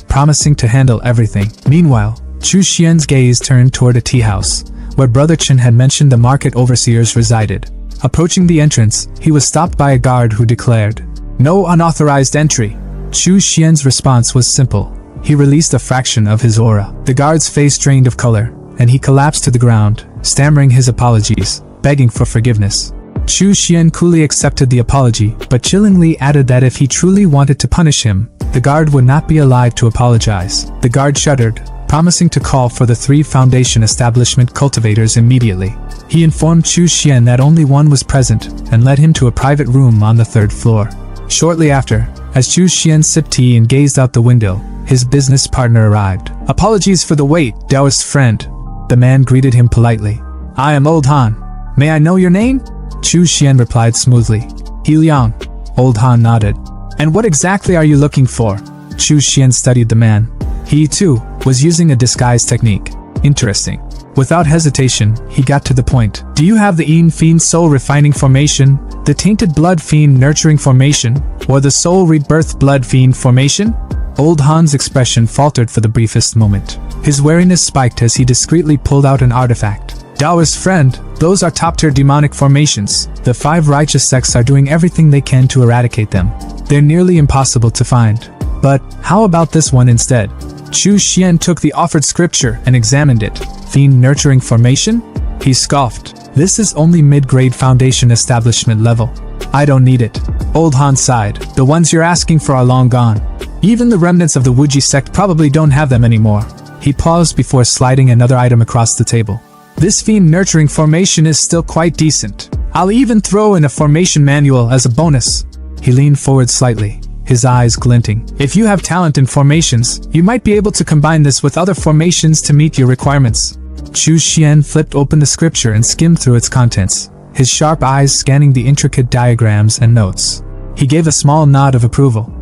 promising to handle everything. Meanwhile, Chu Xian's gaze turned toward a tea house, where Brother Chen had mentioned the market overseers resided. Approaching the entrance, he was stopped by a guard who declared, "No unauthorized entry." Chu Xian's response was simple. He released a fraction of his aura. The guard's face drained of color, and he collapsed to the ground, stammering his apologies, begging for forgiveness. Chu Xian coolly accepted the apology, but chillingly added that if he truly wanted to punish him, the guard would not be alive to apologize. The guard shuddered, promising to call for the 3 Foundation establishment cultivators immediately. He informed Chu Xian that only one was present, and led him to a private room on the 3rd floor. Shortly after, as Chu Xian sipped tea and gazed out the window, his business partner arrived. "Apologies for the wait, Taoist friend." The man greeted him politely. "I am Old Han. May I know your name? Chu Xian replied smoothly. He Liang. Old Han nodded. And what exactly are you looking for? Chu Xian studied the man. He, too, was using a disguise technique. Interesting. Without hesitation, he got to the point. Do you have the Yin Fiend Soul Refining Formation, the Tainted Blood Fiend Nurturing Formation, or the Soul Rebirth Blood Fiend Formation? Old Han's expression faltered for the briefest moment. His wariness spiked as he discreetly pulled out an artifact. Daoist friend, those are top-tier demonic formations. The 5 righteous sects are doing everything they can to eradicate them. They're nearly impossible to find. But how about this one instead? Chu Xian took the offered scripture and examined it. Fiend Nurturing Formation? He scoffed. This is only mid-grade foundation establishment level. I don't need it. Old Han sighed. The ones you're asking for are long gone. Even the remnants of the Wuji sect probably don't have them anymore. He paused before sliding another item across the table. This Fiend Nurturing Formation is still quite decent. I'll even throw in a formation manual as a bonus. He leaned forward slightly, his eyes glinting. If you have talent in formations, you might be able to combine this with other formations to meet your requirements. Chu Xian flipped open the scripture and skimmed through its contents, his sharp eyes scanning the intricate diagrams and notes. He gave a small nod of approval.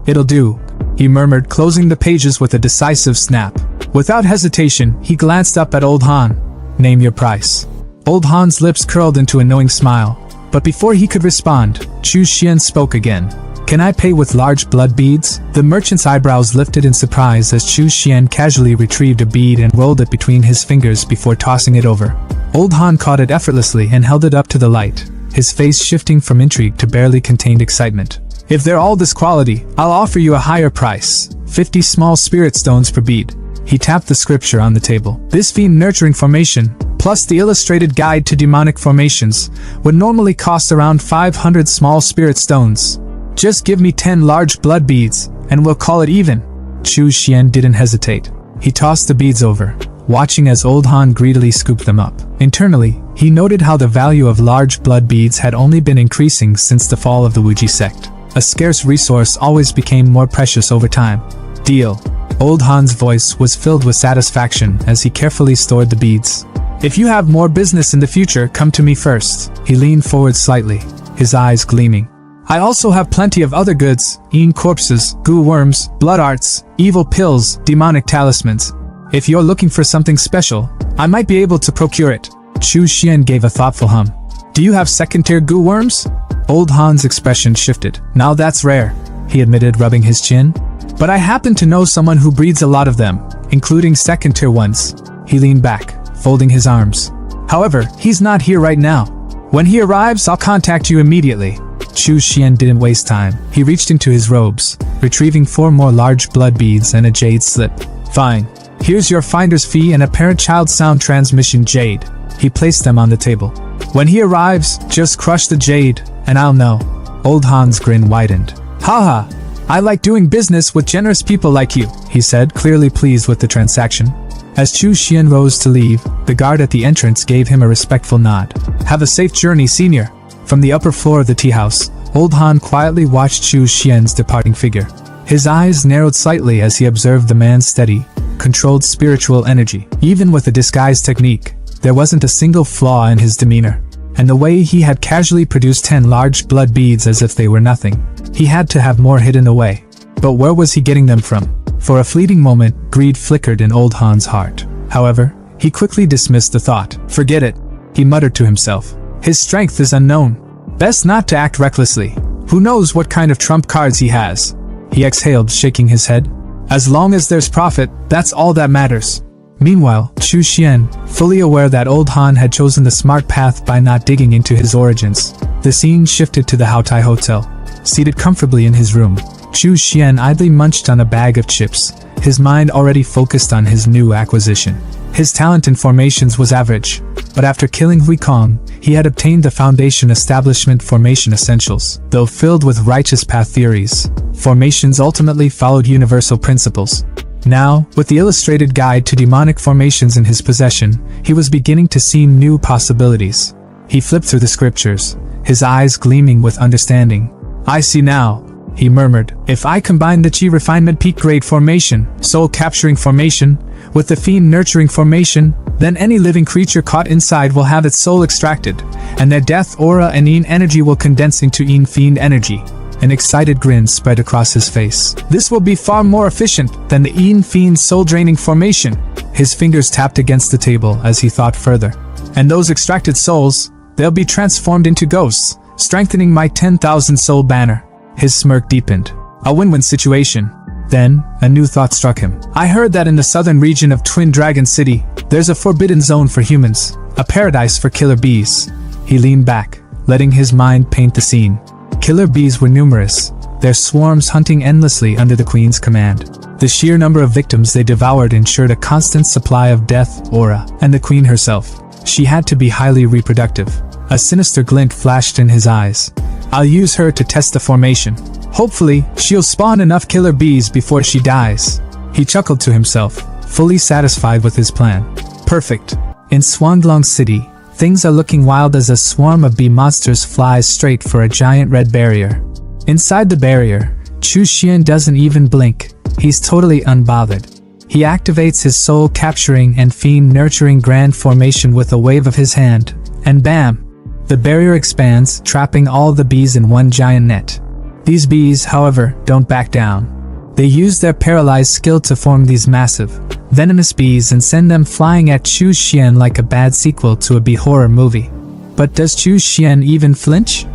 It'll do, he murmured, closing the pages with a decisive snap. Without hesitation, he glanced up at Old Han. Name your price. Old Han's lips curled into a knowing smile, but before he could respond, Chu Xian spoke again. Can I pay with large blood beads? The merchant's eyebrows lifted in surprise as Chu Xian casually retrieved a bead and rolled it between his fingers before tossing it over. Old Han caught it effortlessly and held it up to the light, his face shifting from intrigue to barely contained excitement. If they're all this quality, I'll offer you a higher price. 50 small spirit stones per bead. He tapped the scripture on the table. This Fiend Nurturing Formation, plus the illustrated guide to demonic formations, would normally cost around 500 small spirit stones. Just give me 10 large blood beads, and we'll call it even. Chu Xian didn't hesitate. He tossed the beads over, watching as Old Han greedily scooped them up. Internally, he noted how the value of large blood beads had only been increasing since the fall of the Wuji sect. A scarce resource always became more precious over time. Deal. Old Han's voice was filled with satisfaction as he carefully stored the beads. If you have more business in the future, come to me first. He leaned forward slightly, his eyes gleaming. I also have plenty of other goods, Yin corpses, goo worms, blood arts, evil pills, demonic talismans. If you're looking for something special, I might be able to procure it. Chu Xian gave a thoughtful hum. Do you have second-tier goo worms? Old Han's expression shifted. Now that's rare, he admitted, rubbing his chin. But I happen to know someone who breeds a lot of them, including second-tier ones. He leaned back, folding his arms. However, he's not here right now. When he arrives, I'll contact you immediately. Chu Xian didn't waste time. He reached into his robes, retrieving 4 more large blood beads and a jade slip. Fine. Here's your finder's fee and a parent-child sound transmission jade. He placed them on the table. When he arrives, just crush the jade, and I'll know. Old Han's grin widened. Haha, I like doing business with generous people like you, he said, clearly pleased with the transaction. As Chu Xian rose to leave, the guard at the entrance gave him a respectful nod. Have a safe journey, senior. From the upper floor of the tea house, Old Han quietly watched Chu Xian's departing figure. His eyes narrowed slightly as he observed the man's steady, controlled spiritual energy. Even with the disguise technique, there wasn't a single flaw in his demeanor. And the way he had casually produced 10 large blood beads as if they were nothing. He had to have more hidden away. But where was he getting them from? For a fleeting moment, greed flickered in Old Han's heart. However, he quickly dismissed the thought. Forget it, he muttered to himself. His strength is unknown. Best not to act recklessly. Who knows what kind of trump cards he has? He exhaled, shaking his head. As long as there's profit, that's all that matters. Meanwhile, Chu Xian, fully aware that Old Han had chosen the smart path by not digging into his origins, the scene shifted to the Haotai Hotel. Seated comfortably in his room, Chu Xian idly munched on a bag of chips, his mind already focused on his new acquisition. His talent in formations was average, but after killing Hui Kong, he had obtained the Foundation Establishment Formation Essentials. Though filled with righteous path theories, formations ultimately followed universal principles. Now, with the illustrated guide to demonic formations in his possession, he was beginning to see new possibilities. He flipped through the scriptures, his eyes gleaming with understanding. I see now, he murmured. If I combine the Chi Refinement Peak Grade Formation, Soul Capturing Formation, With the fiend nurturing formation, then any living creature caught inside will have its soul extracted, and their death aura and Yin energy will condense into Yin fiend energy. An excited grin spread across his face. This will be far more efficient than the Yin fiend's soul-draining formation. His fingers tapped against the table as he thought further. And those extracted souls, they'll be transformed into ghosts, strengthening my 10,000 soul banner. His smirk deepened. A win-win situation. Then, a new thought struck him. I heard that in the southern region of Twin Dragon City, there's a forbidden zone for humans, a paradise for killer bees. He leaned back, letting his mind paint the scene. Killer bees were numerous, their swarms hunting endlessly under the Queen's command. The sheer number of victims they devoured ensured a constant supply of death aura, and the Queen herself. She had to be highly reproductive. A sinister glint flashed in his eyes. I'll use her to test the formation. Hopefully, she'll spawn enough killer bees before she dies. He chuckled to himself, fully satisfied with his plan. Perfect. In Swanglong City, things are looking wild as a swarm of bee monsters flies straight for a giant red barrier. Inside the barrier, Chu Xian doesn't even blink. He's totally unbothered. He activates his soul-capturing and fiend-nurturing grand formation with a wave of his hand, and bam! The barrier expands, trapping all the bees in one giant net. These bees, however, don't back down. They use their paralyzed skill to form these massive, venomous bees and send them flying at Chu Xian like a bad sequel to a bee horror movie. But does Chu Xian even flinch?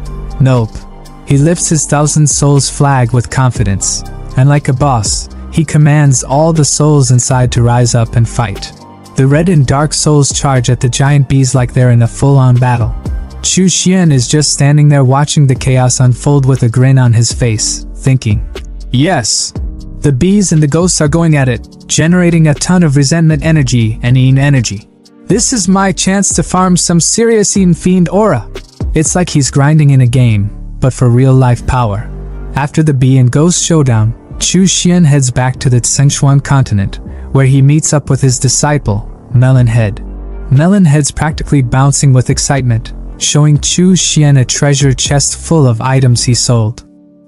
Nope. He lifts his 1,000 souls flag with confidence, and like a boss, he commands all the souls inside to rise up and fight. The red and dark souls charge at the giant bees like they're in a full-on battle. Chu Xian is just standing there watching the chaos unfold with a grin on his face, thinking, yes, the bees and the ghosts are going at it, generating a ton of resentment energy and Yin energy. This is my chance to farm some serious Yin fiend aura. It's like he's grinding in a game, but for real-life power. After the bee and ghost showdown, Chu Xian heads back to the Sichuan continent, where he meets up with his disciple, Melonhead. Melonhead's practically bouncing with excitement, showing Chu Xian a treasure chest full of items he sold.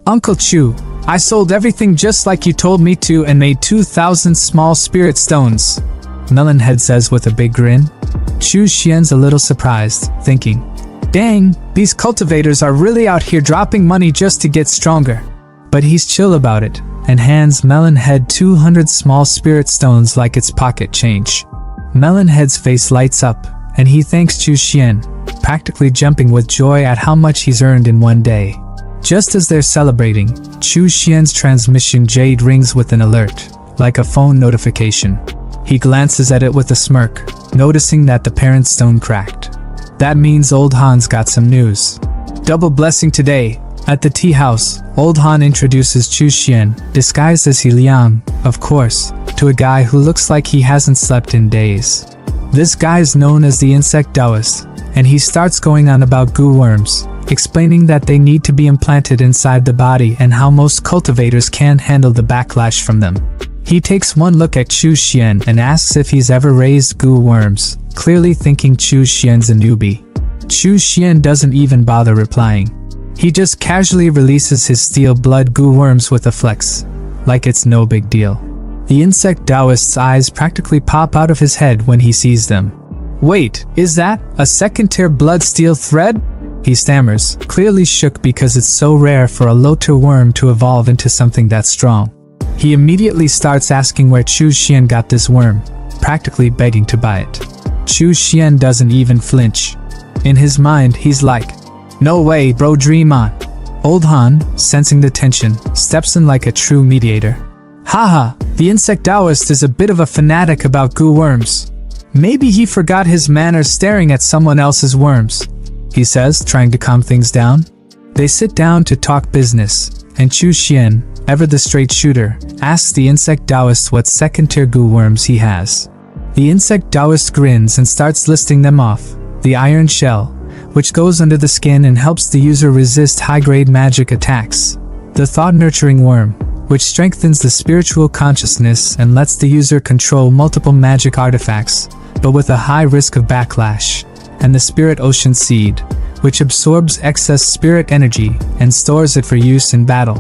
Uncle Chu, I sold everything just like you told me to and made 2,000 small spirit stones, Melonhead says with a big grin. Chu Xian's a little surprised, thinking, dang, these cultivators are really out here dropping money just to get stronger. But he's chill about it, and hands Melonhead 200 small spirit stones like it's pocket change. Melonhead's face lights up, and he thanks Chu Xian, practically jumping with joy at how much he's earned in one day. Just as they're celebrating, Chu Xian's transmission jade rings with an alert, like a phone notification. He glances at it with a smirk, noticing that the parent stone cracked. That means Old Han's got some news. Double blessing today. At the tea house, Old Han introduces Chu Xian, disguised as He Liang, of course, to a guy who looks like he hasn't slept in days. This guy's known as the Insect Taoist, and he starts going on about goo worms, explaining that they need to be implanted inside the body and how most cultivators can't handle the backlash from them. He takes one look at Chu Xian and asks if he's ever raised goo worms, clearly thinking Chu Xian's a newbie. Chu Xian doesn't even bother replying. He just casually releases his steel blood goo worms with a flex, like it's no big deal. The insect Taoist's eyes practically pop out of his head when he sees them. Wait, is that a second-tier blood steel thread? He stammers, clearly shook because it's so rare for a low-tier worm to evolve into something that strong. He immediately starts asking where Chu Xian got this worm, practically begging to buy it. Chu Xian doesn't even flinch. In his mind, he's like, no way, bro, dream on. Old Han, sensing the tension, steps in like a true mediator. Haha, the insect Taoist is a bit of a fanatic about goo worms. Maybe he forgot his manners staring at someone else's worms, he says, trying to calm things down. They sit down to talk business, and Chu Xian, ever the straight shooter, asks the insect Taoist what second-tier goo worms he has. The insect Taoist grins and starts listing them off. The iron shell, which goes under the skin and helps the user resist high-grade magic attacks. The thought-nurturing worm, which strengthens the spiritual consciousness and lets the user control multiple magic artifacts, but with a high risk of backlash. And the spirit ocean seed, which absorbs excess spirit energy and stores it for use in battle.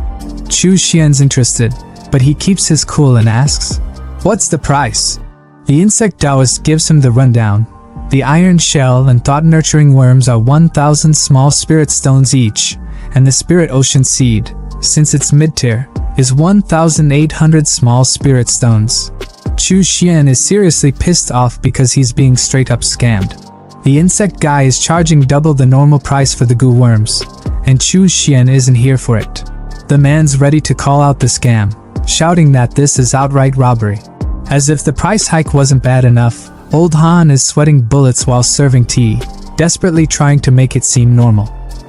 Chu Xian's interested, but he keeps his cool and asks, what's the price? The insect Taoist gives him the rundown. The iron shell and thought-nurturing worms are 1,000 small spirit stones each, and the spirit ocean seed, since it's mid-tier, is 1,800 small spirit stones. Chu Xian is seriously pissed off because he's being straight-up scammed. The insect guy is charging double the normal price for the goo worms, and Chu Xian isn't here for it. The man's ready to call out the scam, shouting that this is outright robbery. As if the price hike wasn't bad enough, Old Han is sweating bullets while serving tea, desperately trying to make it seem normal.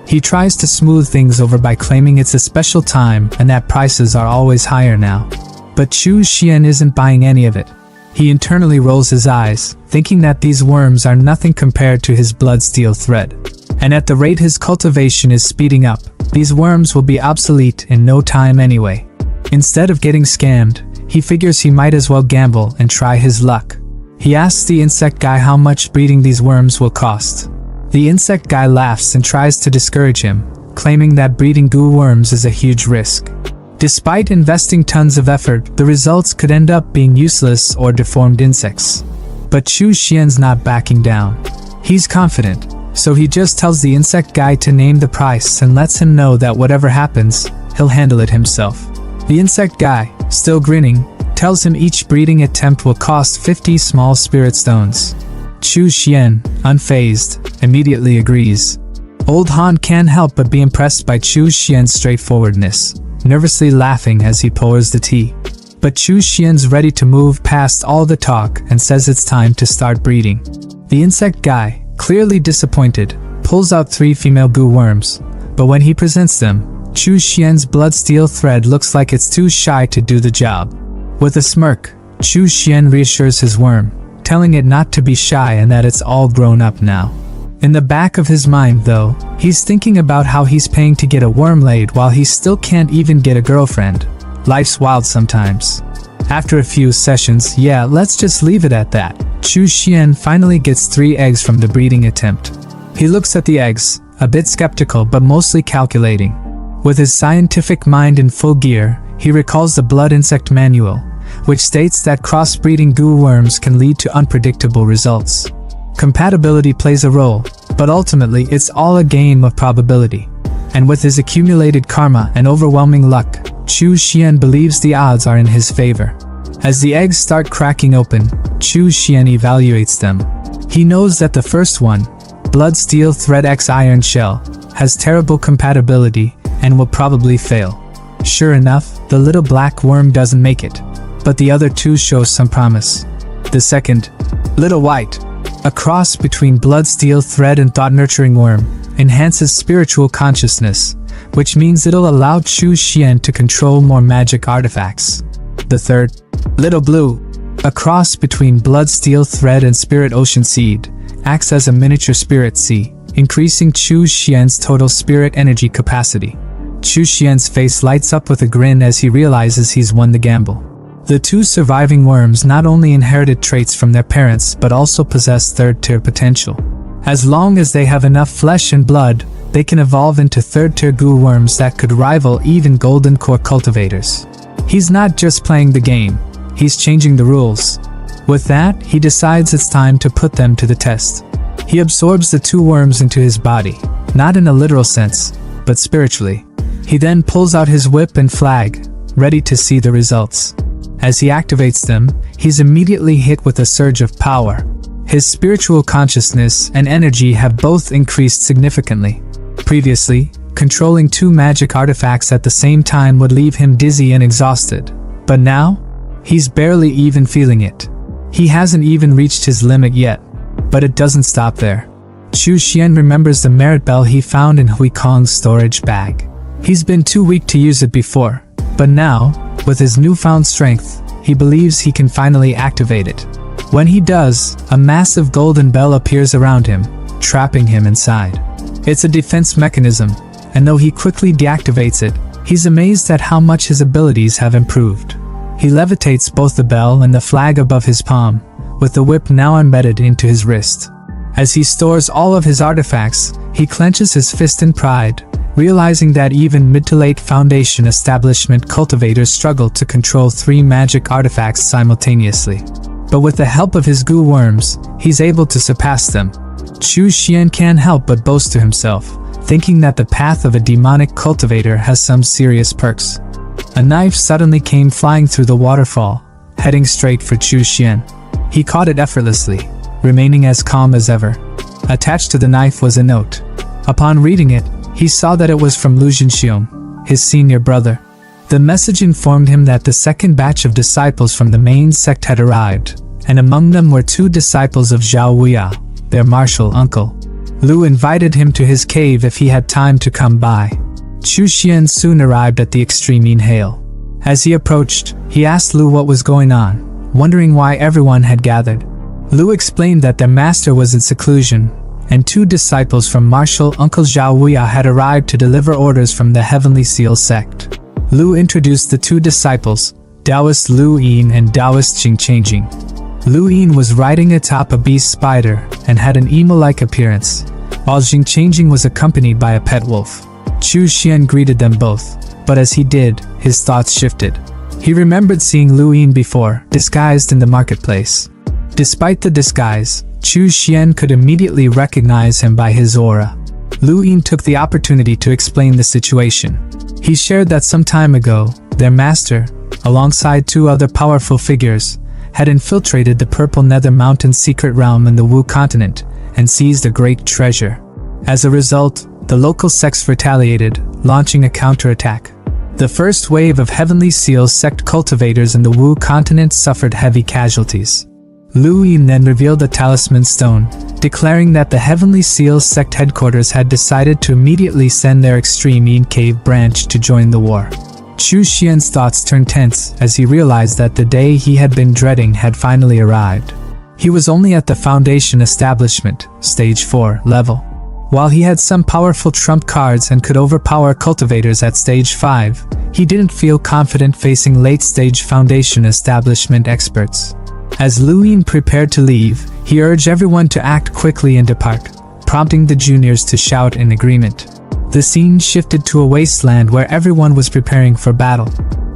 He tries to smooth things over by claiming it's a special time and that prices are always higher now. But Chu Xian isn't buying any of it. He internally rolls his eyes, thinking that these worms are nothing compared to his blood steel thread. And at the rate his cultivation is speeding up, these worms will be obsolete in no time anyway. Instead of getting scammed, he figures he might as well gamble and try his luck. He asks the insect guy how much breeding these worms will cost. The insect guy laughs and tries to discourage him, claiming that breeding goo worms is a huge risk. Despite investing tons of effort, the results could end up being useless or deformed insects. But Chu Xian's not backing down. He's confident, so he just tells the insect guy to name the price and lets him know that whatever happens, he'll handle it himself. The insect guy, still grinning, tells him each breeding attempt will cost 50 small spirit stones. Chu Xian, unfazed, immediately agrees. Old Han can't help but be impressed by Chu Xian's straightforwardness, nervously laughing as he pours the tea. But Chu Xian's ready to move past all the talk and says it's time to start breeding. The insect guy, clearly disappointed, pulls out 3 female goo worms, but when he presents them, Chu Xian's blood steel thread looks like it's too shy to do the job. With a smirk, Chu Xian reassures his worm, telling it not to be shy and that it's all grown up now. In the back of his mind, though, he's thinking about how he's paying to get a worm laid while he still can't even get a girlfriend. Life's wild sometimes. After a few sessions, yeah, let's just leave it at that, Chu Xian finally gets 3 eggs from the breeding attempt. He looks at the eggs, a bit skeptical but mostly calculating. With his scientific mind in full gear, he recalls the blood insect manual, which states that crossbreeding goo worms can lead to unpredictable results. Compatibility plays a role, but ultimately it's all a game of probability. And with his accumulated karma and overwhelming luck, Chu Xian believes the odds are in his favor. As the eggs start cracking open, Chu Xian evaluates them. He knows that the first one, Blood Steel Thread X Iron Shell, has terrible compatibility and will probably fail. Sure enough, the little black worm doesn't make it, but the other 2 show some promise. The second, Little White, a cross between Blood Steel Thread and Thought Nurturing Worm, enhances spiritual consciousness, which means it'll allow Chu Xian to control more magic artifacts. The third, Little Blue, a cross between Blood Steel Thread and Spirit Ocean Seed, acts as a miniature spirit sea, increasing Chu Xian's total spirit energy capacity. Chu Xian's face lights up with a grin as he realizes he's won the gamble. The 2 surviving worms not only inherited traits from their parents but also possess 3rd-tier potential. As long as they have enough flesh and blood, they can evolve into 3rd-tier goo worms that could rival even golden core cultivators. He's not just playing the game, he's changing the rules. With that, he decides it's time to put them to the test. He absorbs the 2 worms into his body, not in a literal sense, but spiritually. He then pulls out his whip and flag, ready to see the results. As he activates them, he's immediately hit with a surge of power. His spiritual consciousness and energy have both increased significantly. Previously, controlling 2 magic artifacts at the same time would leave him dizzy and exhausted. But now, he's barely even feeling it. He hasn't even reached his limit yet. But it doesn't stop there. Chu Xian remembers the merit bell he found in Hui Kong's storage bag. He's been too weak to use it before, but now, with his newfound strength, he believes he can finally activate it. When he does, a massive golden bell appears around him, trapping him inside. It's a defense mechanism, and though he quickly deactivates it, he's amazed at how much his abilities have improved. He levitates both the bell and the flag above his palm, with the whip now embedded into his wrist. As he stores all of his artifacts, he clenches his fist in pride, realizing that even mid to late Foundation establishment cultivators struggle to control 3 magic artifacts simultaneously. But with the help of his goo worms, he's able to surpass them. Chu Xian can't help but boast to himself, thinking that the path of a demonic cultivator has some serious perks. A knife suddenly came flying through the waterfall, heading straight for Chu Xian. He caught it effortlessly, remaining as calm as ever. Attached to the knife was a note. Upon reading it, he saw that it was from Lu Jinxiong, his senior brother. The message informed him that the second batch of disciples from the main sect had arrived, and among them were 2 disciples of Zhao Wuya, their martial uncle. Lu invited him to his cave if he had time to come by. Chu Xian soon arrived at the extreme inhale. As he approached, he asked Lu what was going on, wondering why everyone had gathered. Lu explained that their master was in seclusion, and 2 disciples from martial uncle Zhao Wuya had arrived to deliver orders from the Heavenly Seal sect. Lu introduced the 2 disciples, Taoist Lu Yin and Taoist Jing Changing. Lu Yin was riding atop a beast spider and had an emo-like appearance, while Jing Changing was accompanied by a pet wolf. Chu Xian greeted them both, but as he did, his thoughts shifted. He remembered seeing Lu Yin before, disguised in the marketplace. Despite the disguise, Chu Xian could immediately recognize him by his aura. Lu Yin took the opportunity to explain the situation. He shared that some time ago, their master, alongside 2 other powerful figures, had infiltrated the Purple Nether Mountain secret realm in the Wu continent and seized a great treasure. As a result, the local sects retaliated, launching a counterattack. The first wave of Heavenly Seal sect cultivators in the Wu continent suffered heavy casualties. Lu Yin then revealed the talisman stone, declaring that the Heavenly Seal sect headquarters had decided to immediately send their Extreme Yin Cave branch to join the war. Chu Xian's thoughts turned tense as he realized that the day he had been dreading had finally arrived. He was only at the Foundation Establishment, Stage 4 level. While he had some powerful trump cards and could overpower cultivators at Stage 5, he didn't feel confident facing late-stage Foundation Establishment experts. As Lu Yin prepared to leave, he urged everyone to act quickly and depart, prompting the juniors to shout in agreement. The scene shifted to a wasteland where everyone was preparing for battle.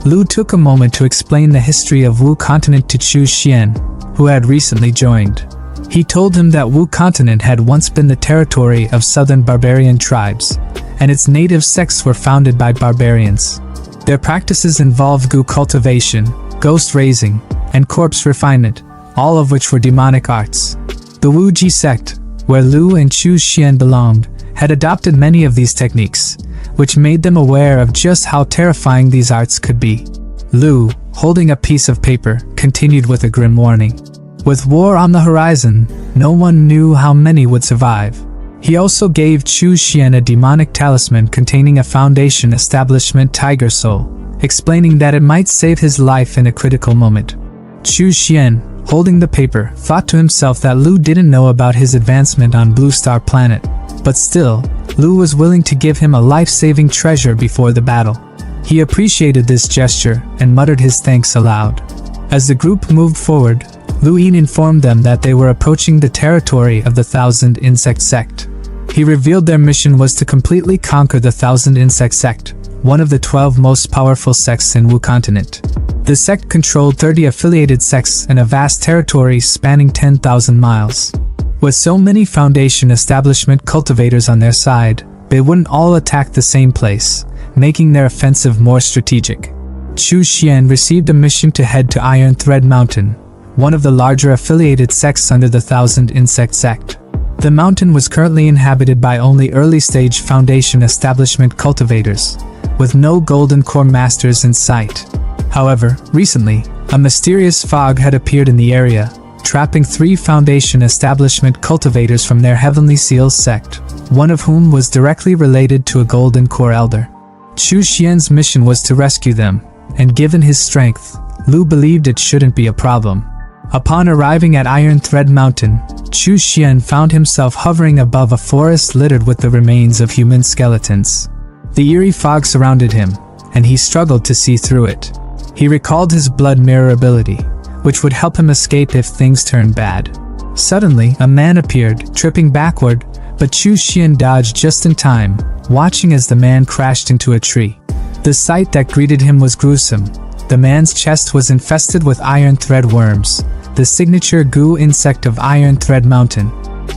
Lu took a moment to explain the history of Wu continent to Chu Xian, who had recently joined. He told him that Wu continent had once been the territory of southern barbarian tribes, and its native sects were founded by barbarians. Their practices involved goo cultivation, ghost raising, and corpse refinement, all of which were demonic arts. The Wu Ji sect, where Lu and Chu Xian belonged, had adopted many of these techniques, which made them aware of just how terrifying these arts could be. Lu, holding a piece of paper, continued with a grim warning. With war on the horizon, no one knew how many would survive. He also gave Chu Xian a demonic talisman containing a Foundation Establishment tiger soul, explaining that it might save his life in a critical moment. Chu Xian, holding the paper, thought to himself that Lu didn't know about his advancement on Blue Star Planet, but still, Lu was willing to give him a life-saving treasure before the battle. He appreciated this gesture and muttered his thanks aloud. As the group moved forward, Lu Yin informed them that they were approaching the territory of the Thousand Insect Sect. He revealed their mission was to completely conquer the Thousand Insect Sect, one of the 12 most powerful sects in Wu continent. The sect controlled 30 affiliated sects and a vast territory spanning 10,000 miles. With so many Foundation Establishment cultivators on their side, they wouldn't all attack the same place, making their offensive more strategic. Chu Xian received a mission to head to Iron Thread Mountain, one of the larger affiliated sects under the Thousand Insect Sect. The mountain was currently inhabited by only early-stage Foundation Establishment cultivators, with no Golden Core Masters in sight. However, recently, a mysterious fog had appeared in the area, trapping 3 Foundation Establishment cultivators from their Heavenly Seal sect, one of whom was directly related to a Golden Core Elder. Chu Xian's mission was to rescue them, and given his strength, Lu believed it shouldn't be a problem. Upon arriving at Iron Thread Mountain, Chu Xian found himself hovering above a forest littered with the remains of human skeletons. The eerie fog surrounded him, and he struggled to see through it. He recalled his blood mirror ability, which would help him escape if things turned bad. Suddenly, a man appeared, tripping backward, but Chu Xian dodged just in time, watching as the man crashed into a tree. The sight that greeted him was gruesome. The man's chest was infested with iron thread worms, the signature goo insect of Iron Thread Mountain.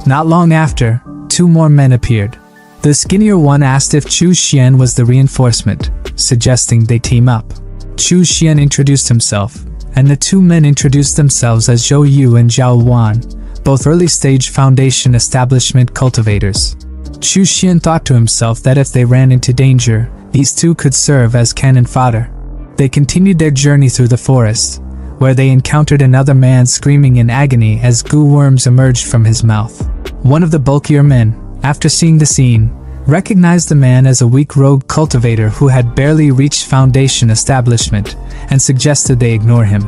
Not long after, 2 more men appeared. The skinnier one asked if Chu Xian was the reinforcement, suggesting they team up. Chu Xian introduced himself, and the 2 men introduced themselves as Zhou Yu and Zhao Wan, both early-stage Foundation establishment cultivators. Chu Xian thought to himself that if they ran into danger, these 2 could serve as cannon fodder. They continued their journey through the forest, where they encountered another man screaming in agony as goo worms emerged from his mouth. One of the bulkier men, after seeing the scene, recognized the man as a weak rogue cultivator who had barely reached Foundation establishment and suggested they ignore him.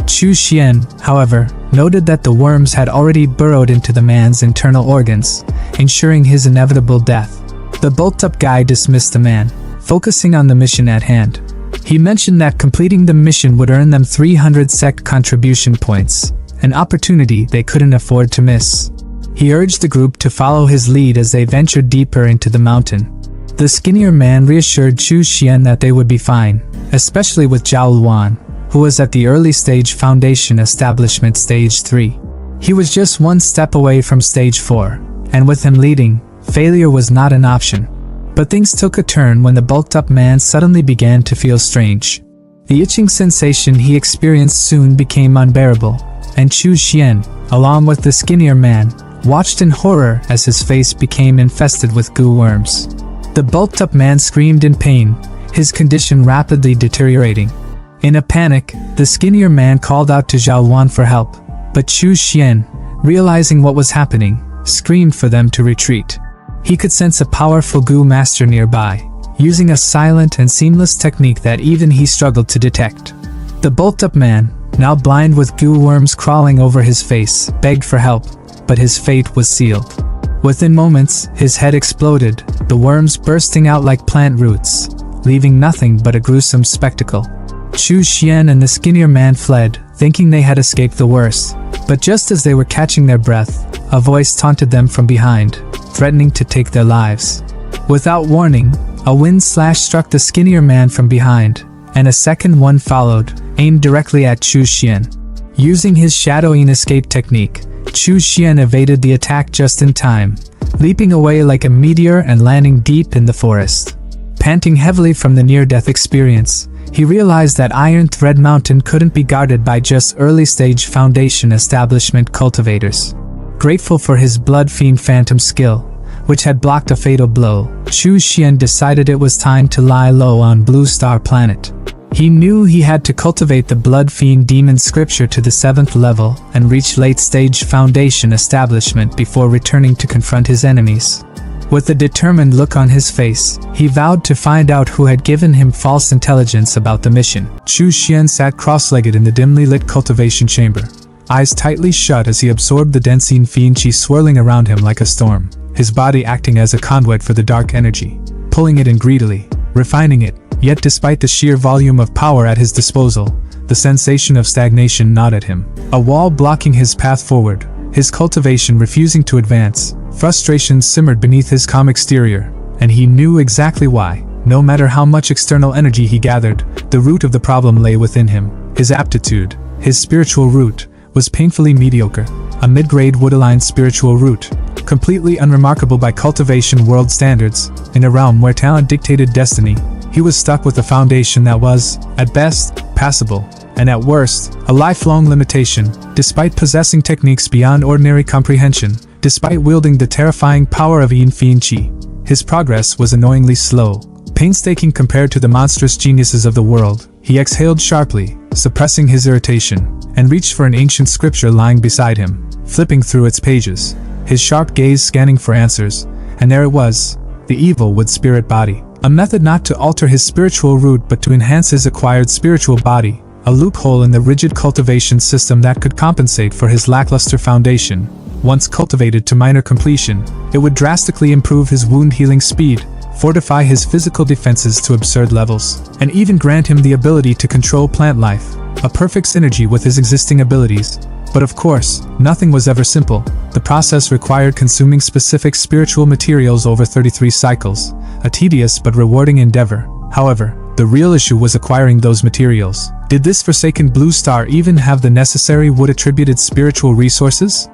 Chu Xian, however, noted that the worms had already burrowed into the man's internal organs, ensuring his inevitable death. The bulked-up guy dismissed the man, focusing on the mission at hand. He mentioned that completing the mission would earn them 300 sect contribution points, an opportunity they couldn't afford to miss. He urged the group to follow his lead as they ventured deeper into the mountain. The skinnier man reassured Chu Xian that they would be fine, especially with Zhao Wan, who was at the early stage Foundation establishment stage 3. He was just 1 step away from stage 4, and with him leading, failure was not an option. But things took a turn when the bulked-up man suddenly began to feel strange. The itching sensation he experienced soon became unbearable, and Chu Xian, along with the skinnier man, watched in horror as his face became infested with goo worms. The bulked-up man screamed in pain, his condition rapidly deteriorating. In a panic, the skinnier man called out to Zhao Wan for help, but Chu Xian, realizing what was happening, screamed for them to retreat. He could sense a powerful goo master nearby, using a silent and seamless technique that even he struggled to detect. The bulked-up man, now blind with goo worms crawling over his face, begged for help, but his fate was sealed. Within moments, his head exploded, the worms bursting out like plant roots, leaving nothing but a gruesome spectacle. Chu Xian and the skinnier man fled, thinking they had escaped the worst, but just as they were catching their breath, a voice taunted them from behind, threatening to take their lives. Without warning, a wind slash struck the skinnier man from behind, and a second one followed, aimed directly at Chu Xian. Using his shadowing escape technique, Chu Xian evaded the attack just in time, leaping away like a meteor and landing deep in the forest. Panting heavily from the near-death experience, he realized that Iron Thread Mountain couldn't be guarded by just early-stage Foundation establishment cultivators. Grateful for his blood fiend phantom skill, which had blocked a fatal blow, Chu Xian decided it was time to lie low on Blue Star Planet. He knew he had to cultivate the Blood Fiend Demon Scripture to the 7th level and reach late-stage Foundation establishment before returning to confront his enemies. With a determined look on his face, he vowed to find out who had given him false intelligence about the mission. Chu Xian sat cross-legged in the dimly lit cultivation chamber, eyes tightly shut as he absorbed the Densine Fiend Chi swirling around him like a storm, his body acting as a conduit for the dark energy, pulling it in greedily, refining it. Yet despite the sheer volume of power at his disposal, the sensation of stagnation gnawed at him. A wall blocking his path forward, his cultivation refusing to advance, frustration simmered beneath his calm exterior, and he knew exactly why. No matter how much external energy he gathered, the root of the problem lay within him. His aptitude, his spiritual root, was painfully mediocre. A mid-grade wood-aligned spiritual root, completely unremarkable by cultivation world standards. In a realm where talent dictated destiny, he was stuck with a foundation that was, at best, passable, and at worst, a lifelong limitation. Despite possessing techniques beyond ordinary comprehension, despite wielding the terrifying power of Yin Fian Chi, his progress was annoyingly slow. Painstaking compared to the monstrous geniuses of the world, he exhaled sharply, suppressing his irritation, and reached for an ancient scripture lying beside him, flipping through its pages, his sharp gaze scanning for answers, and there it was, the evil wood spirit body. A method not to alter his spiritual root but to enhance his acquired spiritual body, a loophole in the rigid cultivation system that could compensate for his lackluster foundation. Once cultivated to minor completion, it would drastically improve his wound healing speed, fortify his physical defenses to absurd levels, and even grant him the ability to control plant life, a perfect synergy with his existing abilities. But of course, nothing was ever simple. The process required consuming specific spiritual materials over 33 cycles, a tedious but rewarding endeavor. However, the real issue was acquiring those materials. Did this forsaken blue star even have the necessary wood-attributed spiritual resources?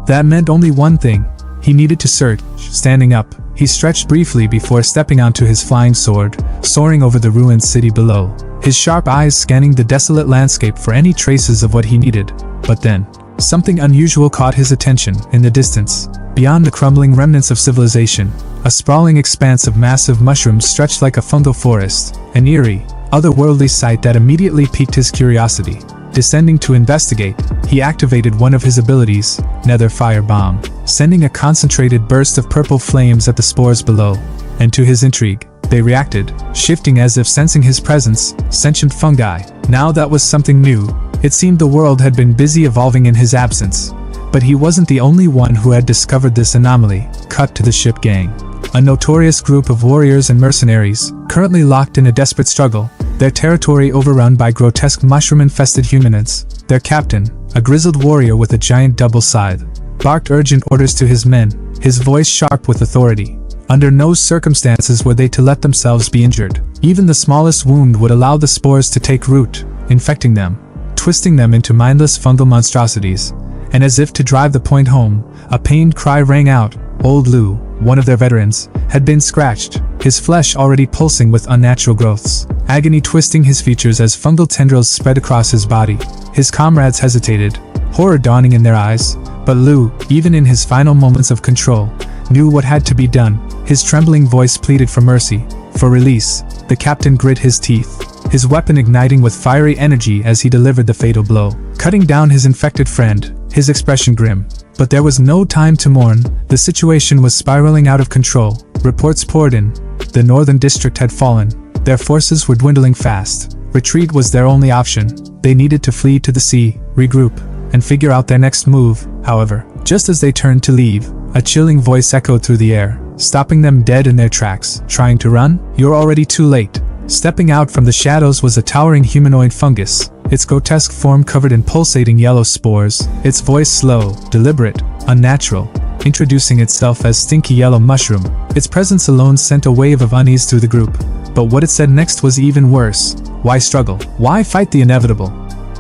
That meant only one thing. He needed to search. Standing up, he stretched briefly before stepping onto his flying sword, soaring over the ruined city below, his sharp eyes scanning the desolate landscape for any traces of what he needed. But then, something unusual caught his attention. In the distance, beyond the crumbling remnants of civilization, a sprawling expanse of massive mushrooms stretched like a fungal forest, an eerie, otherworldly sight that immediately piqued his curiosity. Descending to investigate, he activated one of his abilities, Nether Fire Bomb, sending a concentrated burst of purple flames at the spores below. And to his intrigue, they reacted, shifting as if sensing his presence. Sentient fungi. Now that was something new. It seemed the world had been busy evolving in his absence. But he wasn't the only one who had discovered this anomaly. Cut to the ship gang. A notorious group of warriors and mercenaries, currently locked in a desperate struggle, their territory overrun by grotesque mushroom-infested humanoids. Their captain, a grizzled warrior with a giant double scythe, barked urgent orders to his men, his voice sharp with authority. Under no circumstances were they to let themselves be injured. Even the smallest wound would allow the spores to take root, infecting them, twisting them into mindless fungal monstrosities. And as if to drive the point home, a pained cry rang out. Old Lou, one of their veterans, had been scratched, his flesh already pulsing with unnatural growths, agony twisting his features as fungal tendrils spread across his body. His comrades hesitated, horror dawning in their eyes, but Lou, even in his final moments of control, knew what had to be done. His trembling voice pleaded for mercy, for release. The captain grit his teeth, his weapon igniting with fiery energy as he delivered the fatal blow, cutting down his infected friend, his expression grim. But there was no time to mourn. The situation was spiraling out of control. Reports poured in. The northern district had fallen. Their forces were dwindling fast. Retreat was their only option. They needed to flee to the sea, regroup, and figure out their next move. However, just as they turned to leave, a chilling voice echoed through the air, stopping them dead in their tracks. Trying to run? You're already too late. Stepping out from the shadows was a towering humanoid fungus, its grotesque form covered in pulsating yellow spores, its voice slow, deliberate, unnatural, introducing itself as Stinky Yellow Mushroom. Its presence alone sent a wave of unease through the group. But what it said next was even worse. Why struggle? Why fight the inevitable?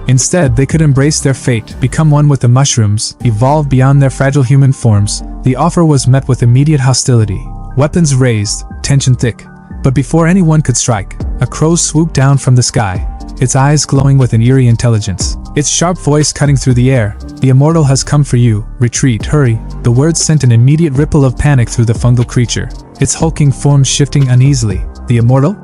Instead, they could embrace their fate, become one with the mushrooms, evolve beyond their fragile human forms. The offer was met with immediate hostility. Weapons raised, tension thick. But before anyone could strike, a crow swooped down from the sky, its eyes glowing with an eerie intelligence, its sharp voice cutting through the air. The immortal has come for you. Retreat, hurry. The words sent an immediate ripple of panic through the fungal creature, its hulking form shifting uneasily. The immortal?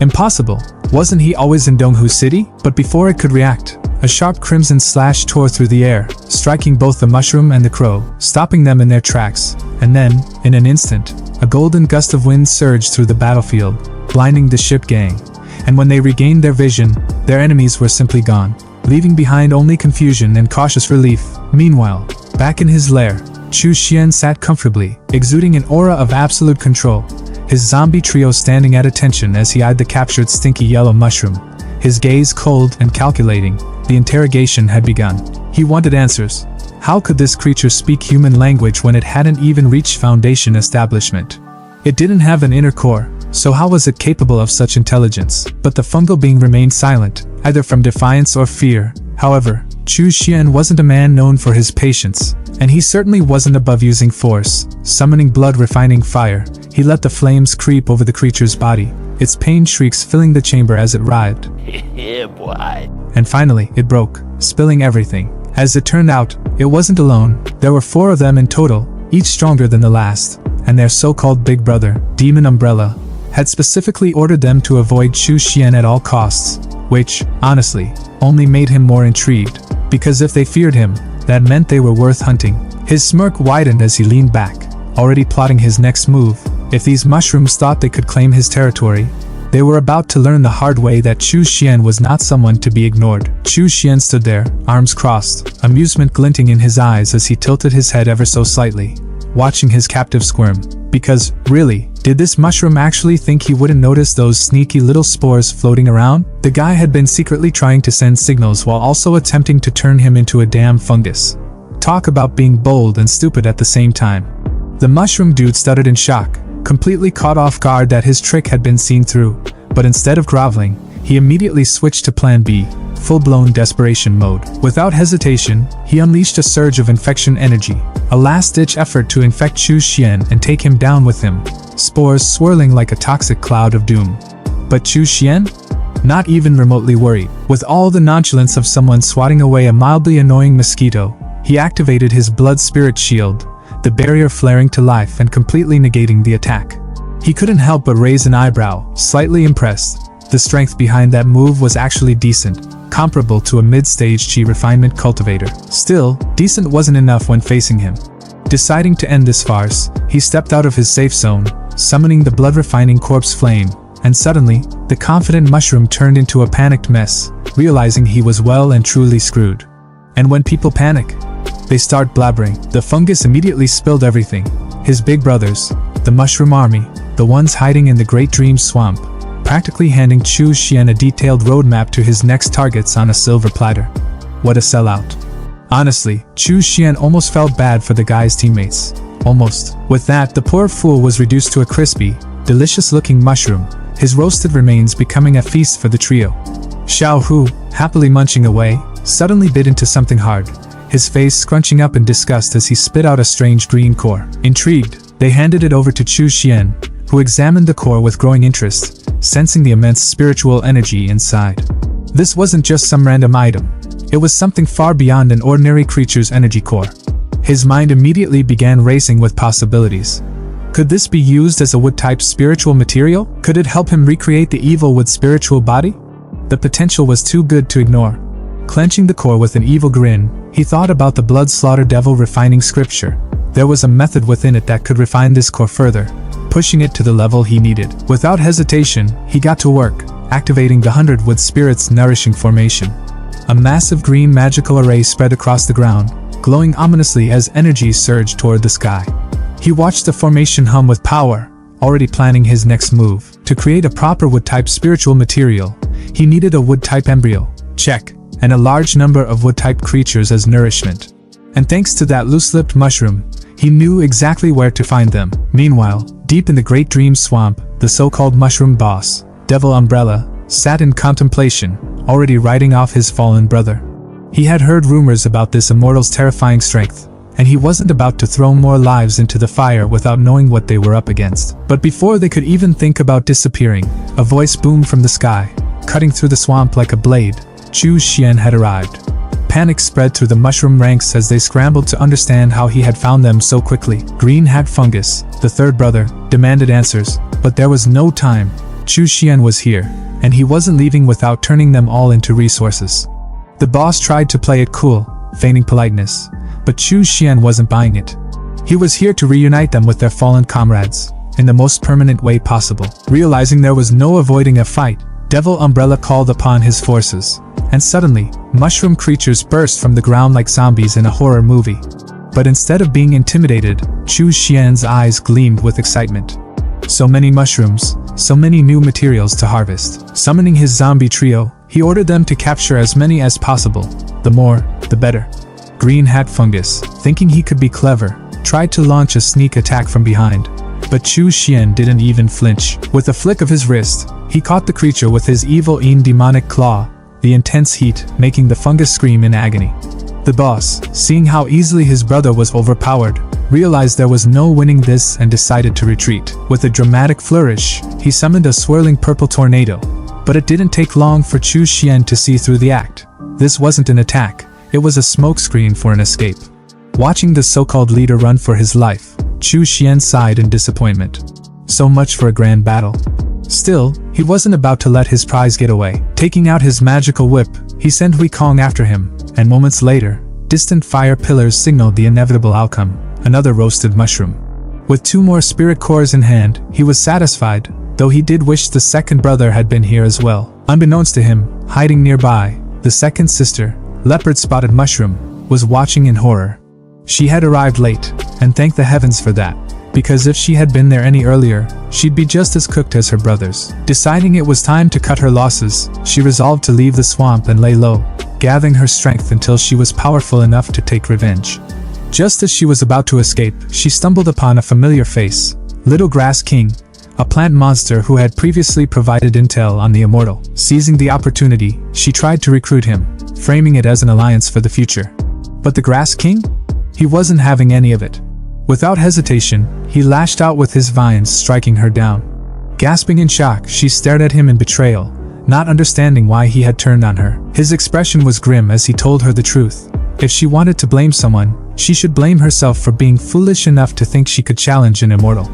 Impossible. Wasn't he always in Donghu City? But before it could react, a sharp crimson slash tore through the air, striking both the mushroom and the crow, stopping them in their tracks. And then, in an instant, a golden gust of wind surged through the battlefield, blinding the ship gang. And when they regained their vision, their enemies were simply gone, leaving behind only confusion and cautious relief. Meanwhile, back in his lair, Chu Xian sat comfortably, exuding an aura of absolute control, his zombie trio standing at attention as he eyed the captured Stinky Yellow Mushroom, his gaze cold and calculating. The interrogation had begun. He wanted answers. How could this creature speak human language when it hadn't even reached Foundation establishment? It didn't have an inner core, so how was it capable of such intelligence? But the fungal being remained silent, either from defiance or fear. However, Chu Xian wasn't a man known for his patience, and he certainly wasn't above using force. Summoning blood-refining fire, he let the flames creep over the creature's body, its pain shrieks filling the chamber as it writhed. Yeah, boy. And finally, it broke, spilling everything. As it turned out, it wasn't alone. There were 4 of them in total, each stronger than the last, and their so-called big brother, Demon Umbrella, had specifically ordered them to avoid Chu Xian at all costs, which, honestly, only made him more intrigued, because if they feared him, that meant they were worth hunting. His smirk widened as he leaned back, already plotting his next move. If these mushrooms thought they could claim his territory, they were about to learn the hard way that Chu Xian was not someone to be ignored. Chu Xian stood there, arms crossed, amusement glinting in his eyes as he tilted his head ever so slightly, watching his captive squirm. Because, really, did this mushroom actually think he wouldn't notice those sneaky little spores floating around? The guy had been secretly trying to send signals while also attempting to turn him into a damn fungus. Talk about being bold and stupid at the same time. The mushroom dude stuttered in shock, completely caught off guard that his trick had been seen through, but instead of groveling, he immediately switched to plan B. full-blown desperation mode. Without hesitation, he unleashed a surge of infection energy, a last-ditch effort to infect Chu Xian and take him down with him, spores swirling like a toxic cloud of doom. But Chu Xian? Not even remotely worried. With all the nonchalance of someone swatting away a mildly annoying mosquito, he activated his blood spirit shield, the barrier flaring to life and completely negating the attack. He couldn't help but raise an eyebrow, slightly impressed. The strength behind that move was actually decent, comparable to a mid-stage chi refinement cultivator. Still, decent wasn't enough when facing him. Deciding to end this farce, he stepped out of his safe zone, summoning the blood-refining corpse flame, and suddenly, the confident mushroom turned into a panicked mess, realizing he was well and truly screwed. And when people panic, they start blabbering. The fungus immediately spilled everything. His big brothers, the mushroom army, the ones hiding in the Great Dream Swamp, practically handing Chu Xian a detailed roadmap to his next targets on a silver platter. What a sellout. Honestly, Chu Xian almost felt bad for the guy's teammates. Almost. With that, the poor fool was reduced to a crispy, delicious-looking mushroom, his roasted remains becoming a feast for the trio. Xiao Hu, happily munching away, suddenly bit into something hard, his face scrunching up in disgust as he spit out a strange green core. Intrigued, they handed it over to Chu Xian, who examined the core with growing interest, sensing the immense spiritual energy inside. This wasn't just some random item. It was something far beyond an ordinary creature's energy core. His mind immediately began racing with possibilities. Could this be used as a wood-type spiritual material? Could it help him recreate the evil wood spiritual body? The potential was too good to ignore. Clenching the core with an evil grin, he thought about the blood-slaughter devil refining scripture. There was a method within it that could refine this core further, pushing it to the level he needed. Without hesitation, he got to work, activating the 100 Wood Spirit's nourishing formation. A massive green magical array spread across the ground, glowing ominously as energy surged toward the sky. He watched the formation hum with power, already planning his next move. To create a proper wood-type spiritual material, he needed a wood-type embryo, check, and a large number of wood-type creatures as nourishment. And thanks to that loose-lipped mushroom, he knew exactly where to find them. Meanwhile, deep in the Great Dream Swamp, the so-called mushroom boss, Devil Umbrella, sat in contemplation, already writing off his fallen brother. He had heard rumors about this immortal's terrifying strength, and he wasn't about to throw more lives into the fire without knowing what they were up against. But before they could even think about disappearing, a voice boomed from the sky, cutting through the swamp like a blade. Chu Xian had arrived. Panic spread through the mushroom ranks as they scrambled to understand how he had found them so quickly. Green Hat Fungus, the third brother, demanded answers, but there was no time. Chu Xian was here, and he wasn't leaving without turning them all into resources. The boss tried to play it cool, feigning politeness, but Chu Xian wasn't buying it. He was here to reunite them with their fallen comrades, in the most permanent way possible. Realizing there was no avoiding a fight, Devil Umbrella called upon his forces, and suddenly, mushroom creatures burst from the ground like zombies in a horror movie. But instead of being intimidated, Chu Xian's eyes gleamed with excitement. So many mushrooms, so many new materials to harvest. Summoning his zombie trio, he ordered them to capture as many as possible. The more, the better. Green Hat Fungus, thinking he could be clever, tried to launch a sneak attack from behind. But Chu Xian didn't even flinch. With a flick of his wrist, he caught the creature with his evil demonic claw, the intense heat making the fungus scream in agony. The boss, seeing how easily his brother was overpowered, realized there was no winning this and decided to retreat. With a dramatic flourish, he summoned a swirling purple tornado. But it didn't take long for Chu Xian to see through the act. This wasn't an attack, it was a smokescreen for an escape. Watching the so-called leader run for his life, Chu Xian sighed in disappointment. So much for a grand battle. Still, he wasn't about to let his prize get away. Taking out his magical whip, he sent Wukong after him, and moments later, distant fire pillars signaled the inevitable outcome, another roasted mushroom. With 2 more spirit cores in hand, he was satisfied, though he did wish the second brother had been here as well. Unbeknownst to him, hiding nearby, the second sister, Leopard-Spotted Mushroom, was watching in horror. She had arrived late, and thank the heavens for that, because if she had been there any earlier, she'd be just as cooked as her brothers. Deciding it was time to cut her losses, she resolved to leave the swamp and lay low, gathering her strength until she was powerful enough to take revenge. Just as she was about to escape, she stumbled upon a familiar face, Little Grass King, a plant monster who had previously provided intel on the immortal. Seizing the opportunity, she tried to recruit him, framing it as an alliance for the future. But the Grass King? He wasn't having any of it. Without hesitation, he lashed out with his vines, striking her down. Gasping in shock, she stared at him in betrayal, not understanding why he had turned on her. His expression was grim as he told her the truth. If she wanted to blame someone, she should blame herself for being foolish enough to think she could challenge an immortal.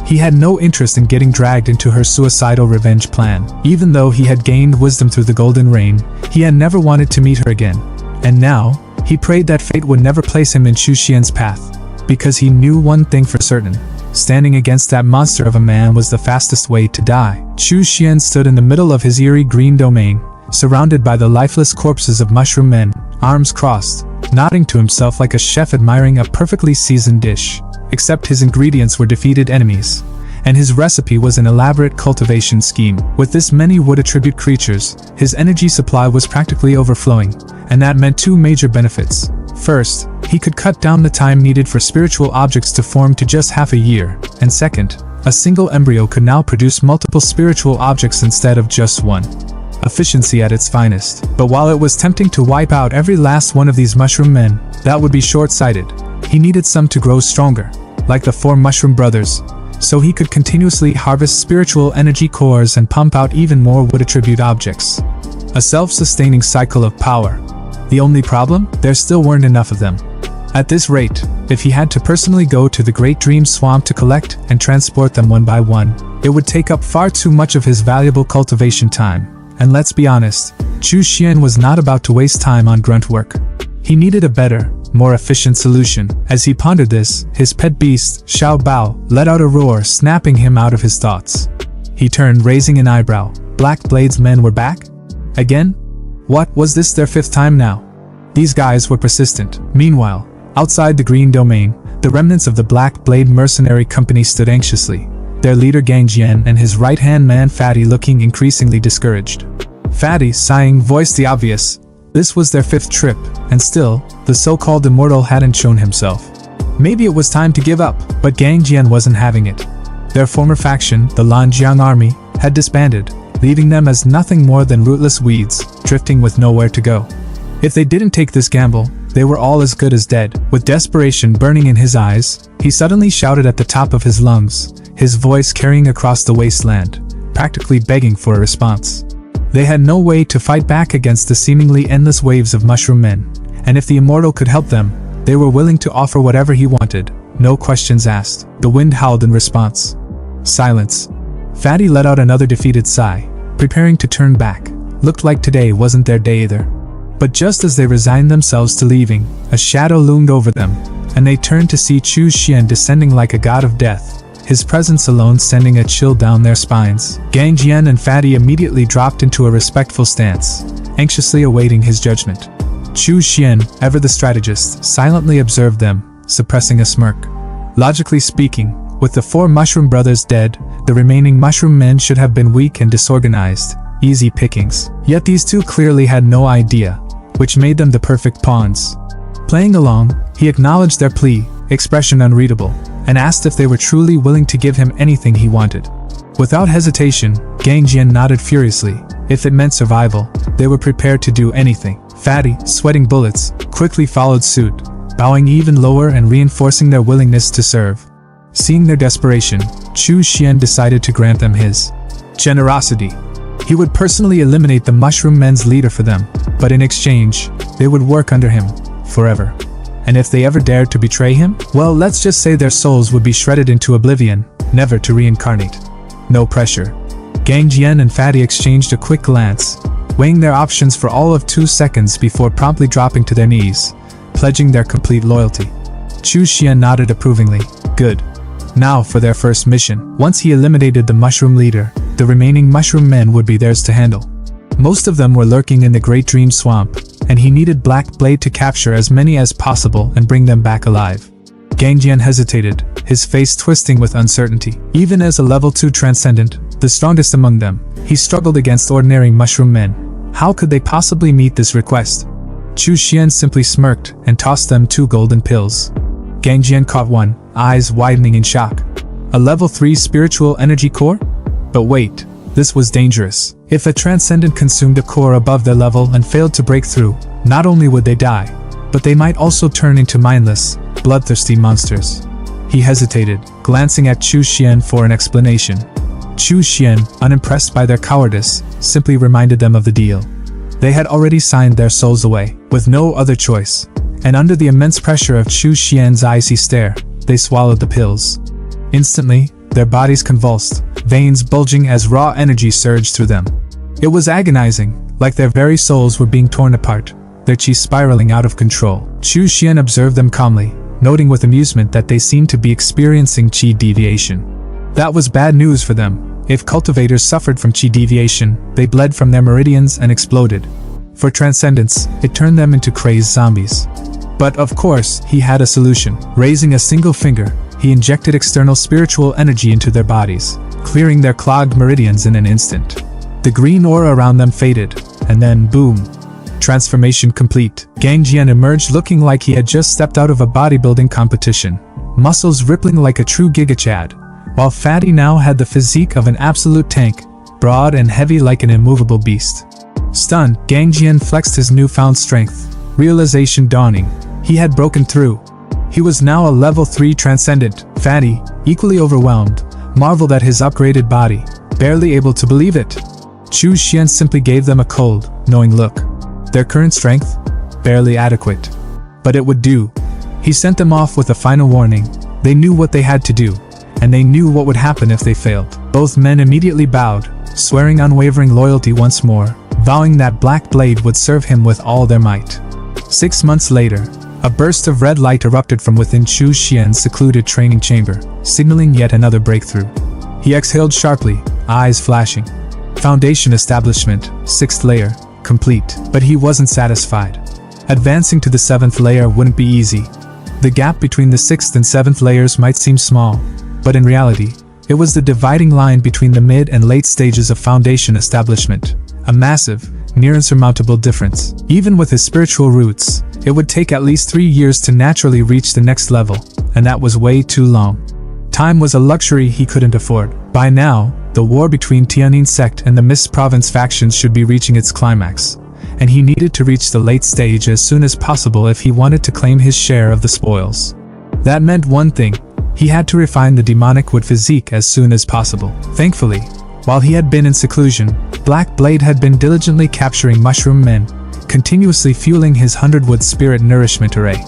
He had no interest in getting dragged into her suicidal revenge plan. Even though he had gained wisdom through the Golden Rain, he had never wanted to meet her again. And now, he prayed that fate would never place him in Chu Xian's path. Because he knew one thing for certain. Standing against that monster of a man was the fastest way to die. Chu Xian stood in the middle of his eerie green domain, surrounded by the lifeless corpses of mushroom men, arms crossed, nodding to himself like a chef admiring a perfectly seasoned dish. Except his ingredients were defeated enemies, and his recipe was an elaborate cultivation scheme. With this many wood-attribute creatures, his energy supply was practically overflowing, and that meant two major benefits. First, he could cut down the time needed for spiritual objects to form to just half a year, and second, a single embryo could now produce multiple spiritual objects instead of just one. Efficiency at its finest. But while it was tempting to wipe out every last one of these mushroom men, that would be short-sighted. He needed some to grow stronger, like the 4 mushroom brothers, so he could continuously harvest spiritual energy cores and pump out even more wood-attribute objects. A self-sustaining cycle of power. The only problem? There still weren't enough of them. At this rate, if he had to personally go to the Great Dream Swamp to collect and transport them one by one, it would take up far too much of his valuable cultivation time. And let's be honest, Chu Xian was not about to waste time on grunt work. He needed a better, more efficient solution. As he pondered this, his pet beast, Xiao Bao, let out a roar, snapping him out of his thoughts. He turned, raising an eyebrow. Black Blade's men were back? Again? What, was this their 5th time now? These guys were persistent. Meanwhile, outside the green domain, the remnants of the Black Blade mercenary company stood anxiously, their leader Gang Jian and his right-hand man Fatty looking increasingly discouraged. Fatty, sighing, voiced the obvious. This was their 5th trip, and still, the so-called immortal hadn't shown himself. Maybe it was time to give up, but Gang Jian wasn't having it. Their former faction, the Lanjiang army, had disbanded, leaving them as nothing more than rootless weeds, drifting with nowhere to go. If they didn't take this gamble, they were all as good as dead. With desperation burning in his eyes, he suddenly shouted at the top of his lungs, his voice carrying across the wasteland, practically begging for a response. They had no way to fight back against the seemingly endless waves of mushroom men, and if the immortal could help them, they were willing to offer whatever he wanted, no questions asked. The wind howled in response. Silence. Fatty let out another defeated sigh, preparing to turn back. Looked like today wasn't their day either. But just as they resigned themselves to leaving, a shadow loomed over them, and they turned to see Chu Xian descending like a god of death, his presence alone sending a chill down their spines. Gang Jian and Fatty immediately dropped into a respectful stance, anxiously awaiting his judgment. Chu Xian, ever the strategist, silently observed them, suppressing a smirk. Logically speaking, with the 4 mushroom brothers dead, the remaining mushroom men should have been weak and disorganized, easy pickings. Yet these 2 clearly had no idea, which made them the perfect pawns. Playing along, he acknowledged their plea, expression unreadable, and asked if they were truly willing to give him anything he wanted. Without hesitation, Gang Jian nodded furiously. If it meant survival, they were prepared to do anything. Fatty, sweating bullets, quickly followed suit, bowing even lower and reinforcing their willingness to serve. Seeing their desperation, Chu Xian decided to grant them his generosity. He would personally eliminate the mushroom men's leader for them, but in exchange, they would work under him, forever. And if they ever dared to betray him, well, let's just say their souls would be shredded into oblivion, never to reincarnate. No pressure. Gang Jian and Fatty exchanged a quick glance, weighing their options for all of 2 seconds before promptly dropping to their knees, pledging their complete loyalty. Chu Xian nodded approvingly. Good. Now for their first mission. Once he eliminated the mushroom leader, the remaining mushroom men would be theirs to handle. Most of them were lurking in the Great Dream Swamp, and he needed Black Blade to capture as many as possible and bring them back alive. Gang Jian hesitated, his face twisting with uncertainty. Even as a level 2 transcendent, the strongest among them, he struggled against ordinary mushroom men. How could they possibly meet this request? Chu Xian simply smirked and tossed them 2 golden pills. Gang Jian caught one, eyes widening in shock. A level 3 spiritual energy core? But wait, this was dangerous. If a transcendent consumed a core above their level and failed to break through, not only would they die, but they might also turn into mindless, bloodthirsty monsters. He hesitated, glancing at Chu Xian for an explanation. Chu Xian, unimpressed by their cowardice, simply reminded them of the deal. They had already signed their souls away, with no other choice, and under the immense pressure of Chu Xian's icy stare, they swallowed the pills. Instantly, their bodies convulsed, veins bulging as raw energy surged through them. It was agonizing, like their very souls were being torn apart, their chi spiraling out of control. Chu Xian observed them calmly, noting with amusement that they seemed to be experiencing chi deviation. That was bad news for them. If cultivators suffered from chi deviation, they bled from their meridians and exploded. For transcendence, it turned them into crazed zombies. But of course, he had a solution. Raising a single finger, he injected external spiritual energy into their bodies, clearing their clogged meridians in an instant. The green aura around them faded, and then boom. Transformation complete. Gang Jian emerged looking like he had just stepped out of a bodybuilding competition, muscles rippling like a true gigachad, while Fatty now had the physique of an absolute tank, broad and heavy like an immovable beast. Stunned, Gang Jian flexed his newfound strength, realization dawning. He had broken through. He was now a level 3 transcendent. Fatty, equally overwhelmed, marveled at his upgraded body, barely able to believe it. Chu Xian simply gave them a cold, knowing look. Their current strength? Barely adequate. But it would do. He sent them off with a final warning. They knew what they had to do, and they knew what would happen if they failed. Both men immediately bowed, swearing unwavering loyalty once more, vowing that Black Blade would serve him with all their might. 6 months later, a burst of red light erupted from within Chu Xian's secluded training chamber, signaling yet another breakthrough. He exhaled sharply, eyes flashing. Foundation establishment, 6th layer, complete. But he wasn't satisfied. Advancing to the 7th layer wouldn't be easy. The gap between the 6th and 7th layers might seem small, but in reality, it was the dividing line between the mid and late stages of foundation establishment. A massive, near insurmountable difference. Even with his spiritual roots, it would take at least 3 years to naturally reach the next level, and that was way too long. Time was a luxury he couldn't afford. By now, the war between Tianyin sect and the Mist Province factions should be reaching its climax, and he needed to reach the late stage as soon as possible if he wanted to claim his share of the spoils. That meant one thing: he had to refine the demonic wood physique as soon as possible. Thankfully, while he had been in seclusion, Black Blade had been diligently capturing mushroom men, continuously fueling his 100-wood spirit nourishment array.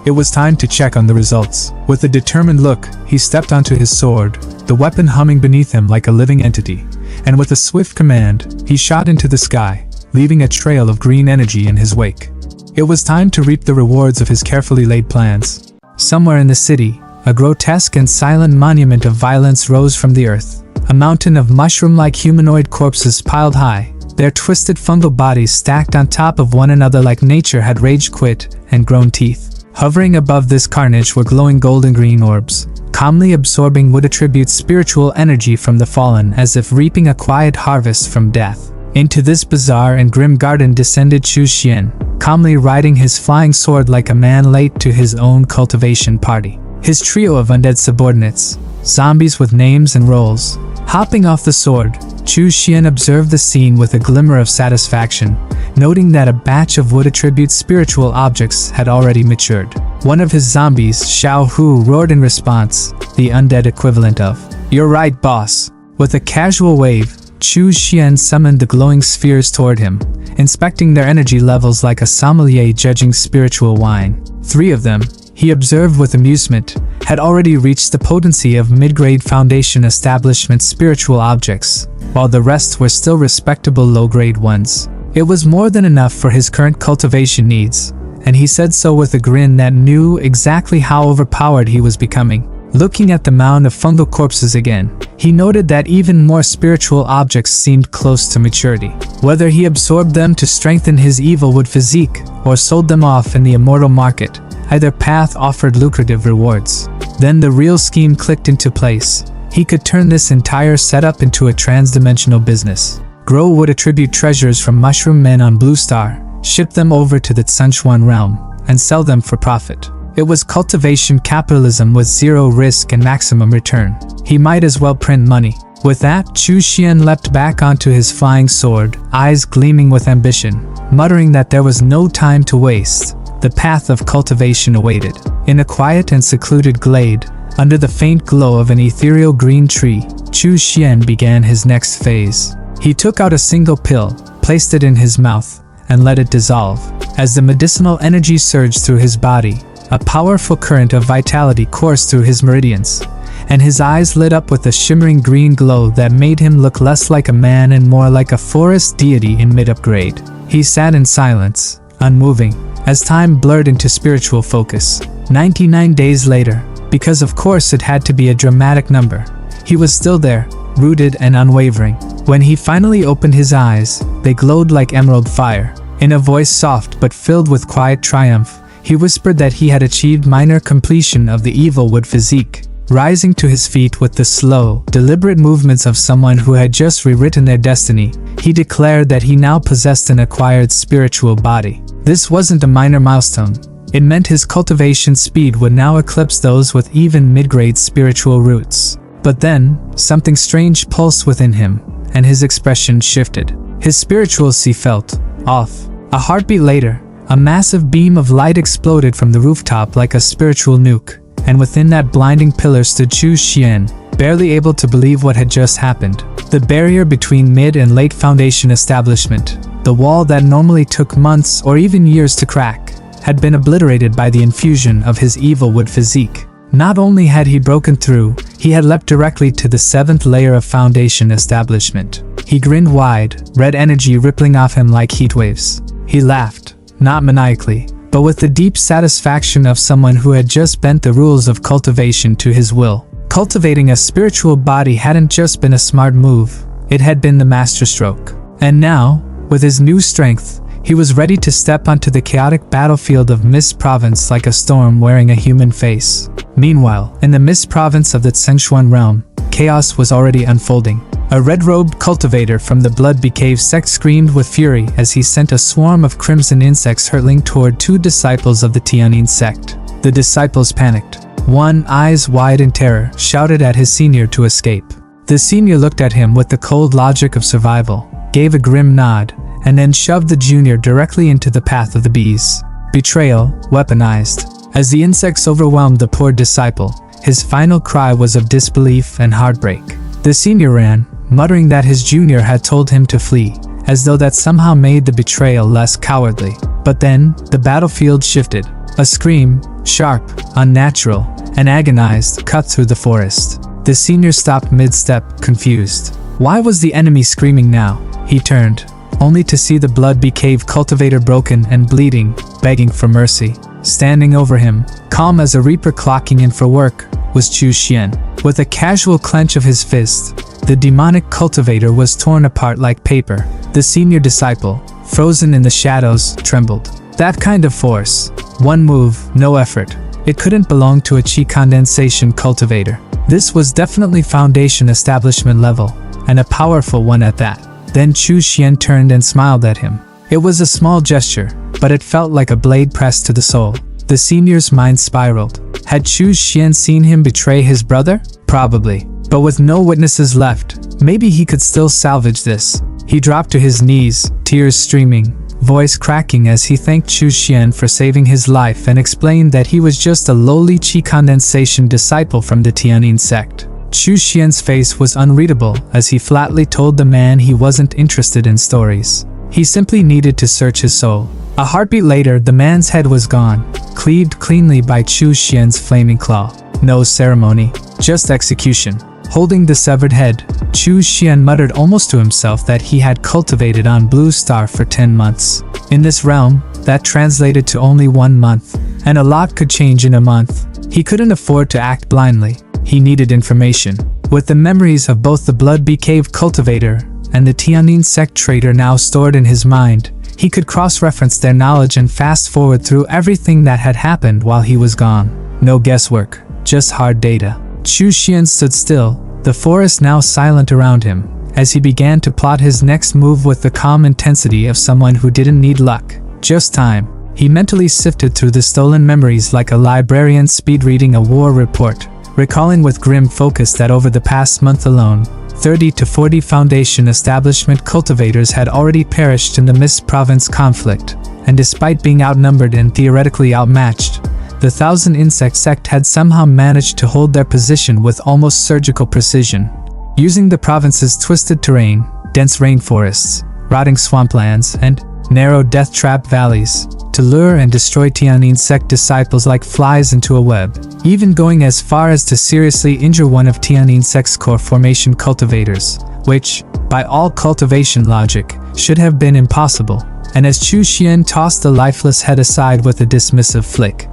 It was time to check on the results. With a determined look, he stepped onto his sword, the weapon humming beneath him like a living entity, and with a swift command, he shot into the sky, leaving a trail of green energy in his wake. It was time to reap the rewards of his carefully laid plans. Somewhere in the city, a grotesque and silent monument of violence rose from the earth. A mountain of mushroom-like humanoid corpses piled high, their twisted fungal bodies stacked on top of one another like nature had rage quit and grown teeth. Hovering above this carnage were glowing golden green orbs, calmly absorbing wood attribute spiritual energy from the fallen as if reaping a quiet harvest from death. Into this bizarre and grim garden descended Chu Xian, calmly riding his flying sword like a man late to his own cultivation party. His trio of undead subordinates, zombies with names and roles, hopping off the sword, Chu Xian observed the scene with a glimmer of satisfaction, noting that a batch of wood attribute spiritual objects had already matured. One of his zombies, Xiao Hu, roared in response, the undead equivalent of, "You're right, boss." With a casual wave, Chu Xian summoned the glowing spheres toward him, inspecting their energy levels like a sommelier judging spiritual wine. 3 of them, he observed with amusement, had already reached the potency of mid-grade foundation establishment spiritual objects, while the rest were still respectable low-grade ones. It was more than enough for his current cultivation needs, and he said so with a grin that knew exactly how overpowered he was becoming. Looking at the mound of fungal corpses again, he noted that even more spiritual objects seemed close to maturity. Whether he absorbed them to strengthen his evil wood physique, or sold them off in the immortal market, either path offered lucrative rewards. Then the real scheme clicked into place. He could turn this entire setup into a trans-dimensional business. Grow wood attribute treasures from mushroom men on Blue Star, ship them over to the Tsunchuan realm, and sell them for profit. It was cultivation capitalism with zero risk and maximum return. He might as well print money. With that, Chu Xian leapt back onto his flying sword, eyes gleaming with ambition, muttering that there was no time to waste. The path of cultivation awaited. In a quiet and secluded glade, under the faint glow of an ethereal green tree, Chu Xian began his next phase. He took out a single pill, placed it in his mouth, and let it dissolve. As the medicinal energy surged through his body, a powerful current of vitality coursed through his meridians, and his eyes lit up with a shimmering green glow that made him look less like a man and more like a forest deity in mid-upgrade. He sat in silence, unmoving, as time blurred into spiritual focus. 99 days later, because of course it had to be a dramatic number, he was still there, rooted and unwavering. When he finally opened his eyes, they glowed like emerald fire. In a voice soft but filled with quiet triumph, he whispered that he had achieved minor completion of the evil wood physique. Rising to his feet with the slow, deliberate movements of someone who had just rewritten their destiny, he declared that he now possessed an acquired spiritual body. This wasn't a minor milestone. It meant his cultivation speed would now eclipse those with even mid-grade spiritual roots. But then, something strange pulsed within him, and his expression shifted. His spirituality felt off. A heartbeat later, a massive beam of light exploded from the rooftop like a spiritual nuke, and within that blinding pillar stood Chu Xian, barely able to believe what had just happened. The barrier between mid and late foundation establishment, the wall that normally took months or even years to crack, had been obliterated by the infusion of his evil wood physique. Not only had he broken through, he had leapt directly to the 7th layer of foundation establishment. He grinned wide, red energy rippling off him like heat waves. He laughed, not maniacally, but with the deep satisfaction of someone who had just bent the rules of cultivation to his will. Cultivating a spiritual body hadn't just been a smart move, it had been the masterstroke. And now, with his new strength, he was ready to step onto the chaotic battlefield of Mist Province like a storm wearing a human face. Meanwhile, in the Mist Province of the Zhengshuan realm, chaos was already unfolding. A red-robed cultivator from the Blood Cave sect screamed with fury as he sent a swarm of crimson insects hurtling toward 2 disciples of the Tianyin sect. The disciples panicked. One, eyes wide in terror, shouted at his senior to escape. The senior looked at him with the cold logic of survival, gave a grim nod, and then shoved the junior directly into the path of the bees. Betrayal, weaponized. As the insects overwhelmed the poor disciple, his final cry was of disbelief and heartbreak. The senior ran, muttering that his junior had told him to flee, as though that somehow made the betrayal less cowardly. But then, the battlefield shifted. A scream, sharp, unnatural, and agonized, cut through the forest. The senior stopped mid-step, confused. Why was the enemy screaming now? He turned, only to see the Blood Cave cultivator broken and bleeding, begging for mercy. Standing over him, calm as a reaper clocking in for work, was Chu Xian. With a casual clench of his fist, the demonic cultivator was torn apart like paper. The senior disciple, frozen in the shadows, trembled. That kind of force. One move, no effort. It couldn't belong to a chi condensation cultivator. This was definitely foundation establishment level, and a powerful one at that. Then Chu Xian turned and smiled at him. It was a small gesture, but it felt like a blade pressed to the soul. The senior's mind spiraled. Had Chu Xian seen him betray his brother? Probably. But with no witnesses left, maybe he could still salvage this. He dropped to his knees, tears streaming, voice cracking as he thanked Chu Xian for saving his life and explained that he was just a lowly chi condensation disciple from the Tianyin sect. Chu Xian's face was unreadable as he flatly told the man he wasn't interested in stories. He simply needed to search his soul. A heartbeat later, the man's head was gone, cleaved cleanly by Chu Xian's flaming claw. No ceremony, just execution. Holding the severed head, Chu Xian muttered almost to himself that he had cultivated on Blue Star for 10 months. In this realm, that translated to only 1 month, and a lot could change in a month. He couldn't afford to act blindly. He needed information. With the memories of both the Blood Cave cultivator and the Tianyin sect trader now stored in his mind, he could cross-reference their knowledge and fast-forward through everything that had happened while he was gone. No guesswork, just hard data. Chu Xian stood still, the forest now silent around him, as he began to plot his next move with the calm intensity of someone who didn't need luck, just time. He mentally sifted through the stolen memories like a librarian speed-reading a war report, recalling with grim focus that over the past month alone, 30 to 40 Foundation establishment cultivators had already perished in the Mist Province conflict, and despite being outnumbered and theoretically outmatched, the Thousand Insect sect had somehow managed to hold their position with almost surgical precision, using the province's twisted terrain, dense rainforests, rotting swamplands, and narrow death trap valleys to lure and destroy Tianyin sect disciples like flies into a web, even going as far as to seriously injure one of Tianyin sect's core formation cultivators, which, by all cultivation logic, should have been impossible. And as Chu Xian tossed the lifeless head aside with a dismissive flick,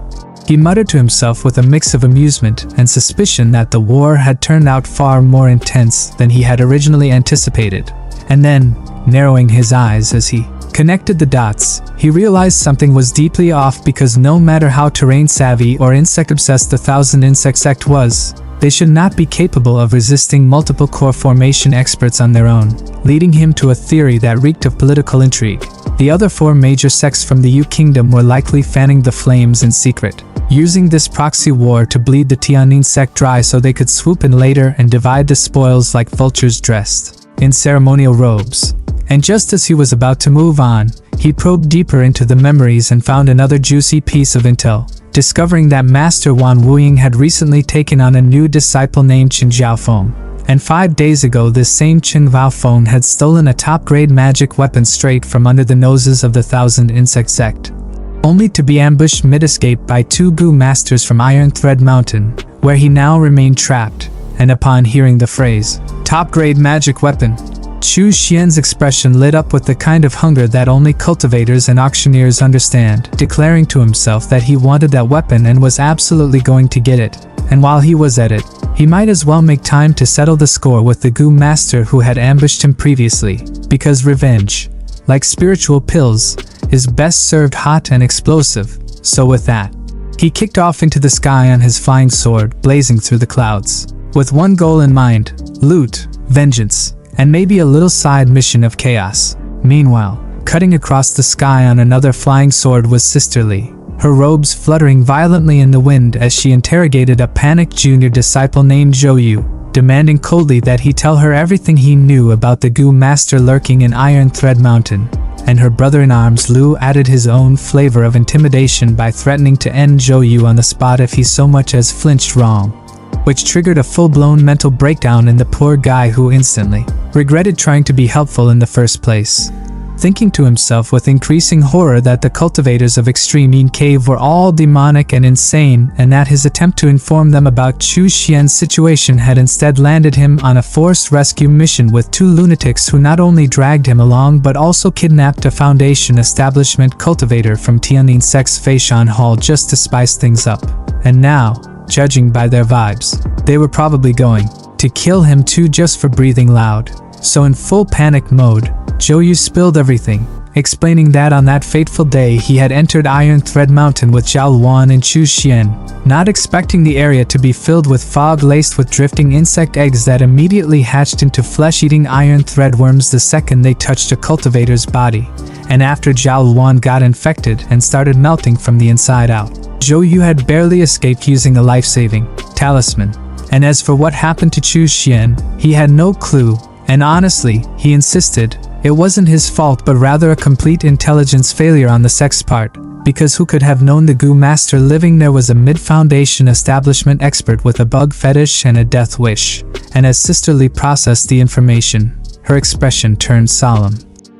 he muttered to himself with a mix of amusement and suspicion that the war had turned out far more intense than he had originally anticipated. And then, narrowing his eyes as he connected the dots, he realized something was deeply off, because no matter how terrain-savvy or insect-obsessed the Thousand Insect sect was, they should not be capable of resisting multiple core formation experts on their own, leading him to a theory that reeked of political intrigue. The other 4 major sects from the Yu Kingdom were likely fanning the flames in secret, using this proxy war to bleed the Tianyin sect dry so they could swoop in later and divide the spoils like vultures dressed in ceremonial robes. And just as he was about to move on, he probed deeper into the memories and found another juicy piece of intel, discovering that Master Wan Wuying had recently taken on a new disciple named Chen Jiaofeng. And 5 days ago this same Chen Jiaofeng had stolen a top-grade magic weapon straight from under the noses of the Thousand Insect sect, only to be ambushed mid-escape by 2 Gu masters from Iron Thread Mountain, where he now remained trapped. And upon hearing the phrase, top-grade magic weapon, Chu Xian's expression lit up with the kind of hunger that only cultivators and auctioneers understand, declaring to himself that he wanted that weapon and was absolutely going to get it. And while he was at it, he might as well make time to settle the score with the Gu master who had ambushed him previously, because revenge, like spiritual pills, is best served hot and explosive. So with that, he kicked off into the sky on his flying sword, blazing through the clouds, with one goal in mind: loot, vengeance, and maybe a little side mission of chaos. Meanwhile, cutting across the sky on another flying sword was Sister Li, her robes fluttering violently in the wind as she interrogated a panicked junior disciple named Zhou Yu, demanding coldly that he tell her everything he knew about the Gu master lurking in Iron Thread Mountain. And her brother-in-arms Lu added his own flavor of intimidation by threatening to end Zhou Yu on the spot if he so much as flinched wrong, which triggered a full-blown mental breakdown in the poor guy, who instantly regretted trying to be helpful in the first place, thinking to himself with increasing horror that the cultivators of Extreme Yin Cave were all demonic and insane, and that his attempt to inform them about Chu Xian's situation had instead landed him on a forced rescue mission with 2 lunatics who not only dragged him along but also kidnapped a Foundation establishment cultivator from Tianyin sect's Feishan Hall just to spice things up. And now, judging by their vibes, they were probably going to kill him too just for breathing loud. So in full panic mode, Zhou Yu spilled everything, explaining that on that fateful day he had entered Iron Thread Mountain with Zhao Luan and Chu Xian, not expecting the area to be filled with fog laced with drifting insect eggs that immediately hatched into flesh-eating iron thread worms the second they touched a cultivator's body. And after Zhao Luan got infected and started melting from the inside out, Zhou Yu had barely escaped using a life-saving talisman. And as for what happened to Chu Xian, he had no clue, and honestly, he insisted, it wasn't his fault but rather a complete intelligence failure on the sect's part, because who could have known the Gu master living there was a mid-foundation establishment expert with a bug fetish and a death wish. And as Sister Li processed the information, her expression turned solemn,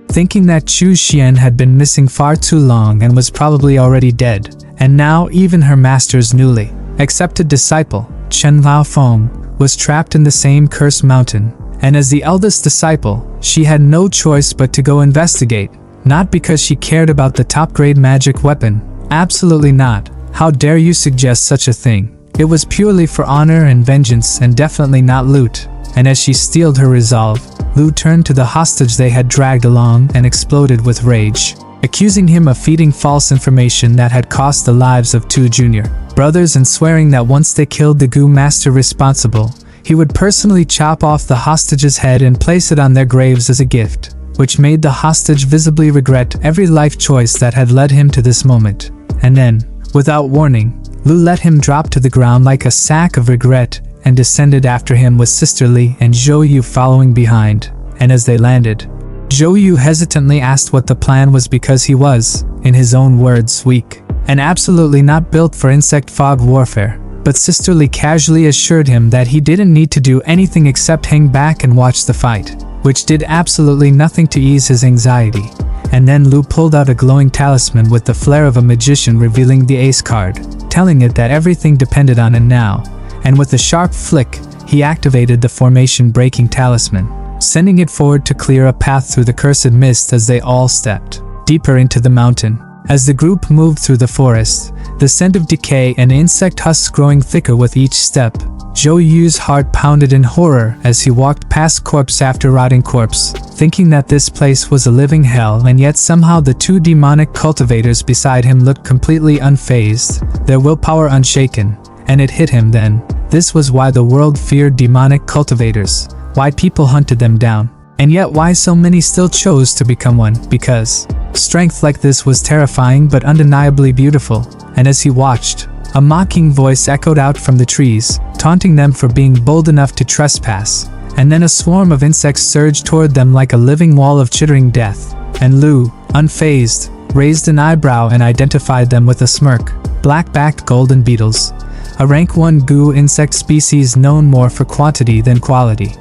thinking that Chu Xian had been missing far too long and was probably already dead, and now even her master's newly accepted disciple, Chen Jiaofeng, was trapped in the same cursed mountain. And as the eldest disciple, she had no choice but to go investigate, not because she cared about the top-grade magic weapon. Absolutely not. How dare you suggest such a thing? It was purely for honor and vengeance, and definitely not loot. And as she steeled her resolve, Lu turned to the hostage they had dragged along and exploded with rage, accusing him of feeding false information that had cost the lives of 2 junior brothers and swearing that once they killed the Gu master responsible, he would personally chop off the hostage's head and place it on their graves as a gift. which made the hostage visibly regret every life choice that had led him to this moment. And then, without warning, Lu let him drop to the ground like a sack of regret and descended after him with Sister Lee and Zhou Yu following behind. And as they landed, Zhou Yu hesitantly asked what the plan was because he was, in his own words, weak and absolutely not built for insect fog warfare. But Sister Lee casually assured him that he didn't need to do anything except hang back and watch the fight, which did absolutely nothing to ease his anxiety. And then Lu pulled out a glowing talisman with the flair of a magician, revealing the ace card, telling it that everything depended on it now. And with a sharp flick, he activated the formation breaking talisman, sending it forward to clear a path through the cursed mist as they all stepped deeper into the mountain. As the group moved through the forest, the scent of decay and insect husks growing thicker with each step, Zhou Yu's heart pounded in horror as he walked past corpse after rotting corpse, thinking that this place was a living hell, and yet somehow the two demonic cultivators beside him looked completely unfazed, their willpower unshaken. And it hit him then. This was why the world feared demonic cultivators, why people hunted them down, and yet why so many still chose to become one, because strength like this was terrifying but undeniably beautiful. And as he watched, a mocking voice echoed out from the trees, taunting them for being bold enough to trespass, and then a swarm of insects surged toward them like a living wall of chittering death. And Lu, unfazed, raised an eyebrow and identified them with a smirk. Black-backed golden beetles, a rank 1 goo insect species known more for quantity than quality.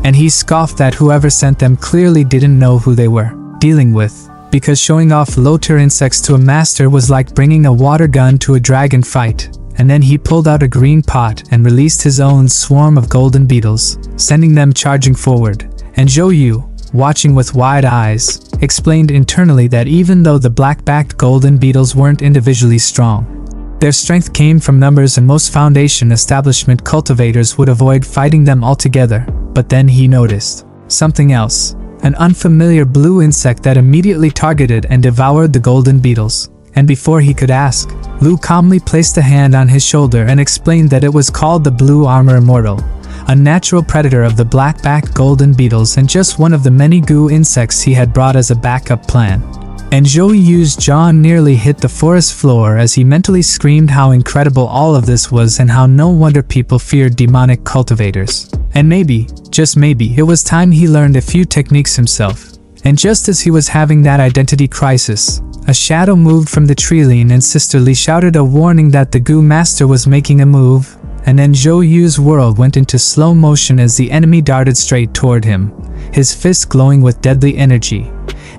And he scoffed that whoever sent them clearly didn't know who they were dealing with, because showing off low-tier insects to a master was like bringing a water gun to a dragon fight. And then he pulled out a green pot and released his own swarm of golden beetles, sending them charging forward. And Zhou Yu, watching with wide eyes, explained internally that even though the black-backed golden beetles weren't individually strong, their strength came from numbers, and most foundation establishment cultivators would avoid fighting them altogether. But then he noticed something else, an unfamiliar blue insect that immediately targeted and devoured the golden beetles. And before he could ask, Lu calmly placed a hand on his shoulder and explained that it was called the Blue Armor Immortal, a natural predator of the black-backed golden beetles and just one of the many goo insects he had brought as a backup plan. And Zhou Yu's jaw nearly hit the forest floor as he mentally screamed how incredible all of this was and how no wonder people feared demonic cultivators. And maybe, just maybe, it was time he learned a few techniques himself. And just as he was having that identity crisis, a shadow moved from the treeline and Sister Lee shouted a warning that the goo master was making a move. And then Zhou Yu's world went into slow motion as the enemy darted straight toward him, his fist glowing with deadly energy.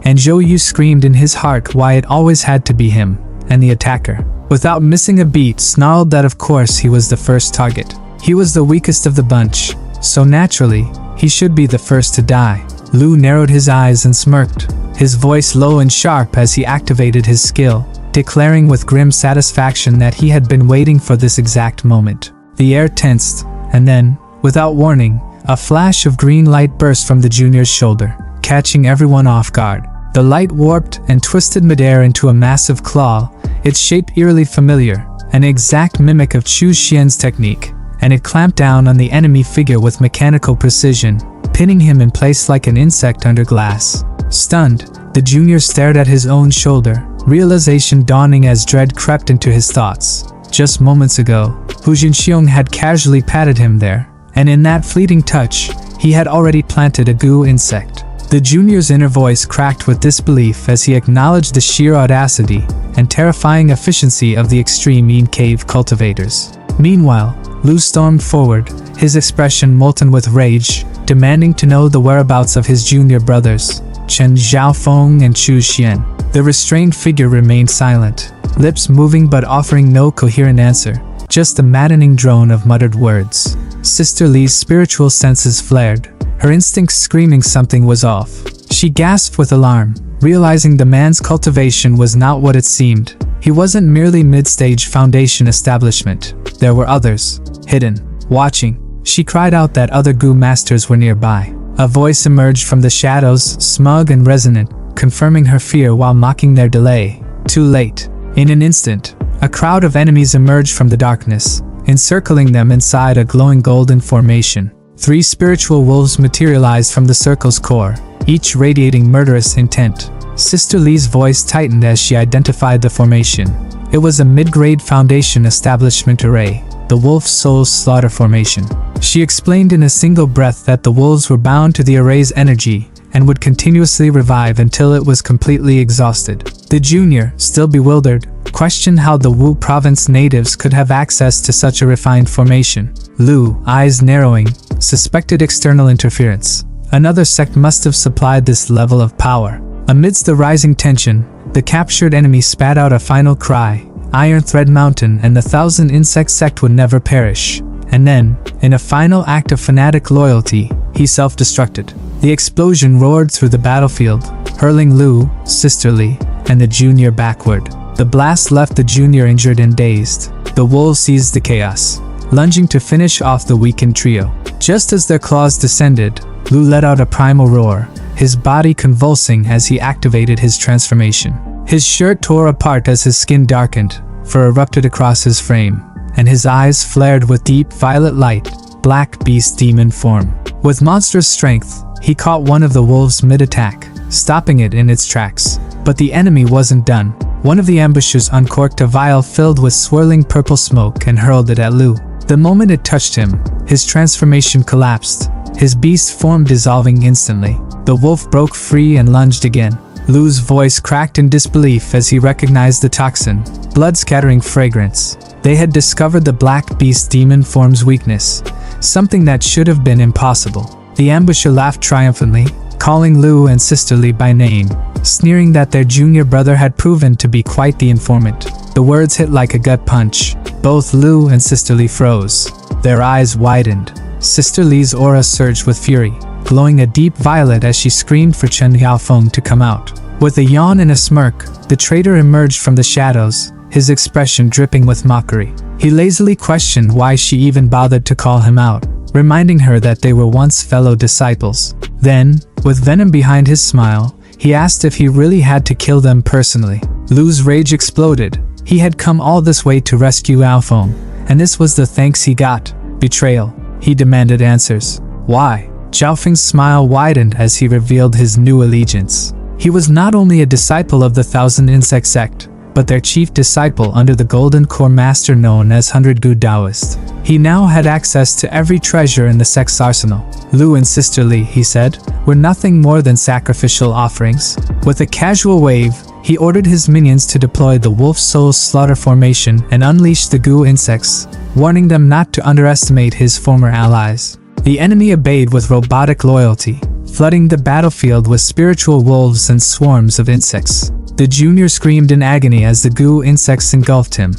And Zhou Yu screamed in his heart why it always had to be him, and the attacker, without missing a beat, snarled that of course he was the first target. He was the weakest of the bunch, so naturally, he should be the first to die. Lu narrowed his eyes and smirked, his voice low and sharp as he activated his skill, declaring with grim satisfaction that he had been waiting for this exact moment. The air tensed, and then, without warning, a flash of green light burst from the junior's shoulder, catching everyone off guard. The light warped and twisted midair into a massive claw, its shape eerily familiar, an exact mimic of Chu Xian's technique, and it clamped down on the enemy figure with mechanical precision, pinning him in place like an insect under glass. Stunned, the junior stared at his own shoulder, realization dawning as dread crept into his thoughts. Just moments ago, Hu Jinxiong had casually patted him there, and in that fleeting touch, he had already planted a goo insect. The junior's inner voice cracked with disbelief as he acknowledged the sheer audacity and terrifying efficiency of the extreme Yin Cave cultivators. Meanwhile, Lu stormed forward, his expression molten with rage, demanding to know the whereabouts of his junior brothers, Chen Xiaofeng and Chu Xian. The restrained figure remained silent, lips moving but offering no coherent answer, just a maddening drone of muttered words. Sister Lee's spiritual senses flared, her instincts screaming something was off. She gasped with alarm, realizing the man's cultivation was not what it seemed. He wasn't merely mid-stage foundation establishment. There were others, hidden, watching. She cried out that other goo masters were nearby. A voice emerged from the shadows, smug and resonant, confirming her fear while mocking their delay. Too late. In an instant, a crowd of enemies emerged from the darkness, encircling them inside a glowing golden formation. 3 spiritual wolves materialized from the circle's core, each radiating murderous intent. Sister Lee's voice tightened as she identified the formation. It was a mid-grade Foundation establishment array, the Wolf Soul Slaughter Formation. She explained in a single breath that the wolves were bound to the array's energy and would continuously revive until it was completely exhausted. The junior, still bewildered, questioned how the Wu province natives could have access to such a refined formation. Lu, eyes narrowing, suspected external interference. Another sect must have supplied this level of power. Amidst the rising tension, the captured enemy spat out a final cry. Iron Thread Mountain and the 1,000 Insect sect would never perish. And then, in a final act of fanatic loyalty, he self-destructed. The explosion roared through the battlefield, hurling Lu, Sister Lee, and the junior backward. The blast left the junior injured and dazed. The wolves seized the chaos, lunging to finish off the weakened trio. Just as their claws descended, Lu let out a primal roar, his body convulsing as he activated his transformation. His shirt tore apart as his skin darkened, fur erupted across his frame, and his eyes flared with deep violet light, black beast demon form. With monstrous strength, he caught one of the wolves mid-attack, stopping it in its tracks. But the enemy wasn't done. One of the ambushers uncorked a vial filled with swirling purple smoke and hurled it at Lu. The moment it touched him, his transformation collapsed, his beast form dissolving instantly. The wolf broke free and lunged again. Lu's voice cracked in disbelief as he recognized the toxin, blood-scattering fragrance. They had discovered the black beast demon form's weakness, something that should have been impossible. The ambusher laughed triumphantly, calling Lu and Sister Lee by name, sneering that their junior brother had proven to be quite the informant. The words hit like a gut punch. Both Lu and Sister Lee froze. Their eyes widened. Sister Lee's aura surged with fury, glowing a deep violet as she screamed for Chen Yaofeng to come out. With a yawn and a smirk, the traitor emerged from the shadows, his expression dripping with mockery. He lazily questioned why she even bothered to call him out, reminding her that they were once fellow disciples. Then, with venom behind his smile, he asked if he really had to kill them personally. Lu's rage exploded. He had come all this way to rescue Yaofeng, and this was the thanks he got. Betrayal. He demanded answers. Why? Zhaofeng's smile widened as he revealed his new allegiance. He was not only a disciple of the 1,000 Insect sect, but their chief disciple under the Golden Core Master known as 100 Gu Taoist. He now had access to every treasure in the sect's arsenal. Lu and Sister Lee, he said, were nothing more than sacrificial offerings. With a casual wave, he ordered his minions to deploy the Wolf Soul Slaughter Formation and unleash the Gu insects, warning them not to underestimate his former allies. The enemy obeyed with robotic loyalty, flooding the battlefield with spiritual wolves and swarms of insects. The junior screamed in agony as the Gu insects engulfed him,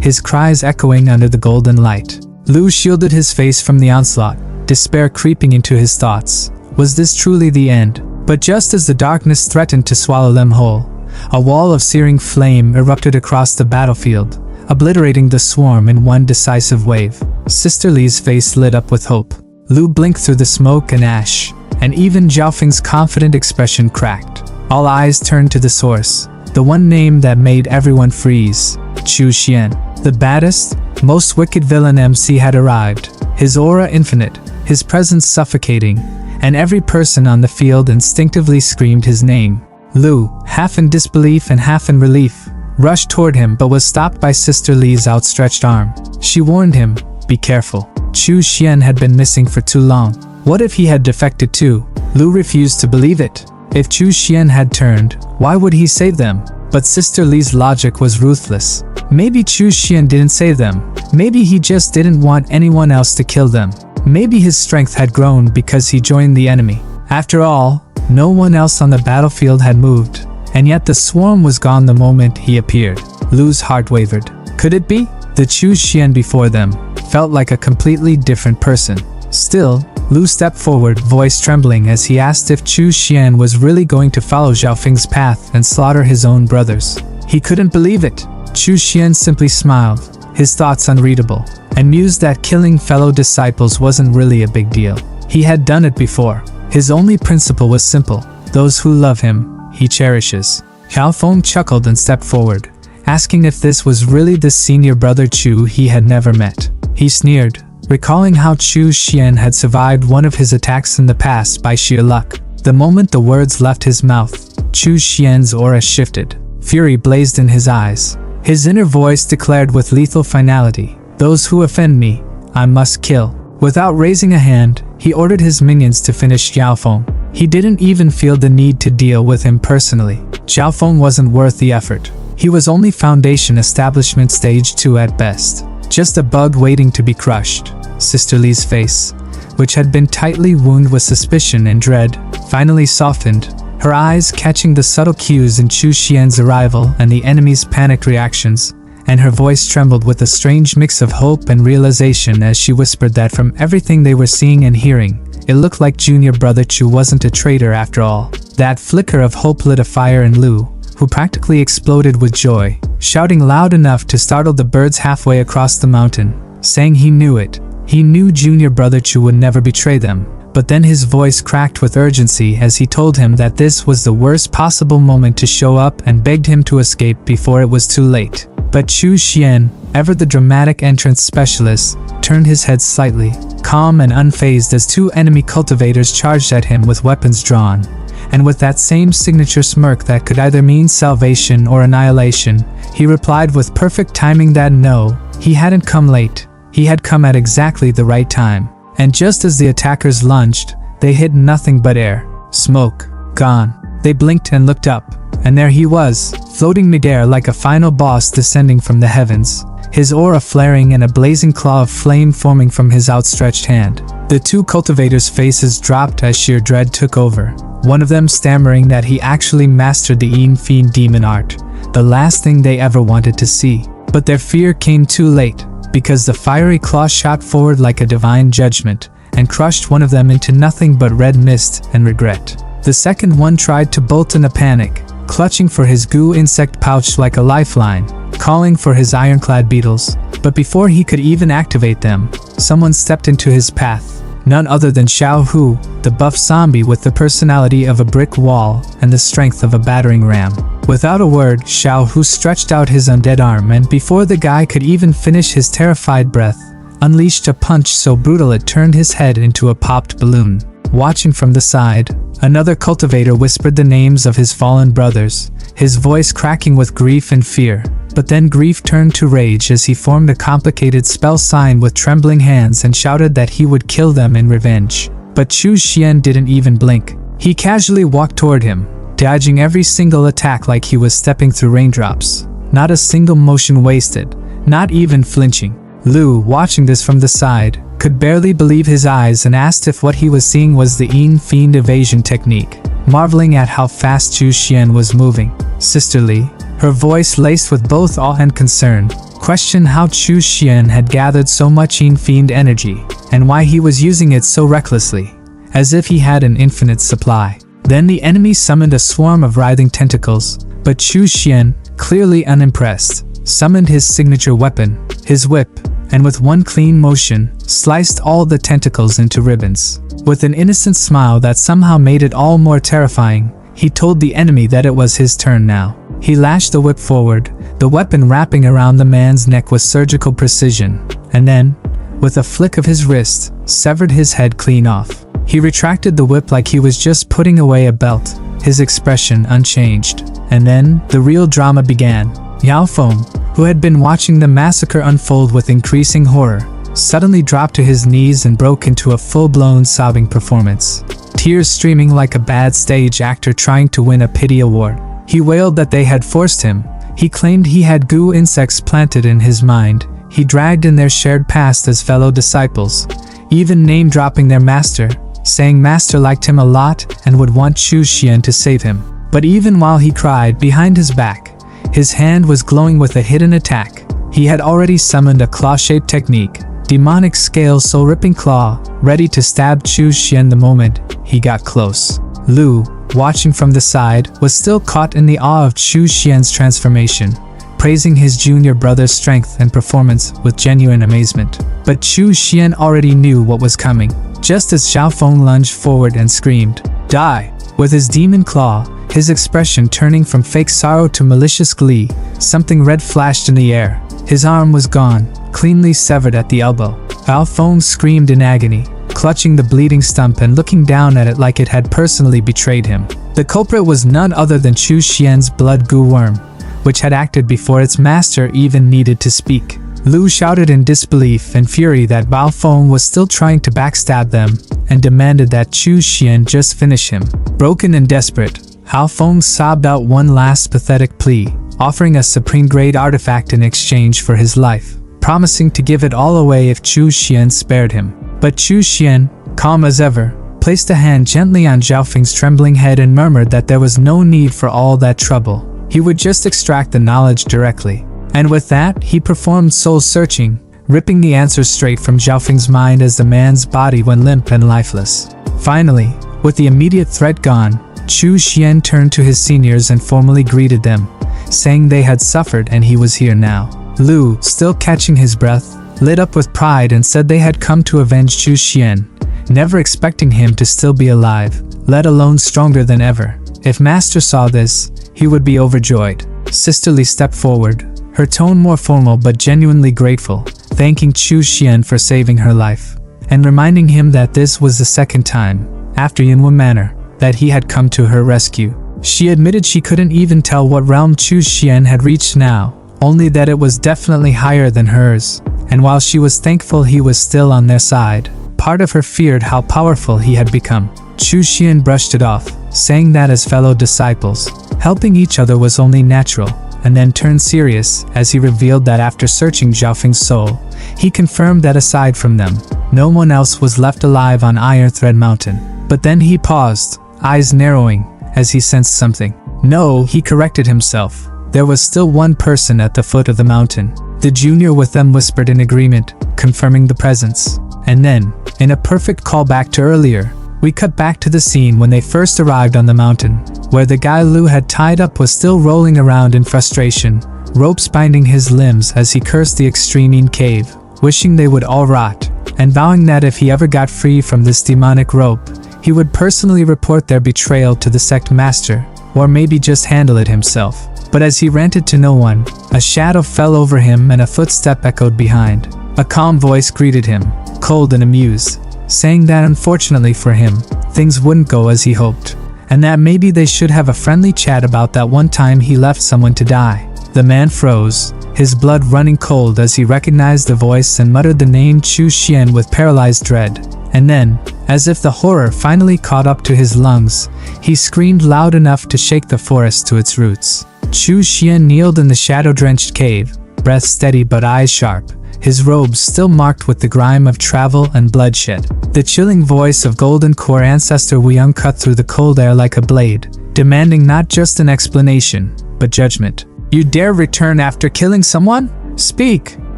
his cries echoing under the golden light. Lu shielded his face from the onslaught, despair creeping into his thoughts. Was this truly the end? But just as the darkness threatened to swallow them whole, a wall of searing flame erupted across the battlefield, obliterating the swarm in one decisive wave. Sister Lee's face lit up with hope. Lu blinked through the smoke and ash, and even Zhaofeng's confident expression cracked. All eyes turned to the source, the one name that made everyone freeze. Chu Xian. The baddest, most wicked villain MC had arrived, his aura infinite, his presence suffocating, and every person on the field instinctively screamed his name. Lu, half in disbelief and half in relief, rushed toward him but was stopped by Sister Lee's outstretched arm. She warned him, "Be careful. Chu Xian had been missing for too long. What if he had defected too?" Lu refused to believe it. If Chu Xian had turned, why would he save them? But Sister Lee's logic was ruthless. Maybe Chu Xian didn't save them. Maybe he just didn't want anyone else to kill them. Maybe his strength had grown because he joined the enemy. After all, no one else on the battlefield had moved, and yet the swarm was gone the moment he appeared. Lu's heart wavered. Could it be? The Chu Xian before them felt like a completely different person. Still, Lu stepped forward, voice trembling as he asked if Chu Xian was really going to follow Zhaofeng's path and slaughter his own brothers. He couldn't believe it. Chu Xian simply smiled, his thoughts unreadable, and mused that killing fellow disciples wasn't really a big deal. He had done it before. His only principle was simple: those who love him, he cherishes. Yaofeng chuckled and stepped forward, asking if this was really the senior brother Chu he had never met. He sneered, recalling how Chu Xian had survived one of his attacks in the past by sheer luck. The moment the words left his mouth, Chu Xian's aura shifted. Fury blazed in his eyes. His inner voice declared with lethal finality, "Those who offend me, I must kill." Without raising a hand, he ordered his minions to finish Xiaofeng. He didn't even feel the need to deal with him personally. Xiaofeng wasn't worth the effort. He was only Foundation Establishment Stage 2 at best. Just a bug waiting to be crushed. Sister Li's face, which had been tightly wounded with suspicion and dread, finally softened, her eyes catching the subtle cues in Chu Xian's arrival and the enemy's panicked reactions, and her voice trembled with a strange mix of hope and realization as she whispered that from everything they were seeing and hearing, it looked like junior brother Chu wasn't a traitor after all. That flicker of hope lit a fire in Lu, who practically exploded with joy, shouting loud enough to startle the birds halfway across the mountain, saying he knew it. He knew junior brother Chu would never betray them. But then his voice cracked with urgency as he told him that this was the worst possible moment to show up and begged him to escape before it was too late. But Chu Xian, ever the dramatic entrance specialist, turned his head slightly, calm and unfazed as two enemy cultivators charged at him with weapons drawn. And with that same signature smirk that could either mean salvation or annihilation, he replied with perfect timing that no, he hadn't come late. He had come at exactly the right time. And just as the attackers lunged, they hit nothing but air. Smoke. Gone. They blinked and looked up, and there he was, floating midair like a final boss descending from the heavens, his aura flaring and a blazing claw of flame forming from his outstretched hand. The two cultivators' faces dropped as sheer dread took over, one of them stammering that he actually mastered the Yin Fiend demon art, the last thing they ever wanted to see. But their fear came too late, because the fiery claw shot forward like a divine judgment, and crushed one of them into nothing but red mist and regret. The second one tried to bolt in a panic, clutching for his goo insect pouch like a lifeline, calling for his ironclad beetles, but before he could even activate them, someone stepped into his path. None other than Xiao Hu, the buff zombie with the personality of a brick wall and the strength of a battering ram. Without a word, Xiao Hu stretched out his undead arm and before the guy could even finish his terrified breath, unleashed a punch so brutal it turned his head into a popped balloon. Watching from the side, another cultivator whispered the names of his fallen brothers, his voice cracking with grief and fear. But then grief turned to rage as he formed a complicated spell sign with trembling hands and shouted that he would kill them in revenge. But Chu Xian didn't even blink. He casually walked toward him, dodging every single attack like he was stepping through raindrops. Not a single motion wasted, not even flinching. Lu, watching this from the side, could barely believe his eyes and asked if what he was seeing was the Yin Fiend evasion technique, marveling at how fast Chu Xian was moving. Sister Li, her voice laced with both awe and concern, questioned how Chu Xian had gathered so much Yin Fiend energy, and why he was using it so recklessly, as if he had an infinite supply. Then the enemy summoned a swarm of writhing tentacles, but Chu Xian, clearly unimpressed, summoned his signature weapon, his whip, and with one clean motion, sliced all the tentacles into ribbons. With an innocent smile that somehow made it all more terrifying, he told the enemy that it was his turn now. He lashed the whip forward, the weapon wrapping around the man's neck with surgical precision, and then, with a flick of his wrist, severed his head clean off. He retracted the whip like he was just putting away a belt, his expression unchanged. And then, the real drama began. Xiaofeng, who had been watching the massacre unfold with increasing horror, suddenly dropped to his knees and broke into a full-blown sobbing performance, tears streaming like a bad stage actor trying to win a pity award. He wailed that they had forced him. He claimed he had goo insects planted in his mind. He dragged in their shared past as fellow disciples, even name-dropping their master, saying master liked him a lot and would want Chu Xian to save him. But even while he cried behind his back, his hand was glowing with a hidden attack. He had already summoned a claw-shaped technique, demonic scale soul-ripping claw, ready to stab Chu Xian the moment he got close. Lu, watching from the side, was still caught in the awe of Chu Xian's transformation, praising his junior brother's strength and performance with genuine amazement. But Chu Xian already knew what was coming. Just as Xiaofeng lunged forward and screamed, "Die!" With his demon claw, his expression turning from fake sorrow to malicious glee, something red flashed in the air. His arm was gone, cleanly severed at the elbow. Xiaofeng screamed in agony, clutching the bleeding stump and looking down at it like it had personally betrayed him. The culprit was none other than Chu Xian's blood goo worm, which had acted before its master even needed to speak. Lu shouted in disbelief and fury that Bao Feng was still trying to backstab them, and demanded that Chu Xian just finish him. Broken and desperate, Bao Feng sobbed out one last pathetic plea, offering a supreme-grade artifact in exchange for his life, promising to give it all away if Chu Xian spared him. But Chu Xian, calm as ever, placed a hand gently on Zhao Feng's trembling head and murmured that there was no need for all that trouble. He would just extract the knowledge directly. And with that, he performed soul-searching, ripping the answers straight from Zhao Feng's mind as the man's body went limp and lifeless. Finally, with the immediate threat gone, Chu Xian turned to his seniors and formally greeted them, saying they had suffered and he was here now. Lu, still catching his breath, lit up with pride and said they had come to avenge Chu Xian, never expecting him to still be alive, let alone stronger than ever. If Master saw this, he would be overjoyed. Sisterly stepped forward, her tone more formal but genuinely grateful, thanking Chu Xian for saving her life, and reminding him that this was the second time, after Yinwen Manor, that he had come to her rescue. She admitted she couldn't even tell what realm Chu Xian had reached now, only that it was definitely higher than hers, and while she was thankful he was still on their side, part of her feared how powerful he had become. Chu Xian brushed it off, saying that as fellow disciples, helping each other was only natural, and then turned serious as he revealed that after searching Zhao Feng's soul, he confirmed that aside from them, no one else was left alive on Iron Thread Mountain. But then he paused, eyes narrowing, as he sensed something. No, he corrected himself. There was still one person at the foot of the mountain. The junior with them whispered in agreement, confirming the presence. And then, in a perfect callback to earlier, we cut back to the scene when they first arrived on the mountain, where the guy Lu had tied up was still rolling around in frustration, ropes binding his limbs as he cursed the extreme cave, wishing they would all rot, and vowing that if he ever got free from this demonic rope, he would personally report their betrayal to the sect master, or maybe just handle it himself. But as he ranted to no one, a shadow fell over him and a footstep echoed behind. A calm voice greeted him, cold and amused, saying that unfortunately for him, things wouldn't go as he hoped, and that maybe they should have a friendly chat about that one time he left someone to die. The man froze, his blood running cold as he recognized the voice and muttered the name Chu Xian with paralyzed dread. And then, as if the horror finally caught up to his lungs, he screamed loud enough to shake the forest to its roots. Chu Xian kneeled in the shadow-drenched cave, breath steady but eyes sharp, his robes still marked with the grime of travel and bloodshed. The chilling voice of Golden Core ancestor Wu Yang cut through the cold air like a blade, demanding not just an explanation, but judgment. You dare return after killing someone? Speak!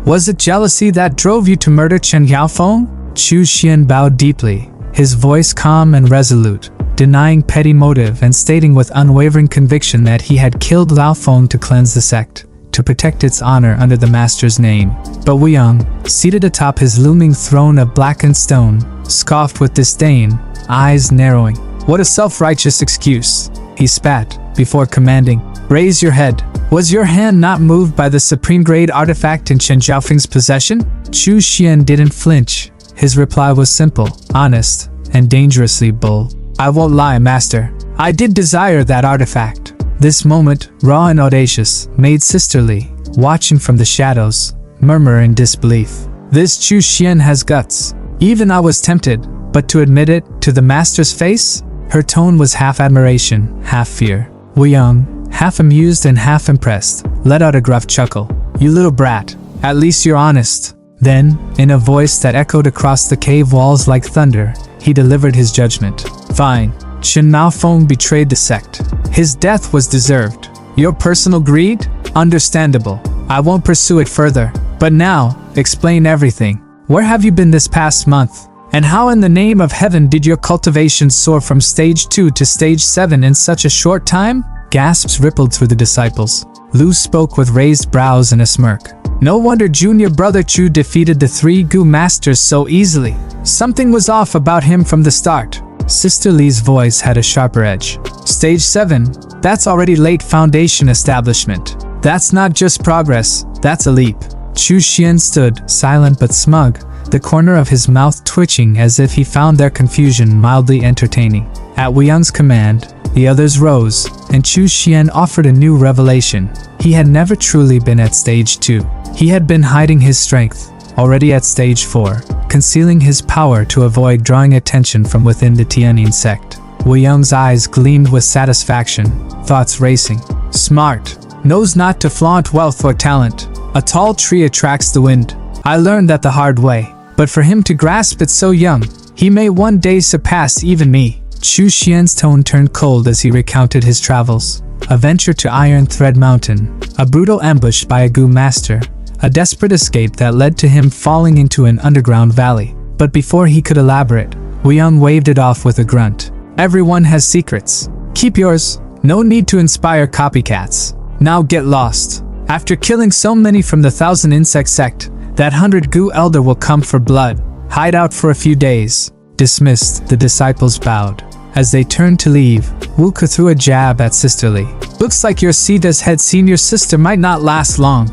Was it jealousy that drove you to murder Chen Yaofeng? Chu Xian bowed deeply, his voice calm and resolute, denying petty motive and stating with unwavering conviction that he had killed Lao Feng to cleanse the sect, to protect its honor under the master's name. But Wu Yang, seated atop his looming throne of blackened stone, scoffed with disdain, eyes narrowing. What a self-righteous excuse, he spat, before commanding, raise your head. Was your hand not moved by the supreme-grade artifact in Chen Zhaofeng's possession? Chu Xian didn't flinch. His reply was simple, honest, and dangerously bold. I won't lie, master. I did desire that artifact. This moment, raw and audacious, made sisterly, watching from the shadows, murmur in disbelief. This Chu Xian has guts. Even I was tempted, but to admit it, to the master's face? Her tone was half admiration, half fear. Wu Yang, half amused and half impressed, let out a gruff chuckle. You little brat, at least you're honest. Then, in a voice that echoed across the cave walls like thunder, he delivered his judgment. Fine. Chen Yaofeng betrayed the sect. His death was deserved. Your personal greed? Understandable. I won't pursue it further. But now, explain everything. Where have you been this past month? And how in the name of heaven did your cultivation soar from stage 2 to stage 7 in such a short time? Gasps rippled through the disciples. Lu spoke with raised brows and a smirk. No wonder junior brother Chu defeated the 3 Gu masters so easily. Something was off about him from the start. Sister Li's voice had a sharper edge. Stage 7, that's already late foundation establishment. That's not just progress, that's a leap. Chu Xian stood, silent but smug, the corner of his mouth twitching as if he found their confusion mildly entertaining. At Wu Yang's command, the others rose, and Chu Xian offered a new revelation. He had never truly been at stage 2. He had been hiding his strength, already at stage 4, concealing his power to avoid drawing attention from within the Tianyin sect. Wu Yang's eyes gleamed with satisfaction, thoughts racing. Smart. Knows not to flaunt wealth or talent. A tall tree attracts the wind. I learned that the hard way. But for him to grasp it so young, he may one day surpass even me. Chu Xian's tone turned cold as he recounted his travels. A venture to Iron Thread Mountain, a brutal ambush by a Gu master, a desperate escape that led to him falling into an underground valley. But before he could elaborate, Wu Yang waved it off with a grunt. Everyone has secrets. Keep yours. No need to inspire copycats. Now get lost. After killing so many from the 1,000 Insect sect, that 100 Gu elder will come for blood. Hide out for a few days. Dismissed, the disciples bowed. As they turned to leave, Wu Ke threw a jab at Sister Li. Looks like your Sida's head senior sister might not last long.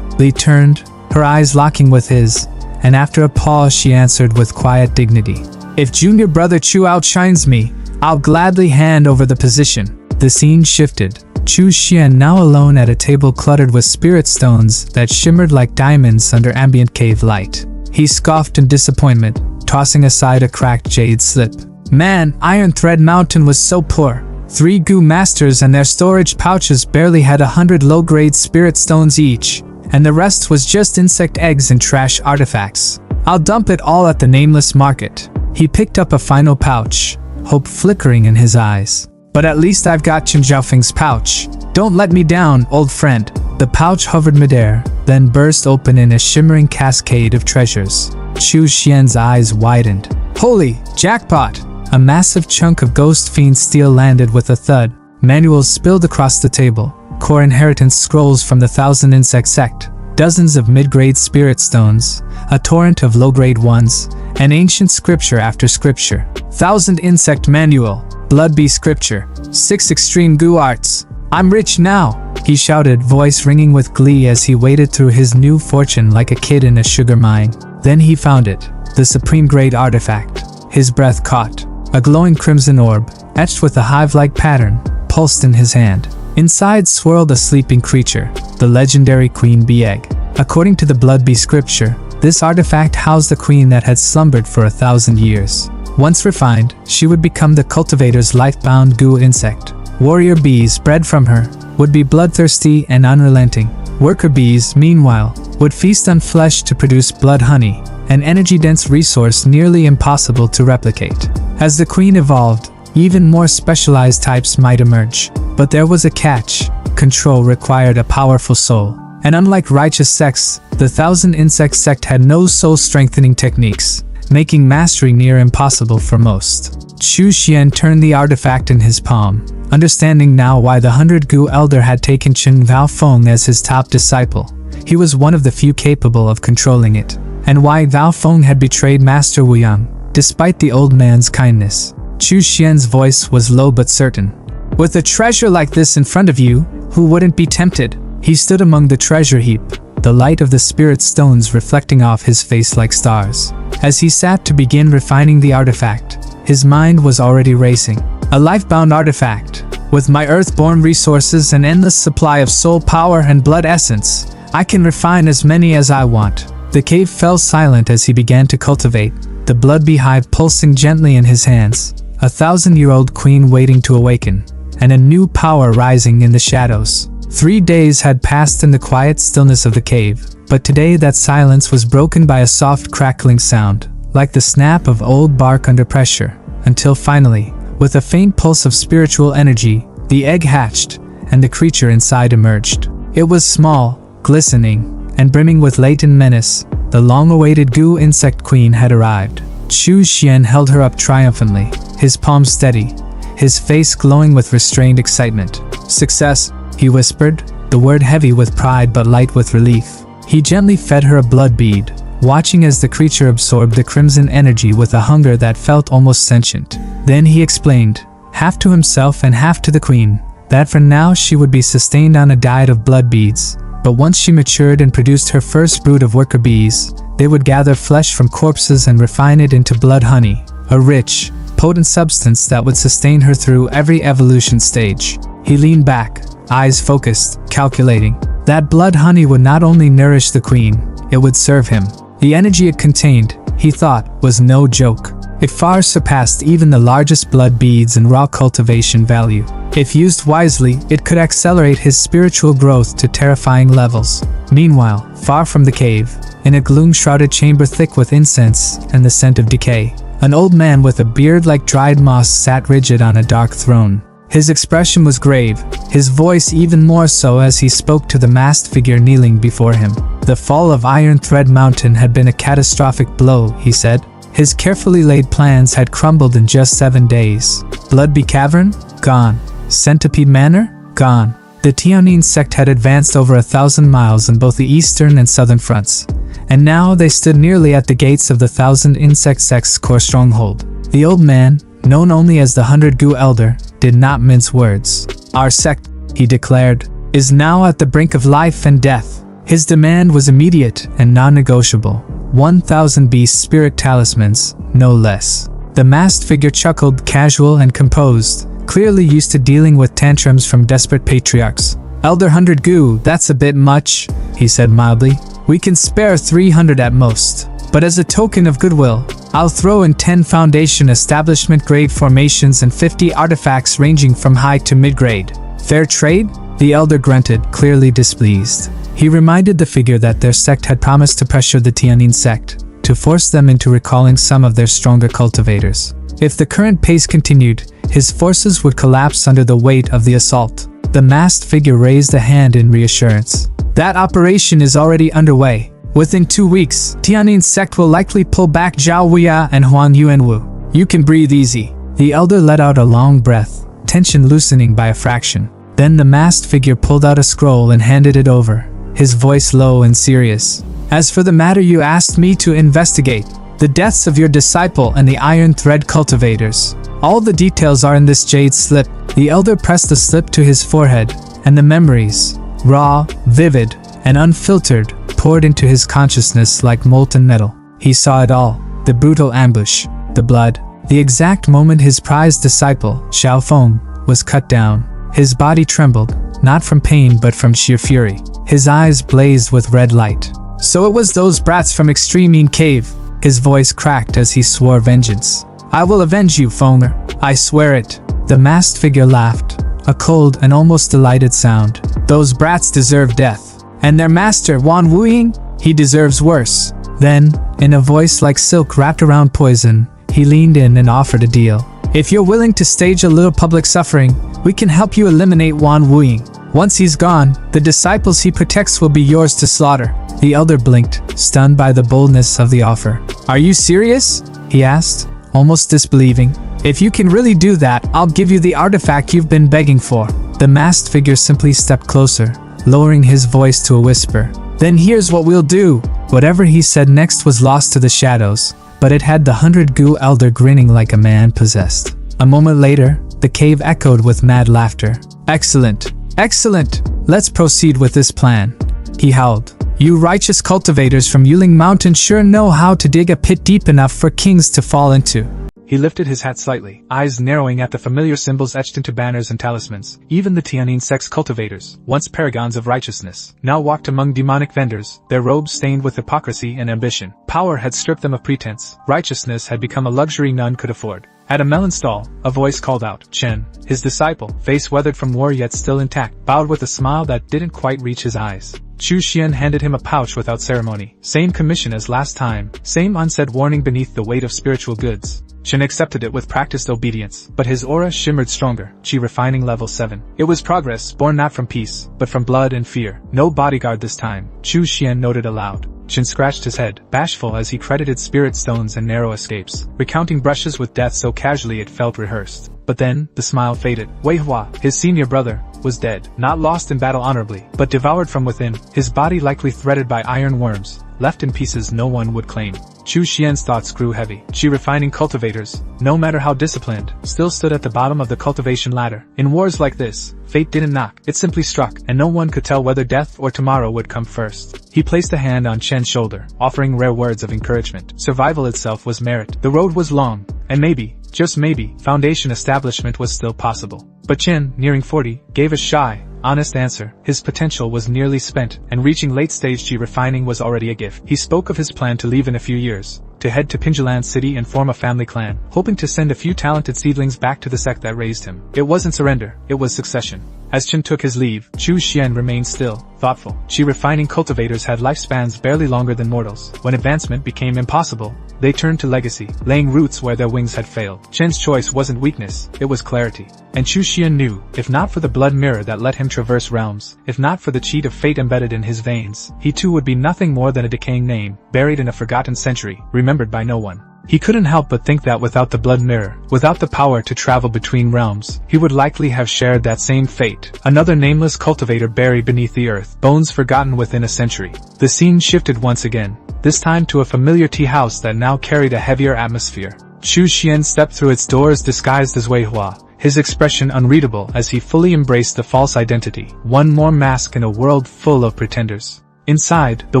Li turned, her eyes locking with his, and after a pause she answered with quiet dignity. If junior brother Chu outshines me, I'll gladly hand over the position. The scene shifted. Chu Xian now alone at a table cluttered with spirit stones that shimmered like diamonds under ambient cave light. He scoffed in disappointment, tossing aside a cracked jade slip. Man, Iron Thread Mountain was so poor. 3 Gu masters and their storage pouches barely had 100 low-grade spirit stones each, and the rest was just insect eggs and trash artifacts. I'll dump it all at the nameless market. He picked up a final pouch, hope flickering in his eyes. But at least I've got Chen Zhaofeng's pouch. Don't let me down, old friend. The pouch hovered midair, then burst open in a shimmering cascade of treasures. Chu Xian's eyes widened. Holy jackpot! A massive chunk of ghost fiend steel landed with a thud. Manuals spilled across the table. Core inheritance scrolls from the 1,000 Insect sect. Dozens of mid-grade spirit stones. A torrent of low-grade ones. And ancient scripture after scripture. 1,000 Insect manual. Blood Bee scripture. 6 extreme Gu arts. I'm rich now, he shouted, voice ringing with glee as he waded through his new fortune like a kid in a sugar mine. Then he found it, the supreme grade artifact. His breath caught. A glowing crimson orb, etched with a hive-like pattern, pulsed in his hand. Inside swirled a sleeping creature, the legendary Queen Bee Egg. According to the Blood Bee scripture, this artifact housed the queen that had slumbered for 1,000 years. Once refined, she would become the cultivator's life-bound Gu insect. Warrior bees bred from her would be bloodthirsty and unrelenting. Worker bees, meanwhile, would feast on flesh to produce blood honey, an energy-dense resource nearly impossible to replicate. As the queen evolved, even more specialized types might emerge. But there was a catch. Control required a powerful soul. And unlike righteous sects, the 1,000 Insect sect had no soul-strengthening techniques, making mastery near impossible for most. Chu Xian turned the artifact in his palm, understanding now why the 100 Gu elder had taken Chen Vaofeng as his top disciple. He was one of the few capable of controlling it, and why Vaofeng had betrayed Master Wu Yang, despite the old man's kindness. Chu Xian's voice was low but certain. With a treasure like this in front of you, who wouldn't be tempted? He stood among the treasure heap, the light of the spirit stones reflecting off his face like stars. As he sat to begin refining the artifact, his mind was already racing. A life-bound artifact. With my earth-born resources and endless supply of soul power and blood essence, I can refine as many as I want. The cave fell silent as he began to cultivate, the blood beehive pulsing gently in his hands, a 1,000-year-old queen waiting to awaken, and a new power rising in the shadows. 3 days had passed in the quiet stillness of the cave, but today that silence was broken by a soft crackling sound, like the snap of old bark under pressure, until finally, with a faint pulse of spiritual energy, the egg hatched, and the creature inside emerged. It was small, glistening, and brimming with latent menace. The long-awaited Gu insect queen had arrived. Chu Xian held her up triumphantly, his palms steady, his face glowing with restrained excitement. Success, he whispered, the word heavy with pride but light with relief. He gently fed her a blood bead, watching as the creature absorbed the crimson energy with a hunger that felt almost sentient. Then he explained, half to himself and half to the queen, that for now she would be sustained on a diet of blood beads, But once she matured and produced her first brood of worker bees, they would gather flesh from corpses and refine it into blood honey, a rich, potent substance that would sustain her through every evolution stage. He leaned back, eyes focused, calculating. That blood honey would not only nourish the queen, it would serve him. The energy it contained, he thought, was no joke. It far surpassed even the largest blood beads in raw cultivation value. If used wisely, it could accelerate his spiritual growth to terrifying levels. Meanwhile, far from the cave, in a gloom-shrouded chamber thick with incense and the scent of decay, an old man with a beard like dried moss sat rigid on a dark throne. His expression was grave, his voice even more so as he spoke to the masked figure kneeling before him. The fall of Iron Thread Mountain had been a catastrophic blow, he said. His carefully laid plans had crumbled in just 7 days. Bloodbee Cavern? Gone. Centipede Manor? Gone. The Tianyin sect had advanced over 1,000 miles on both the eastern and southern fronts, and now they stood nearly at the gates of the Thousand Insect Sect's core stronghold. The old man, known only as the 100 Gu Elder, did not mince words. Our sect, he declared, is now at the brink of life and death. His demand was immediate and non-negotiable. 1,000 beast spirit talismans, no less. The masked figure chuckled, casual and composed, clearly used to dealing with tantrums from desperate patriarchs. Elder 100 Gu, that's a bit much, he said mildly. We can spare 300 at most. But as a token of goodwill, I'll throw in 10 Foundation establishment grade formations and 50 artifacts ranging from high to mid-grade. Fair trade? The elder grunted, clearly displeased. He reminded the figure that their sect had promised to pressure the Tianyin sect, to force them into recalling some of their stronger cultivators. If the current pace continued, his forces would collapse under the weight of the assault. The masked figure raised a hand in reassurance. That operation is already underway. Within 2 weeks, Tianyin sect will likely pull back Zhao Wuya and Huan Yuanwu. You can breathe easy. The elder let out a long breath, tension loosening by a fraction. Then the masked figure pulled out a scroll and handed it over, his voice low and serious. As for the matter you asked me to investigate, the deaths of your disciple and the Iron Thread cultivators, all the details are in this jade slip. The elder pressed the slip to his forehead, and the memories, raw, vivid, and unfiltered, poured into his consciousness like molten metal. He saw it all, the brutal ambush, the blood, the exact moment his prized disciple, Xiao Feng, was cut down. His body trembled, not from pain but from sheer fury. His eyes blazed with red light. So it was those brats from Extreme Cave. His voice cracked as he swore vengeance. I will avenge you, Fenger. I swear it. The masked figure laughed, a cold and almost delighted sound. Those brats deserve death. And their master, Wan Wuying? He deserves worse. Then, in a voice like silk wrapped around poison, he leaned in and offered a deal. If you're willing to stage a little public suffering, we can help you eliminate Wan Wuying. Once he's gone, the disciples he protects will be yours to slaughter. The elder blinked, stunned by the boldness of the offer. Are you serious? He asked, almost disbelieving. If you can really do that, I'll give you the artifact you've been begging for. The masked figure simply stepped closer, lowering his voice to a whisper. Then here's what we'll do. Whatever he said next was lost to the shadows, but it had the 100 Gu elder grinning like a man possessed. A moment later, the cave echoed with mad laughter. Excellent. Excellent! Let's proceed with this plan. He howled. You righteous cultivators from Yuling Mountain sure know how to dig a pit deep enough for kings to fall into. He lifted his hat slightly, eyes narrowing at the familiar symbols etched into banners and talismans. Even the Tianyin sect's cultivators, once paragons of righteousness, now walked among demonic vendors, their robes stained with hypocrisy and ambition. Power had stripped them of pretense. Righteousness had become a luxury none could afford. At a melon stall, a voice called out. Chen, his disciple, face weathered from war yet still intact, bowed with a smile that didn't quite reach his eyes. Chu Xian handed him a pouch without ceremony. Same commission as last time, same unsaid warning beneath the weight of spiritual goods. Chen accepted it with practiced obedience, but his aura shimmered stronger, Qi refining level 7. It was progress, born not from peace, but from blood and fear. No bodyguard this time, Chu Xian noted aloud. Chen scratched his head, bashful as he credited spirit stones and narrow escapes, recounting brushes with death so casually it felt rehearsed. But then, the smile faded. Wei Hua, his senior brother, was dead, not lost in battle honorably, but devoured from within, his body likely threaded by iron worms, left in pieces no one would claim. Chu Xian's thoughts grew heavy. Qi refining cultivators, no matter how disciplined, still stood at the bottom of the cultivation ladder. In wars like this, fate didn't knock, it simply struck, and no one could tell whether death or tomorrow would come first. He placed a hand on Chen's shoulder, offering rare words of encouragement. Survival itself was merit. The road was long, and maybe, just maybe, foundation establishment was still possible. But Chen, nearing 40, gave a shy, honest answer. His potential was nearly spent, and reaching late-stage Qi refining was already a gift. He spoke of his plan to leave in a few years, to head to Pinjalan City and form a family clan, hoping to send a few talented seedlings back to the sect that raised him. It wasn't surrender, it was succession. As Chen took his leave, Chu Xian remained still, thoughtful. Qi refining cultivators had lifespans barely longer than mortals. When advancement became impossible, they turned to legacy, laying roots where their wings had failed. Chen's choice wasn't weakness, it was clarity. And Chu Xian knew, if not for the blood mirror that let him traverse realms, if not for the cheat of fate embedded in his veins, he too would be nothing more than a decaying name, buried in a forgotten century, remembered by no one. He couldn't help but think that without the blood mirror, without the power to travel between realms, he would likely have shared that same fate. Another nameless cultivator buried beneath the earth, bones forgotten within a century. The scene shifted once again, this time to a familiar tea house that now carried a heavier atmosphere. Chu Xian stepped through its doors disguised as Wei Hua, his expression unreadable as he fully embraced the false identity. One more mask in a world full of pretenders. Inside, the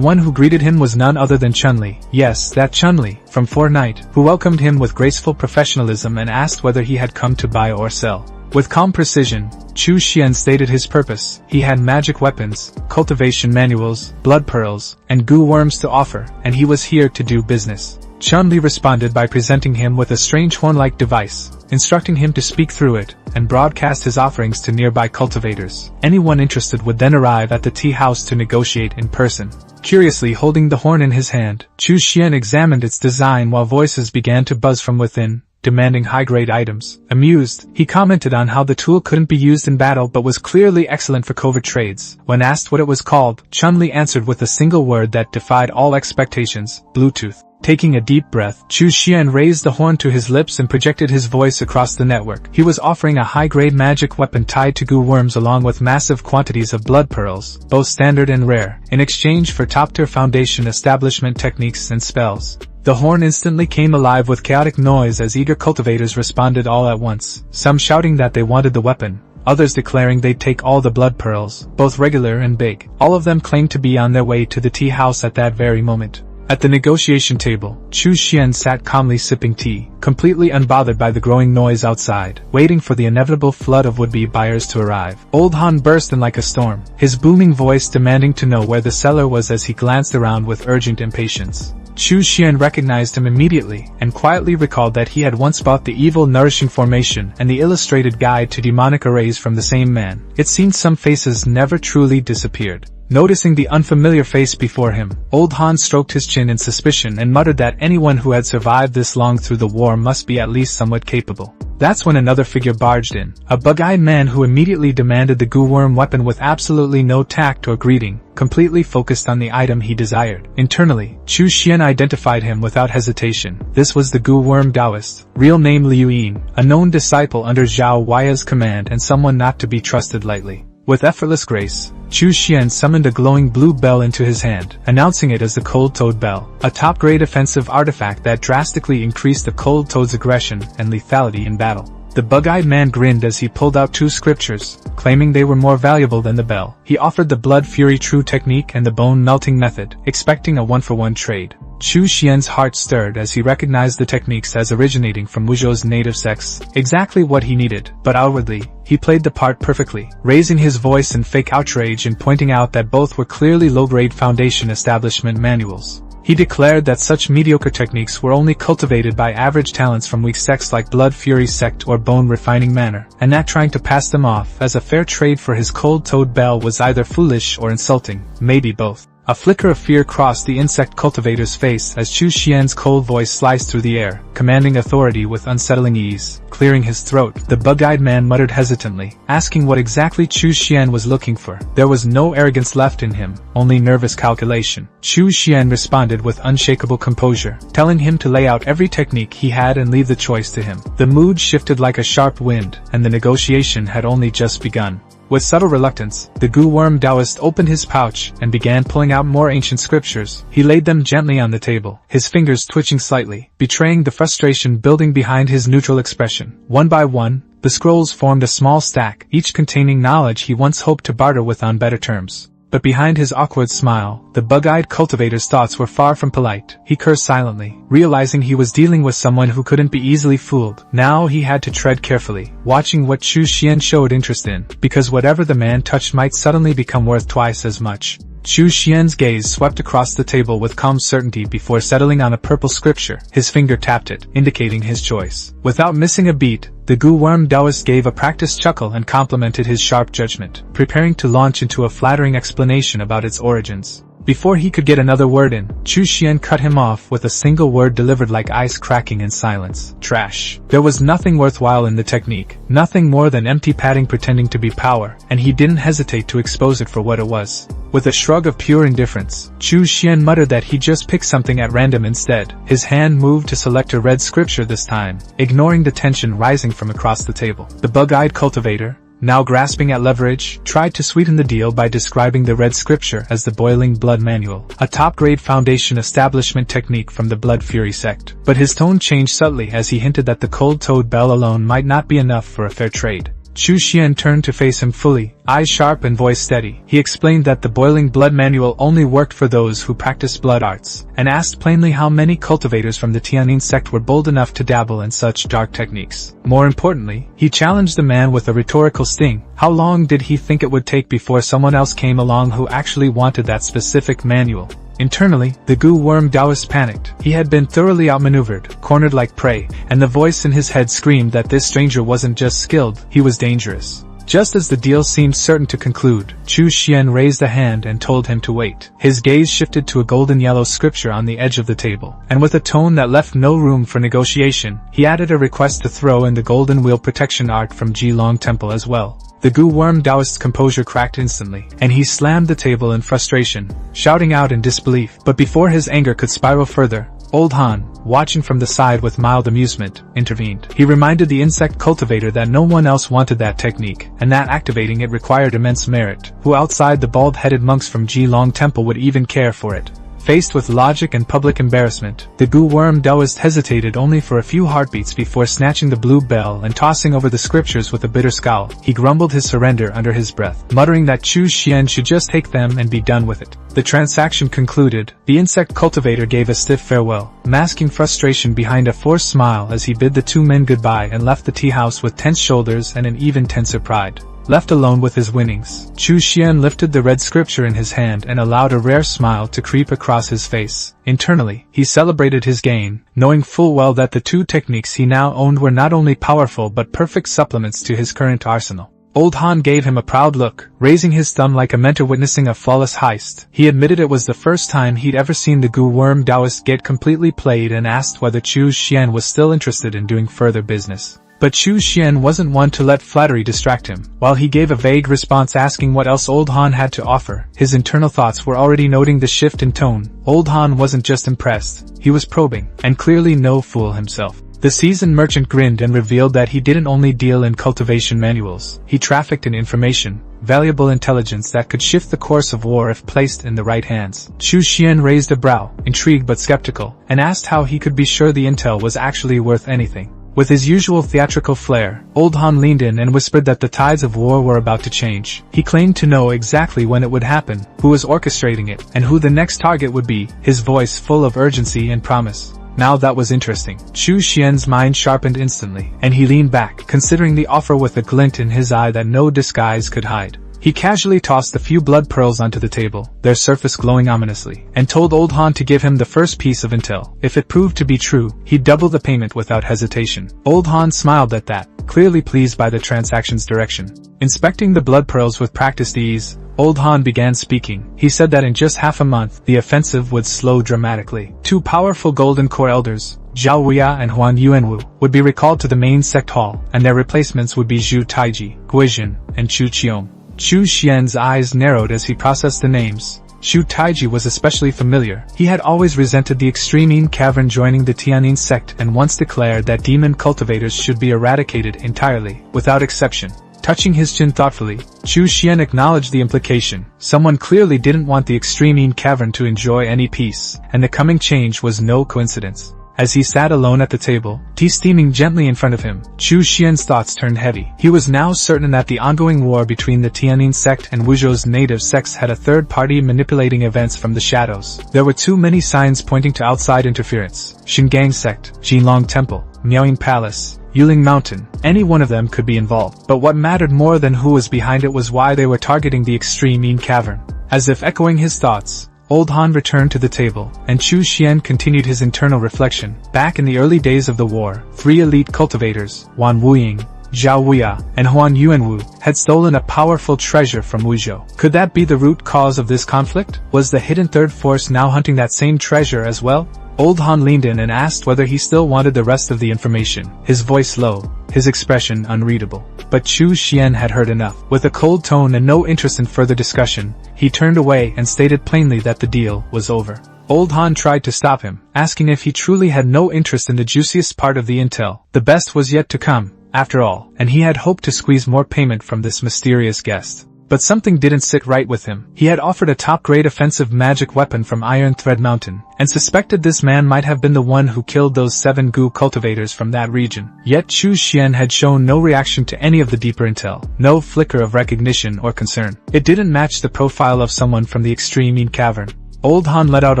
one who greeted him was none other than Chun-Li. Yes, that Chun-Li, from Fortnite, who welcomed him with graceful professionalism and asked whether he had come to buy or sell. With calm precision, Chu Xian stated his purpose. He had magic weapons, cultivation manuals, blood pearls, and goo worms to offer, and he was here to do business. Chun-Li responded by presenting him with a strange horn-like device, instructing him to speak through it, and broadcast his offerings to nearby cultivators. Anyone interested would then arrive at the tea house to negotiate in person. Curiously holding the horn in his hand, Chu Xian examined its design while voices began to buzz from within, demanding high-grade items. Amused, he commented on how the tool couldn't be used in battle but was clearly excellent for covert trades. When asked what it was called, Chun-Li answered with a single word that defied all expectations: Bluetooth. Taking a deep breath, Chu Xian raised the horn to his lips and projected his voice across the network. He was offering a high-grade magic weapon tied to goo worms along with massive quantities of blood pearls, both standard and rare, in exchange for top-tier foundation establishment techniques and spells. The horn instantly came alive with chaotic noise as eager cultivators responded all at once, some shouting that they wanted the weapon, others declaring they'd take all the blood pearls, both regular and big. All of them claimed to be on their way to the tea house at that very moment. At the negotiation table, Chu Xian sat calmly sipping tea, completely unbothered by the growing noise outside, waiting for the inevitable flood of would-be buyers to arrive. Old Han burst in like a storm, his booming voice demanding to know where the seller was as he glanced around with urgent impatience. Chu Xian recognized him immediately, and quietly recalled that he had once bought the Evil Nourishing Formation and the Illustrated Guide to Demonic Arrays from the same man. It seemed some faces never truly disappeared. Noticing the unfamiliar face before him, Old Han stroked his chin in suspicion and muttered that anyone who had survived this long through the war must be at least somewhat capable. That's when another figure barged in, a bug-eyed man who immediately demanded the goo worm weapon with absolutely no tact or greeting, completely focused on the item he desired. Internally, Chu Xian identified him without hesitation. This was the goo worm Taoist, real name Liu Yin, a known disciple under Zhao Huai's command and someone not to be trusted lightly. With effortless grace, Chu Xian summoned a glowing blue bell into his hand, announcing it as the Cold Toad Bell, a top-grade offensive artifact that drastically increased the Cold Toad's aggression and lethality in battle. The bug-eyed man grinned as he pulled out 2 scriptures, claiming they were more valuable than the bell. He offered the Blood Fury True Technique and the Bone Melting Method, expecting a one-for-one trade. Chu Xian's heart stirred as he recognized the techniques as originating from Wuzhou's native sects, exactly what he needed, but outwardly, he played the part perfectly, raising his voice in fake outrage and pointing out that both were clearly low-grade foundation establishment manuals. He declared that such mediocre techniques were only cultivated by average talents from weak sects like Blood Fury Sect or Bone Refining Manor, and that trying to pass them off as a fair trade for his Cold Toad Bell was either foolish or insulting, maybe both. A flicker of fear crossed the insect cultivator's face as Chu Xian's cold voice sliced through the air, commanding authority with unsettling ease. Clearing his throat, the bug-eyed man muttered hesitantly, asking what exactly Chu Xian was looking for. There was no arrogance left in him, only nervous calculation. Chu Xian responded with unshakable composure, telling him to lay out every technique he had and leave the choice to him. The mood shifted like a sharp wind, and the negotiation had only just begun. With subtle reluctance, the goo worm Taoist opened his pouch and began pulling out more ancient scriptures. He laid them gently on the table, his fingers twitching slightly, betraying the frustration building behind his neutral expression. One by one, the scrolls formed a small stack, each containing knowledge he once hoped to barter with on better terms. But behind his awkward smile, the bug-eyed cultivator's thoughts were far from polite. He cursed silently, realizing he was dealing with someone who couldn't be easily fooled. Now he had to tread carefully, watching what Chu Xian showed interest in, because whatever the man touched might suddenly become worth twice as much. Chu Xian's gaze swept across the table with calm certainty before settling on a purple scripture. His finger tapped it, indicating his choice. Without missing a beat, the goo worm Taoist gave a practiced chuckle and complimented his sharp judgment, preparing to launch into a flattering explanation about its origins. Before he could get another word in, Chu Xian cut him off with a single word delivered like ice cracking in silence. Trash. There was nothing worthwhile in the technique, nothing more than empty padding pretending to be power, and he didn't hesitate to expose it for what it was. With a shrug of pure indifference, Chu Xian muttered that he just picked something at random instead. His hand moved to select a red scripture this time, ignoring the tension rising from across the table. The bug-eyed cultivator, now grasping at leverage, tried to sweeten the deal by describing the red scripture as the Boiling Blood Manual, a top-grade foundation establishment technique from the Blood Fury sect. But his tone changed subtly as he hinted that the cold-toed bell alone might not be enough for a fair trade. Chu Xian turned to face him fully, eyes sharp and voice steady. He explained that the Boiling Blood Manual only worked for those who practiced blood arts, and asked plainly how many cultivators from the Tianyin sect were bold enough to dabble in such dark techniques. More importantly, he challenged the man with a rhetorical sting. How long did he think it would take before someone else came along who actually wanted that specific manual? Internally, the goo worm Taoist panicked. He had been thoroughly outmaneuvered, cornered like prey, and the voice in his head screamed that this stranger wasn't just skilled, he was dangerous. Just as the deal seemed certain to conclude, Chu Xian raised a hand and told him to wait. His gaze shifted to a golden-yellow scripture on the edge of the table, and with a tone that left no room for negotiation, he added a request to throw in the golden wheel protection art from Jilong Temple as well. The goo worm Taoist's composure cracked instantly, and he slammed the table in frustration, shouting out in disbelief. But before his anger could spiral further, Old Han, watching from the side with mild amusement, intervened. He reminded the insect cultivator that no one else wanted that technique, and that activating it required immense merit. Who outside the bald-headed monks from Jilong Temple would even care for it? Faced with logic and public embarrassment, the goo worm Taoist hesitated only for a few heartbeats before snatching the blue bell and tossing over the scriptures with a bitter scowl. He grumbled his surrender under his breath, muttering that Chu Xian should just take them and be done with it. The transaction concluded, the insect cultivator gave a stiff farewell, masking frustration behind a forced smile as he bid the two men goodbye and left the tea house with tense shoulders and an even tenser pride. Left alone with his winnings, Chu Xian lifted the red scripture in his hand and allowed a rare smile to creep across his face. Internally, he celebrated his gain, knowing full well that the two techniques he now owned were not only powerful but perfect supplements to his current arsenal. Old Han gave him a proud look, raising his thumb like a mentor witnessing a flawless heist. He admitted it was the first time he'd ever seen the goo worm Taoist get completely played and asked whether Chu Xian was still interested in doing further business. But Chu Xian wasn't one to let flattery distract him. While he gave a vague response asking what else Old Han had to offer, his internal thoughts were already noting the shift in tone. Old Han wasn't just impressed, he was probing, and clearly no fool himself. The seasoned merchant grinned and revealed that he didn't only deal in cultivation manuals, he trafficked in information, valuable intelligence that could shift the course of war if placed in the right hands. Chu Xian raised a brow, intrigued but skeptical, and asked how he could be sure the intel was actually worth anything. With his usual theatrical flair, Old Han leaned in and whispered that the tides of war were about to change. He claimed to know exactly when it would happen, who was orchestrating it, and who the next target would be, his voice full of urgency and promise. Now that was interesting. Chu Xian's mind sharpened instantly, and he leaned back, considering the offer with a glint in his eye that no disguise could hide. He casually tossed a few blood pearls onto the table, their surface glowing ominously, and told Old Han to give him the first piece of intel. If it proved to be true, he'd double the payment without hesitation. Old Han smiled at that, clearly pleased by the transaction's direction. Inspecting the blood pearls with practiced ease, Old Han began speaking. He said that in just half a month, the offensive would slow dramatically. Two powerful Golden Core elders, Zhao Wuya and Huan Yuanwu, would be recalled to the main sect hall, and their replacements would be Zhu Taiji, Guizhen, and Chu Qiong. Chu Xian's eyes narrowed as he processed the names. Zhu Taiji was especially familiar. He had always resented the extreme cavern joining the Tianyin sect and once declared that demon cultivators should be eradicated entirely, without exception. Touching his chin thoughtfully, Chu Xian acknowledged the implication. Someone clearly didn't want the extreme cavern to enjoy any peace, and the coming change was no coincidence. As he sat alone at the table, tea steaming gently in front of him, Chu Xian's thoughts turned heavy. He was now certain that the ongoing war between the Tianyin sect and Wuzhou's native sects had a third party manipulating events from the shadows. There were too many signs pointing to outside interference. Xingang sect, Jinlong Temple, Miaoying Palace, Yuling Mountain, any one of them could be involved. But what mattered more than who was behind it was why they were targeting the extreme Yin Cavern. As if echoing his thoughts, Old Han returned to the table, and Chu Xian continued his internal reflection. Back in the early days of the war, 3 elite cultivators, Wan Wuying, Zhao Wuya, and Huan Yuanwu, had stolen a powerful treasure from Wuzhou. Could that be the root cause of this conflict? Was the hidden third force now hunting that same treasure as well? Old Han leaned in and asked whether he still wanted the rest of the information, his voice low, his expression unreadable. But Chu Xian had heard enough. With a cold tone and no interest in further discussion, he turned away and stated plainly that the deal was over. Old Han tried to stop him, asking if he truly had no interest in the juiciest part of the intel. The best was yet to come, after all, and he had hoped to squeeze more payment from this mysterious guest. But something didn't sit right with him. He had offered a top-grade offensive magic weapon from Iron Thread Mountain, and suspected this man might have been the one who killed those 7 Gu cultivators from that region. Yet Chu Xian had shown no reaction to any of the deeper intel, no flicker of recognition or concern. It didn't match the profile of someone from the extreme Yin Cavern. Old Han let out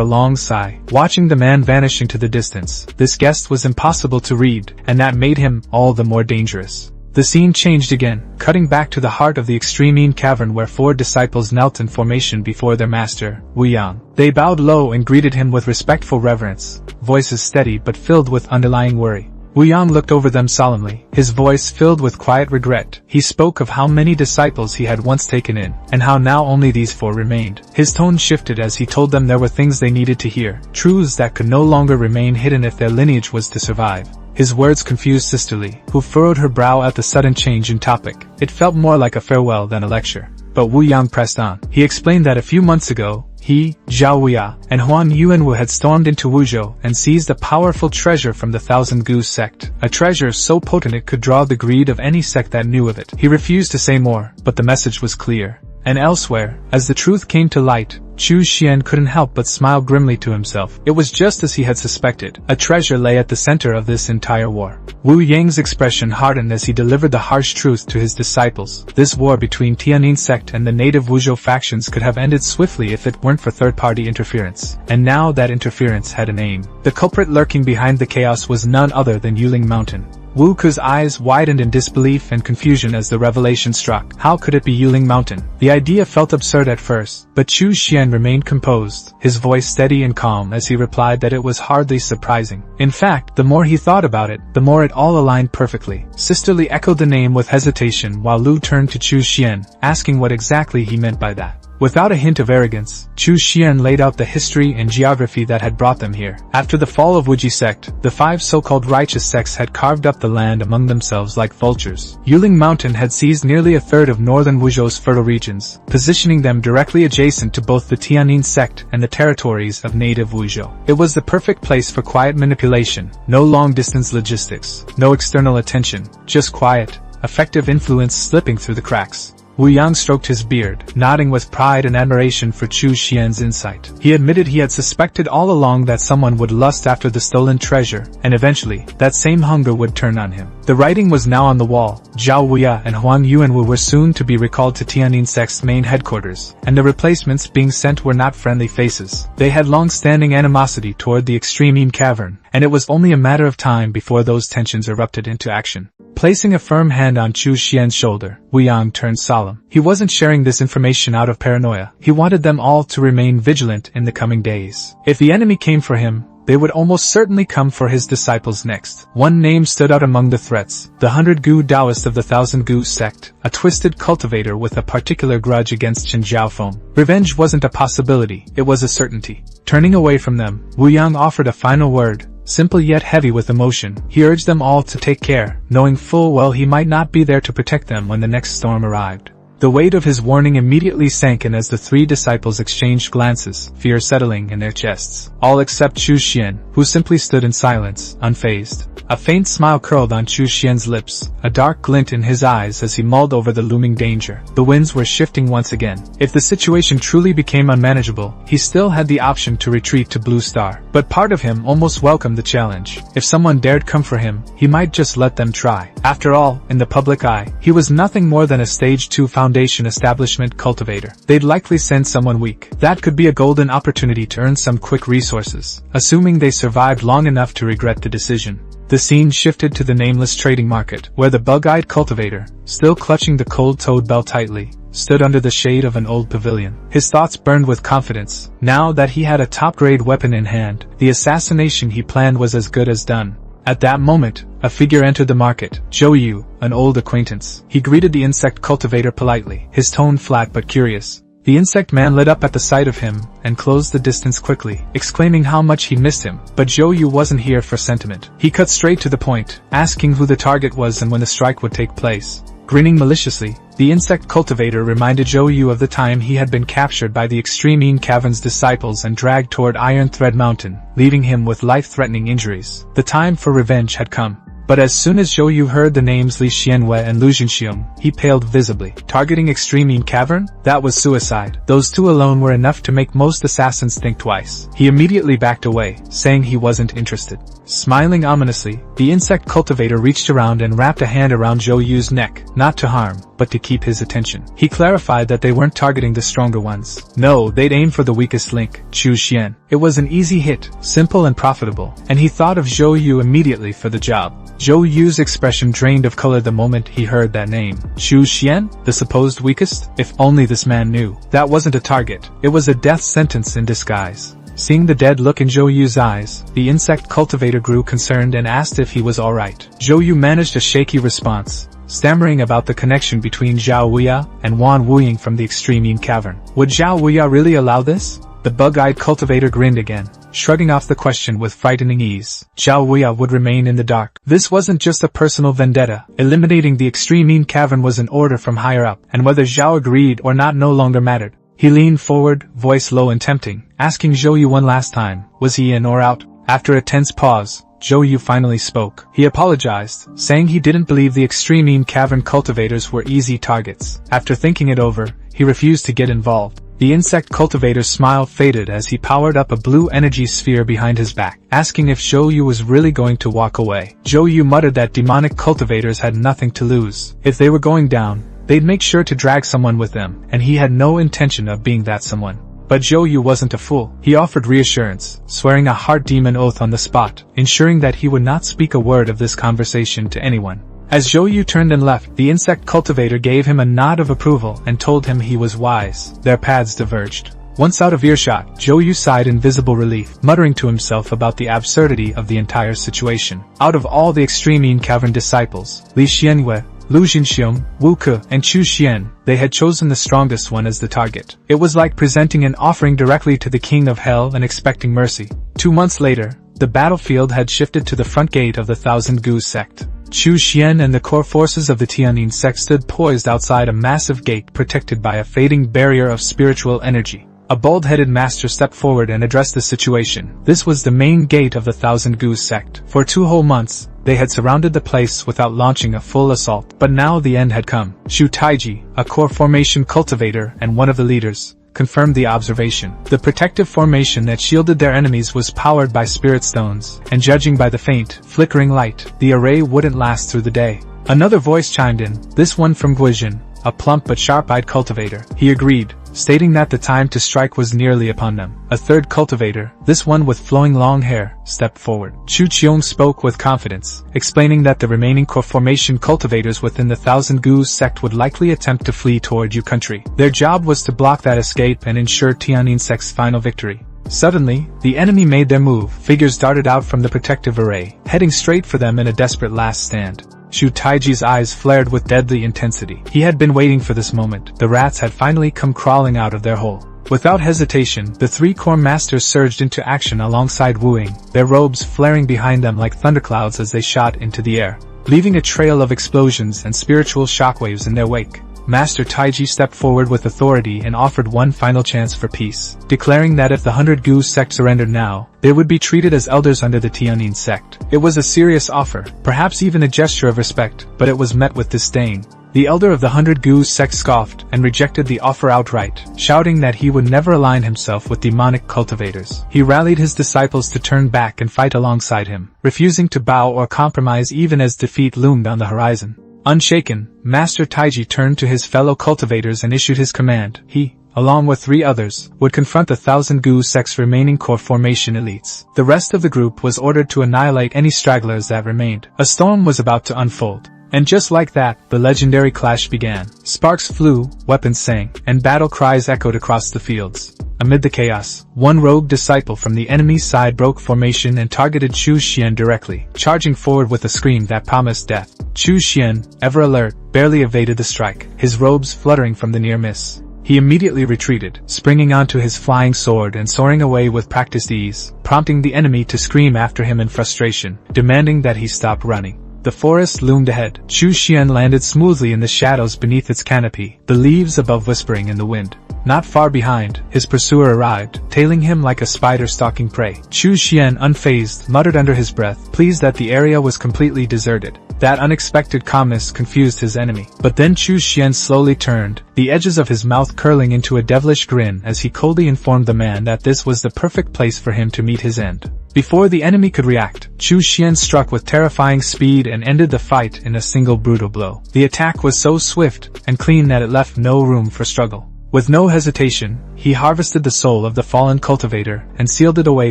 a long sigh, watching the man vanish into the distance. This guest was impossible to read, and that made him all the more dangerous. The scene changed again, cutting back to the heart of the extreme Yin Cavern where 4 disciples knelt in formation before their master, Wu Yang. They bowed low and greeted him with respectful reverence, voices steady but filled with underlying worry. Wu Yang looked over them solemnly, his voice filled with quiet regret. He spoke of how many disciples he had once taken in, and how now only these 4 remained. His tone shifted as he told them there were things they needed to hear, truths that could no longer remain hidden if their lineage was to survive. His words confused Sisterly, who furrowed her brow at the sudden change in topic. It felt more like a farewell than a lecture. But Wu Yang pressed on. He explained that a few months ago, he, Zhao Wuya, and Huan Yuanwu had stormed into Wuzhou and seized a powerful treasure from the Thousand Gu sect. A treasure so potent it could draw the greed of any sect that knew of it. He refused to say more, but the message was clear. And elsewhere, as the truth came to light, Chu Xian couldn't help but smile grimly to himself. It was just as he had suspected. A treasure lay at the center of this entire war. Wu Yang's expression hardened as he delivered the harsh truth to his disciples. This war between Tianyin sect and the native Wuzhou factions could have ended swiftly if it weren't for third-party interference. And now that interference had a name. The culprit lurking behind the chaos was none other than Yuling Mountain. Wu Ke's eyes widened in disbelief and confusion as the revelation struck. How could it be Yuling Mountain? The idea felt absurd at first, but Chu Xian remained composed, his voice steady and calm as he replied that it was hardly surprising. In fact, the more he thought about it, the more it all aligned perfectly. Sisterly echoed the name with hesitation while Lu turned to Chu Xian, asking what exactly he meant by that. Without a hint of arrogance, Chu Xian laid out the history and geography that had brought them here. After the fall of Wuji sect, the 5 so-called righteous sects had carved up the land among themselves like vultures. Yuling Mountain had seized nearly a third of northern Wuzhou's fertile regions, positioning them directly adjacent to both the Tianyin sect and the territories of native Wuzhou. It was the perfect place for quiet manipulation, no long-distance logistics, no external attention, just quiet, effective influence slipping through the cracks. Wu Yang stroked his beard, nodding with pride and admiration for Chu Xian's insight. He admitted he had suspected all along that someone would lust after the stolen treasure, and eventually, that same hunger would turn on him. The writing was now on the wall. Zhao Wuya and Huan Yuanwu were soon to be recalled to Tianyin sect's main headquarters, and the replacements being sent were not friendly faces. They had long-standing animosity toward the extreme Yin Cavern, and it was only a matter of time before those tensions erupted into action. Placing a firm hand on Chu Xian's shoulder, Wu Yang turned solemn. He wasn't sharing this information out of paranoia. He wanted them all to remain vigilant in the coming days. If the enemy came for him, they would almost certainly come for his disciples next. One name stood out among the threats: the 100 Gu Taoist of the Thousand Gu sect, a twisted cultivator with a particular grudge against Chen Jiaofeng. Revenge wasn't a possibility, it was a certainty. Turning away from them, Wu Yang offered a final word. Simple yet heavy with emotion, he urged them all to take care, knowing full well he might not be there to protect them when the next storm arrived. The weight of his warning immediately sank in as the three disciples exchanged glances, fear settling in their chests. All except Chu Xian, who simply stood in silence, unfazed. A faint smile curled on Chu Xian's lips, a dark glint in his eyes as he mulled over the looming danger. The winds were shifting once again. If the situation truly became unmanageable, he still had the option to retreat to Blue Star. But part of him almost welcomed the challenge. If someone dared come for him, he might just let them try. After all, in the public eye, he was nothing more than a Stage 2 Foundation establishment cultivator. They'd likely send someone weak. That could be a golden opportunity to earn some quick resources, assuming they survived long enough to regret the decision. The scene shifted to the nameless trading market, where the bug-eyed cultivator, still clutching the cold-toed bell tightly, stood under the shade of an old pavilion. His thoughts burned with confidence. Now that he had a top-grade weapon in hand, the assassination he planned was as good as done. At that moment, a figure entered the market, Zhou Yu, an old acquaintance. He greeted the insect cultivator politely, his tone flat but curious. The insect man lit up at the sight of him, and closed the distance quickly, exclaiming how much he missed him. But Zhou Yu wasn't here for sentiment. He cut straight to the point, asking who the target was and when the strike would take place. Grinning maliciously, the insect cultivator reminded Zhou Yu of the time he had been captured by the Extreme Cavern's disciples and dragged toward Iron Thread Mountain, leaving him with life-threatening injuries. The time for revenge had come. But as soon as Zhou Yu heard the names Li Xianwei and Lu Jinxiong, he paled visibly. Targeting Extreme Cavern? That was suicide. Those two alone were enough to make most assassins think twice. He immediately backed away, saying he wasn't interested. Smiling ominously, the insect cultivator reached around and wrapped a hand around Zhou Yu's neck, not to harm, but to keep his attention. He clarified that they weren't targeting the stronger ones. No, they'd aim for the weakest link, Chu Xian. It was an easy hit, simple and profitable, and he thought of Zhou Yu immediately for the job. Zhou Yu's expression drained of color the moment he heard that name. Chu Xian, the supposed weakest? If only this man knew. That wasn't a target. It was a death sentence in disguise. Seeing the dead look in Zhou Yu's eyes, the insect cultivator grew concerned and asked if he was alright. Zhou Yu managed a shaky response, stammering about the connection between Zhao Wuya and Wan Wuying from the Extreme Cavern. Would Zhao Wuya really allow this? The bug-eyed cultivator grinned again, shrugging off the question with frightening ease. Zhao Wuya would remain in the dark. This wasn't just a personal vendetta. Eliminating the Extreme Cavern was an order from higher up, and whether Zhao agreed or not no longer mattered. He leaned forward, voice low and tempting, asking Zhou Yu one last time, was he in or out? After a tense pause, Zhou Yu finally spoke. He apologized, saying he didn't believe the Extreme Cavern cultivators were easy targets. After thinking it over, he refused to get involved. The insect cultivator's smile faded as he powered up a blue energy sphere behind his back, asking if Zhou Yu was really going to walk away. Zhou Yu muttered that demonic cultivators had nothing to lose. If they were going down, they'd make sure to drag someone with them, and he had no intention of being that someone. But Zhou Yu wasn't a fool. He offered reassurance, swearing a heart demon oath on the spot, ensuring that he would not speak a word of this conversation to anyone. As Zhou Yu turned and left, the insect cultivator gave him a nod of approval and told him he was wise. Their paths diverged. Once out of earshot, Zhou Yu sighed in visible relief, muttering to himself about the absurdity of the entire situation. Out of all the Extreme Cavern disciples, Li Xianwei, Lu Jinxiong, Wu Ke, and Chu Xian, they had chosen the strongest one as the target. It was like presenting an offering directly to the King of Hell and expecting mercy. 2 months later, the battlefield had shifted to the front gate of the Thousand Gu sect. Chu Xian and the core forces of the Tianyin sect stood poised outside a massive gate protected by a fading barrier of spiritual energy. A bald-headed master stepped forward and addressed the situation. This was the main gate of the Thousand Gu sect. For 2 whole months, they had surrounded the place without launching a full assault. But now the end had come. Shu Taiji, a core formation cultivator and one of the leaders, confirmed the observation. The protective formation that shielded their enemies was powered by spirit stones, and judging by the faint, flickering light, the array wouldn't last through the day. Another voice chimed in, this one from Guizhen, a plump but sharp-eyed cultivator. He agreed, stating that the time to strike was nearly upon them. A third cultivator, this one with flowing long hair, stepped forward. Chu Qiong spoke with confidence, explaining that the remaining core formation cultivators within the Thousand Gu sect would likely attempt to flee toward Yu country. Their job was to block that escape and ensure Tianyin sect's final victory. Suddenly, the enemy made their move. Figures darted out from the protective array, heading straight for them in a desperate last stand. Shu Taiji's eyes flared with deadly intensity. He had been waiting for this moment. The rats had finally come crawling out of their hole. Without hesitation, the 3 core masters surged into action alongside Wu Ying, their robes flaring behind them like thunderclouds as they shot into the air, leaving a trail of explosions and spiritual shockwaves in their wake. Master Taiji stepped forward with authority and offered one final chance for peace, declaring that if the 100 Gu sect surrendered now, they would be treated as elders under the Tianyin sect. It was a serious offer, perhaps even a gesture of respect, but it was met with disdain. The elder of the 100 Gu sect scoffed and rejected the offer outright, shouting that he would never align himself with demonic cultivators. He rallied his disciples to turn back and fight alongside him, refusing to bow or compromise even as defeat loomed on the horizon. Unshaken, Master Taiji turned to his fellow cultivators and issued his command. He, along with 3 others, would confront the 1,000 Gu sect's remaining core formation elites. The rest of the group was ordered to annihilate any stragglers that remained. A storm was about to unfold. And just like that, the legendary clash began. Sparks flew, weapons sang, and battle cries echoed across the fields. Amid the chaos, one rogue disciple from the enemy's side broke formation and targeted Chu Xian directly, charging forward with a scream that promised death. Chu Xian, ever alert, barely evaded the strike, his robes fluttering from the near miss. He immediately retreated, springing onto his flying sword and soaring away with practiced ease, prompting the enemy to scream after him in frustration, demanding that he stop running. The forest loomed ahead. Chu Xian landed smoothly in the shadows beneath its canopy, the leaves above whispering in the wind. Not far behind, his pursuer arrived, tailing him like a spider stalking prey. Chu Xian, unfazed, muttered under his breath, pleased that the area was completely deserted. That unexpected calmness confused his enemy. But then Chu Xian slowly turned, the edges of his mouth curling into a devilish grin as he coldly informed the man that this was the perfect place for him to meet his end. Before the enemy could react, Chu Xian struck with terrifying speed and ended the fight in a single brutal blow. The attack was so swift and clean that it left no room for struggle. With no hesitation, he harvested the soul of the fallen cultivator and sealed it away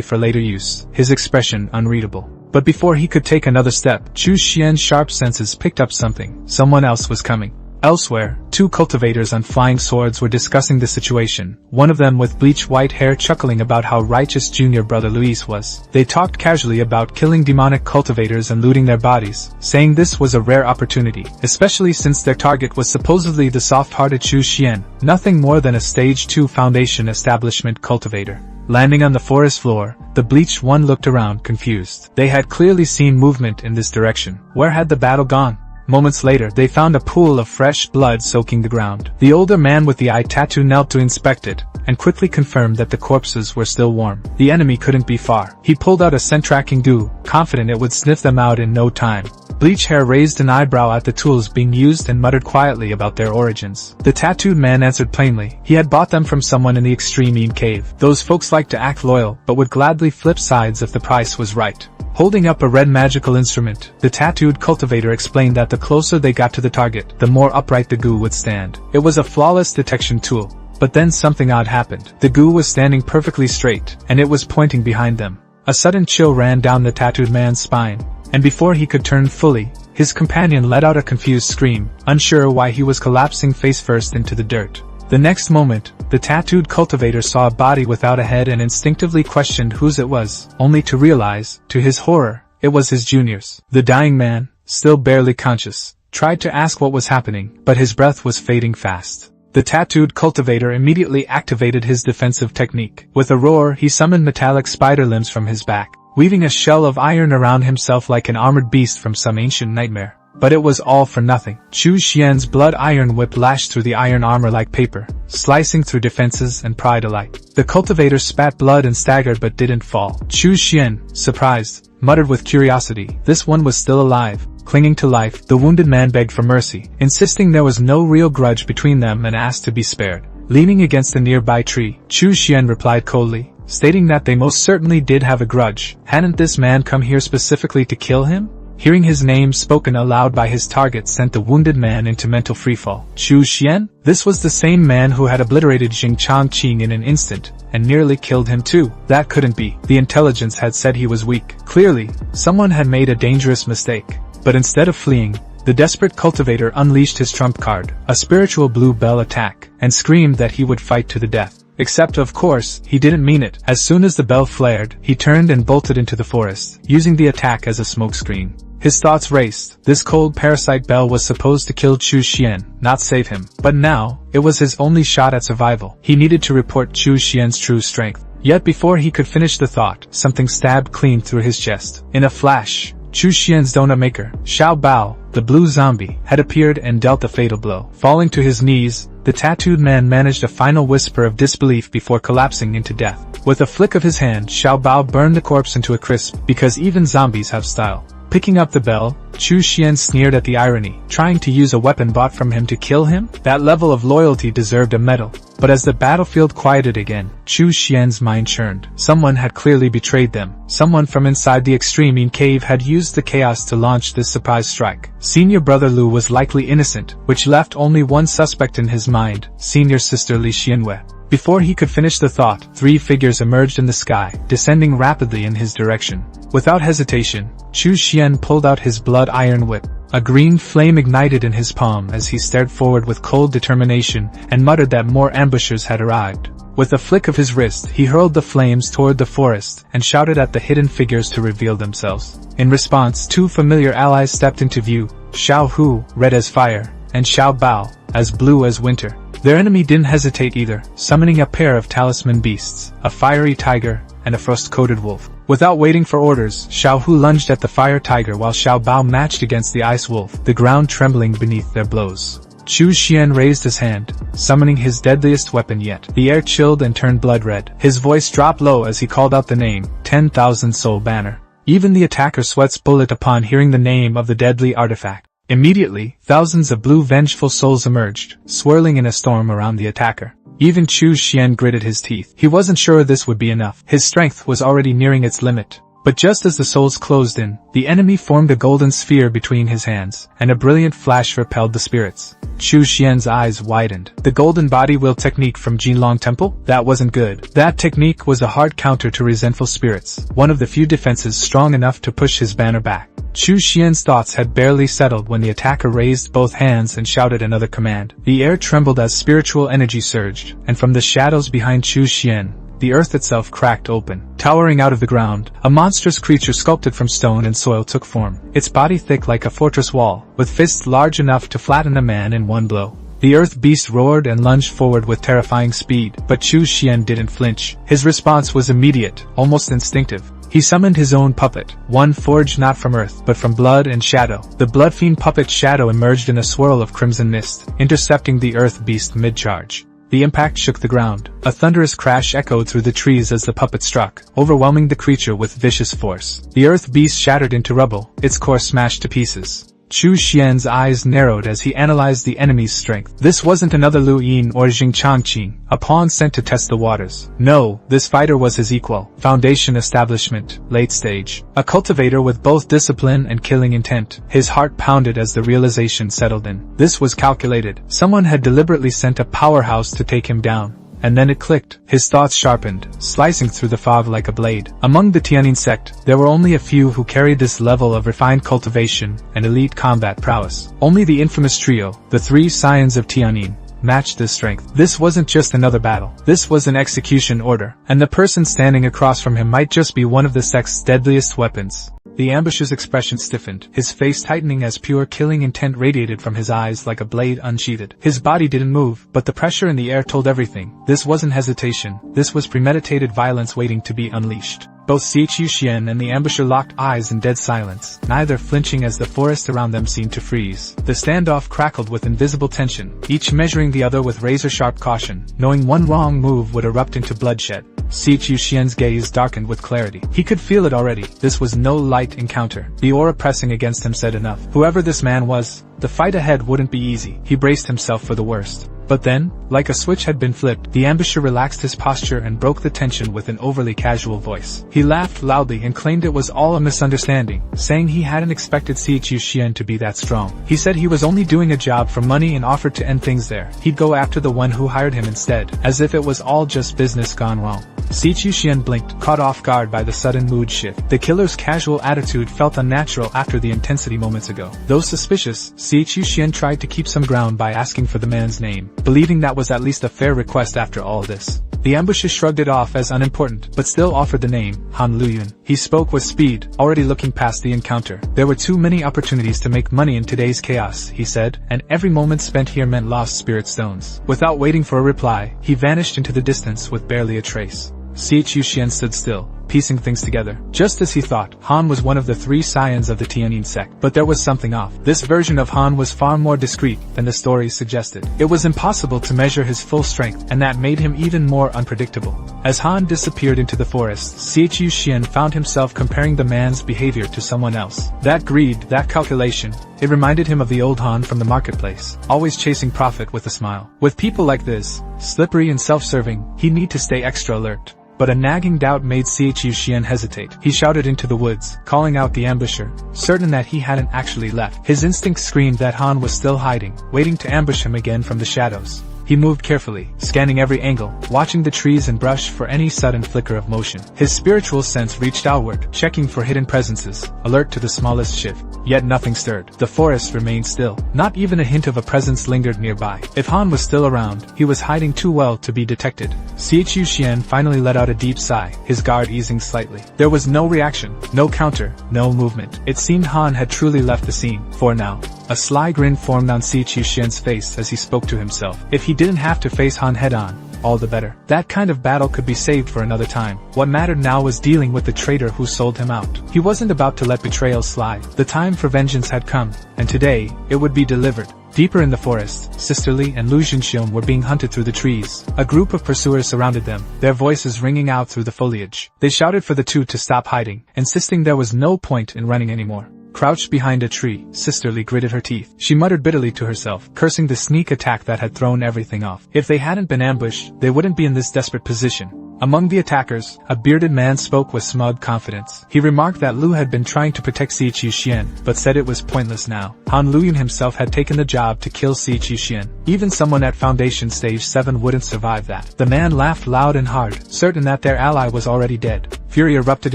for later use, his expression unreadable. But before he could take another step, Chu Xian's sharp senses picked up something. Someone else was coming. Elsewhere, 2 cultivators on flying swords were discussing the situation, one of them with bleach white hair chuckling about how righteous junior brother Luis was. They talked casually about killing demonic cultivators and looting their bodies, saying this was a rare opportunity, especially since their target was supposedly the soft-hearted Chu Xian, nothing more than a stage 2 foundation establishment cultivator. Landing on the forest floor, the bleached one looked around, confused. They had clearly seen movement in this direction. Where had the battle gone? Moments later, they found a pool of fresh blood soaking the ground. The older man with the eye tattoo knelt to inspect it, and quickly confirmed that the corpses were still warm. The enemy couldn't be far. He pulled out a scent-tracking goo, confident it would sniff them out in no time. Bleach Hair raised an eyebrow at the tools being used and muttered quietly about their origins. The tattooed man answered plainly. He had bought them from someone in the Extreme Mean Cave. Those folks liked to act loyal, but would gladly flip sides if the price was right. Holding up a red magical instrument, the tattooed cultivator explained that the closer they got to the target, the more upright the goo would stand. It was a flawless detection tool. But then something odd happened. The goo was standing perfectly straight, and it was pointing behind them. A sudden chill ran down the tattooed man's spine, and before he could turn fully, his companion let out a confused scream, unsure why he was collapsing face first into the dirt. The next moment, the tattooed cultivator saw a body without a head and instinctively questioned whose it was, only to realize, to his horror, it was his junior's. The dying man, still barely conscious, tried to ask what was happening, but his breath was fading fast. The tattooed cultivator immediately activated his defensive technique. With a roar, he summoned metallic spider limbs from his back, weaving a shell of iron around himself like an armored beast from some ancient nightmare. But it was all for nothing. Chu Xian's blood iron whip lashed through the iron armor like paper, slicing through defenses and pride alike. The cultivator spat blood and staggered but didn't fall. Chu Xian, surprised, muttered with curiosity. This one was still alive. Clinging to life, the wounded man begged for mercy, insisting there was no real grudge between them and asked to be spared. Leaning against a nearby tree, Chu Xian replied coldly, stating that they most certainly did have a grudge. Hadn't this man come here specifically to kill him? Hearing his name spoken aloud by his target sent the wounded man into mental freefall. Chu Xian? This was the same man who had obliterated Jing Changqing in an instant, and nearly killed him too. That couldn't be. The intelligence had said he was weak. Clearly, someone had made a dangerous mistake. But instead of fleeing, the desperate cultivator unleashed his trump card, a spiritual blue bell attack, and screamed that he would fight to the death. Except, of course, he didn't mean it. As soon as the bell flared, he turned and bolted into the forest, using the attack as a smokescreen. His thoughts raced. This cold parasite bell was supposed to kill Chu Xian, not save him. But now, it was his only shot at survival. He needed to report Chu Xian's true strength. Yet before he could finish the thought, something stabbed clean through his chest. In a flash, Chu Xian's donut maker, Xiao Bao, the blue zombie, had appeared and dealt a fatal blow. Falling to his knees, the tattooed man managed a final whisper of disbelief before collapsing into death. With a flick of his hand, Xiao Bao burned the corpse into a crisp, because even zombies have style. Picking up the bell, Chu Xian sneered at the irony, trying to use a weapon bought from him to kill him? That level of loyalty deserved a medal. But as the battlefield quieted again, Chu Xian's mind churned. Someone had clearly betrayed them. Someone from inside the Extreme Cave had used the chaos to launch this surprise strike. Senior brother Lu was likely innocent, which left only one suspect in his mind, senior sister Li Xianwei. Before he could finish the thought, 3 figures emerged in the sky, descending rapidly in his direction. Without hesitation, Chu Xian pulled out his blood iron whip. A green flame ignited in his palm as he stared forward with cold determination and muttered that more ambushers had arrived. With a flick of his wrist, he hurled the flames toward the forest and shouted at the hidden figures to reveal themselves. In response, 2 familiar allies stepped into view, Xiao Hu, red as fire, and Xiao Bao, as blue as winter. Their enemy didn't hesitate either, summoning a pair of talisman beasts, a fiery tiger, and a frost-coated wolf. Without waiting for orders, Xiao Hu lunged at the fire tiger while Xiao Bao matched against the ice wolf, the ground trembling beneath their blows. Chu Xian raised his hand, summoning his deadliest weapon yet. The air chilled and turned blood red. His voice dropped low as he called out the name, 10,000 Soul Banner. Even the attacker sweats bullet upon hearing the name of the deadly artifact. Immediately, thousands of blue vengeful souls emerged, swirling in a storm around the attacker. Even Chu Xian gritted his teeth. He wasn't sure this would be enough. His strength was already nearing its limit. But just as the souls closed in, the enemy formed a golden sphere between his hands, and a brilliant flash repelled the spirits. Chu Xian's eyes widened. The golden body wheel technique from Jinlong Temple? That wasn't good. That technique was a hard counter to resentful spirits, one of the few defenses strong enough to push his banner back. Chu Xian's thoughts had barely settled when the attacker raised both hands and shouted another command. The air trembled as spiritual energy surged, and from the shadows behind Chu Xian, the earth itself cracked open. Towering out of the ground, a monstrous creature sculpted from stone and soil took form, its body thick like a fortress wall, with fists large enough to flatten a man in one blow. The earth beast roared and lunged forward with terrifying speed, but Chu Xian didn't flinch. His response was immediate, almost instinctive. He summoned his own puppet, one forged not from earth but from blood and shadow. The blood fiend puppet's shadow emerged in a swirl of crimson mist, intercepting the earth beast mid-charge. The impact shook the ground. A thunderous crash echoed through the trees as the puppet struck, overwhelming the creature with vicious force. The earth beast shattered into rubble, its core smashed to pieces. Chu Xian's eyes narrowed as he analyzed the enemy's strength. This wasn't another Lu Yin or Jing Changqing, a pawn sent to test the waters. No, this fighter was his equal. Foundation establishment, late stage. A cultivator with both discipline and killing intent. His heart pounded as the realization settled in. This was calculated. Someone had deliberately sent a powerhouse to take him down. And then it clicked. His thoughts sharpened, slicing through the fog like a blade. Among the Tianyin sect, there were only a few who carried this level of refined cultivation and elite combat prowess. Only the infamous trio, the 3 scions of Tianyin, matched this strength. This wasn't just another battle. This was an execution order, and the person standing across from him might just be one of the sect's deadliest weapons. The ambusher's expression stiffened, his face tightening as pure killing intent radiated from his eyes like a blade unsheathed. His body didn't move, but the pressure in the air told everything. This wasn't hesitation. This was premeditated violence waiting to be unleashed. Both Chu Xian and the ambusher locked eyes in dead silence, neither flinching as the forest around them seemed to freeze. The standoff crackled with invisible tension, each measuring the other with razor-sharp caution, knowing one wrong move would erupt into bloodshed. Chu Xian's gaze darkened with clarity. He could feel it already. This was no light encounter. The aura pressing against him said enough. Whoever this man was, the fight ahead wouldn't be easy. He braced himself for the worst. But then, like a switch had been flipped, the ambusher relaxed his posture and broke the tension with an overly casual voice. He laughed loudly and claimed it was all a misunderstanding, saying he hadn't expected Chu Xian to be that strong. He said he was only doing a job for money and offered to end things there. He'd go after the one who hired him instead, as if it was all just business gone wrong. Chu Xian blinked, caught off guard by the sudden mood shift. The killer's casual attitude felt unnatural after the intensity moments ago. Though suspicious, Chu Xian tried to keep some ground by asking for the man's name, believing that was at least a fair request after all this. The ambusher shrugged it off as unimportant, but still offered the name, Han Luyun. He spoke with speed, already looking past the encounter. There were too many opportunities to make money in today's chaos, he said, and every moment spent here meant lost spirit stones. Without waiting for a reply, he vanished into the distance with barely a trace. Chu Xian stood still, piecing things together. Just as he thought, Han was one of the 3 scions of the Tianyin sect. But there was something off. This version of Han was far more discreet than the stories suggested. It was impossible to measure his full strength, and that made him even more unpredictable. As Han disappeared into the forest, Chu Xian found himself comparing the man's behavior to someone else. That greed, that calculation, it reminded him of the old Han from the marketplace, always chasing profit with a smile. With people like this, slippery and self-serving, he'd need to stay extra alert. But a nagging doubt made Chu Xian hesitate. He shouted into the woods, calling out the ambusher, certain that he hadn't actually left. His instinct screamed that Han was still hiding, waiting to ambush him again from the shadows. He moved carefully, scanning every angle, watching the trees and brush for any sudden flicker of motion. His spiritual sense reached outward, checking for hidden presences, alert to the smallest shift. Yet nothing stirred. The forest remained still. Not even a hint of a presence lingered nearby. If Han was still around, he was hiding too well to be detected. Chu Xian finally let out a deep sigh, his guard easing slightly. There was no reaction, no counter, no movement. It seemed Han had truly left the scene, for now. A sly grin formed on Chu Xian's face as he spoke to himself. If he didn't have to face Han head-on, all the better. That kind of battle could be saved for another time. What mattered now was dealing with the traitor who sold him out. He wasn't about to let betrayal slide. The time for vengeance had come, and today, it would be delivered. Deeper in the forest, Sister Li and Lu Xunxiong were being hunted through the trees. A group of pursuers surrounded them, their voices ringing out through the foliage. They shouted for the two to stop hiding, insisting there was no point in running anymore. Crouched behind a tree, Sister Li gritted her teeth. She muttered bitterly to herself, cursing the sneak attack that had thrown everything off. If they hadn't been ambushed, they wouldn't be in this desperate position. Among the attackers, a bearded man spoke with smug confidence. He remarked that Lu had been trying to protect Chu Xian, but said it was pointless now. Han Luyun himself had taken the job to kill Chu Xian. Even someone at Foundation Stage 7 wouldn't survive that. The man laughed loud and hard, certain that their ally was already dead. Fury erupted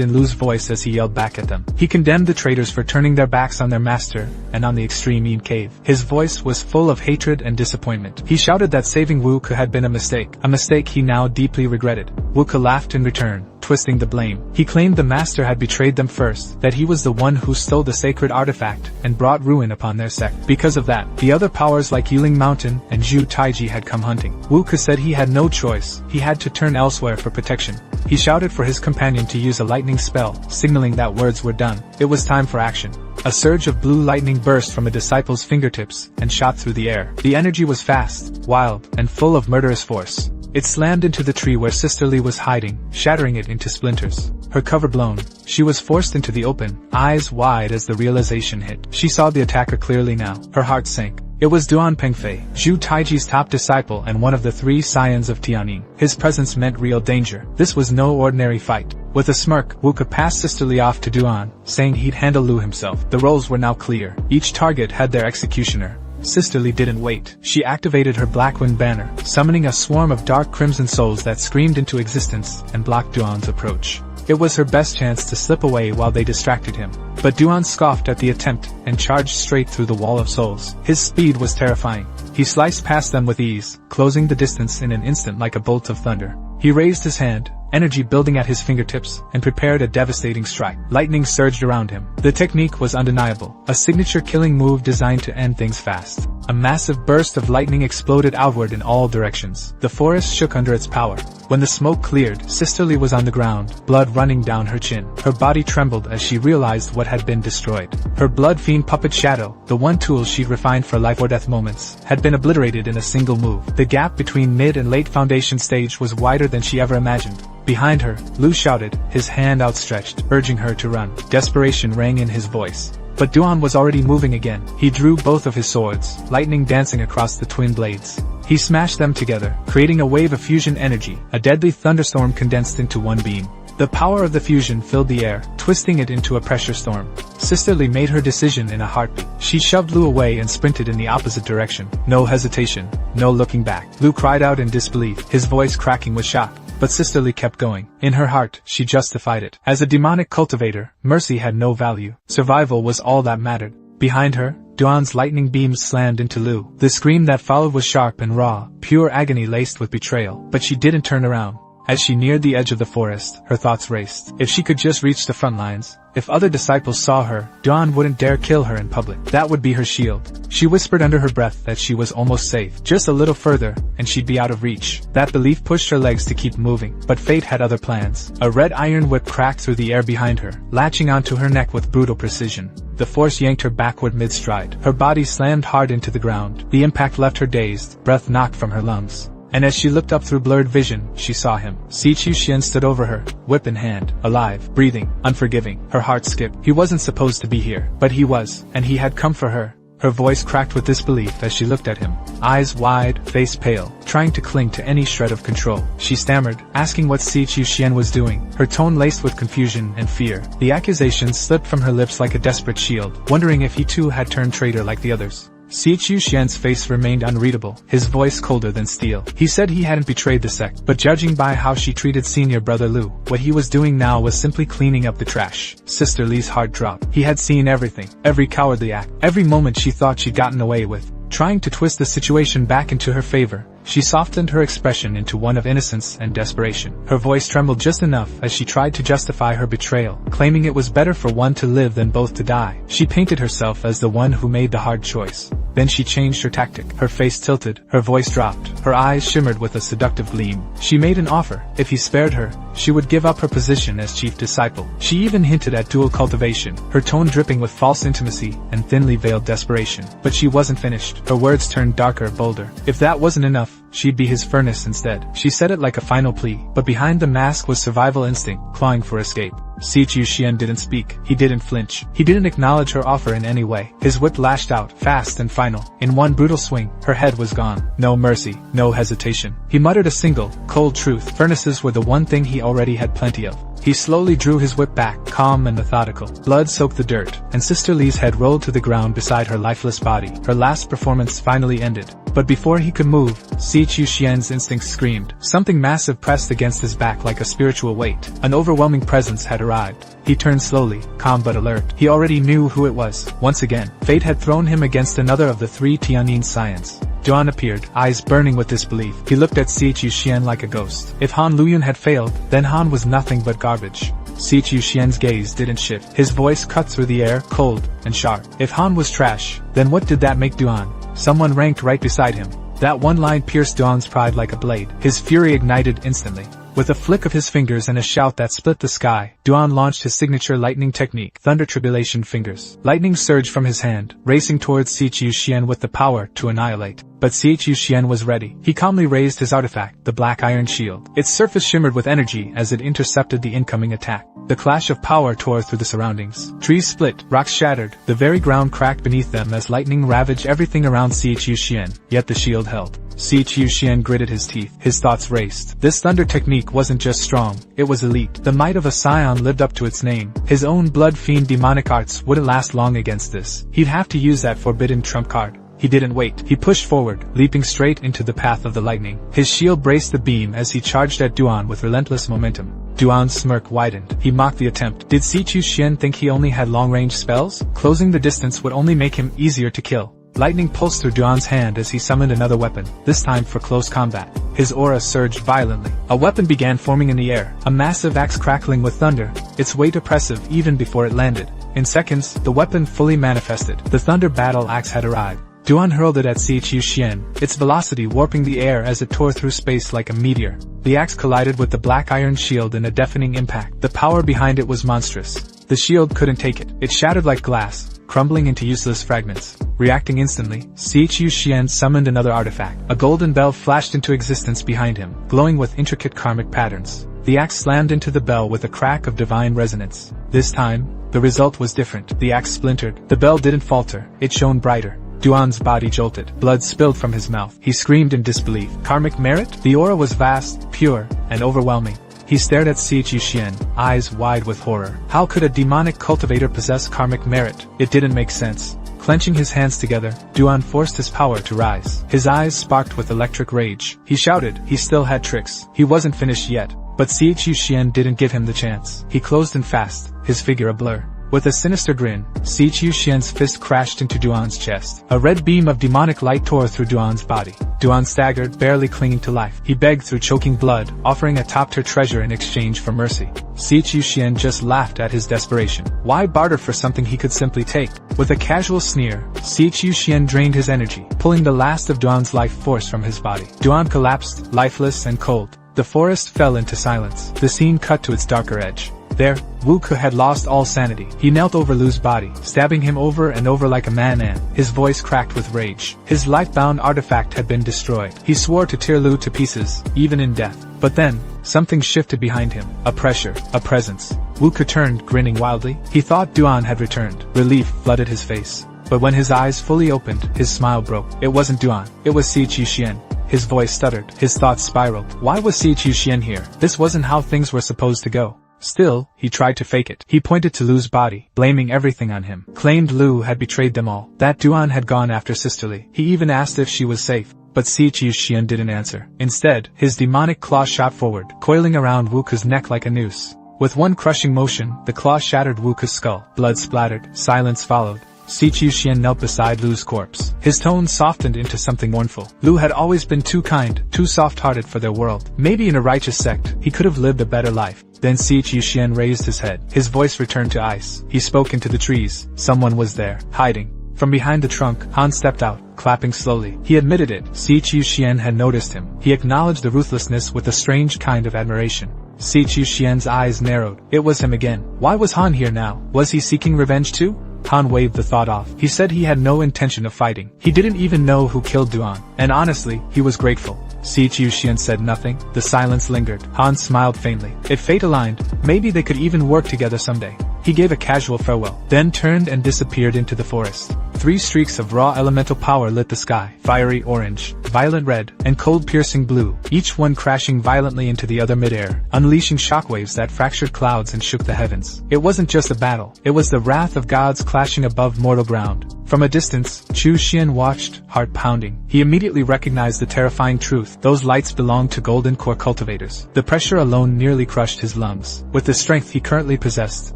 in Lu's voice as he yelled back at them. He condemned the traitors for turning their backs on their master, and on the extreme Yin cave. His voice was full of hatred and disappointment. He shouted that saving Wu Ke had been a mistake he now deeply regretted. Wu Ke laughed in return, twisting the blame. He claimed the master had betrayed them first, that he was the one who stole the sacred artifact, and brought ruin upon their sect. Because of that, the other powers like Yiling Mountain and Zhu Taiji had come hunting. Wu Ke said he had no choice, he had to turn elsewhere for protection. He shouted for his companion to use a lightning spell, signaling that words were done. It was time for action. A surge of blue lightning burst from a disciple's fingertips, and shot through the air. The energy was fast, wild, and full of murderous force. It slammed into the tree where Sister Li was hiding, shattering it into splinters. Her cover blown, she was forced into the open, eyes wide as the realization hit. She saw the attacker clearly now. Her heart sank. It was Duan Pengfei, Zhu Taiji's top disciple and one of the 3 scions of Tianyin. His presence meant real danger. This was no ordinary fight. With a smirk, Wu Ke passed Sister Li off to Duan, saying he'd handle Lu himself. The roles were now clear. Each target had their executioner. Sister Li didn't wait. She activated her Blackwind banner, summoning a swarm of dark crimson souls that screamed into existence and blocked Duan's approach. It was her best chance to slip away while they distracted him. But Duan scoffed at the attempt and charged straight through the wall of souls. His speed was terrifying. He sliced past them with ease, closing the distance in an instant like a bolt of thunder. He raised his hand, energy building at his fingertips, and prepared a devastating strike. Lightning surged around him. The technique was undeniable, a signature killing move designed to end things fast. A massive burst of lightning exploded outward in all directions. The forest shook under its power. When the smoke cleared, Sister Li was on the ground, blood running down her chin. Her body trembled as she realized what had been destroyed. Her blood fiend puppet shadow, the one tool she'd refined for life or death moments, had been obliterated in a single move. The gap between mid and late Foundation stage was wider than she ever imagined. Behind her, Lu shouted, his hand outstretched, urging her to run. Desperation rang in his voice. But Duan was already moving again. He drew both of his swords, lightning dancing across the twin blades. He smashed them together, creating a wave of fusion energy, a deadly thunderstorm condensed into one beam. The power of the fusion filled the air, twisting it into a pressure storm. Sister Li made her decision in a heartbeat. She shoved Lu away and sprinted in the opposite direction. No hesitation, no looking back. Lu cried out in disbelief, his voice cracking with shock. But Sister Li kept going. In her heart, she justified it. As a demonic cultivator, mercy had no value. Survival was all that mattered. Behind her, Duan's lightning beams slammed into Lu. The scream that followed was sharp and raw, pure agony laced with betrayal. But she didn't turn around. As she neared the edge of the forest, her thoughts raced. If she could just reach the front lines, if other disciples saw her, Duan wouldn't dare kill her in public. That would be her shield. She whispered under her breath that she was almost safe. Just a little further, and she'd be out of reach. That belief pushed her legs to keep moving, but fate had other plans. A red iron whip cracked through the air behind her, latching onto her neck with brutal precision. The force yanked her backward mid-stride. Her body slammed hard into the ground. The impact left her dazed, breath knocked from her lungs. And as she looked up through blurred vision, she saw him. Si Chuxian stood over her, whip in hand, alive, breathing, unforgiving. Her heart skipped. He wasn't supposed to be here, but he was, and he had come for her. Her voice cracked with disbelief as she looked at him, eyes wide, face pale, trying to cling to any shred of control. She stammered, asking what Si Chuxian was doing, her tone laced with confusion and fear. The accusations slipped from her lips like a desperate shield, wondering if he too had turned traitor like the others. Si Chuxian's face remained unreadable, his voice colder than steel. He said he hadn't betrayed the sect, but judging by how she treated senior brother Lu, what he was doing now was simply cleaning up the trash. Sister Li's heart dropped. He had seen everything, every cowardly act, every moment she thought she'd gotten away with. Trying to twist the situation back into her favor, she softened her expression into one of innocence and desperation. Her voice trembled just enough as she tried to justify her betrayal, claiming it was better for one to live than both to die. She painted herself as the one who made the hard choice. Then she changed her tactic. Her face tilted, her voice dropped, her eyes shimmered with a seductive gleam. She made an offer. If he spared her, she would give up her position as chief disciple. She even hinted at dual cultivation, her tone dripping with false intimacy and thinly veiled desperation. But she wasn't finished. Her words turned darker, bolder. If that wasn't enough, she'd be his furnace instead. She said it like a final plea, but behind the mask was survival instinct, clawing for escape. Si Chuxian didn't speak. He didn't flinch. He didn't acknowledge her offer in any way. His whip lashed out, fast and final. In one brutal swing, her head was gone. No mercy, no hesitation. He muttered a single, cold truth. Furnaces were the one thing he already had plenty of. He slowly drew his whip back, calm and methodical. Blood soaked the dirt, and Sister Li's head rolled to the ground beside her lifeless body. Her last performance finally ended. But before he could move, Si Chuxian's instincts screamed. Something massive pressed against his back like a spiritual weight. An overwhelming presence had arrived. He turned slowly, calm but alert. He already knew who it was. Once again, fate had thrown him against another of the three Tianyin scions. Duan appeared, eyes burning with disbelief. He looked at Si Chuxian like a ghost. If Han Luyun had failed, then Han was nothing but garbage. Si Chuxian's gaze didn't shift. His voice cut through the air, cold and sharp. If Han was trash, then what did that make Duan? Someone ranked right beside him. That one line pierced Duan's pride like a blade. His fury ignited instantly. With a flick of his fingers and a shout that split the sky, Duan launched his signature lightning technique, Thunder Tribulation Fingers. Lightning surged from his hand, racing towards Si Chuxian with the power to annihilate. But Si Chuxian was ready. He calmly raised his artifact, the black iron shield. Its surface shimmered with energy as it intercepted the incoming attack. The clash of power tore through the surroundings. Trees split, rocks shattered, the very ground cracked beneath them as lightning ravaged everything around Si Chuxian, yet the shield held. Si Chuxian gritted his teeth. His thoughts raced. This thunder technique wasn't just strong, it was elite. The might of a scion lived up to its name. His own blood fiend demonic arts wouldn't last long against this. He'd have to use that forbidden trump card. He didn't wait. He pushed forward, leaping straight into the path of the lightning. His shield braced the beam as he charged at Duan with relentless momentum. Duan's smirk widened. He mocked the attempt. Did Si Chuxian think he only had long-range spells? Closing the distance would only make him easier to kill. Lightning pulsed through Duan's hand as he summoned another weapon, this time for close combat. His aura surged violently. A weapon began forming in the air, a massive axe crackling with thunder, its weight oppressive even before it landed. In seconds, the weapon fully manifested. The thunder battle axe had arrived. Duan hurled it at Si Chuxian, its velocity warping the air as it tore through space like a meteor. The axe collided with the black iron shield in a deafening impact. The power behind it was monstrous. The shield couldn't take it. It shattered like glass, crumbling into useless fragments. Reacting instantly, Si Chuxian summoned another artifact. A golden bell flashed into existence behind him, glowing with intricate karmic patterns. The axe slammed into the bell with a crack of divine resonance. This time, the result was different. The axe splintered. The bell didn't falter. It shone brighter. Duan's body jolted. Blood spilled from his mouth. He screamed in disbelief. Karmic merit? The aura was vast, pure, and overwhelming. He stared at Si Chuxian, eyes wide with horror. How could a demonic cultivator possess karmic merit? It didn't make sense. Clenching his hands together, Duan forced his power to rise. His eyes sparked with electric rage. He shouted. He still had tricks. He wasn't finished yet. But Si Chuxian didn't give him the chance. He closed in fast, his figure a blur. With a sinister grin, Si Qiuxian's fist crashed into Duan's chest. A red beam of demonic light tore through Duan's body. Duan staggered, barely clinging to life. He begged through choking blood, offering a top-tier treasure in exchange for mercy. Si Qiuxian just laughed at his desperation. Why barter for something he could simply take? With a casual sneer, Si Qiuxian drained his energy, pulling the last of Duan's life force from his body. Duan collapsed, lifeless and cold. The forest fell into silence. The scene cut to its darker edge. There, Wu Ke had lost all sanity. He knelt over Lu's body, stabbing him over and over like a man-ant. His voice cracked with rage. His life-bound artifact had been destroyed. He swore to tear Lu to pieces, even in death. But then, something shifted behind him. A pressure, a presence. Wu Ke turned, grinning wildly. He thought Duan had returned. Relief flooded his face. But when his eyes fully opened, his smile broke. It wasn't Duan. It was Si Qiuxian. His voice stuttered. His thoughts spiraled. Why was Si Qiuxian here? This wasn't how things were supposed to go. Still, he tried to fake it. He pointed to Lu's body, blaming everything on him. Claimed Lu had betrayed them all. That Duan had gone after Sister Li. He even asked if she was safe. But Si Qiuxian didn't answer. Instead, his demonic claw shot forward, coiling around Wu Ke's neck like a noose. With one crushing motion, the claw shattered Wu Ke's skull. Blood splattered. Silence followed. Si Qiuxian knelt beside Lu's corpse. His tone softened into something mournful. Lu had always been too kind, too soft-hearted for their world. Maybe in a righteous sect, he could have lived a better life. Then Si Qiuxian raised his head. His voice returned to ice. He spoke into the trees. Someone was there, hiding. From behind the trunk, Han stepped out, clapping slowly. He admitted it. Si Qiuxian had noticed him. He acknowledged the ruthlessness with a strange kind of admiration. Si Qiuxian's eyes narrowed. It was him again. Why was Han here now? Was he seeking revenge too? Han waved the thought off. He said he had no intention of fighting. He didn't even know who killed Duan. And honestly, he was grateful. Si Qiuxian said nothing. The silence lingered. Han smiled faintly. If fate aligned, maybe they could even work together someday. He gave a casual farewell, then turned and disappeared into the forest. 3 streaks of raw elemental power lit the sky. Fiery orange, violent red, and cold piercing blue, each one crashing violently into the other midair, unleashing shockwaves that fractured clouds and shook the heavens. It wasn't just a battle, it was the wrath of gods clashing above mortal ground. From a distance, Qiuxian watched, heart pounding. He immediately recognized the terrifying truth. Those lights belonged to golden core cultivators. The pressure alone nearly crushed his lungs. With the strength he currently possessed,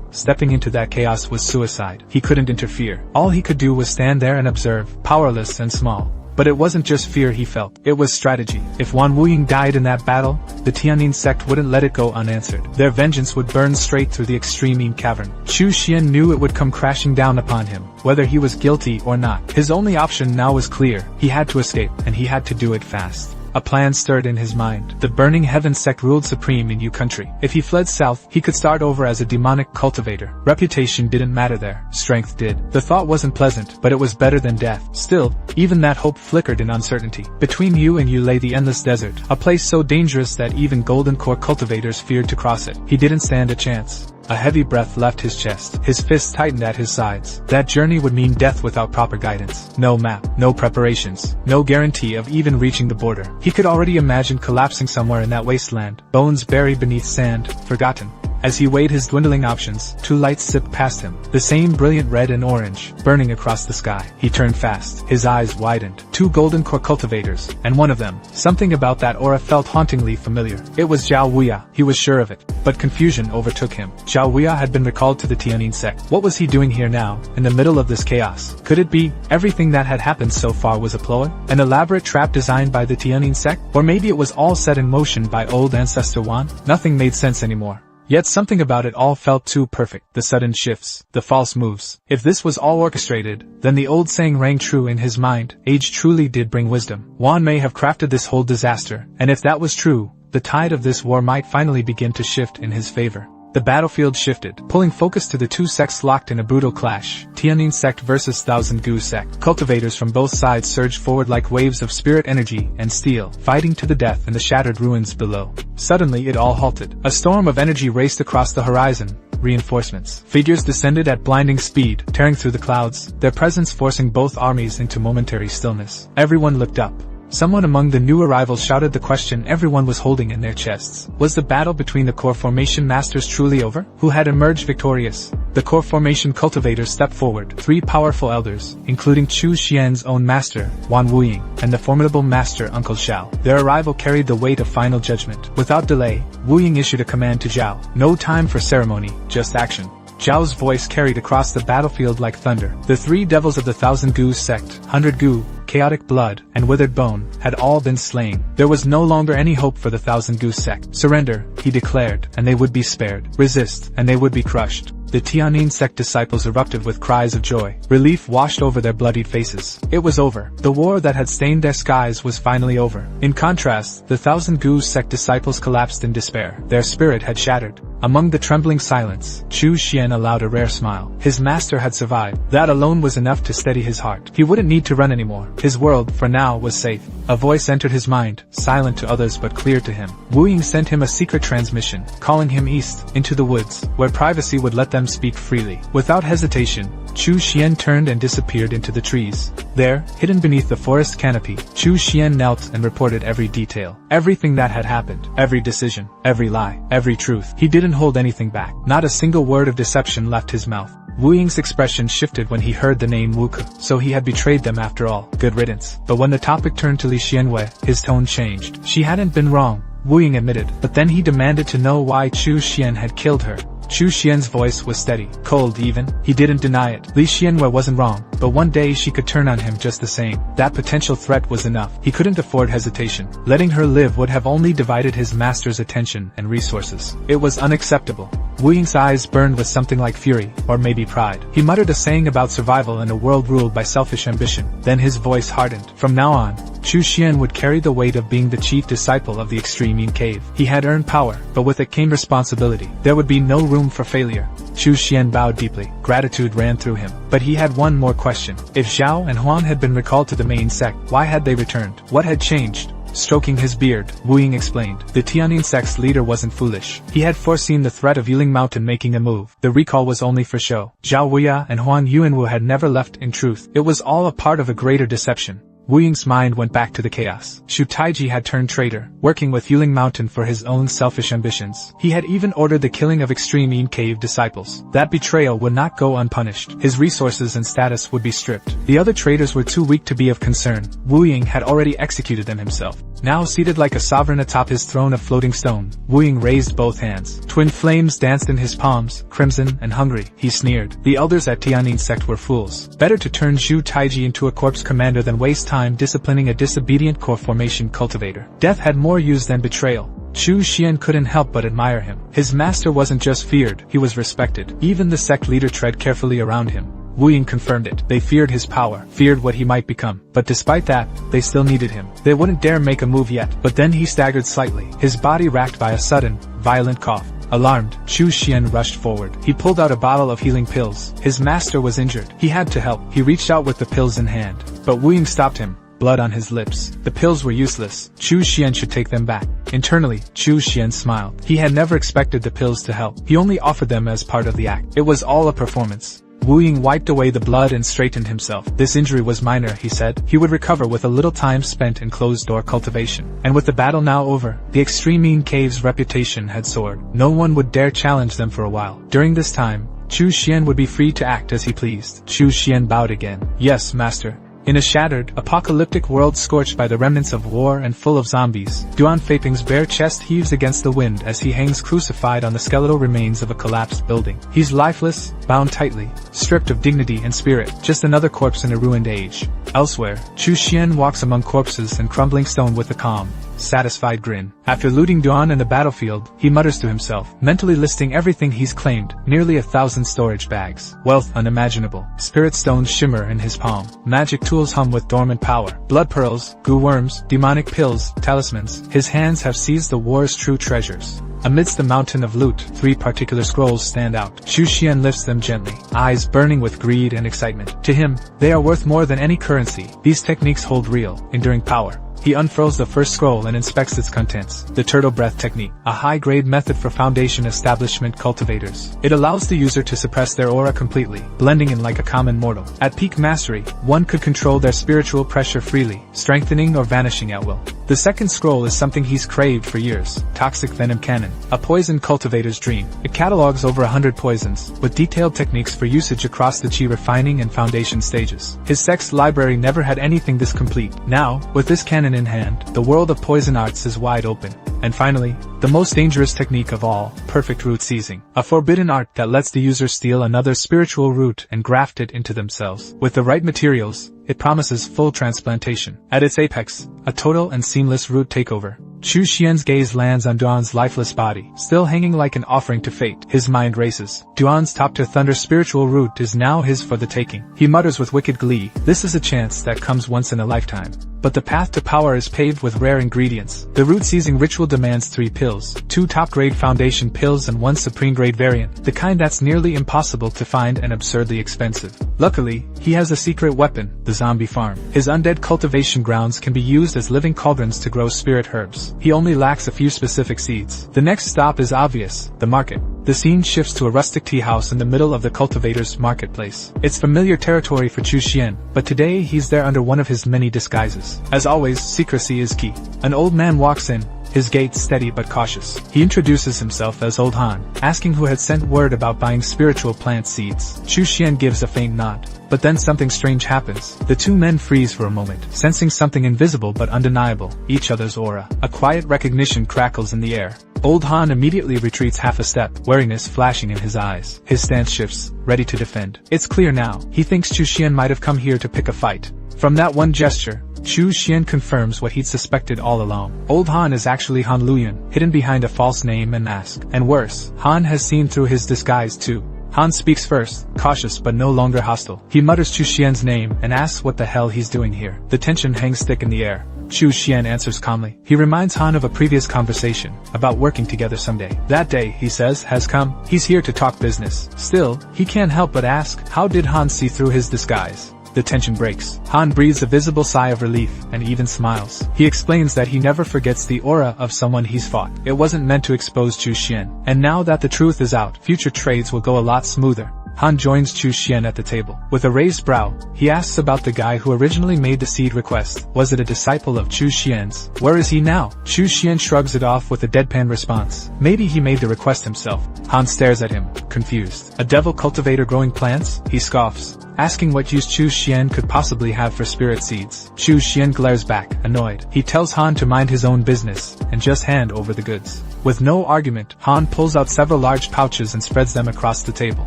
stepping into that chaos was suicide. He couldn't interfere. All he could do was stand there and observe, powerless and small. But it wasn't just fear he felt, it was strategy. If Wan Wuying died in that battle, the Tianyin sect wouldn't let it go unanswered. Their vengeance would burn straight through the extreme Yin cavern. Qiuxian knew it would come crashing down upon him, whether he was guilty or not. His only option now was clear. He had to escape, and he had to do it fast. A plan stirred in his mind. The Burning Heaven sect ruled supreme in Yu country. If he fled south, he could start over as a demonic cultivator. Reputation didn't matter there. Strength did. The thought wasn't pleasant, but it was better than death. Still, even that hope flickered in uncertainty. Between Yu and Yu lay the endless desert, a place so dangerous that even golden core cultivators feared to cross it. He didn't stand a chance. A heavy breath left his chest. His fists tightened at his sides. That journey would mean death without proper guidance. No map, no preparations, no guarantee of even reaching the border. He could already imagine collapsing somewhere in that wasteland, bones buried beneath sand, forgotten. As he weighed his dwindling options, 2 lights zipped past him, the same brilliant red and orange, burning across the sky. He turned fast. His eyes widened. 2 golden core cultivators, and one of them, something about that aura felt hauntingly familiar. It was Zhao Wuya. He was sure of it. But confusion overtook him. Zhao Wuya had been recalled to the Tianyin sect. What was he doing here now, in the middle of this chaos? Could it be, everything that had happened so far was a ploy? An elaborate trap designed by the Tianyin sect? Or maybe it was all set in motion by old ancestor Wan? Nothing made sense anymore. Yet something about it all felt too perfect. The sudden shifts, the false moves. If this was all orchestrated, then the old saying rang true in his mind. Age truly did bring wisdom. Wan may have crafted this whole disaster, and if that was true, the tide of this war might finally begin to shift in his favor. The battlefield shifted, pulling focus to the 2 sects locked in a brutal clash. Tianyin sect versus Thousand Gu sect. Cultivators from both sides surged forward like waves of spirit energy and steel, fighting to the death in the shattered ruins below. Suddenly it all halted. A storm of energy raced across the horizon. Reinforcements. Figures descended at blinding speed, tearing through the clouds, their presence forcing both armies into momentary stillness. Everyone looked up. Someone among the new arrivals shouted the question everyone was holding in their chests. Was the battle between the core formation masters truly over? Who had emerged victorious? The core formation cultivators stepped forward, 3 powerful elders, including Chu Xian's own master, Wan Wuying, and the formidable master Uncle Xiao. Their arrival carried the weight of final judgment. Without delay, Wuying issued a command to Zhao. No time for ceremony, just action. Zhao's voice carried across the battlefield like thunder. The 3 devils of the Thousand Gu sect, 100 Gu, Chaotic Blood, and Withered Bone, had all been slain. There was no longer any hope for the Thousand Gu sect. Surrender, he declared, and they would be spared. Resist, and they would be crushed. The Tianyin sect disciples erupted with cries of joy. Relief washed over their bloodied faces. It was over. The war that had stained their skies was finally over. In contrast, the Thousand Gu sect disciples collapsed in despair. Their spirit had shattered. Among the trembling silence, Chu Xian allowed a rare smile. His master had survived. That alone was enough to steady his heart. He wouldn't need to run anymore. His world, for now, was safe. A voice entered his mind, silent to others but clear to him. Wu Ying sent him a secret transmission, calling him east, into the woods, where privacy would let them speak freely. Without hesitation, Chu Xian turned and disappeared into the trees. There, hidden beneath the forest canopy, Chu Xian knelt and reported every detail. Everything that had happened, every decision, every lie, every truth. He didn't hold anything back. Not a single word of deception left his mouth. Wu Ying's expression shifted when he heard the name Wu Ke, so he had betrayed them after all. Good riddance. But when the topic turned to Li Xianwei, his tone changed. She hadn't been wrong, Wu Ying admitted, but then he demanded to know why Chu Xian had killed her. Chu Xian's voice was steady, cold even. He didn't deny it. Li Xianwei wasn't wrong, but one day she could turn on him just the same. That potential threat was enough. He couldn't afford hesitation. Letting her live would have only divided his master's attention and resources. It was unacceptable. Wu Ying's eyes burned with something like fury, or maybe pride. He muttered a saying about survival in a world ruled by selfish ambition. Then his voice hardened. From now on, Chu Xian would carry the weight of being the chief disciple of the Extreme Yin Cave. He had earned power, but with it came responsibility. There would be no room for failure. Chu Xian bowed deeply. Gratitude ran through him. But he had one more question. If Zhao and Huang had been recalled to the main sect, why had they returned? What had changed? Stroking his beard, Wu Ying explained. The Tianyin sect's leader wasn't foolish. He had foreseen the threat of Yiling Mountain making a move. The recall was only for show. Zhao Wuya and Huan Yuanwu had never left. In truth, it was all a part of a greater deception. Wu Ying's mind went back to the chaos. Shu Taiji had turned traitor, working with Yiling Mountain for his own selfish ambitions. He had even ordered the killing of Extreme Yin Cave disciples. That betrayal would not go unpunished. His resources and status would be stripped. The other traitors were too weak to be of concern. Wu Ying had already executed them himself. Now seated like a sovereign atop his throne of floating stone, Wu Ying raised both hands. Twin flames danced in his palms, crimson and hungry. He sneered. The elders at Tianyin sect were fools. Better to turn Zhu Taiji into a corpse commander than waste time disciplining a disobedient core formation cultivator. Death had more use than betrayal. Chu Xian couldn't help but admire him. His master wasn't just feared, he was respected. Even the sect leader tread carefully around him. Wu Ying confirmed it. They feared his power, feared what he might become. But despite that, they still needed him. They wouldn't dare make a move yet. But then he staggered slightly, his body racked by a sudden, violent cough. Alarmed, Chu Xian rushed forward. He pulled out a bottle of healing pills. His master was injured. He had to help. He reached out with the pills in hand. But Wu Ying stopped him. Blood on his lips. The pills were useless. Chu Xian should take them back. Internally, Chu Xian smiled. He had never expected the pills to help. He only offered them as part of the act. It was all a performance. Wu Ying wiped away the blood and straightened himself. This injury was minor, he said. He would recover with a little time spent in closed-door cultivation. And with the battle now over, the Extreme Yin Cave's reputation had soared. No one would dare challenge them for a while. During this time, Chu Xian would be free to act as he pleased. Chu Xian bowed again. Yes, master. In a shattered, apocalyptic world scorched by the remnants of war and full of zombies, Duan Feiping's bare chest heaves against the wind as he hangs crucified on the skeletal remains of a collapsed building. He's lifeless, bound tightly, stripped of dignity and spirit, just another corpse in a ruined age. Elsewhere, Chu Xian walks among corpses and crumbling stone with a calm, satisfied grin. After looting Duan in the battlefield, he mutters to himself, mentally listing everything he's claimed, nearly 1,000 storage bags. Wealth unimaginable. Spirit stones shimmer in his palm. Magic tools hum with dormant power. Blood pearls, goo worms, demonic pills, talismans. His hands have seized the war's true treasures. Amidst the mountain of loot, 3 particular scrolls stand out. Chu Xian lifts them gently, eyes burning with greed and excitement. To him, they are worth more than any currency. These techniques hold real, enduring power. He unfurls the first scroll and inspects its contents. The turtle breath technique, a high-grade method for foundation establishment cultivators. It allows the user to suppress their aura completely, blending in like a common mortal. At peak mastery, one could control their spiritual pressure freely, strengthening or vanishing at will. The second scroll is something he's craved for years, Toxic Venom Cannon, a poison cultivator's dream. It catalogs over 100 poisons, with detailed techniques for usage across the chi refining and foundation stages. His sect's library never had anything this complete. Now, with this cannon pen in hand, the world of poison arts is wide open. And finally, the most dangerous technique of all, perfect root seizing. A forbidden art that lets the user steal another spiritual root and graft it into themselves. With the right materials, it promises full transplantation. At its apex, a total and seamless root takeover. Chu Xian's gaze lands on Duan's lifeless body, still hanging like an offering to fate. His mind races. Duan's top-tier thunder spiritual root is now his for the taking. He mutters with wicked glee, this is a chance that comes once in a lifetime. But the path to power is paved with rare ingredients. The root-seizing ritual demands 3 pills, 2 top-grade foundation pills and 1 supreme-grade variant, the kind that's nearly impossible to find and absurdly expensive. Luckily, he has a secret weapon, the zombie farm. His undead cultivation grounds can be used as living cauldrons to grow spirit herbs. He only lacks a few specific seeds. The next stop is obvious, the market. The scene shifts to a rustic tea house in the middle of the cultivator's marketplace. It's familiar territory for Chu Xian, but today he's there under one of his many disguises. As always, secrecy is key. An old man walks in, his gait steady but cautious. He introduces himself as Old Han, asking who had sent word about buying spiritual plant seeds. Chu Xian gives a faint nod. But then something strange happens. The two men freeze for a moment, sensing something invisible but undeniable, each other's aura. A quiet recognition crackles in the air. Old Han immediately retreats half a step, wariness flashing in his eyes. His stance shifts, ready to defend. It's clear now. He thinks Chu Xian might have come here to pick a fight. From that one gesture, Chu Xian confirms what he'd suspected all along. Old Han is actually Han Luyan, hidden behind a false name and mask. And worse, Han has seen through his disguise too. Han speaks first, cautious but no longer hostile. He mutters Chu Xian's name and asks what the hell he's doing here. The tension hangs thick in the air. Chu Xian answers calmly. He reminds Han of a previous conversation, about working together someday. That day, he says, has come. He's here to talk business. Still, he can't help but ask, how did Han see through his disguise? The tension breaks. Han breathes a visible sigh of relief, and even smiles. He explains that he never forgets the aura of someone he's fought. It wasn't meant to expose Chu Xian. And now that the truth is out, future trades will go a lot smoother. Han joins Chu Xian at the table. With a raised brow, he asks about the guy who originally made the seed request. Was it a disciple of Chu Xian's? Where is he now? Chu Xian shrugs it off with a deadpan response. Maybe he made the request himself. Han stares at him, confused. A devil cultivator growing plants? He scoffs, asking what use Chu Xian could possibly have for spirit seeds. Chu Xian glares back, annoyed. He tells Han to mind his own business, and just hand over the goods. With no argument, Han pulls out several large pouches and spreads them across the table.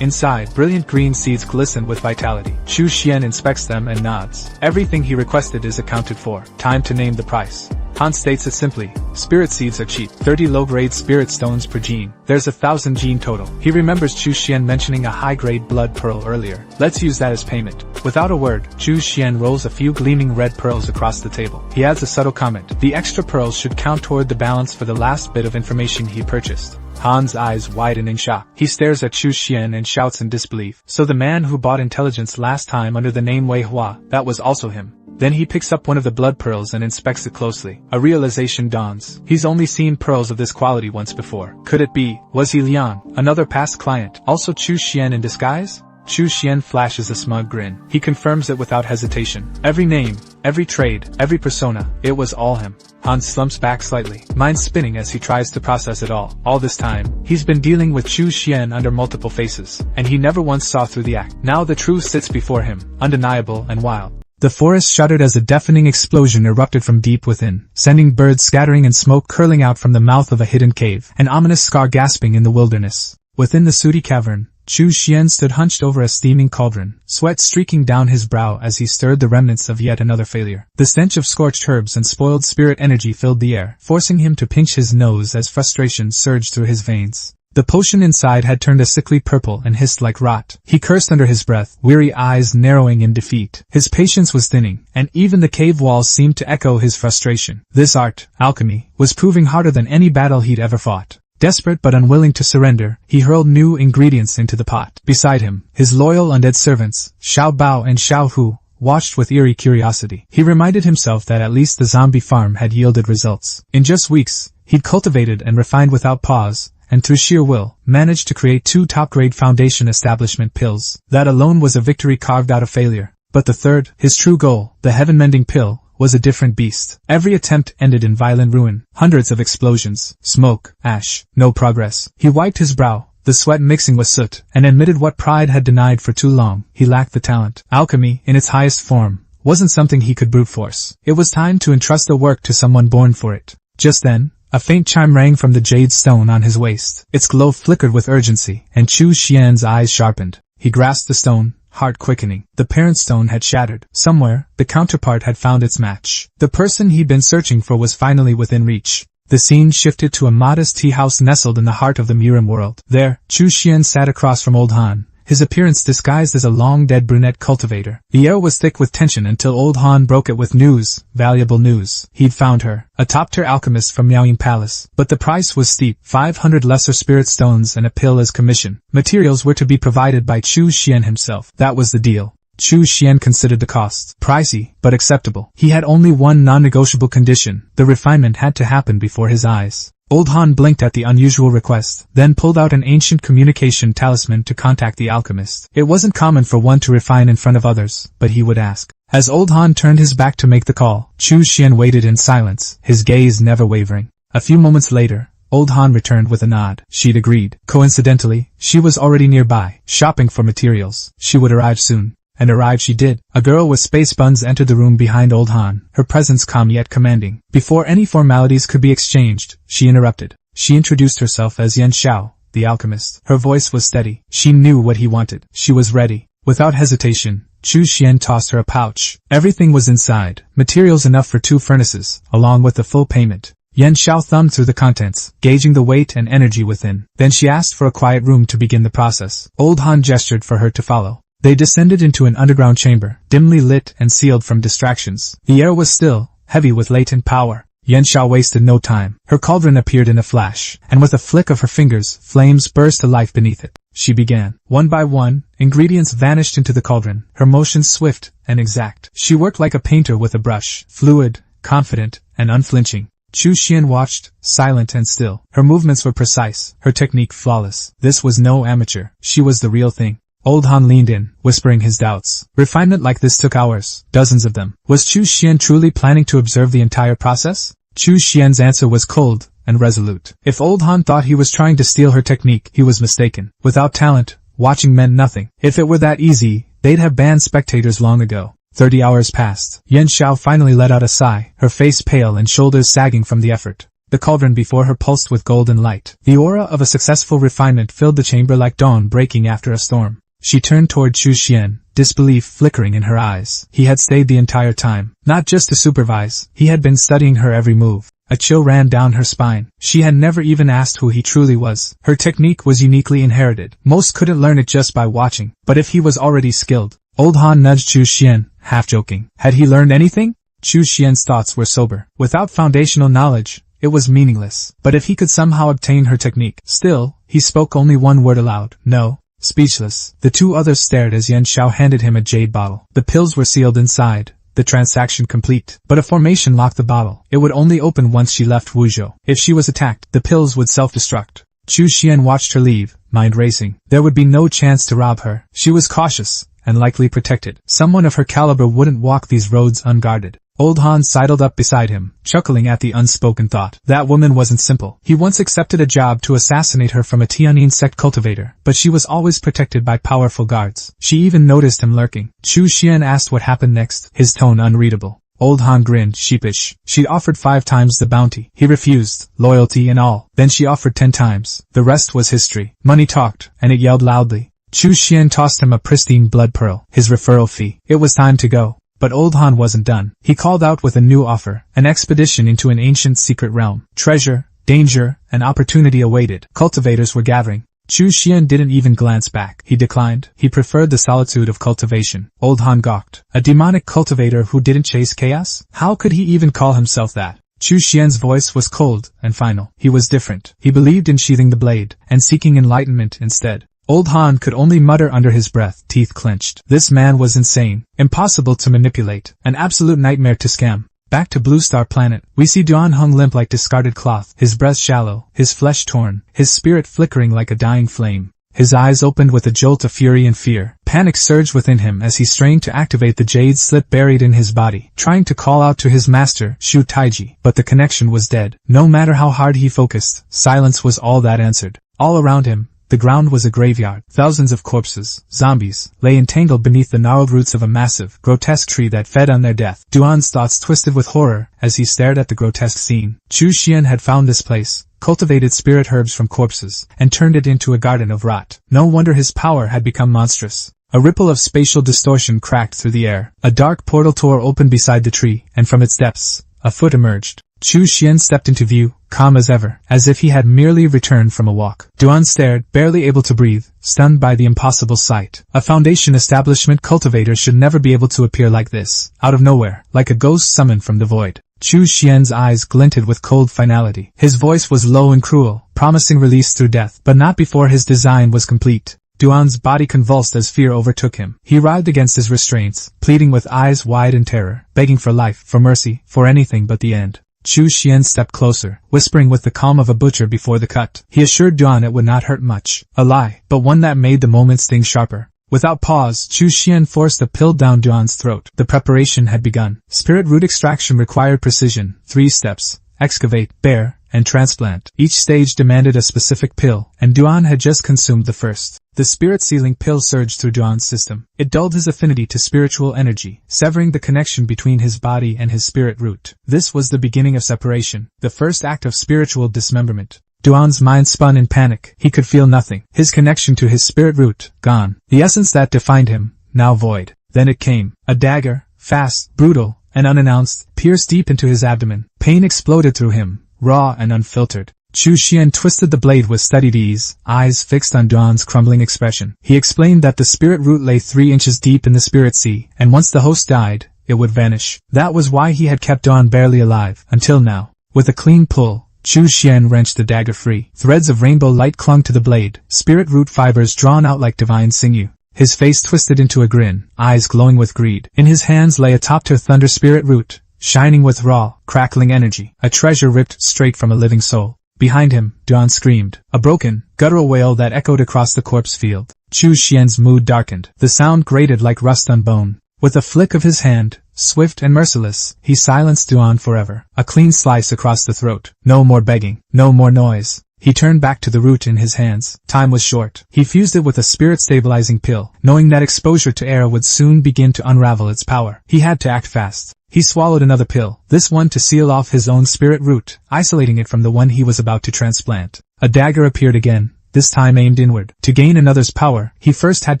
Inside, brilliant green seeds glisten with vitality. Chu Xian inspects them and nods. Everything he requested is accounted for. Time to name the price. Han states it simply. Spirit seeds are cheap. 30 low-grade spirit stones per gene. There's 1,000 gene total. He remembers Chu Xian mentioning a high-grade blood pearl earlier. Let's use that as payment. Without a word, Chu Xian rolls a few gleaming red pearls across the table. He adds a subtle comment. The extra pearls should count toward the balance for the last bit of information he purchased. Han's eyes widen in shock. He stares at Chu Xian and shouts in disbelief. So the man who bought intelligence last time under the name Wei Hua, that was also him. Then he picks up one of the blood pearls and inspects it closely. A realization dawns. He's only seen pearls of this quality once before. Could it be? Was he Lian, another past client, also Chu Xian in disguise? Chu Xian flashes a smug grin. He confirms it without hesitation. Every name, every trade, every persona, it was all him. Han slumps back slightly, mind spinning as he tries to process it all. All this time, he's been dealing with Chu Xian under multiple faces, and he never once saw through the act. Now the truth sits before him, undeniable and wild. The forest shuddered as a deafening explosion erupted from deep within, sending birds scattering and smoke curling out from the mouth of a hidden cave, an ominous scar gasping in the wilderness. Within the sooty cavern, Chu Xian stood hunched over a steaming cauldron, sweat streaking down his brow as he stirred the remnants of yet another failure. The stench of scorched herbs and spoiled spirit energy filled the air, forcing him to pinch his nose as frustration surged through his veins. The potion inside had turned a sickly purple and hissed like rot. He cursed under his breath, weary eyes narrowing in defeat. His patience was thinning, and even the cave walls seemed to echo his frustration. This art, alchemy, was proving harder than any battle he'd ever fought. Desperate but unwilling to surrender, he hurled new ingredients into the pot. Beside him, his loyal undead servants, Xiao Bao and Xiao Hu, watched with eerie curiosity. He reminded himself that at least the zombie farm had yielded results. In just weeks, he'd cultivated and refined without pause, and through sheer will, managed to create 2 top-grade foundation establishment pills. That alone was a victory carved out of failure. But the third, his true goal, the heaven-mending pill, was a different beast. Every attempt ended in violent ruin. Hundreds of explosions, smoke, ash, no progress. He wiped his brow, the sweat mixing with soot, and admitted what pride had denied for too long. He lacked the talent. Alchemy, in its highest form, wasn't something he could brute force. It was time to entrust the work to someone born for it. Just then, a faint chime rang from the jade stone on his waist. Its glow flickered with urgency, and Chu Xian's eyes sharpened. He grasped the stone, heart quickening. The parent stone had shattered. Somewhere, the counterpart had found its match. The person he'd been searching for was finally within reach. The scene shifted to a modest tea house nestled in the heart of the MURIM world. There, Chu Xian sat across from Old Han, his appearance disguised as a long-dead brunette cultivator. The air was thick with tension until Old Han broke it with news, valuable news. He'd found her, a top-tier alchemist from Miaoying Palace. But the price was steep, 500 lesser spirit stones and a pill as commission. Materials were to be provided by Chu Xian himself. That was the deal. Chu Xian considered the cost pricey, but acceptable. He had only one non-negotiable condition: the refinement had to happen before his eyes. Old Han blinked at the unusual request, then pulled out an ancient communication talisman to contact the alchemist. It wasn't common for one to refine in front of others, but he would ask. As Old Han turned his back to make the call, Chu Xian waited in silence, his gaze never wavering. A few moments later, Old Han returned with a nod. She'd agreed. Coincidentally, she was already nearby, shopping for materials. She would arrive soon. And arrive she did. A girl with space buns entered the room behind Old Han, her presence calm yet commanding. Before any formalities could be exchanged, she interrupted. She introduced herself as Yan Xiao, the alchemist. Her voice was steady. She knew what he wanted. She was ready. Without hesitation, Chu Xian tossed her a pouch. Everything was inside, materials enough for 2 furnaces, along with the full payment. Yan Xiao thumbed through the contents, gauging the weight and energy within. Then she asked for a quiet room to begin the process. Old Han gestured for her to follow. They descended into an underground chamber, dimly lit and sealed from distractions. The air was still, heavy with latent power. Yan Xiao wasted no time. Her cauldron appeared in a flash, and with a flick of her fingers, flames burst to life beneath it. She began. One by one, ingredients vanished into the cauldron, her motions swift and exact. She worked like a painter with a brush, fluid, confident, and unflinching. Chu Xian watched, silent and still. Her movements were precise, her technique flawless. This was no amateur. She was the real thing. Old Han leaned in, whispering his doubts. Refinement like this took hours, dozens of them. Was Chu Xian truly planning to observe the entire process? Chu Xian's answer was cold and resolute. If Old Han thought he was trying to steal her technique, he was mistaken. Without talent, watching meant nothing. If it were that easy, they'd have banned spectators long ago. 30 hours passed. Yan Xiao finally let out a sigh, her face pale and shoulders sagging from the effort. The cauldron before her pulsed with golden light. The aura of a successful refinement filled the chamber like dawn breaking after a storm. She turned toward Chu Xian, disbelief flickering in her eyes. He had stayed the entire time. Not just to supervise, he had been studying her every move. A chill ran down her spine. She had never even asked who he truly was. Her technique was uniquely inherited. Most couldn't learn it just by watching. But if he was already skilled. Old Han nudged Chu Xian, half joking. Had he learned anything? Chu Xian's thoughts were sober. Without foundational knowledge, it was meaningless. But if he could somehow obtain her technique. Still, he spoke only one word aloud. No. Speechless, the 2 others stared as Yan Xiao handed him a jade bottle. The pills were sealed inside, the transaction complete. But a formation locked the bottle. It would only open once she left Wuzhou. If she was attacked, the pills would self-destruct. Chu Xian watched her leave, mind racing. There would be no chance to rob her. She was cautious, and likely protected. Someone of her caliber wouldn't walk these roads unguarded. Old Han sidled up beside him, chuckling at the unspoken thought. That woman wasn't simple. He once accepted a job to assassinate her from a Tianyin sect cultivator, but she was always protected by powerful guards. She even noticed him lurking. Chu Xian asked what happened next, his tone unreadable. Old Han grinned, sheepish. She'd offered 5 times the bounty. He refused, loyalty and all. Then she offered 10 times. The rest was history. Money talked, and it yelled loudly. Chu Xian tossed him a pristine blood pearl, his referral fee. It was time to go. But Old Han wasn't done. He called out with a new offer, an expedition into an ancient secret realm. Treasure, danger, and opportunity awaited. Cultivators were gathering. Chu Xian didn't even glance back. He declined. He preferred the solitude of cultivation. Old Han gawked. A demonic cultivator who didn't chase chaos? How could he even call himself that? Chu Xian's voice was cold and final. He was different. He believed in sheathing the blade, and seeking enlightenment instead. Old Han could only mutter under his breath, teeth clenched. This man was insane, impossible to manipulate, an absolute nightmare to scam. Back to Blue Star Planet, we see Duan Heng limp like discarded cloth, his breath shallow, his flesh torn, his spirit flickering like a dying flame. His eyes opened with a jolt of fury and fear. Panic surged within him as he strained to activate the jade slit buried in his body, trying to call out to his master, Shu Taiji, but the connection was dead. No matter how hard he focused, silence was all that answered. All around him, The ground was a graveyard. Thousands of corpses, zombies, lay entangled beneath the gnarled roots of a massive, grotesque tree that fed on their death. Duan's thoughts twisted with horror as he stared at the grotesque scene. Chu Xian had found this place, cultivated spirit herbs from corpses, and turned it into a garden of rot. No wonder his power had become monstrous. A ripple of spatial distortion cracked through the air. A dark portal door opened beside the tree, and from its depths, a foot emerged. Chu Xian stepped into view, calm as ever, as if he had merely returned from a walk. Duan stared, barely able to breathe, stunned by the impossible sight. A Foundation establishment cultivator should never be able to appear like this, out of nowhere, like a ghost summoned from the void. Chu Xian's eyes glinted with cold finality. His voice was low and cruel, promising release through death, but not before his design was complete. Duan's body convulsed as fear overtook him. He writhed against his restraints, pleading with eyes wide in terror, begging for life, for mercy, for anything but the end. Chu Xian stepped closer, whispering with the calm of a butcher before the cut. He assured Duan it would not hurt much. A lie, but one that made the moment sting sharper. Without pause, Chu Xian forced a pill down Duan's throat. The preparation had begun. Spirit root extraction required precision. 3 steps. Excavate, bare, and transplant. Each stage demanded a specific pill, and Duan had just consumed the first. The spirit-sealing pill surged through Duan's system. It dulled his affinity to spiritual energy, severing the connection between his body and his spirit root. This was the beginning of separation, the first act of spiritual dismemberment. Duan's mind spun in panic. He could feel nothing. His connection to his spirit root, gone. The essence that defined him, now void. Then it came. A dagger, fast, brutal, and unannounced, pierced deep into his abdomen. Pain exploded through him, raw and unfiltered. Chu Xian twisted the blade with studied ease, eyes fixed on Duan's crumbling expression. He explained that the spirit root lay 3 inches deep in the spirit sea, and once the host died, it would vanish. That was why he had kept Duan barely alive, until now. With a clean pull, Chu Xian wrenched the dagger free. Threads of rainbow light clung to the blade, spirit root fibers drawn out like divine sinew. His face twisted into a grin, eyes glowing with greed. In his hands lay a top-tier thunder spirit root, shining with raw, crackling energy, a treasure ripped straight from a living soul. Behind him, Duan screamed, a broken, guttural wail that echoed across the corpse field. Chu Xian's mood darkened. The sound grated like rust on bone. With a flick of his hand, swift and merciless, he silenced Duan forever. A clean slice across the throat. No more begging. No more noise. He turned back to the root in his hands. Time was short. He fused it with a spirit-stabilizing pill, knowing that exposure to air would soon begin to unravel its power. He had to act fast. He swallowed another pill, this one to seal off his own spirit root, isolating it from the one he was about to transplant. A dagger appeared again, this time aimed inward. To gain another's power, he first had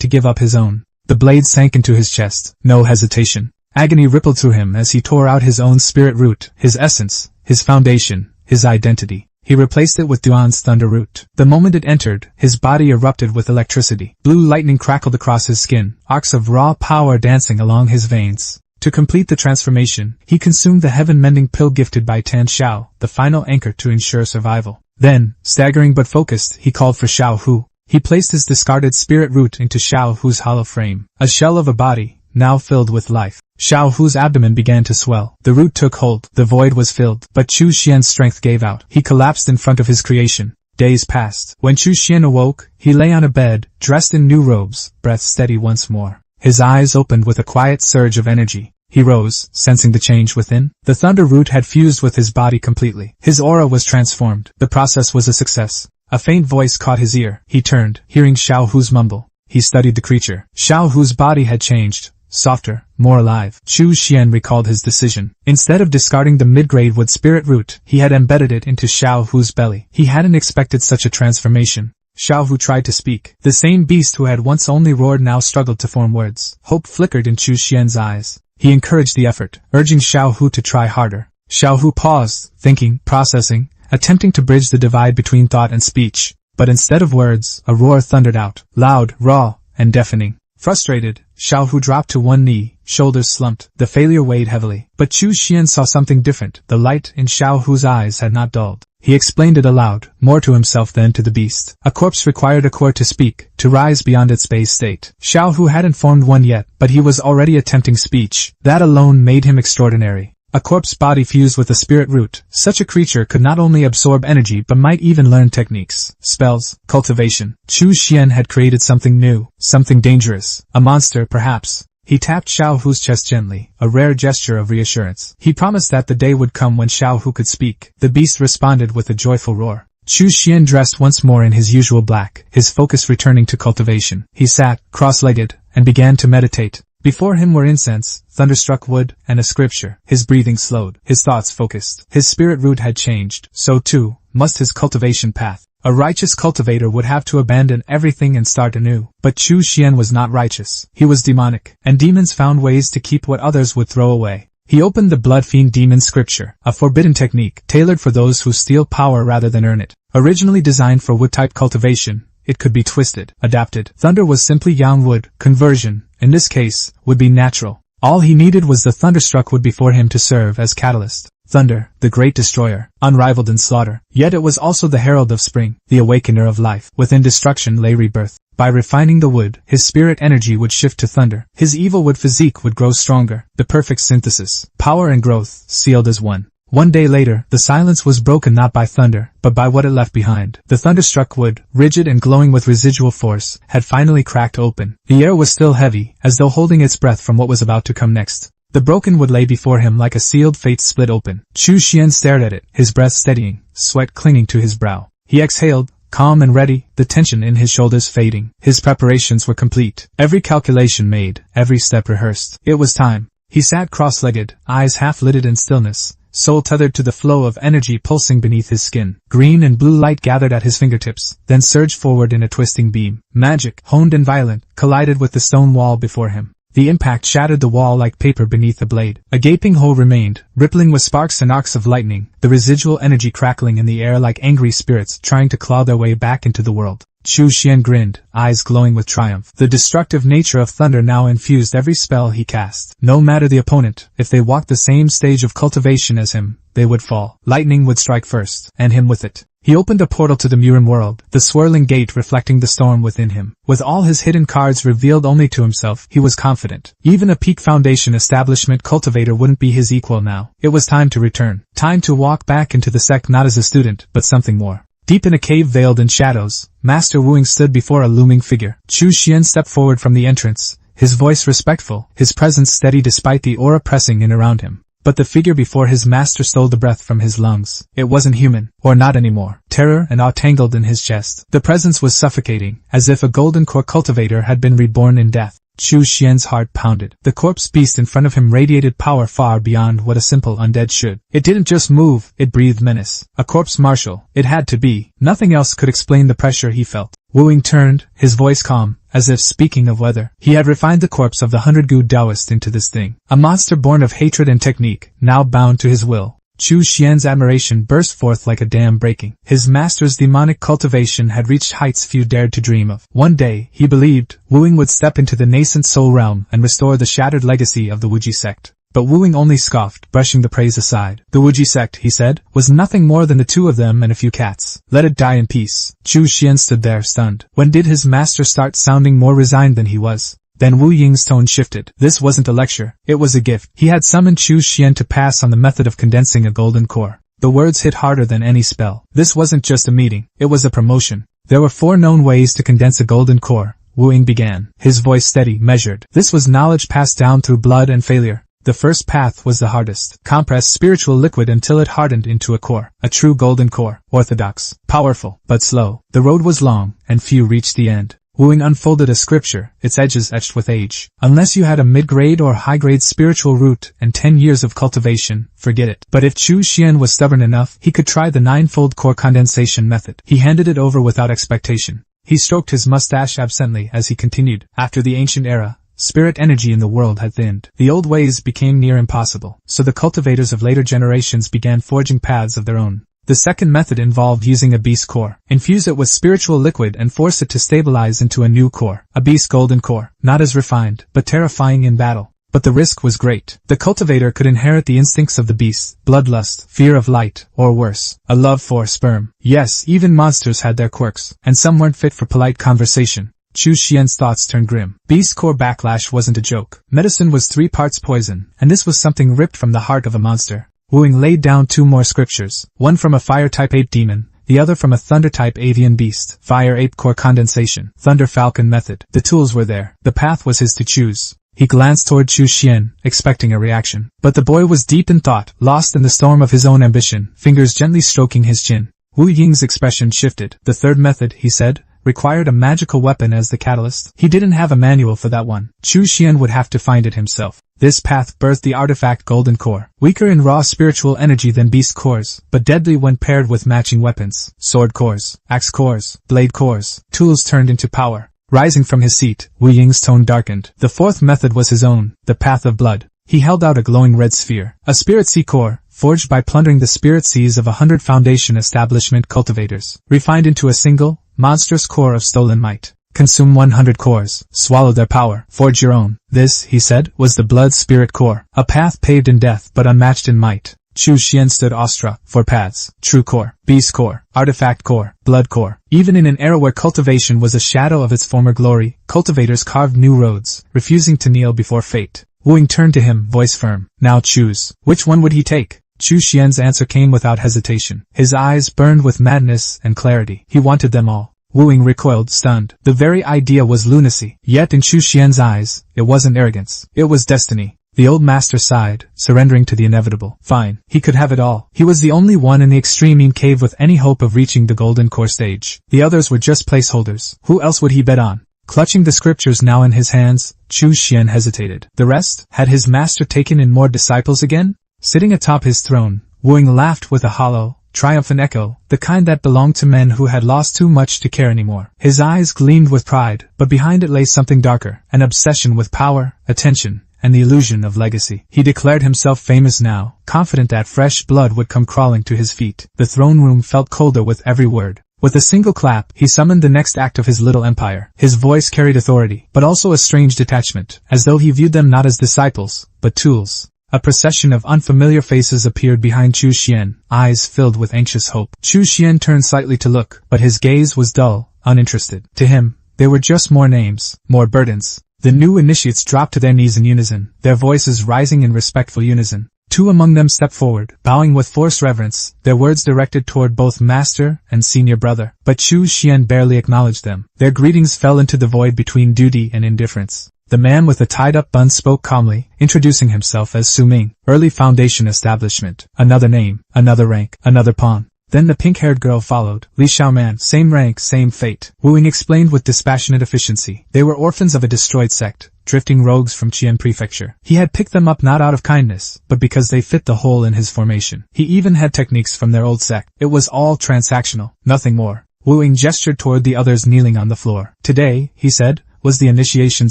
to give up his own. The blade sank into his chest. No hesitation. Agony rippled through him as he tore out his own spirit root, his essence, his foundation, his identity. He replaced it with Duan's thunder root. The moment it entered, his body erupted with electricity. Blue lightning crackled across his skin, arcs of raw power dancing along his veins. To complete the transformation, he consumed the heaven-mending pill gifted by Tan Xiao, the final anchor to ensure survival. Then, staggering but focused, he called for Xiao Hu. He placed his discarded spirit root into Xiao Hu's hollow frame, a shell of a body, now filled with life. Xiao Hu's abdomen began to swell. The root took hold. The void was filled. But Chu Xian's strength gave out. He collapsed in front of his creation. Days passed. When Chu Xian awoke, he lay on a bed, dressed in new robes, breath steady once more. His eyes opened with a quiet surge of energy. He rose, sensing the change within. The thunder root had fused with his body completely. His aura was transformed. The process was a success. A faint voice caught his ear. He turned, hearing Xiao Hu's mumble. He studied the creature. Xiao Hu's body had changed. Softer, more alive. Chu Xian recalled his decision. Instead of discarding the mid-grade wood spirit root, he had embedded it into Xiao Hu's belly. He hadn't expected such a transformation. Xiao Hu tried to speak. The same beast who had once only roared now struggled to form words. Hope flickered in Chu Xian's eyes. He encouraged the effort, urging Xiao Hu to try harder. Xiao Hu paused, thinking, processing, attempting to bridge the divide between thought and speech. But instead of words, a roar thundered out, loud, raw, and deafening. Frustrated, Xiao Hu dropped to one knee, shoulders slumped. The failure weighed heavily. But Chu Xian saw something different. The light in Xiao Hu's eyes had not dulled. He explained it aloud, more to himself than to the beast. A corpse required a core to speak, to rise beyond its base state. Xiao Hu hadn't formed one yet, but he was already attempting speech. That alone made him extraordinary. A corpse body fused with a spirit root. Such a creature could not only absorb energy but might even learn techniques, spells, cultivation. Chu Xian had created something new, something dangerous. A monster, perhaps. He tapped Xiao Hu's chest gently, a rare gesture of reassurance. He promised that the day would come when Xiao Hu could speak. The beast responded with a joyful roar. Chu Xian dressed once more in his usual black, his focus returning to cultivation. He sat, cross-legged, and began to meditate. Before him were incense, thunderstruck wood, and a scripture. His breathing slowed, his thoughts focused. His spirit root had changed, so too must his cultivation path. A righteous cultivator would have to abandon everything and start anew. But Chu Xian was not righteous. He was demonic, and demons found ways to keep what others would throw away. He opened the Blood Fiend Demon Scripture, a forbidden technique, tailored for those who steal power rather than earn it. Originally designed for wood-type cultivation, it could be twisted, adapted. Thunder was simply yang wood, conversion, in this case, would be natural. All he needed was the thunderstruck wood before him to serve as catalyst. Thunder, the great destroyer, unrivaled in slaughter. Yet it was also the herald of spring, the awakener of life. Within destruction lay rebirth. By refining the wood, his spirit energy would shift to thunder. His evil wood physique would grow stronger. The perfect synthesis. Power and growth, sealed as one. One day later, the silence was broken not by thunder, but by what it left behind. The thunderstruck wood, rigid and glowing with residual force, had finally cracked open. The air was still heavy, as though holding its breath from what was about to come next. The broken wood lay before him like a sealed fate split open. Chu Xian stared at it, his breath steadying, sweat clinging to his brow. He exhaled, calm and ready, the tension in his shoulders fading. His preparations were complete. Every calculation made, every step rehearsed. It was time. He sat cross-legged, eyes half-lidded in stillness, soul tethered to the flow of energy pulsing beneath his skin. Green and blue light gathered at his fingertips, then surged forward in a twisting beam. Magic, honed and violent, collided with the stone wall before him. The impact shattered the wall like paper beneath a blade. A gaping hole remained, rippling with sparks and arcs of lightning, the residual energy crackling in the air like angry spirits trying to claw their way back into the world. Chu Xian grinned, eyes glowing with triumph. The destructive nature of thunder now infused every spell he cast. No matter the opponent, if they walked the same stage of cultivation as him, they would fall. Lightning would strike first, and him with it. He opened a portal to the MURIM world, the swirling gate reflecting the storm within him. With all his hidden cards revealed only to himself, he was confident. Even a peak foundation establishment cultivator wouldn't be his equal now. It was time to return. Time to walk back into the sect not as a student, but something more. Deep in a cave veiled in shadows, Master Wuing stood before a looming figure. Chu Xian stepped forward from the entrance, his voice respectful, his presence steady despite the aura pressing in around him. But the figure before his master stole the breath from his lungs. It wasn't human, or not anymore. Terror and awe tangled in his chest. The presence was suffocating, as if a golden core cultivator had been reborn in death. Chu Xian's heart pounded. The corpse beast in front of him radiated power far beyond what a simple undead should. It didn't just move, it breathed menace. A corpse martial. It had to be. Nothing else could explain the pressure he felt. Wuing turned, his voice calm, as if speaking of weather. He had refined the corpse of the 100-gu Taoist into this thing. A monster born of hatred and technique, now bound to his will. Chu Xian's admiration burst forth like a dam breaking. His master's demonic cultivation had reached heights few dared to dream of. One day, he believed, Wuing would step into the nascent soul realm and restore the shattered legacy of the Wuji sect. But Wuing only scoffed, brushing the praise aside. The Wuji sect, he said, was nothing more than the two of them and a few cats. Let it die in peace. Chu Xian stood there, stunned. When did his master start sounding more resigned than he was? Then Wu Ying's tone shifted. This wasn't a lecture, it was a gift. He had summoned Chu Xian to pass on the method of condensing a golden core. The words hit harder than any spell. This wasn't just a meeting, it was a promotion. There were 4 known ways to condense a golden core. Wu Ying began, his voice steady, measured. This was knowledge passed down through blood and failure. The first path was the hardest. Compress spiritual liquid until it hardened into a core. A true golden core. Orthodox. Powerful, but slow. The road was long, and few reached the end. Wuing unfolded a scripture, its edges etched with age. Unless you had a mid-grade or high-grade spiritual root and 10 years of cultivation, forget it. But if Chu Xian was stubborn enough, he could try the 9-fold core condensation method. He handed it over without expectation. He stroked his mustache absently as he continued. After the ancient era, spirit energy in the world had thinned. The old ways became near impossible, so the cultivators of later generations began forging paths of their own. The second method involved using a beast core. Infuse it with spiritual liquid and force it to stabilize into a new core. A beast golden core. Not as refined, but terrifying in battle. But the risk was great. The cultivator could inherit the instincts of the beast, bloodlust, fear of light, or worse, a love for sperm. Yes, even monsters had their quirks, and some weren't fit for polite conversation. Chu Xian's thoughts turned grim. Beast core backlash wasn't a joke. Medicine was 3 parts poison, and this was something ripped from the heart of a monster. Wuing laid down 2 more scriptures, one from a fire-type ape demon, the other from a thunder-type avian beast. Fire ape core condensation, thunder falcon method. The tools were there. The path was his to choose. He glanced toward Chu Xian, expecting a reaction. But the boy was deep in thought, lost in the storm of his own ambition, fingers gently stroking his chin. Wu Ying's expression shifted. The third method, he said, required a magical weapon as the catalyst. He didn't have a manual for that one. Chu Xian would have to find it himself. This path birthed the artifact Golden Core, weaker in raw spiritual energy than beast cores, but deadly when paired with matching weapons. Sword cores, axe cores, blade cores, tools turned into power. Rising from his seat, Wu Ying's tone darkened. The fourth method was his own, the path of blood. He held out a glowing red sphere, a spirit sea core, forged by plundering the spirit seas of 100 Foundation establishment cultivators, refined into a single, monstrous core of stolen might. Consume 100 cores, swallow their power, forge your own. This, he said, was the blood spirit core, a path paved in death but unmatched in might. Chu Xian stood awestruck. 4 paths: true core, beast core, artifact core, blood core. Even in an era where cultivation was a shadow of its former glory, cultivators carved new roads, refusing to kneel before fate. Wu Ying turned to him, voice firm. Now choose. Which one would he take? Chu Xian's answer came without hesitation. His eyes burned with madness and clarity. He wanted them all. Wu Ying recoiled, stunned. The very idea was lunacy. Yet in Chu Xian's eyes, it wasn't arrogance. It was destiny. The old master sighed, surrendering to the inevitable. Fine. He could have it all. He was the only one in the extreme cave with any hope of reaching the golden core stage. The others were just placeholders. Who else would he bet on? Clutching the scriptures now in his hands, Chu Xian hesitated. The rest? Had his master taken in more disciples again? Sitting atop his throne, Wu Ying laughed with a hollow, triumphant echo, the kind that belonged to men who had lost too much to care anymore. His eyes gleamed with pride, but behind it lay something darker, an obsession with power, attention, and the illusion of legacy. He declared himself famous now, confident that fresh blood would come crawling to his feet. The throne room felt colder with every word. With a single clap, he summoned the next act of his little empire. His voice carried authority, but also a strange detachment, as though he viewed them not as disciples, but tools. A procession of unfamiliar faces appeared behind Chu Xian, eyes filled with anxious hope. Chu Xian turned slightly to look, but his gaze was dull, uninterested. To him, they were just more names, more burdens. The new initiates dropped to their knees in unison, their voices rising in respectful unison. 2 among them stepped forward, bowing with forced reverence, their words directed toward both master and senior brother. But Chu Xian barely acknowledged them. Their greetings fell into the void between duty and indifference. The man with the tied-up bun spoke calmly, introducing himself as Su Ming, early Foundation establishment. Another name, another rank, another pawn. Then the pink-haired girl followed. Li Xiaoman, same rank, same fate. Wu Ying explained with dispassionate efficiency. They were orphans of a destroyed sect, drifting rogues from Qian Prefecture. He had picked them up not out of kindness, but because they fit the hole in his formation. He even had techniques from their old sect. It was all transactional, nothing more. Wu Ying gestured toward the others kneeling on the floor. Today, he said, was the initiation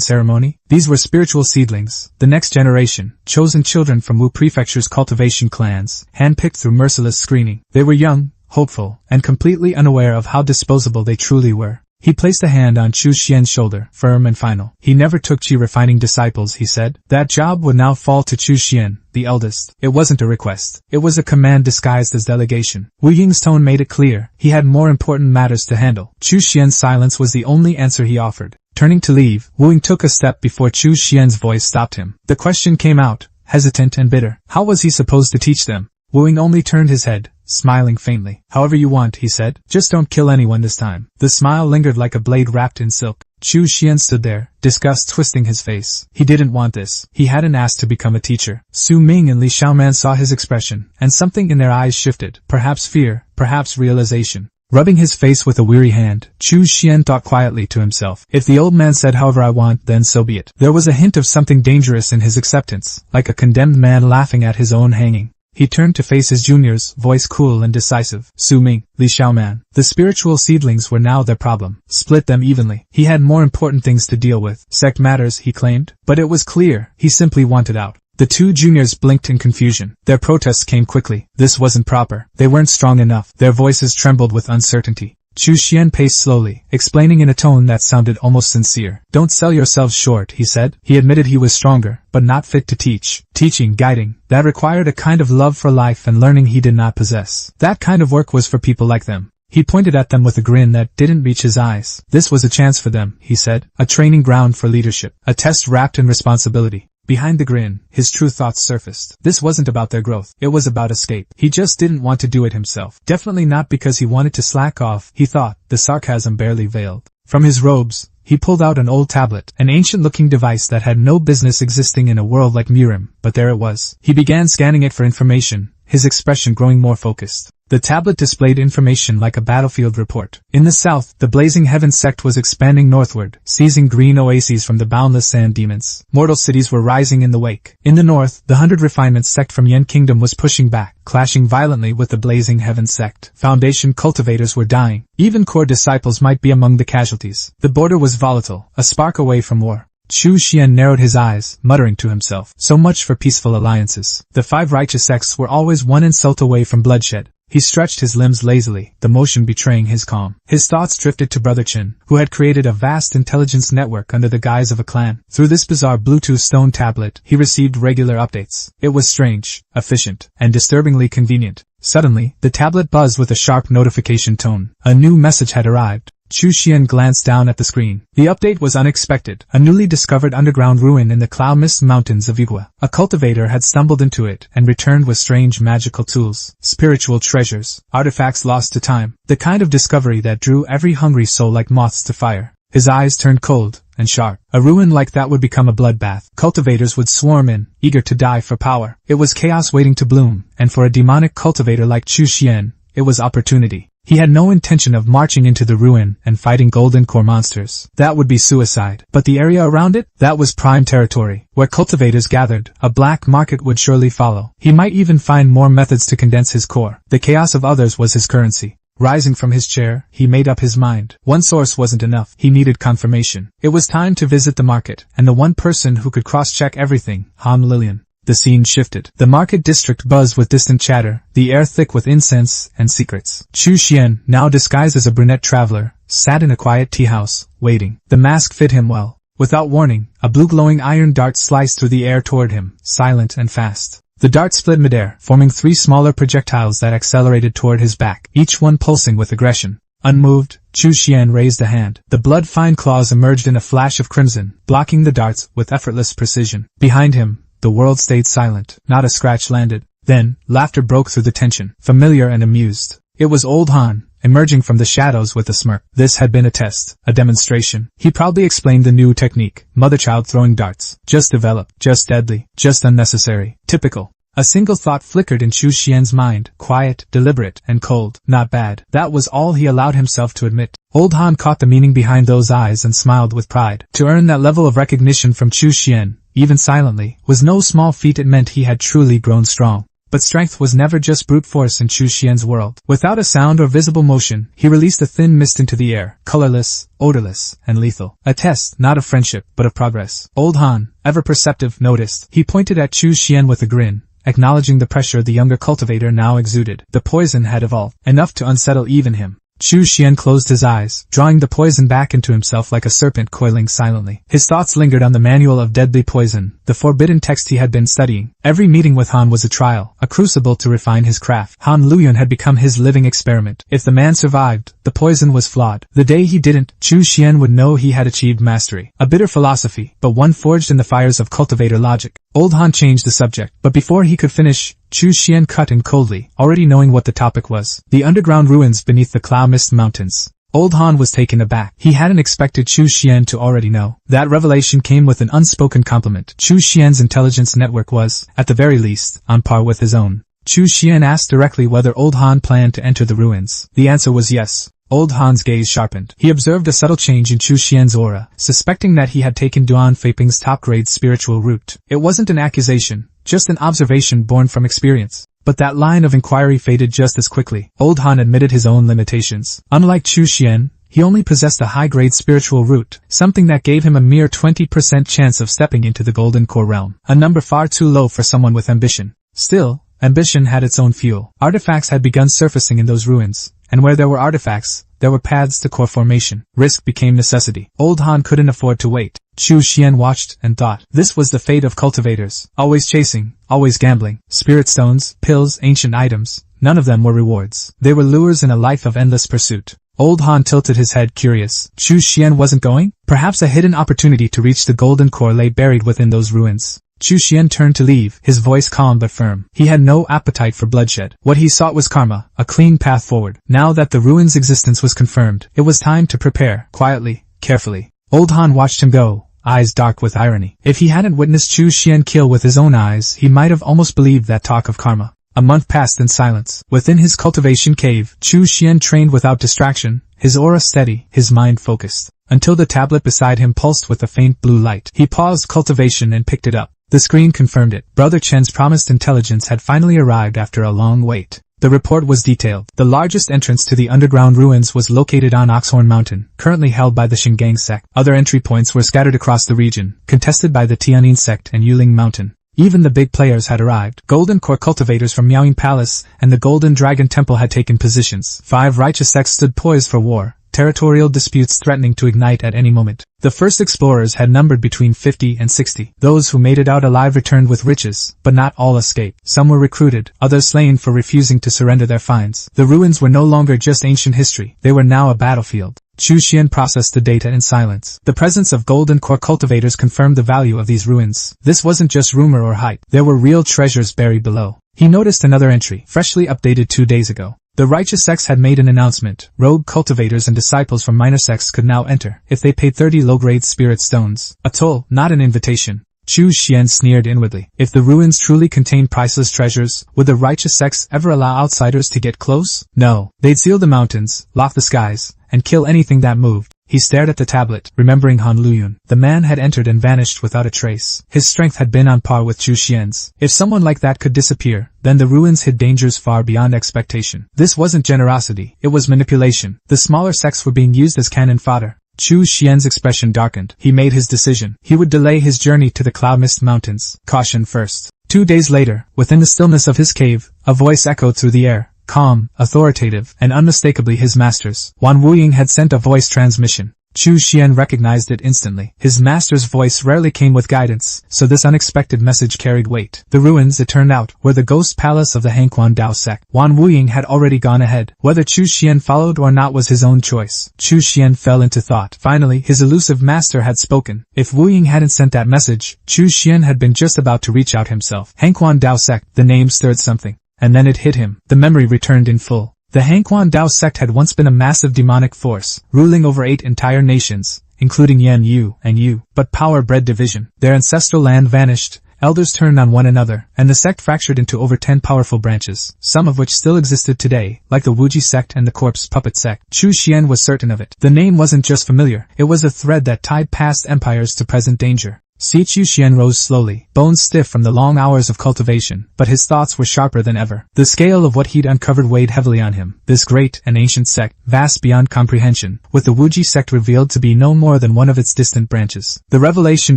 ceremony. These were spiritual seedlings, the next generation, chosen children from Wu Prefecture's cultivation clans, handpicked through merciless screening. They were young, hopeful, and completely unaware of how disposable they truly were. He placed a hand on Chu Xian's shoulder, firm and final. He never took Qi refining disciples, he said. That job would now fall to Chu Xian, the eldest. It wasn't a request. It was a command disguised as delegation. Wu Ying's tone made it clear. He had more important matters to handle. Chu Xian's silence was the only answer he offered. Turning to leave, Wu Ying took a step before Chu Xian's voice stopped him. The question came out, hesitant and bitter. How was he supposed to teach them? Wu Ying only turned his head, smiling faintly. However you want, he said. Just don't kill anyone this time. The smile lingered like a blade wrapped in silk. Chu Xian stood there, disgust twisting his face. He didn't want this. He hadn't asked to become a teacher. Su Ming and Li Xiaoman saw his expression, and something in their eyes shifted. Perhaps fear, perhaps realization. Rubbing his face with a weary hand, Chu Xian thought quietly to himself. If the old man said however I want, then so be it. There was a hint of something dangerous in his acceptance, like a condemned man laughing at his own hanging. He turned to face his juniors, voice cool and decisive. Su Ming, Li Xiaoman. The spiritual seedlings were now their problem. Split them evenly. He had more important things to deal with. Sect matters, he claimed. But it was clear, he simply wanted out. The 2 juniors blinked in confusion. Their protests came quickly. This wasn't proper. They weren't strong enough. Their voices trembled with uncertainty. Chu Xian paced slowly, explaining in a tone that sounded almost sincere. Don't sell yourselves short, he said. He admitted he was stronger, but not fit to teach. Teaching, guiding, that required a kind of love for life and learning he did not possess. That kind of work was for people like them. He pointed at them with a grin that didn't reach his eyes. This was a chance for them, he said. A training ground for leadership. A test wrapped in responsibility. Behind the grin, his true thoughts surfaced. This wasn't about their growth. It was about escape. He just didn't want to do it himself. Definitely not because he wanted to slack off, he thought, the sarcasm barely veiled. From his robes, he pulled out an old tablet, an ancient-looking device that had no business existing in a world like MURIM, but there it was. He began scanning it for information, his expression growing more focused. The tablet displayed information like a battlefield report. In the south, the Blazing Heaven sect was expanding northward, seizing green oases from the boundless sand demons. Mortal cities were rising in the wake. In the north, the 100 Refinements sect from Yen Kingdom was pushing back, clashing violently with the Blazing Heaven sect. Foundation cultivators were dying. Even core disciples might be among the casualties. The border was volatile, a spark away from war. Chu Xian narrowed his eyes, muttering to himself, so much for peaceful alliances. The 5 righteous sects were always one insult away from bloodshed. He stretched his limbs lazily, the motion betraying his calm. His thoughts drifted to Brother Qin, who had created a vast intelligence network under the guise of a clan. Through this bizarre Bluetooth stone tablet, he received regular updates. It was strange, efficient, and disturbingly convenient. Suddenly, the tablet buzzed with a sharp notification tone. A new message had arrived. Chu Xian glanced down at the screen. The update was unexpected. A newly discovered underground ruin in the Cloud Mist Mountains of Yigua. A cultivator had stumbled into it and returned with strange magical tools, spiritual treasures, artifacts lost to time. The kind of discovery that drew every hungry soul like moths to fire. His eyes turned cold and sharp. A ruin like that would become a bloodbath. Cultivators would swarm in, eager to die for power. It was chaos waiting to bloom, and for a demonic cultivator like Chu Xian, it was opportunity. He had no intention of marching into the ruin and fighting golden core monsters. That would be suicide. But the area around it? That was prime territory. Where cultivators gathered, a black market would surely follow. He might even find more methods to condense his core. The chaos of others was his currency. Rising from his chair, he made up his mind. One source wasn't enough. He needed confirmation. It was time to visit the market, and the one person who could cross-check everything, Han Lilian. The scene shifted. The market district buzzed with distant chatter, the air thick with incense and secrets. Chu Xian, now disguised as a brunette traveler, sat in a quiet tea house, waiting. The mask fit him well. Without warning, a blue glowing iron dart sliced through the air toward him, silent and fast. The dart split midair, forming 3 smaller projectiles that accelerated toward his back, each one pulsing with aggression. Unmoved, Chu Xian raised a hand. The blood-fine claws emerged in a flash of crimson, blocking the darts with effortless precision. Behind him, the world stayed silent. Not a scratch landed. Then, laughter broke through the tension, familiar and amused. It was old Han, emerging from the shadows with a smirk. This had been a test, a demonstration. He proudly explained the new technique, mother-child throwing darts. Just developed, just deadly, just unnecessary. Typical. A single thought flickered in Chu Xian's mind, quiet, deliberate, and cold. Not bad. That was all he allowed himself to admit. Old Han caught the meaning behind those eyes and smiled with pride. To earn that level of recognition from Chu Xian, even silently, was no small feat. It meant he had truly grown strong. But strength was never just brute force in Chu Xian's world. Without a sound or visible motion, he released a thin mist into the air, colorless, odorless, and lethal. A test, not of friendship, but of progress. Old Han, ever perceptive, noticed. He pointed at Chu Xian with a grin, acknowledging the pressure the younger cultivator now exuded. The poison had evolved, enough to unsettle even him. Chu Xian closed his eyes, drawing the poison back into himself like a serpent coiling silently. His thoughts lingered on the manual of deadly poison, the forbidden text he had been studying. Every meeting with Han was a trial, a crucible to refine his craft. Han Luyuan had become his living experiment. If the man survived, the poison was flawed. The day he didn't, Chu Xian would know he had achieved mastery. A bitter philosophy, but one forged in the fires of cultivator logic. Old Han changed the subject, but before he could finish, Chu Xian cut in coldly, already knowing what the topic was. The underground ruins beneath the Cloud Mist Mountains. Old Han was taken aback. He hadn't expected Chu Xian to already know. That revelation came with an unspoken compliment. Chu Xian's intelligence network was, at the very least, on par with his own. Chu Xian asked directly whether Old Han planned to enter the ruins. The answer was yes. Old Han's gaze sharpened. He observed a subtle change in Chu Xian's aura, suspecting that he had taken Duan Feiping's top-grade spiritual route. It wasn't an accusation, just an observation born from experience. But that line of inquiry faded just as quickly. Old Han admitted his own limitations. Unlike Chu Xian, he only possessed a high-grade spiritual root, something that gave him a mere 20% chance of stepping into the Golden Core realm, a number far too low for someone with ambition. Still, ambition had its own fuel. Artifacts had begun surfacing in those ruins, and where there were artifacts, there were paths to core formation. Risk became necessity. Old Han couldn't afford to wait. Chu Xian watched and thought. This was the fate of cultivators. Always chasing, always gambling. Spirit stones, pills, ancient items. None of them were rewards. They were lures in a life of endless pursuit. Old Han tilted his head, curious. Chu Xian wasn't going? Perhaps a hidden opportunity to reach the Golden Core lay buried within those ruins. Chu Xian turned to leave, his voice calm but firm. He had no appetite for bloodshed. What he sought was karma, a clean path forward. Now that the ruins' existence was confirmed, it was time to prepare, quietly, carefully. Old Han watched him go, eyes dark with irony. If he hadn't witnessed Chu Xian kill with his own eyes, he might have almost believed that talk of karma. A month passed in silence. Within his cultivation cave, Chu Xian trained without distraction, his aura steady, his mind focused, until the tablet beside him pulsed with a faint blue light. He paused cultivation and picked it up. The screen confirmed it. Brother Chen's promised intelligence had finally arrived after a long wait. The report was detailed. The largest entrance to the underground ruins was located on Oxhorn Mountain, currently held by the Shingang sect. Other entry points were scattered across the region, contested by the Tianyin sect and Yuling Mountain. Even the big players had arrived. Golden Core cultivators from Miaoying Palace and the Golden Dragon Temple had taken positions. 5 righteous sects stood poised for war, territorial disputes threatening to ignite at any moment. The first explorers had numbered between 50 and 60. Those who made it out alive returned with riches, but not all escaped. Some were recruited, others slain for refusing to surrender their finds. The ruins were no longer just ancient history, they were now a battlefield. Chu Xian processed the data in silence. The presence of Golden Core cultivators confirmed the value of these ruins. This wasn't just rumor or hype, there were real treasures buried below. He noticed another entry, freshly updated 2 days ago. The righteous sects had made an announcement. Rogue cultivators and disciples from minor sects could now enter, if they paid 30 low-grade spirit stones. A toll, not an invitation. Chu Xian sneered inwardly. If the ruins truly contained priceless treasures, would the righteous sects ever allow outsiders to get close? No. They'd seal the mountains, lock the skies, and kill anything that moved. He stared at the tablet, remembering Han Luyun. The man had entered and vanished without a trace. His strength had been on par with Chu Xian's. If someone like that could disappear, then the ruins hid dangers far beyond expectation. This wasn't generosity, it was manipulation. The smaller sects were being used as cannon fodder. Chu Xian's expression darkened. He made his decision. He would delay his journey to the Cloud Mist Mountains. Caution first. 2 days later, within the stillness of his cave, a voice echoed through the air. Calm, authoritative, and unmistakably his master's. Wan Wuying had sent a voice transmission. Chu Xian recognized it instantly. His master's voice rarely came with guidance, so this unexpected message carried weight. The ruins, it turned out, were the ghost palace of the Hanquan Dao sect. Wan Wuying had already gone ahead. Whether Chu Xian followed or not was his own choice. Chu Xian fell into thought. Finally, his elusive master had spoken. If Wuying hadn't sent that message, Chu Xian had been just about to reach out himself. Hanquan Dao sect, the name stirred something. And then it hit him. The memory returned in full. The Hanquan Dao sect had once been a massive demonic force, ruling over 8 entire nations, including Yan Yu and Yu. But power bred division. Their ancestral land vanished, elders turned on one another, and the sect fractured into over 10 powerful branches, some of which still existed today, like the Wuji sect and the Corpse Puppet sect. Chu Xian was certain of it. The name wasn't just familiar, it was a thread that tied past empires to present danger. Chu Xian rose slowly, bones stiff from the long hours of cultivation, but his thoughts were sharper than ever. The scale of what he'd uncovered weighed heavily on him. This great and ancient sect, vast beyond comprehension, with the Wuji sect revealed to be no more than one of its distant branches. The revelation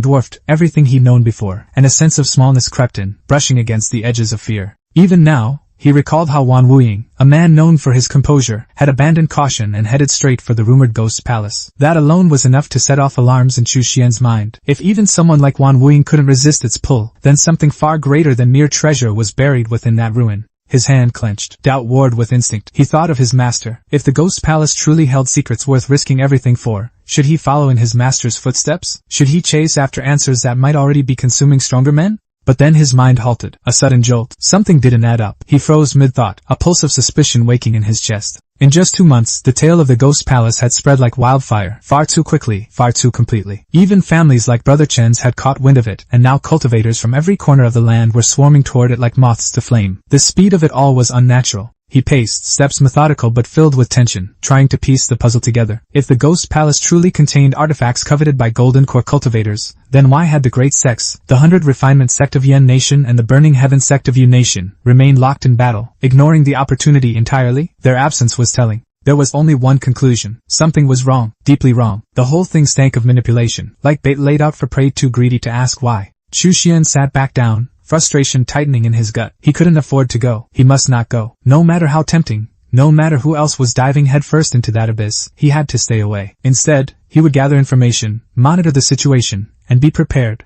dwarfed everything he'd known before, and a sense of smallness crept in, brushing against the edges of fear. Even now, he recalled how Wan Wuying, a man known for his composure, had abandoned caution and headed straight for the rumored ghost palace. That alone was enough to set off alarms in Chu Xian's mind. If even someone like Wan Wuying couldn't resist its pull, then something far greater than mere treasure was buried within that ruin. His hand clenched. Doubt warred with instinct. He thought of his master. If the ghost palace truly held secrets worth risking everything for, should he follow in his master's footsteps? Should he chase after answers that might already be consuming stronger men? But then his mind halted. A sudden jolt. Something didn't add up. He froze mid-thought, a pulse of suspicion waking in his chest. In just 2 months, the tale of the ghost palace had spread like wildfire, far too quickly, far too completely. Even families like Brother Chen's had caught wind of it, and now cultivators from every corner of the land were swarming toward it like moths to flame. The speed of it all was unnatural. He paced, steps methodical but filled with tension, trying to piece the puzzle together. If the ghost palace truly contained artifacts coveted by Golden Core cultivators, then why had the great sects, the 100 Refinement sect of Yen Nation and the Burning Heaven sect of Yu Nation, remained locked in battle, ignoring the opportunity entirely? Their absence was telling. There was only one conclusion. Something was wrong, deeply wrong. The whole thing stank of manipulation, like bait laid out for prey too greedy to ask why. Chu Xian sat back down, frustration tightening in his gut. He couldn't afford to go. He must not go. No matter how tempting, no matter who else was diving headfirst into that abyss, he had to stay away. Instead, he would gather information, monitor the situation, and be prepared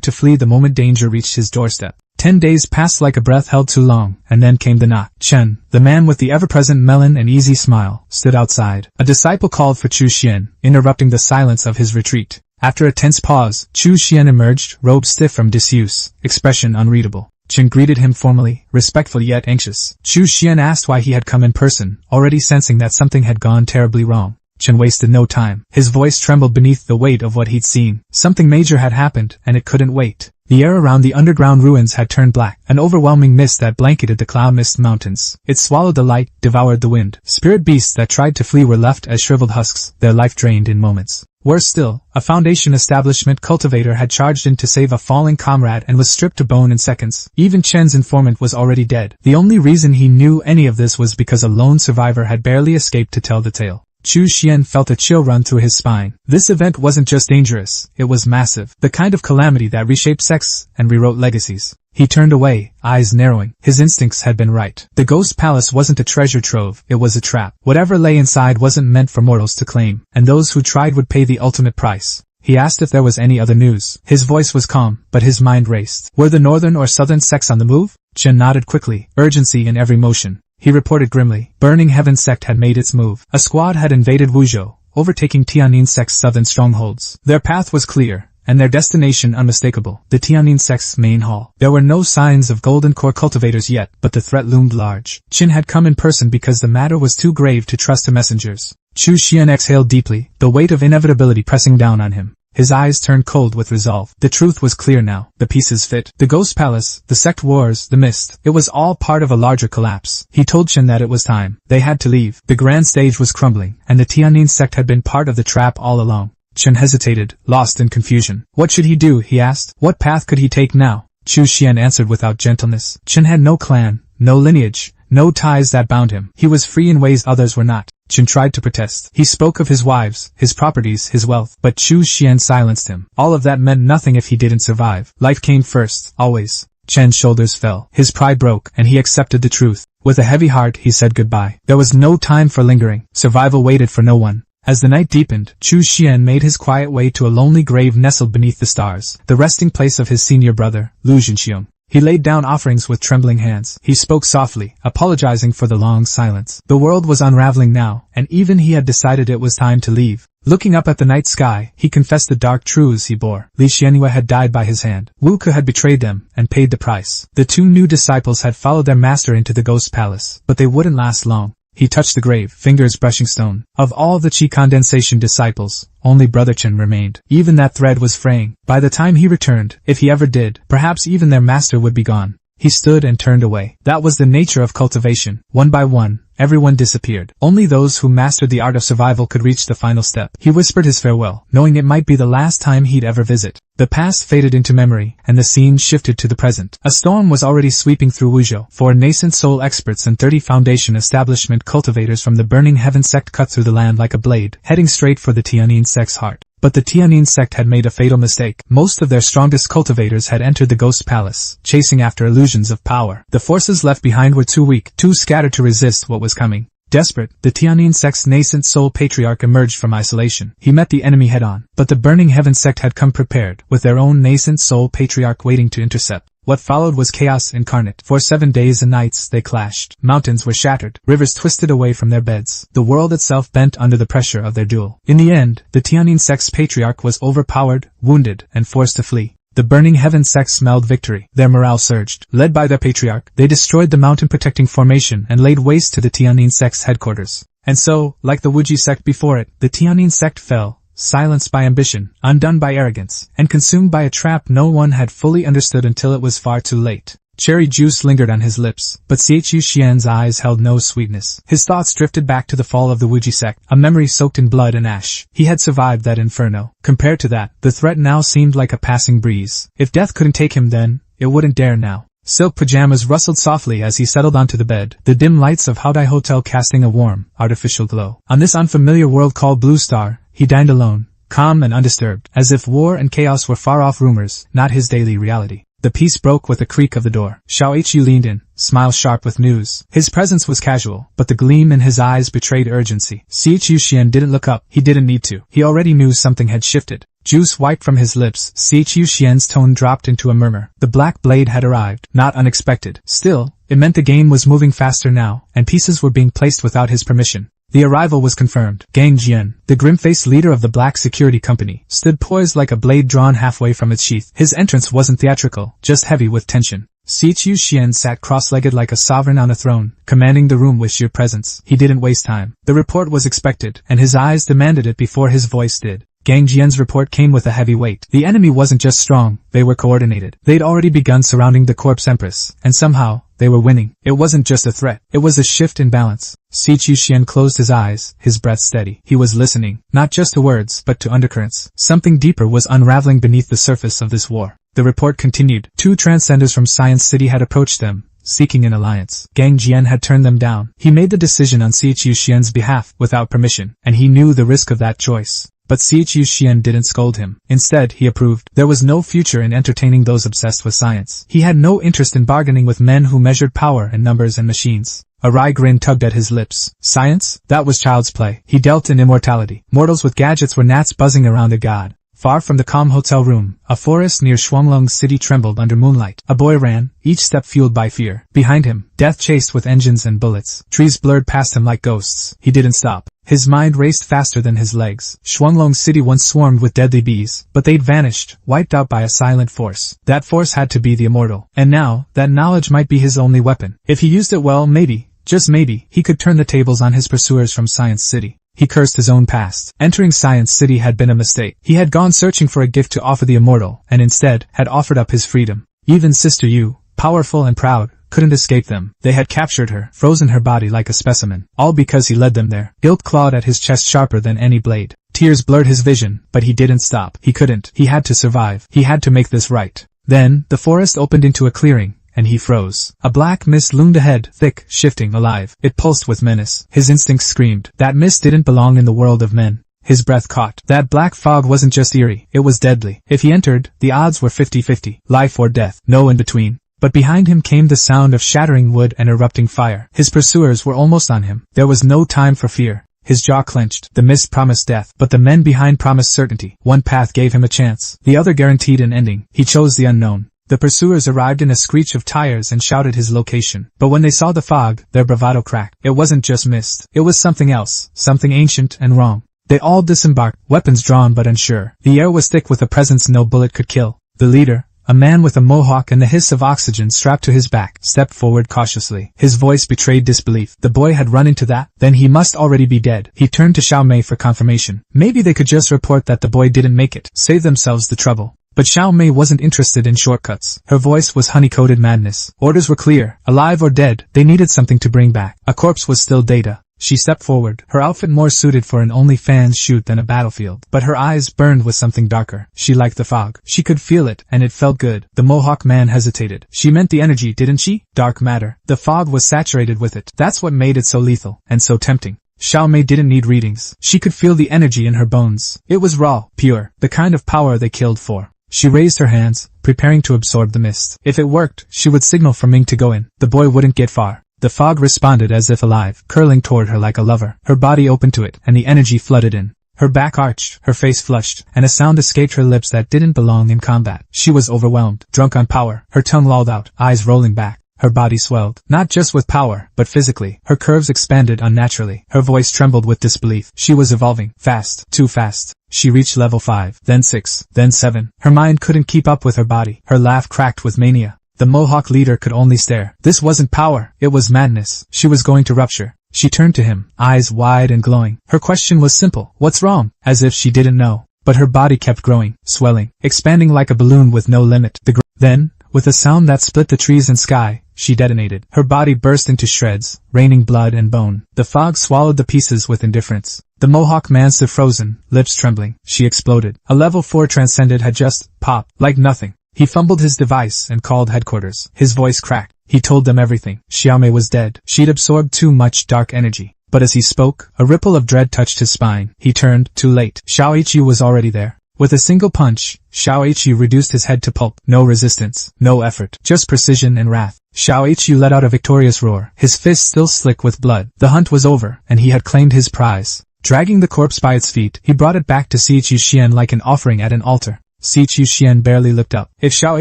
to flee the moment danger reached his doorstep. 10 days passed like a breath held too long, and then came the knock. Chen, the man with the ever-present melon and easy smile, stood outside. A disciple called for Chu Xian, interrupting the silence of his retreat. After a tense pause, Chu Xian emerged, robe stiff from disuse, expression unreadable. Chen greeted him formally, respectful yet anxious. Chu Xian asked why he had come in person, already sensing that something had gone terribly wrong. Chen wasted no time. His voice trembled beneath the weight of what he'd seen. Something major had happened, and it couldn't wait. The air around the underground ruins had turned black, an overwhelming mist that blanketed the cloud mist mountains. It swallowed the light, devoured the wind. Spirit beasts that tried to flee were left as shriveled husks, their life drained in moments. Worse still, a Foundation establishment cultivator had charged in to save a falling comrade and was stripped to bone in seconds. Even Chen's informant was already dead. The only reason he knew any of this was because a lone survivor had barely escaped to tell the tale. Chu Xian felt a chill run through his spine. This event wasn't just dangerous, it was massive. The kind of calamity that reshaped sects and rewrote legacies. He turned away, eyes narrowing. His instincts had been right. The Ghost Palace wasn't a treasure trove, it was a trap. Whatever lay inside wasn't meant for mortals to claim, and those who tried would pay the ultimate price. He asked if there was any other news. His voice was calm, but his mind raced. Were the northern or southern sects on the move? Chen nodded quickly, urgency in every motion. He reported grimly. Burning Heaven sect had made its move. A squad had invaded Wuzhou, overtaking Tianyin sect's southern strongholds. Their path was clear, and their destination unmistakable, the Tianyin sect's main hall. There were no signs of Golden Core cultivators yet, but the threat loomed large. Qin had come in person because the matter was too grave to trust to messengers. Chu Xian exhaled deeply, the weight of inevitability pressing down on him. His eyes turned cold with resolve. The truth was clear now. The pieces fit. The Ghost Palace, the sect wars, the mist. It was all part of a larger collapse. He told Chen that it was time. They had to leave. The grand stage was crumbling, and the Tianyin sect had been part of the trap all along. Chen hesitated, lost in confusion. What should he do, he asked. What path could he take now? Chu Xian answered without gentleness. Chen had no clan, no lineage, no ties that bound him. He was free in ways others were not. Chen tried to protest. He spoke of his wives, his properties, his wealth, but Chu Xian silenced him. All of that meant nothing if he didn't survive. Life came first, always. Chen's shoulders fell. His pride broke, and he accepted the truth. With a heavy heart, he said goodbye. There was no time for lingering. Survival waited for no one. As the night deepened, Chu Xian made his quiet way to a lonely grave nestled beneath the stars, the resting place of his senior brother, Lu Zhenxiong. He laid down offerings with trembling hands. He spoke softly, apologizing for the long silence. The world was unraveling now, and even he had decided it was time to leave. Looking up at the night sky, he confessed the dark truths he bore. Li Xianyue had died by his hand. Wu Ke had betrayed them, and paid the price. The two new disciples had followed their master into the Ghost Palace, but they wouldn't last long. He touched the grave, fingers brushing stone. Of all the Qi condensation disciples, only Brother Chen remained. Even that thread was fraying. By the time he returned, if he ever did, perhaps even their master would be gone. He stood and turned away. That was the nature of cultivation. One by one, everyone disappeared. Only those who mastered the art of survival could reach the final step. He whispered his farewell, knowing it might be the last time he'd ever visit. The past faded into memory, and the scene shifted to the present. A storm was already sweeping through Wuzhou. 4 nascent soul experts and 30 Foundation establishment cultivators from the Burning Heaven sect cut through the land like a blade, heading straight for the Tianyin sect's heart. But the Tianyin sect had made a fatal mistake. Most of their strongest cultivators had entered the Ghost Palace, chasing after illusions of power. The forces left behind were too weak, too scattered to resist what was coming. Desperate, the Tianyin sect's nascent soul patriarch emerged from isolation. He met the enemy head-on, but the Burning Heaven sect had come prepared, with their own nascent soul patriarch waiting to intercept. What followed was chaos incarnate. For 7 days and nights they clashed. Mountains were shattered, rivers twisted away from their beds. The world itself bent under the pressure of their duel. In the end, the Tianyin sect's patriarch was overpowered, wounded, and forced to flee. The Burning Heaven sect smelled victory. Their morale surged. Led by their patriarch, they destroyed the mountain-protecting formation and laid waste to the Tianyin sect's headquarters. And so, like the Wuji sect before it, the Tianyin sect fell. Silenced by ambition, undone by arrogance, and consumed by a trap no one had fully understood until it was far too late. Cherry juice lingered on his lips, but Chu Xian's eyes held no sweetness. His thoughts drifted back to the fall of the Wuji sect, a memory soaked in blood and ash. He had survived that inferno. Compared to that, the threat now seemed like a passing breeze. If death couldn't take him then, it wouldn't dare now. Silk pajamas rustled softly as he settled onto the bed, the dim lights of Haodai Hotel casting a warm, artificial glow. On this unfamiliar world called Blue Star, he dined alone, calm and undisturbed, as if war and chaos were far-off rumors, not his daily reality. The peace broke with the creak of the door. Xiao Hu leaned in, smile sharp with news. His presence was casual, but the gleam in his eyes betrayed urgency. Chu Xian didn't look up. He didn't need to. He already knew something had shifted. Juice wiped from his lips. Chu Xian's tone dropped into a murmur. The black blade had arrived, not unexpected. Still, it meant the game was moving faster now, and pieces were being placed without his permission. The arrival was confirmed. Gang Jian, the grim-faced leader of the Black Security Company, stood poised like a blade drawn halfway from its sheath. His entrance wasn't theatrical, just heavy with tension. Xiqiu Xian sat cross-legged like a sovereign on a throne, commanding the room with sheer presence. He didn't waste time. The report was expected, and his eyes demanded it before his voice did. Gang Jian's report came with a heavy weight. The enemy wasn't just strong, they were coordinated. They'd already begun surrounding the corpse empress, and somehow, they were winning. It wasn't just a threat, it was a shift in balance. Xiqiu Xian closed his eyes, his breath steady. He was listening, not just to words, but to undercurrents. Something deeper was unraveling beneath the surface of this war. The report continued. 2 transcenders from Science City had approached them, seeking an alliance. Gang Jian had turned them down. He made the decision on Xiqiu Xian's behalf, without permission, and he knew the risk of that choice. But Xiqiu Xian didn't scold him. Instead, he approved. There was no future in entertaining those obsessed with science. He had no interest in bargaining with men who measured power in numbers and machines. A wry grin tugged at his lips. Science? That was child's play. He dealt in immortality. Mortals with gadgets were gnats buzzing around a god. Far from the calm hotel room, a forest near Shuanglong City trembled under moonlight. A boy ran, each step fueled by fear. Behind him, death chased with engines and bullets. Trees blurred past him like ghosts. He didn't stop. His mind raced faster than his legs. Shuanglong City once swarmed with deadly bees, but they'd vanished, wiped out by a silent force. That force had to be the immortal. And now, that knowledge might be his only weapon. If he used it well, maybe, just maybe, he could turn the tables on his pursuers from Science City. He cursed his own past. Entering Science City had been a mistake. He had gone searching for a gift to offer the immortal, and instead, had offered up his freedom. Even Sister Yu, powerful and proud, couldn't escape them. They had captured her, frozen her body like a specimen. All because he led them there. Guilt clawed at his chest sharper than any blade. Tears blurred his vision, but he didn't stop. He couldn't. He had to survive. He had to make this right. Then, the forest opened into a clearing, and he froze. A black mist loomed ahead, thick, shifting, alive. It pulsed with menace. His instincts screamed. That mist didn't belong in the world of men. His breath caught. That black fog wasn't just eerie, it was deadly. If he entered, the odds were 50-50. Life or death. No in between. But behind him came the sound of shattering wood and erupting fire. His pursuers were almost on him. There was no time for fear. His jaw clenched. The mist promised death, but the men behind promised certainty. One path gave him a chance. The other guaranteed an ending. He chose the unknown. The pursuers arrived in a screech of tires and shouted his location. But when they saw the fog, their bravado cracked. It wasn't just mist. It was something else. Something ancient and wrong. They all disembarked, weapons drawn but unsure. The air was thick with a presence no bullet could kill. The leader, a man with a mohawk and the hiss of oxygen strapped to his back, stepped forward cautiously. His voice betrayed disbelief. The boy had run into that? Then he must already be dead. He turned to Xiao Mei for confirmation. Maybe they could just report that the boy didn't make it, save themselves the trouble. But Xiao Mei wasn't interested in shortcuts. Her voice was honey-coated madness. Orders were clear. Alive or dead, they needed something to bring back. A corpse was still data. She stepped forward, her outfit more suited for an OnlyFans shoot than a battlefield. But her eyes burned with something darker. She liked the fog. She could feel it, and it felt good. The Mohawk man hesitated. She meant the energy, didn't she? Dark matter. The fog was saturated with it. That's what made it so lethal, and so tempting. Xiao Mei didn't need readings. She could feel the energy in her bones. It was raw, pure, the kind of power they killed for. She raised her hands, preparing to absorb the mist. If it worked, she would signal for Ming to go in. The boy wouldn't get far. The fog responded as if alive, curling toward her like a lover. Her body opened to it, and the energy flooded in. Her back arched, her face flushed, and a sound escaped her lips that didn't belong in combat. She was overwhelmed, drunk on power. Her tongue lolled out, eyes rolling back. Her body swelled, not just with power, but physically. Her curves expanded unnaturally. Her voice trembled with disbelief. She was evolving, fast, too fast. She reached level 5, then 6, then 7. Her mind couldn't keep up with her body. Her laugh cracked with mania. The Mohawk leader could only stare. This wasn't power, it was madness. She was going to rupture. She turned to him, eyes wide and glowing. Her question was simple. What's wrong? As if she didn't know. But her body kept growing, swelling, expanding like a balloon with no limit. Then, with a sound that split the trees and sky, she detonated. Her body burst into shreds, raining blood and bone. The fog swallowed the pieces with indifference. The Mohawk man stood frozen, lips trembling. She exploded. A level 4 transcended had just popped, like nothing. He fumbled his device and called headquarters. His voice cracked. He told them everything. Xiao Mei was dead. She'd absorbed too much dark energy. But as he spoke, a ripple of dread touched his spine. He turned, too late. Xiao Ichi was already there. With a single punch, Xiao Ichi reduced his head to pulp. No resistance, no effort, just precision and wrath. Xiao Ichi let out a victorious roar, his fist still slick with blood. The hunt was over, and he had claimed his prize. Dragging the corpse by its feet, he brought it back to Xiqiu Xian like an offering at an altar. Xiqiu Xian barely looked up. If Xiao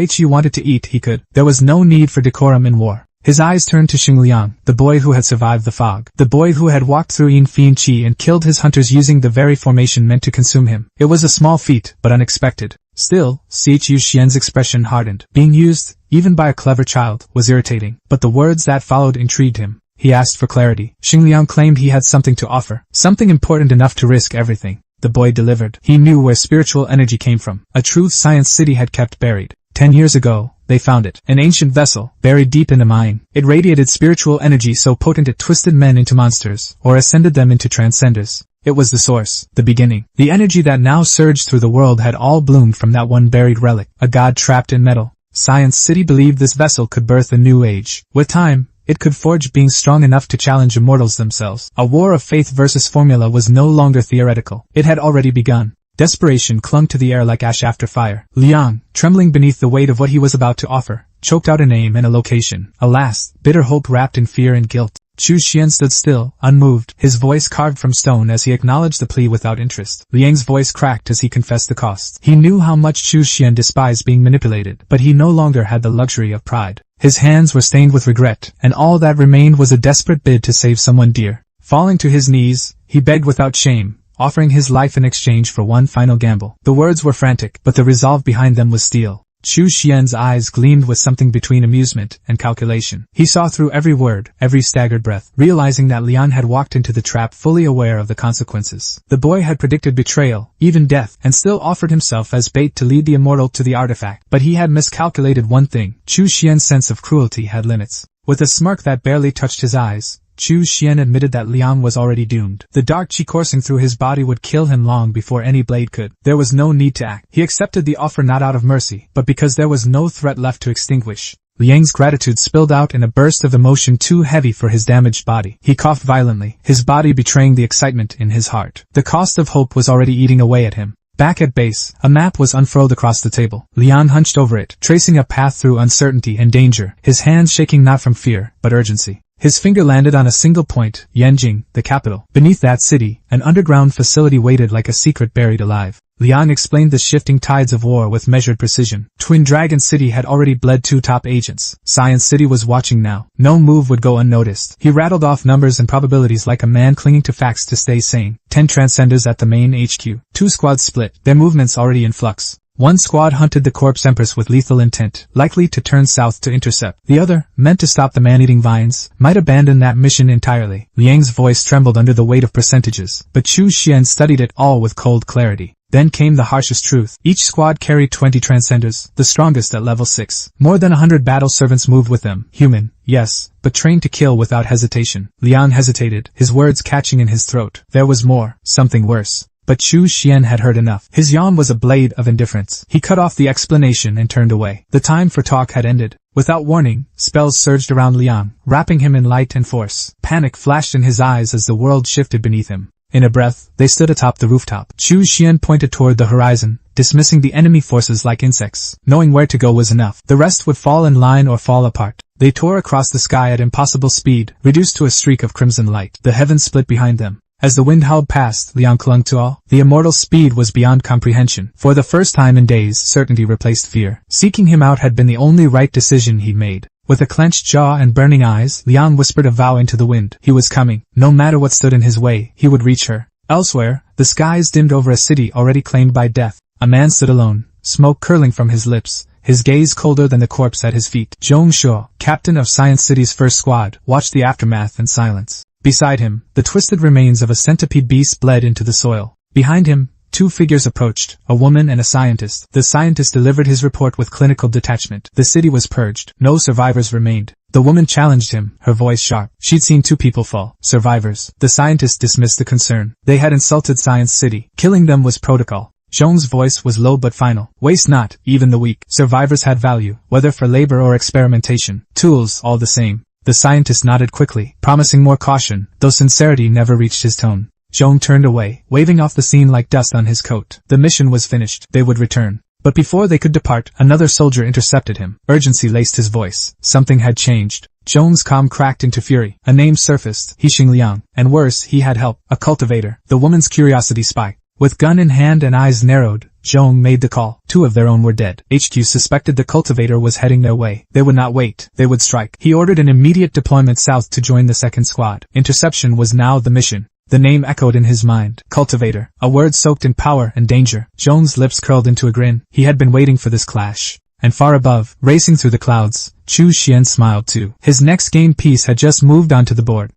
Ichi wanted to eat, he could. There was no need for decorum in war. His eyes turned to Xingliang, the boy who had survived the fog. The boy who had walked through Yin Fian Qi and killed his hunters using the very formation meant to consume him. It was a small feat, but unexpected. Still, Xiqiu Xian's expression hardened. Being used, even by a clever child, was irritating, but the words that followed intrigued him. He asked for clarity. Xingliang claimed he had something to offer, something important enough to risk everything. The boy delivered. He knew where spiritual energy came from, a truth Science City had kept buried. 10 years ago, they found it. An ancient vessel, buried deep in a mine. It radiated spiritual energy so potent it twisted men into monsters, or ascended them into transcenders. It was the source, the beginning. The energy that now surged through the world had all bloomed from that one buried relic, a god trapped in metal. Science City believed this vessel could birth a new age. With time, it could forge beings strong enough to challenge immortals themselves. A war of faith versus formula was no longer theoretical. It had already begun. Desperation clung to the air like ash after fire. Liang, trembling beneath the weight of what he was about to offer, choked out a name and a location. Alas, bitter hope wrapped in fear and guilt. Chu Xian stood still, unmoved, his voice carved from stone as he acknowledged the plea without interest. Liang's voice cracked as he confessed the cost. He knew how much Chu Xian despised being manipulated, but he no longer had the luxury of pride. His hands were stained with regret, and all that remained was a desperate bid to save someone dear. Falling to his knees, he begged without shame, offering his life in exchange for one final gamble. The words were frantic, but the resolve behind them was steel. Chu Xian's eyes gleamed with something between amusement and calculation. He saw through every word, every staggered breath, realizing that Liang had walked into the trap fully aware of the consequences. The boy had predicted betrayal, even death, and still offered himself as bait to lead the immortal to the artifact. But he had miscalculated one thing. Chu Xian's sense of cruelty had limits. With a smirk that barely touched his eyes, Chu Xian admitted that Liang was already doomed. The dark qi coursing through his body would kill him long before any blade could. There was no need to act. He accepted the offer not out of mercy, but because there was no threat left to extinguish. Liang's gratitude spilled out in a burst of emotion too heavy for his damaged body. He coughed violently, his body betraying the excitement in his heart. The cost of hope was already eating away at him. Back at base, a map was unfurled across the table. Liang hunched over it, tracing a path through uncertainty and danger, his hands shaking not from fear, but urgency. His finger landed on a single point, Yanjing, the capital. Beneath that city, an underground facility waited like a secret buried alive. Liang explained the shifting tides of war with measured precision. Twin Dragon City had already bled 2 top agents. Science City was watching now. No move would go unnoticed. He rattled off numbers and probabilities like a man clinging to facts to stay sane. 10 transcenders at the main HQ. 2 squads split, their movements already in flux. One squad hunted the corpse empress with lethal intent, likely to turn south to intercept. The other, meant to stop the man-eating vines, might abandon that mission entirely. Liang's voice trembled under the weight of percentages, but Chu Xian studied it all with cold clarity. Then came the harshest truth. Each squad carried 20 transcenders, the strongest at level 6. More than 100 battle servants moved with them. Human, yes, but trained to kill without hesitation. Liang hesitated, his words catching in his throat. There was more, something worse. But Chu Xian had heard enough. His yawn was a blade of indifference. He cut off the explanation and turned away. The time for talk had ended. Without warning, spells surged around Liang, wrapping him in light and force. Panic flashed in his eyes as the world shifted beneath him. In a breath, they stood atop the rooftop. Chu Xian pointed toward the horizon, dismissing the enemy forces like insects. Knowing where to go was enough. The rest would fall in line or fall apart. They tore across the sky at impossible speed, reduced to a streak of crimson light. The heavens split behind them. As the wind howled past, Liang clung to all. The immortal's speed was beyond comprehension. For the first time in days, certainty replaced fear. Seeking him out had been the only right decision he'd made. With a clenched jaw and burning eyes, Liang whispered a vow into the wind. He was coming. No matter what stood in his way, he would reach her. Elsewhere, the skies dimmed over a city already claimed by death. A man stood alone, smoke curling from his lips, his gaze colder than the corpse at his feet. Zhong Shuo, captain of Science City's first squad, watched the aftermath in silence. Beside him, the twisted remains of a centipede beast bled into the soil. Behind him, 2 figures approached, a woman and a scientist. The scientist delivered his report with clinical detachment. The city was purged. No survivors remained. The woman challenged him, her voice sharp. She'd seen 2 people fall. Survivors. The scientist dismissed the concern. They had insulted Science City. Killing them was protocol. Zhong's voice was low but final. Waste not, even the weak. Survivors had value, whether for labor or experimentation. Tools, all the same. The scientist nodded quickly, promising more caution, though sincerity never reached his tone. Zhong turned away, waving off the scene like dust on his coat. The mission was finished. They would return. But before they could depart, another soldier intercepted him. Urgency laced his voice. Something had changed. Zhong's calm cracked into fury. A name surfaced, Hixing Liang. And worse, he had help. A cultivator. The woman's curiosity spiked. With gun in hand and eyes narrowed, Zhong made the call. 2 of their own were dead. HQ suspected the cultivator was heading their way. They would not wait. They would strike. He ordered an immediate deployment south to join the second squad. Interception was now the mission. The name echoed in his mind. Cultivator. A word soaked in power and danger. Zhong's lips curled into a grin. He had been waiting for this clash. and far above, racing through the clouds, Chu Xian smiled too. His next game piece had just moved onto the board.